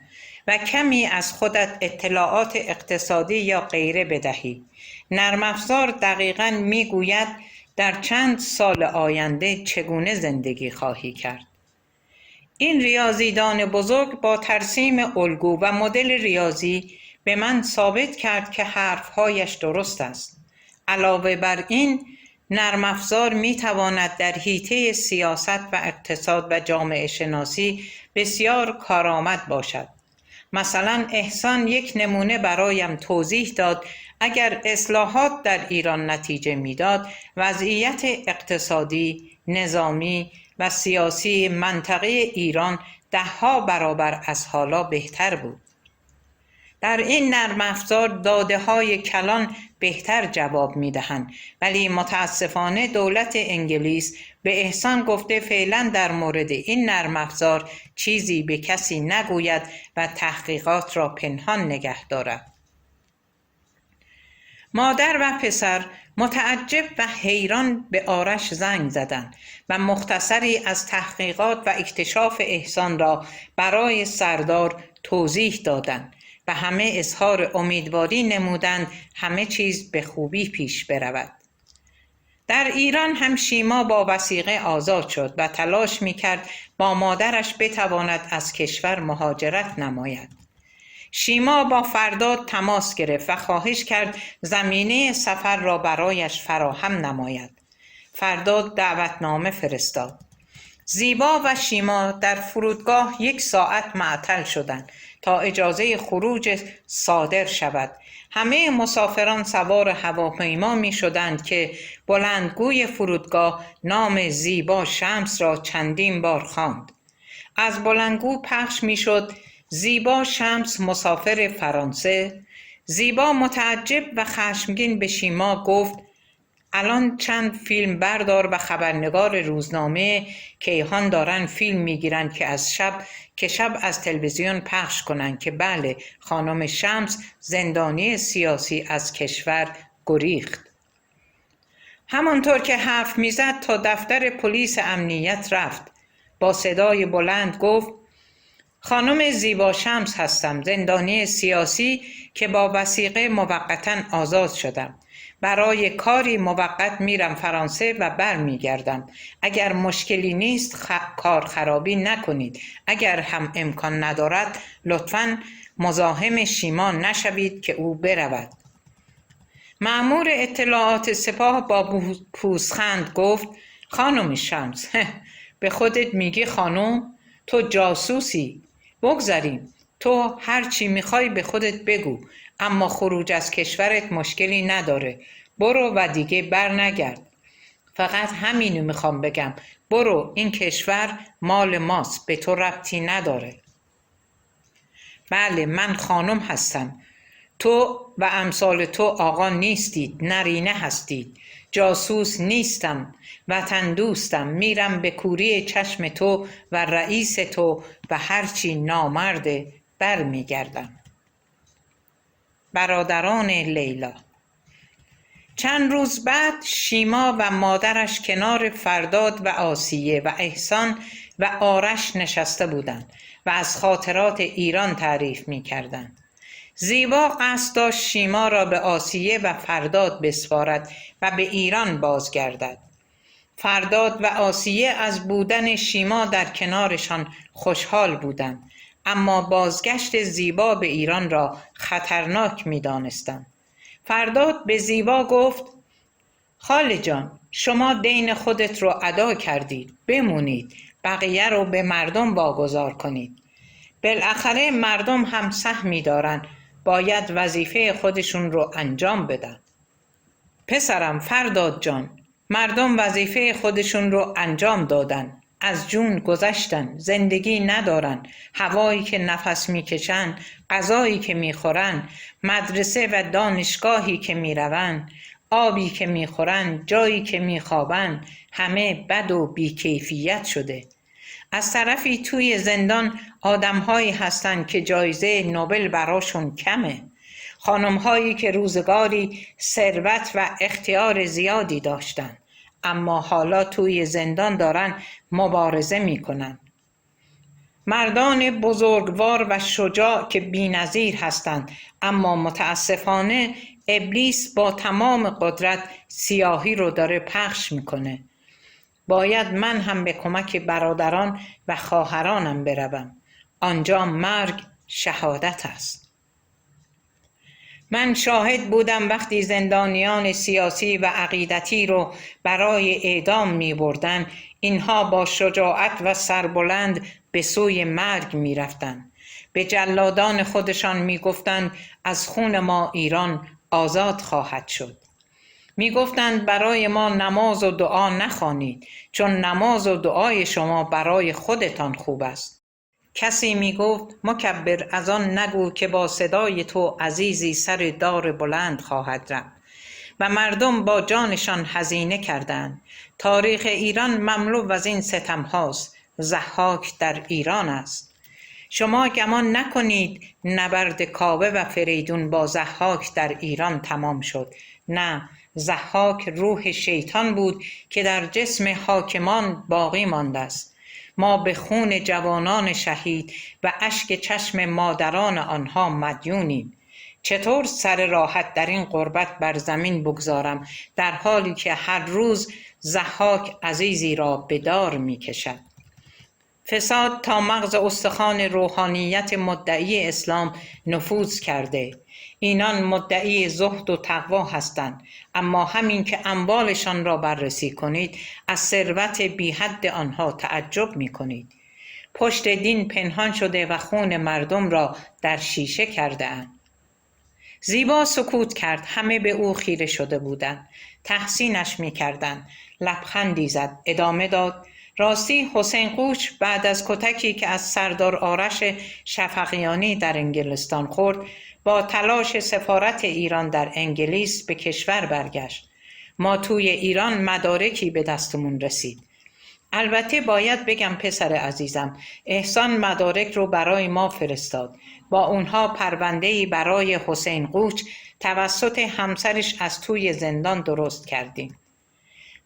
و کمی از خودت اطلاعات اقتصادی یا غیره بدهی. نرم افزار دقیقاً می‌گوید در چند سال آینده چگونه زندگی خواهی کرد. این ریاضیدان بزرگ با ترسیم الگو و مدل ریاضی به من ثابت کرد که حرفهایش درست است. علاوه بر این نرم افزار می تواند در حیطه سیاست و اقتصاد و جامعه شناسی بسیار کارآمد باشد. مثلا احسان یک نمونه برایم توضیح داد اگر اصلاحات در ایران نتیجه میداد، وضعیت اقتصادی، نظامی و سیاسی منطقه ایران 10 برابر از حالا بهتر بود. در این نرم افزار داده‌های کلان بهتر جواب می‌دهند، ولی متاسفانه دولت انگلیس به احسان گفته فعلا در مورد این نرم افزار چیزی به کسی نگوید و تحقیقات را پنهان نگه دارد. مادر و پسر متعجب و حیران به آرش زنگ زدند و مختصری از تحقیقات و اکتشاف احسان را برای سردار توضیح دادند و همه اظهار امیدواری نمودند همه چیز به خوبی پیش برود. در ایران هم شیما با وثیقه آزاد شد و تلاش می‌کرد با مادرش بتواند از کشور مهاجرت نماید. شیما با فرداد تماس گرفت و خواهش کرد زمینه سفر را برایش فراهم نماید. فرداد دعوتنامه فرستاد. زیبا و شیما در فرودگاه 1 ساعت معطل شدند تا اجازه خروج صادر شود. همه مسافران سوار هواپیما می شدند که بلندگوی فرودگاه نام زیبا شمس را چندین بار خواند. از بلندگو پخش می شد زیبا شمس مسافر فرانسه. زیبا متعجب و خشمگین به شیما گفت الان چند فیلم بردار و خبرنگار روزنامه کیهان دارن فیلم میگیرن که شب از تلویزیون پخش کنن که بله خانم شمس زندانی سیاسی از کشور گریخت. همانطور که حرف میزد تا دفتر پلیس امنیت رفت. با صدای بلند گفت خانم زیبا شمس هستم، زندانی سیاسی که با وثیقه موقتا آزاد شدم. برای کاری موقت میرم فرانسه و بر میگردم. اگر مشکلی نیست کار خرابی نکنید. اگر هم امکان ندارد لطفاً مزاحم شیما نشوید که او برود. مأمور اطلاعات سپاه با پوزخند گفت خانم شمس به خودت میگی خانم؟ تو جاسوسی. بگذاریم تو هر چی میخوای به خودت بگو، اما خروج از کشورت مشکلی نداره. برو و دیگه بر نگرد. فقط همینو میخوام بگم، برو، این کشور مال ماست، به تو ربطی نداره. بله من خانم هستم. تو و امثال تو آقا نیستید، نرینه هستید. جاسوس نیستم، وطن دوستم. میرم به کوری چشم تو و رئیس تو و هرچی نامرده بر میگردم. برادران لیلا. چند روز بعد شیما و مادرش کنار فرداد و آسیه و احسان و آرش نشسته بودند و از خاطرات ایران تعریف می کردند. زیبا قصد داشت شیما را به آسیه و فرداد بسپارد و به ایران بازگردد. فرداد و آسیه از بودن شیما در کنارشان خوشحال بودند، اما بازگشت زیبا به ایران را خطرناک می دانستند. فرداد به زیبا گفت خاله جان شما دین خودت رو ادا کردید، بمونید، بقیه رو به مردم واگذار کنید. بالاخره مردم هم سهمی دارن، باید وظیفه خودشون رو انجام بدن. پسرم فرداد جان، مردم وظیفه خودشون رو انجام دادن، از جون گذشتن، زندگی ندارن، هوایی که نفس میکشن، غذایی که میخورن، مدرسه و دانشگاهی که میرون، آبی که میخورن، جایی که میخوابن، همه بد و بیکیفیت شده. از طرفی توی زندان آدم‌هایی هستن که جایزه نوبل براشون کمه. خانم‌هایی که روزگاری ثروت و اختیار زیادی داشتن، اما حالا توی زندان دارن مبارزه میکنن. مردان بزرگوار و شجاع که بی‌نظیر هستند، اما متاسفانه ابلیس با تمام قدرت سیاهی رو داره پخش میکنه. باید من هم به کمک برادران و خواهرانم بروم. آنجا مرگ شهادت است. من شاهد بودم وقتی زندانیان سیاسی و عقیدتی رو برای اعدام می بردن، اینها با شجاعت و سربلند به سوی مرگ می رفتن. به جلادان خودشان می گفتند از خون ما ایران آزاد خواهد شد. می گفتند برای ما نماز و دعا نخوانید، چون نماز و دعای شما برای خودتان خوب است. کسی می گفت مکبر از آن نگو که با صدای تو عزیزی سر دار بلند خواهد رفت. و مردم با جانشان هزینه کردند. تاریخ ایران مملو از این ستم هاست. ضحاک در ایران است. شما گمان نکنید نبرد کاوه و فریدون با ضحاک در ایران تمام شد. نه، ضحاک روح شیطان بود که در جسم حاکمان باقی مانده است. ما به خون جوانان شهید و اشک چشم مادران آنها مدیونیم. چطور سر راحت در این غربت بر زمین بگذارم، در حالی که هر روز ضحاک عزیزی را به دار می کشد؟ فساد تا مغز استخوان روحانیت مدعی اسلام نفوذ کرده. اینان مدعی زهد و تقوا هستند، اما همین که اموالشان را بررسی کنید از ثروت بی حد آنها تعجب می کنید. پشت دین پنهان شده و خون مردم را در شیشه کرده اند. زیبا سکوت کرد. همه به او خیره شده بودند. تحسینش می کردند. لبخندی زد. ادامه داد: راستی حسین قوچ بعد از کتکی که از سردار آرش شفقیانی در انگلستان خورد، با تلاش سفارت ایران در انگلیس به کشور برگشت. ما توی ایران مدارکی به دستمون رسید. البته باید بگم پسر عزیزم، احسان مدارک رو برای ما فرستاد. با اونها پرونده‌ای برای حسین قوچ توسط همسرش از توی زندان درست کردیم.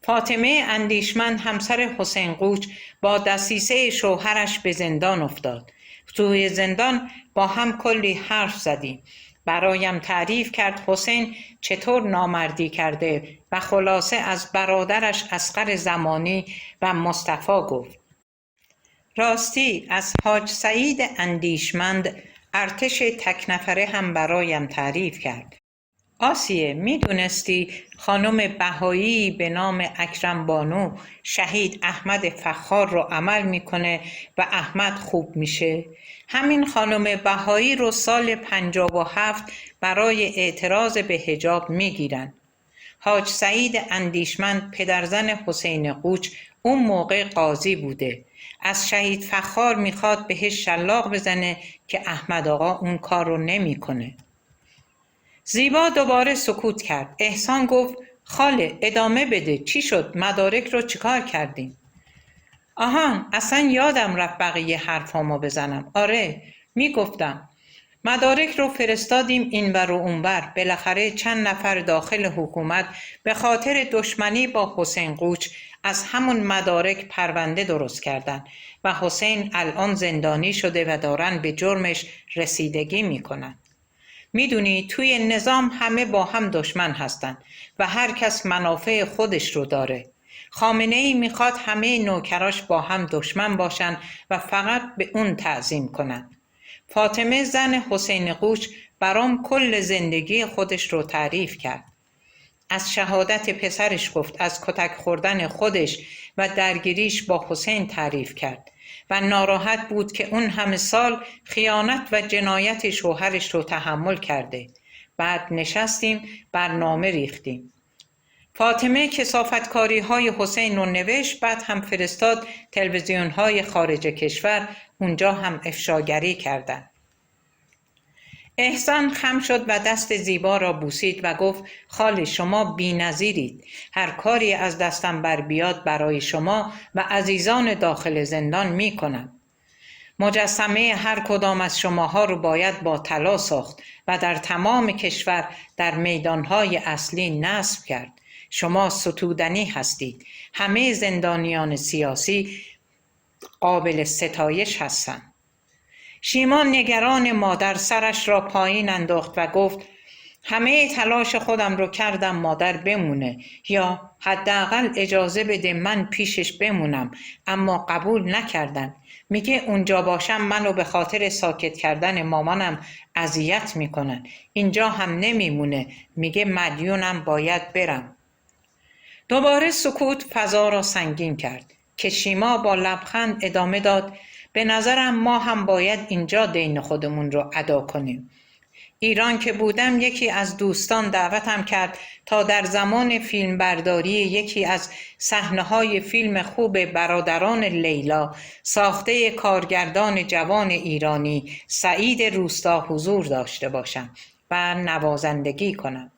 فاطمه اندیشمند همسر حسین قوچ با دسیسه شوهرش به زندان افتاد. توی زندان با هم کلی حرف زدیم. برایم تعریف کرد حسین چطور نامردی کرده و خلاصه از برادرش اصغر زمانی و مصطفی گفت. راستی از حاج سعید اندیشمند ارتش تک نفره هم برایم تعریف کرد. آسیه، میدونستی خانم بهایی به نام اکرم بانو شهید احمد فخار رو عمل میکنه و احمد خوب میشه؟ همین خانم بهایی رو سال 57 برای اعتراض به حجاب میگیرن. حاج سعید اندیشمند پدرزن حسین قوچ اون موقع قاضی بوده. از شهید فخار میخواد بهش شلاق بزنه که احمد آقا اون کار رو نمیکنه. زیبا دوباره سکوت کرد. احسان گفت خاله ادامه بده، چی شد؟ مدارک رو چیکار کردیم؟ آهان، اصلا یادم رفت بقیه حرفامو بزنم. آره میگفتم مدارک رو فرستادیم اینور و اونور. بالاخره چند نفر داخل حکومت به خاطر دشمنی با حسین قوچ از همون مدارک پرونده درست کردن و حسین الان زندانی شده و دارن به جرمش رسیدگی میکنن. میدونی توی نظام همه با هم دشمن هستن و هر کس منافع خودش رو داره. خامنه‌ای میخواد همه نوکراش با هم دشمن باشن و فقط به اون تعظیم کنن. فاطمه زن حسین قوچ برام کل زندگی خودش رو تعریف کرد. از شهادت پسرش گفت، از کتک خوردن خودش و درگیریش با حسین تعریف کرد و ناراحت بود که اون همه سال خیانت و جنایت شوهرش رو تحمل کرده. بعد نشستیم برنامه ریختیم. فاطمه کثافتکاری های حسین رو نوشت، بعد هم فرستاد تلویزیون های خارج کشور، اونجا هم افشاگری کردن. احسان خم شد و دست زیبا را بوسید و گفت خاله شما بی‌نظیرید. هر کاری از دستم بر بیاد برای شما و عزیزان داخل زندان می کنم. مجسمه هر کدام از شماها رو باید با طلا ساخت و در تمام کشور در میدانهای اصلی نصب کرد. شما ستودنی هستید. همه زندانیان سیاسی قابل ستایش هستند. شیما نگران مادر سرش را پایین انداخت و گفت همه تلاش خودم رو کردم مادر بمونه، یا حداقل اجازه بده من پیشش بمونم، اما قبول نکردن. میگه اونجا باشم منو به خاطر ساکت کردن مامانم اذیت میکنن. اینجا هم نمیمونه. میگه مدیونم باید برم. دوباره سکوت فضا را سنگین کرد که شیما با لبخند ادامه داد به نظرم ما هم باید اینجا دین خودمون رو ادا کنیم. ایران که بودم یکی از دوستان دعوتم کرد تا در زمان فیلم برداری یکی از صحنه‌های فیلم خوب برادران لیلا ساخته کارگردان جوان ایرانی سعید روستا حضور داشته باشم و نوازندگی کنم.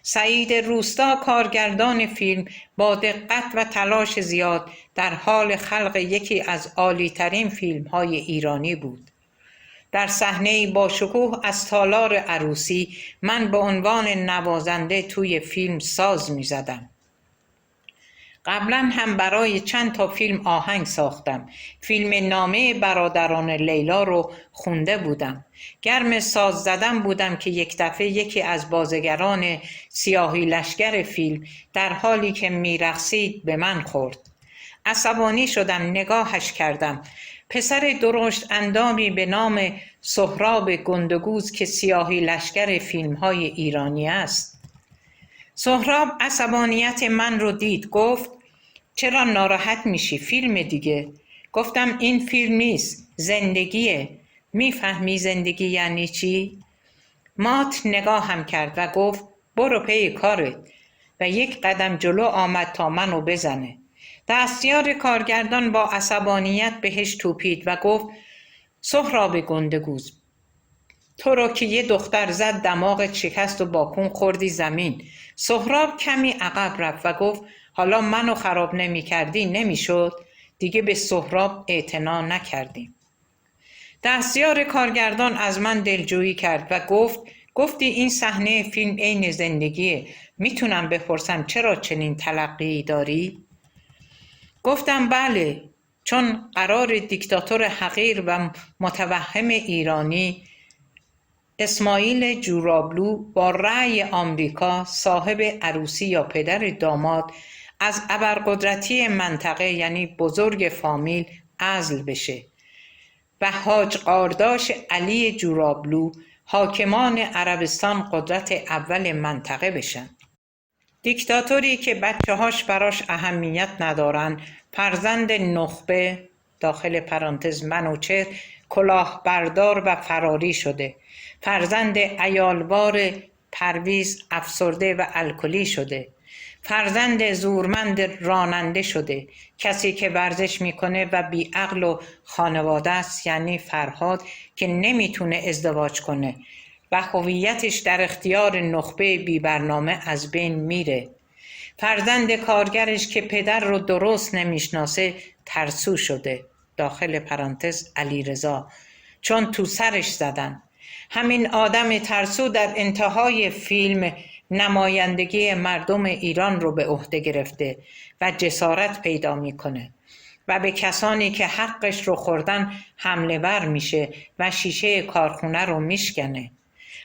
سعید روستا کارگردان فیلم با دقت و تلاش زیاد در حال خلق یکی از عالی‌ترین فیلم‌های ایرانی بود. در صحنه‌ای با شکوه از تالار عروسی من به عنوان نوازنده توی فیلم ساز می‌زدم. قبلا هم برای چند تا فیلم آهنگ ساختم. فیلم نامه برادران لیلا رو خونده بودم. گرم ساز زدن بودم که یک دفعه یکی از بازیگران سیاهی لشگر فیلم در حالی که میرقصید به من خورد. عصبانی شدم، نگاهش کردم. پسر درشت اندامی به نام سهراب گندگوز که سیاهی لشگر فیلم‌های ایرانی است. سهراب عصبانیت من رو دید، گفت چرا ناراحت میشی؟ فیلم دیگه. گفتم این فیلم نیست، زندگیه. میفهمی زندگی یعنی چی؟ مات نگاهم کرد و گفت برو پی کارت و یک قدم جلو آمد تا منو بزنه. دستیار کارگردان با عصبانیت بهش توپید و گفت سهراب گندگوز، تو رو که یه دختر زد دماغت شکست و باکون خوردی زمین. سهراب کمی عقب رفت و گفت حالا منو خراب نمی کردی نمی شد؟ دیگه به سهراب اعتنا نکردیم. دستیار کارگردان از من دلجویی کرد و گفتی این صحنه فیلم عین زندگیه. میتونم بپرسم چرا چنین تلقی داری؟ گفتم بله، چون قرار دیکتاتور حقیر و متوهم ایرانی اسماعیل جورابلو با رأی آمریکا صاحب عروسی یا پدر داماد از ابرقدرتی منطقه یعنی بزرگ فامیل عزل بشه و حاج قارداش علی جورابلو حاکمان عربستان قدرت اول منطقه بشن. دیکتاتوری که بچه‌هاش براش اهمیت ندارن، فرزند نخبه داخل پرانتز منوچهر کلاهبردار و فراری شده، فرزند عیالوار پرویز افسرده و الکلی شده، فرزند زورمند راننده شده، کسی که ورزش میکنه و بیعقل و خانواده است یعنی فرهاد که نمیتونه ازدواج کنه و هویتش در اختیار نخبه بی برنامه از بین میره. فرزند کارگرش که پدر رو درست نمیشناسه ترسو شده داخل پرانتز علیرضا چون تو سرش زدن. همین آدم ترسو در انتهای فیلم نمایندگی مردم ایران رو به عهده گرفته و جسارت پیدا میکنه و به کسانی که حقش رو خوردن حمله ور میشه و شیشه کارخونه رو میشکنه.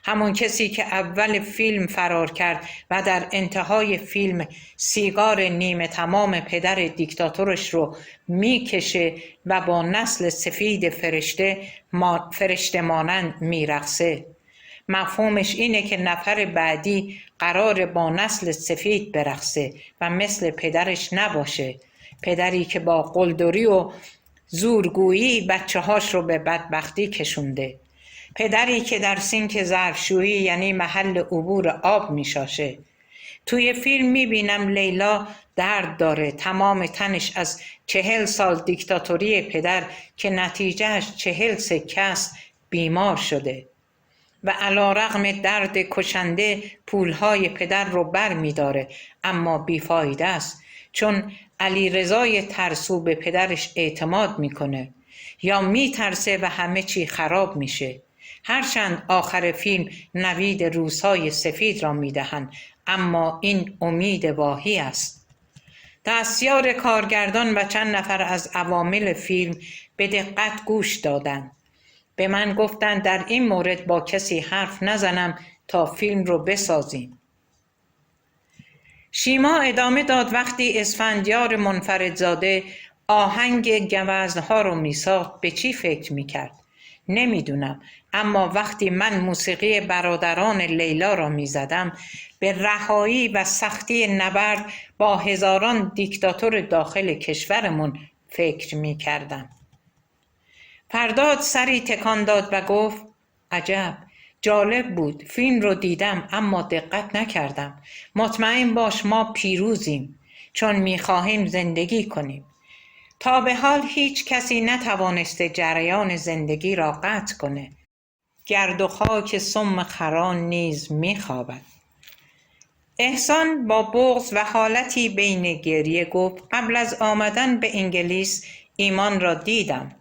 همون کسی که اول فیلم فرار کرد و در انتهای فیلم سیگار نیمه تمام پدر دیکتاتورش رو میکشه و با نسل سفید فرشته مانند میرقصه. مفهومش اینه که نفر بعدی قرار با نسل سفید برقصه و مثل پدرش نباشه، پدری که با قلدری و زورگویی بچه هاش رو به بدبختی کشونده، پدری که در سینک ظرفشویی یعنی محل عبور آب میشاشه. توی فیلم میبینم لیلا درد داره، تمام تنش از 40 سال دیکتاتوری پدر که نتیجهش 40 سکه است بیمار شده و علیرغم درد کشنده پولهای پدر رو بر میداره اما بیفایده است چون علیرضای ترسو به پدرش اعتماد میکنه یا میترسه و همه چی خراب میشه. هرچند آخر فیلم نوید روس‌های سفید را میدهند اما این امید واهی است. دستیار کارگردان و چند نفر از عوامل فیلم به دقت گوش دادند. به من گفتند در این مورد با کسی حرف نزنم تا فیلم رو بسازیم. شیما ادامه داد وقتی اسفندیار منفردزاده آهنگ گوزنها رو میساخت به چی فکر میکرد؟ نمیدونم، اما وقتی من موسیقی برادران لیلا را میزدم به رهایی و سختی نبرد با هزاران دیکتاتور داخل کشورمون فکر میکردم. فرداد سری تکان داد و گفت عجب، جالب بود، فیلم رو دیدم اما دقت نکردم. مطمئن باش ما پیروزیم، چون میخواهیم زندگی کنیم. تا به حال هیچ کسی نتوانسته جریان زندگی را قطع کنه. گرد و خاک سم خران نیز میخوابد. احسان با بغض و حالتی بین گریه گفت قبل از آمدن به انگلیس ایمان را دیدم،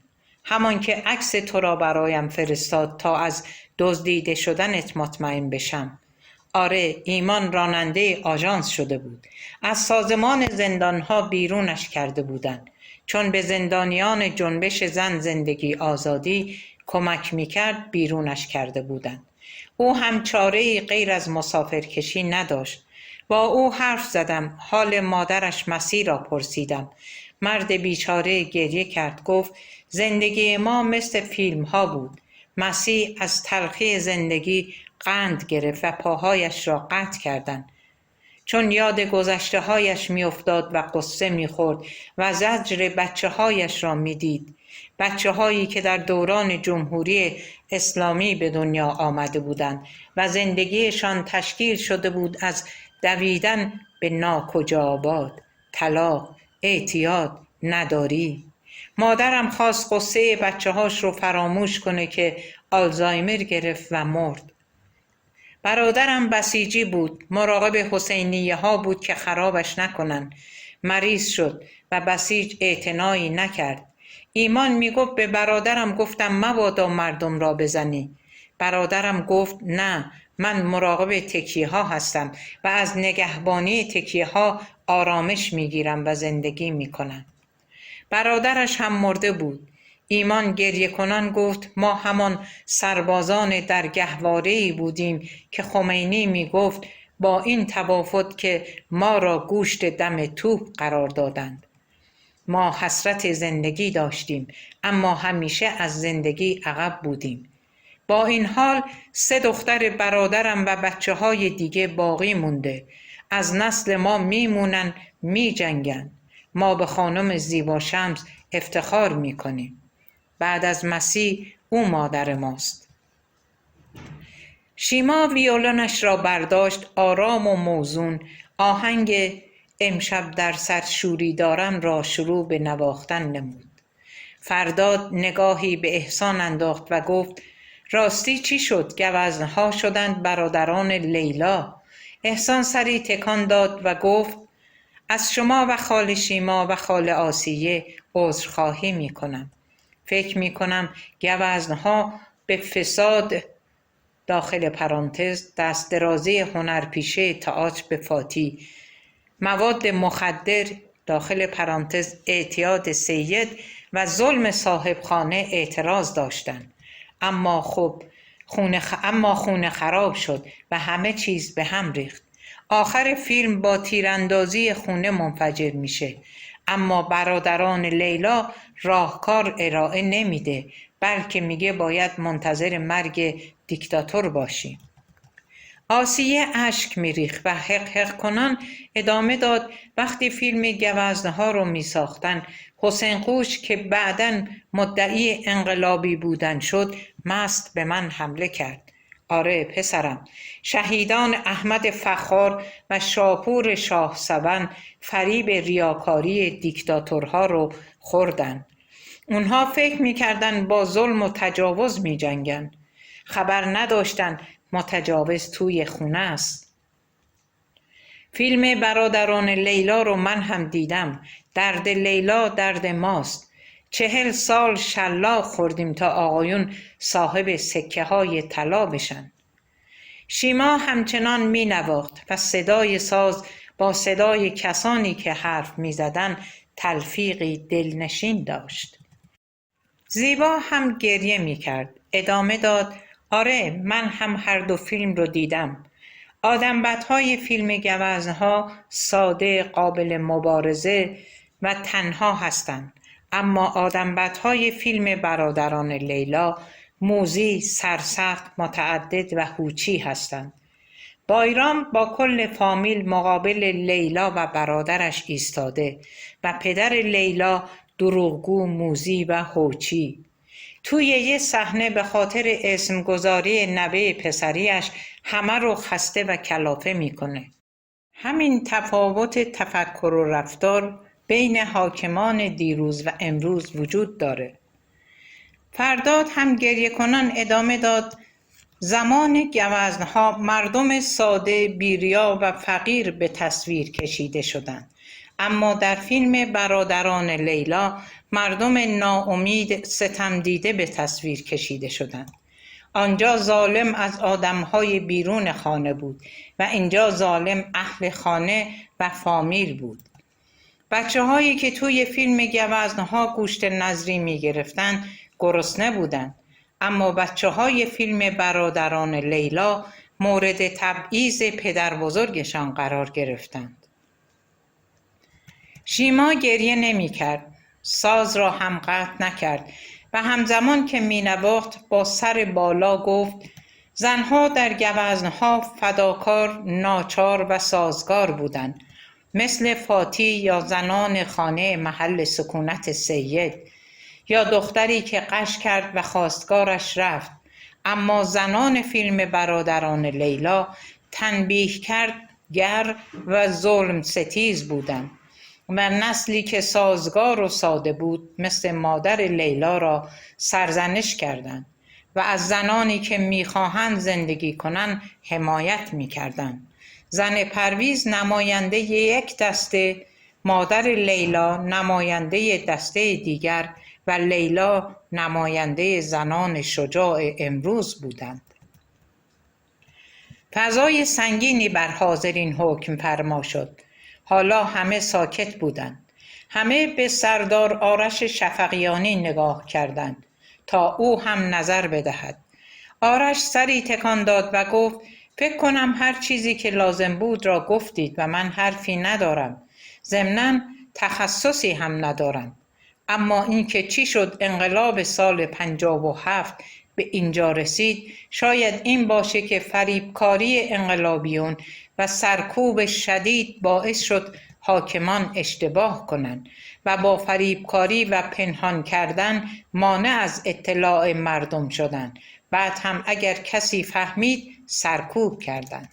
همان که عکس تو را برایم فرستاد تا از دزدیده شدنت مطمئن بشم. آره، ایمان راننده آژانس شده بود. از سازمان زندانها بیرونش کرده بودند، چون به زندانیان جنبش زن زندگی آزادی کمک میکرد بیرونش کرده بودند. او هم چاره‌ای غیر از مسافرکشی نداشت. با او حرف زدم، حال مادرش مسیح را پرسیدم. مرد بیچاره گریه کرد، گفت زندگی ما مثل فیلم ها بود. مسیح از تلخی زندگی قند گرفت و پاهایش را قطع کردند. چون یاد گذشته هایش می افتاد و قصه می خورد و زجر بچه هایش را می دید. بچه هایی که در دوران جمهوری اسلامی به دنیا آمده بودند و زندگیشان تشکیل شده بود از دویدن به ناکجا آباد، طلاق، اعتیاد، نداری. مادرم خواست قصه بچه هاش رو فراموش کنه که آلزایمر گرفت و مرد. برادرم بسیجی بود، مراقب حسینیه ها بود که خرابش نکنن. مریض شد و بسیج اعتنایی نکرد. ایمان میگفت به برادرم گفتم مبادا مردم را بزنی. برادرم گفت نه، من مراقب تکیه ها هستم و از نگهبانی تکیه ها آرامش میگیرم و زندگی میکنم. برادرش هم مرده بود. ایمان گریه کنان گفت ما همان سربازان در گهواره‌ای بودیم که خمینی می گفت با این تفاوت که ما را گوشت دم توپ قرار دادند. ما حسرت زندگی داشتیم اما همیشه از زندگی عقب بودیم. با این حال 3 دختر برادرم و بچه های دیگه باقی مونده. از نسل ما میمونن، میجنگن. ما به خانم زیبا شمس افتخار میکنیم. بعد از مسیح او مادر ماست. شیما ویولونش را برداشت، آرام و موزون آهنگ امشب در سر شوری دارم را شروع به نواختن نمود. فرداد نگاهی به احسان انداخت و گفت راستی چی شد؟ گوزنها شدند برادران لیلا. احسان سری تکان داد و گفت از شما و خال شیما و خال آسیه عذرخواهی می کنم. فکر می کنم گوزنها به فساد داخل پرانتز دست درازی هنرپیشه تئاتر به فاتی، مواد مخدر داخل پرانتز اعتیاد سید و ظلم صاحبخانه اعتراض داشتند. اما خب خونه خراب شد و همه چیز به هم ریخت. آخر فیلم با تیراندازی خونه منفجر میشه، اما برادران لیلا راهکار ارائه نمیده، بلکه میگه باید منتظر مرگ دیکتاتور باشیم. آسیه اشک میریخت و حق حق کنان ادامه داد وقتی فیلم گوزنها رو میساختن، حسین قوش که بعداً مدعی انقلابی بودن شد مست به من حمله کرد. آره پسرم، شهیدان احمد فخار و شاپور شاه سبن فریب ریاکاری دیکتاتورها رو خوردن. اونها فکر میکردن با ظلم و تجاوز میجنگن. خبر نداشتن متجاوز توی خونه است. فیلم برادران لیلا رو من هم دیدم. درد لیلا درد ماست. 40 سال شلاق خوردیم تا آقایون صاحب سکه های طلا بشن. شیما همچنان می نواخت و صدای ساز با صدای کسانی که حرف می زدن تلفیقی دلنشین داشت. زیبا هم گریه می کرد. ادامه داد آره من هم هر 2 فیلم رو دیدم. آدمبدهای فیلم گوزنها ساده، قابل مبارزه و تنها هستند، اما آدمبدهای فیلم برادران لیلا موذی، سرسخت، متعدد و هوچی هستند. بایرام با کل فامیل مقابل لیلا و برادرش ایستاده و پدر لیلا دروغگو، موذی و هوچی. توی یه صحنه به خاطر اسمگذاری نوه پسریش همه رو خسته و کلافه میکنه. همین تفاوت تفکر و رفتار بین حاکمان دیروز و امروز وجود داره. فرداد هم گریه کنان ادامه داد: زمان گوزنها مردم ساده، بیریا و فقیر به تصویر کشیده شدند، اما در فیلم برادران لیلا مردم ناامید، ستم دیده به تصویر کشیده شدند. آنجا ظالم از آدمهای بیرون خانه بود و اینجا ظالم اهل خانه و فامیل بود. بچه هایی که توی فیلم گوزنها گوشت نظری می گرفتن گرسنه بودن، اما بچه های فیلم برادران لیلا مورد تبعیض پدر بزرگشان قرار گرفتند. شیما گریه نمی کرد، ساز را هم قطع نکرد و همزمان که می نواخت با سر بالا گفت: زنها در گوزنها فداکار، ناچار و سازگار بودند، مثل فاتی یا زنان خانه محل سکونت سید، یا دختری که غش کرد و خواستگارش رفت. اما زنان فیلم برادران لیلا تنبیه کرد گر و ظلم ستیز بودند و نسلی که سازگار و ساده بود مثل مادر لیلا را سرزنش کردند و از زنانی که میخواهند زندگی کنند حمایت میکردند. زن پرویز نماینده یک دسته، مادر لیلا نماینده دسته دیگر و لیلا نماینده زنان شجاع امروز بودند. فضای سنگینی بر حاضرین حکم فرما شد. حالا همه ساکت بودند. همه به سردار آرش شفقیانی نگاه کردند تا او هم نظر بدهد. آرش سری تکان داد و گفت: فکر کنم هر چیزی که لازم بود را گفتید و من حرفی ندارم. ضمناً تخصصی هم ندارم. اما اینکه چی شد انقلاب سال 57 به اینجا رسید، شاید این باشه که فریبکاری انقلابیون و سرکوب شدید باعث شد حاکمان اشتباه کنند و با فریبکاری و پنهان کردن مانع از اطلاع مردم شدند. بعد هم اگر کسی فهمید سرکوب کردند.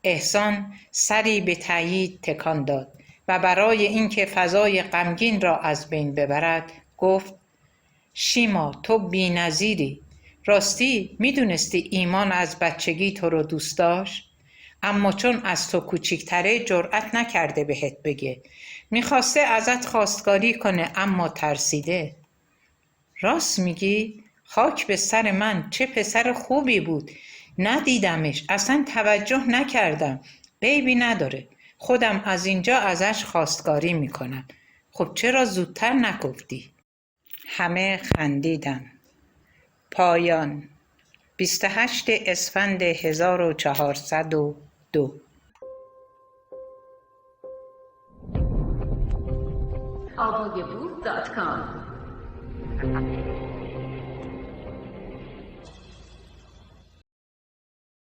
احسان سری به تایید تکان داد و برای اینکه فضای غمگین را از بین ببرد گفت: شیما تو بی‌نظیری. راستی میدونستی ایمان از بچگی تو رو دوست داشت؟ اما چون از تو کوچیک‌تره جرأت نکرده بهت بگه. میخواسته ازت خواستگاری کنه اما ترسیده. راست میگی؟ خاک به سر من، چه پسر خوبی بود. ندیدمش، اصلا توجه نکردم. عیبی نداره، خودم از اینجا ازش خواستگاری میکنم. خب چرا زودتر نگفتی؟ همه خندیدن. پایان. 28 اسفند 1402. audiobook.com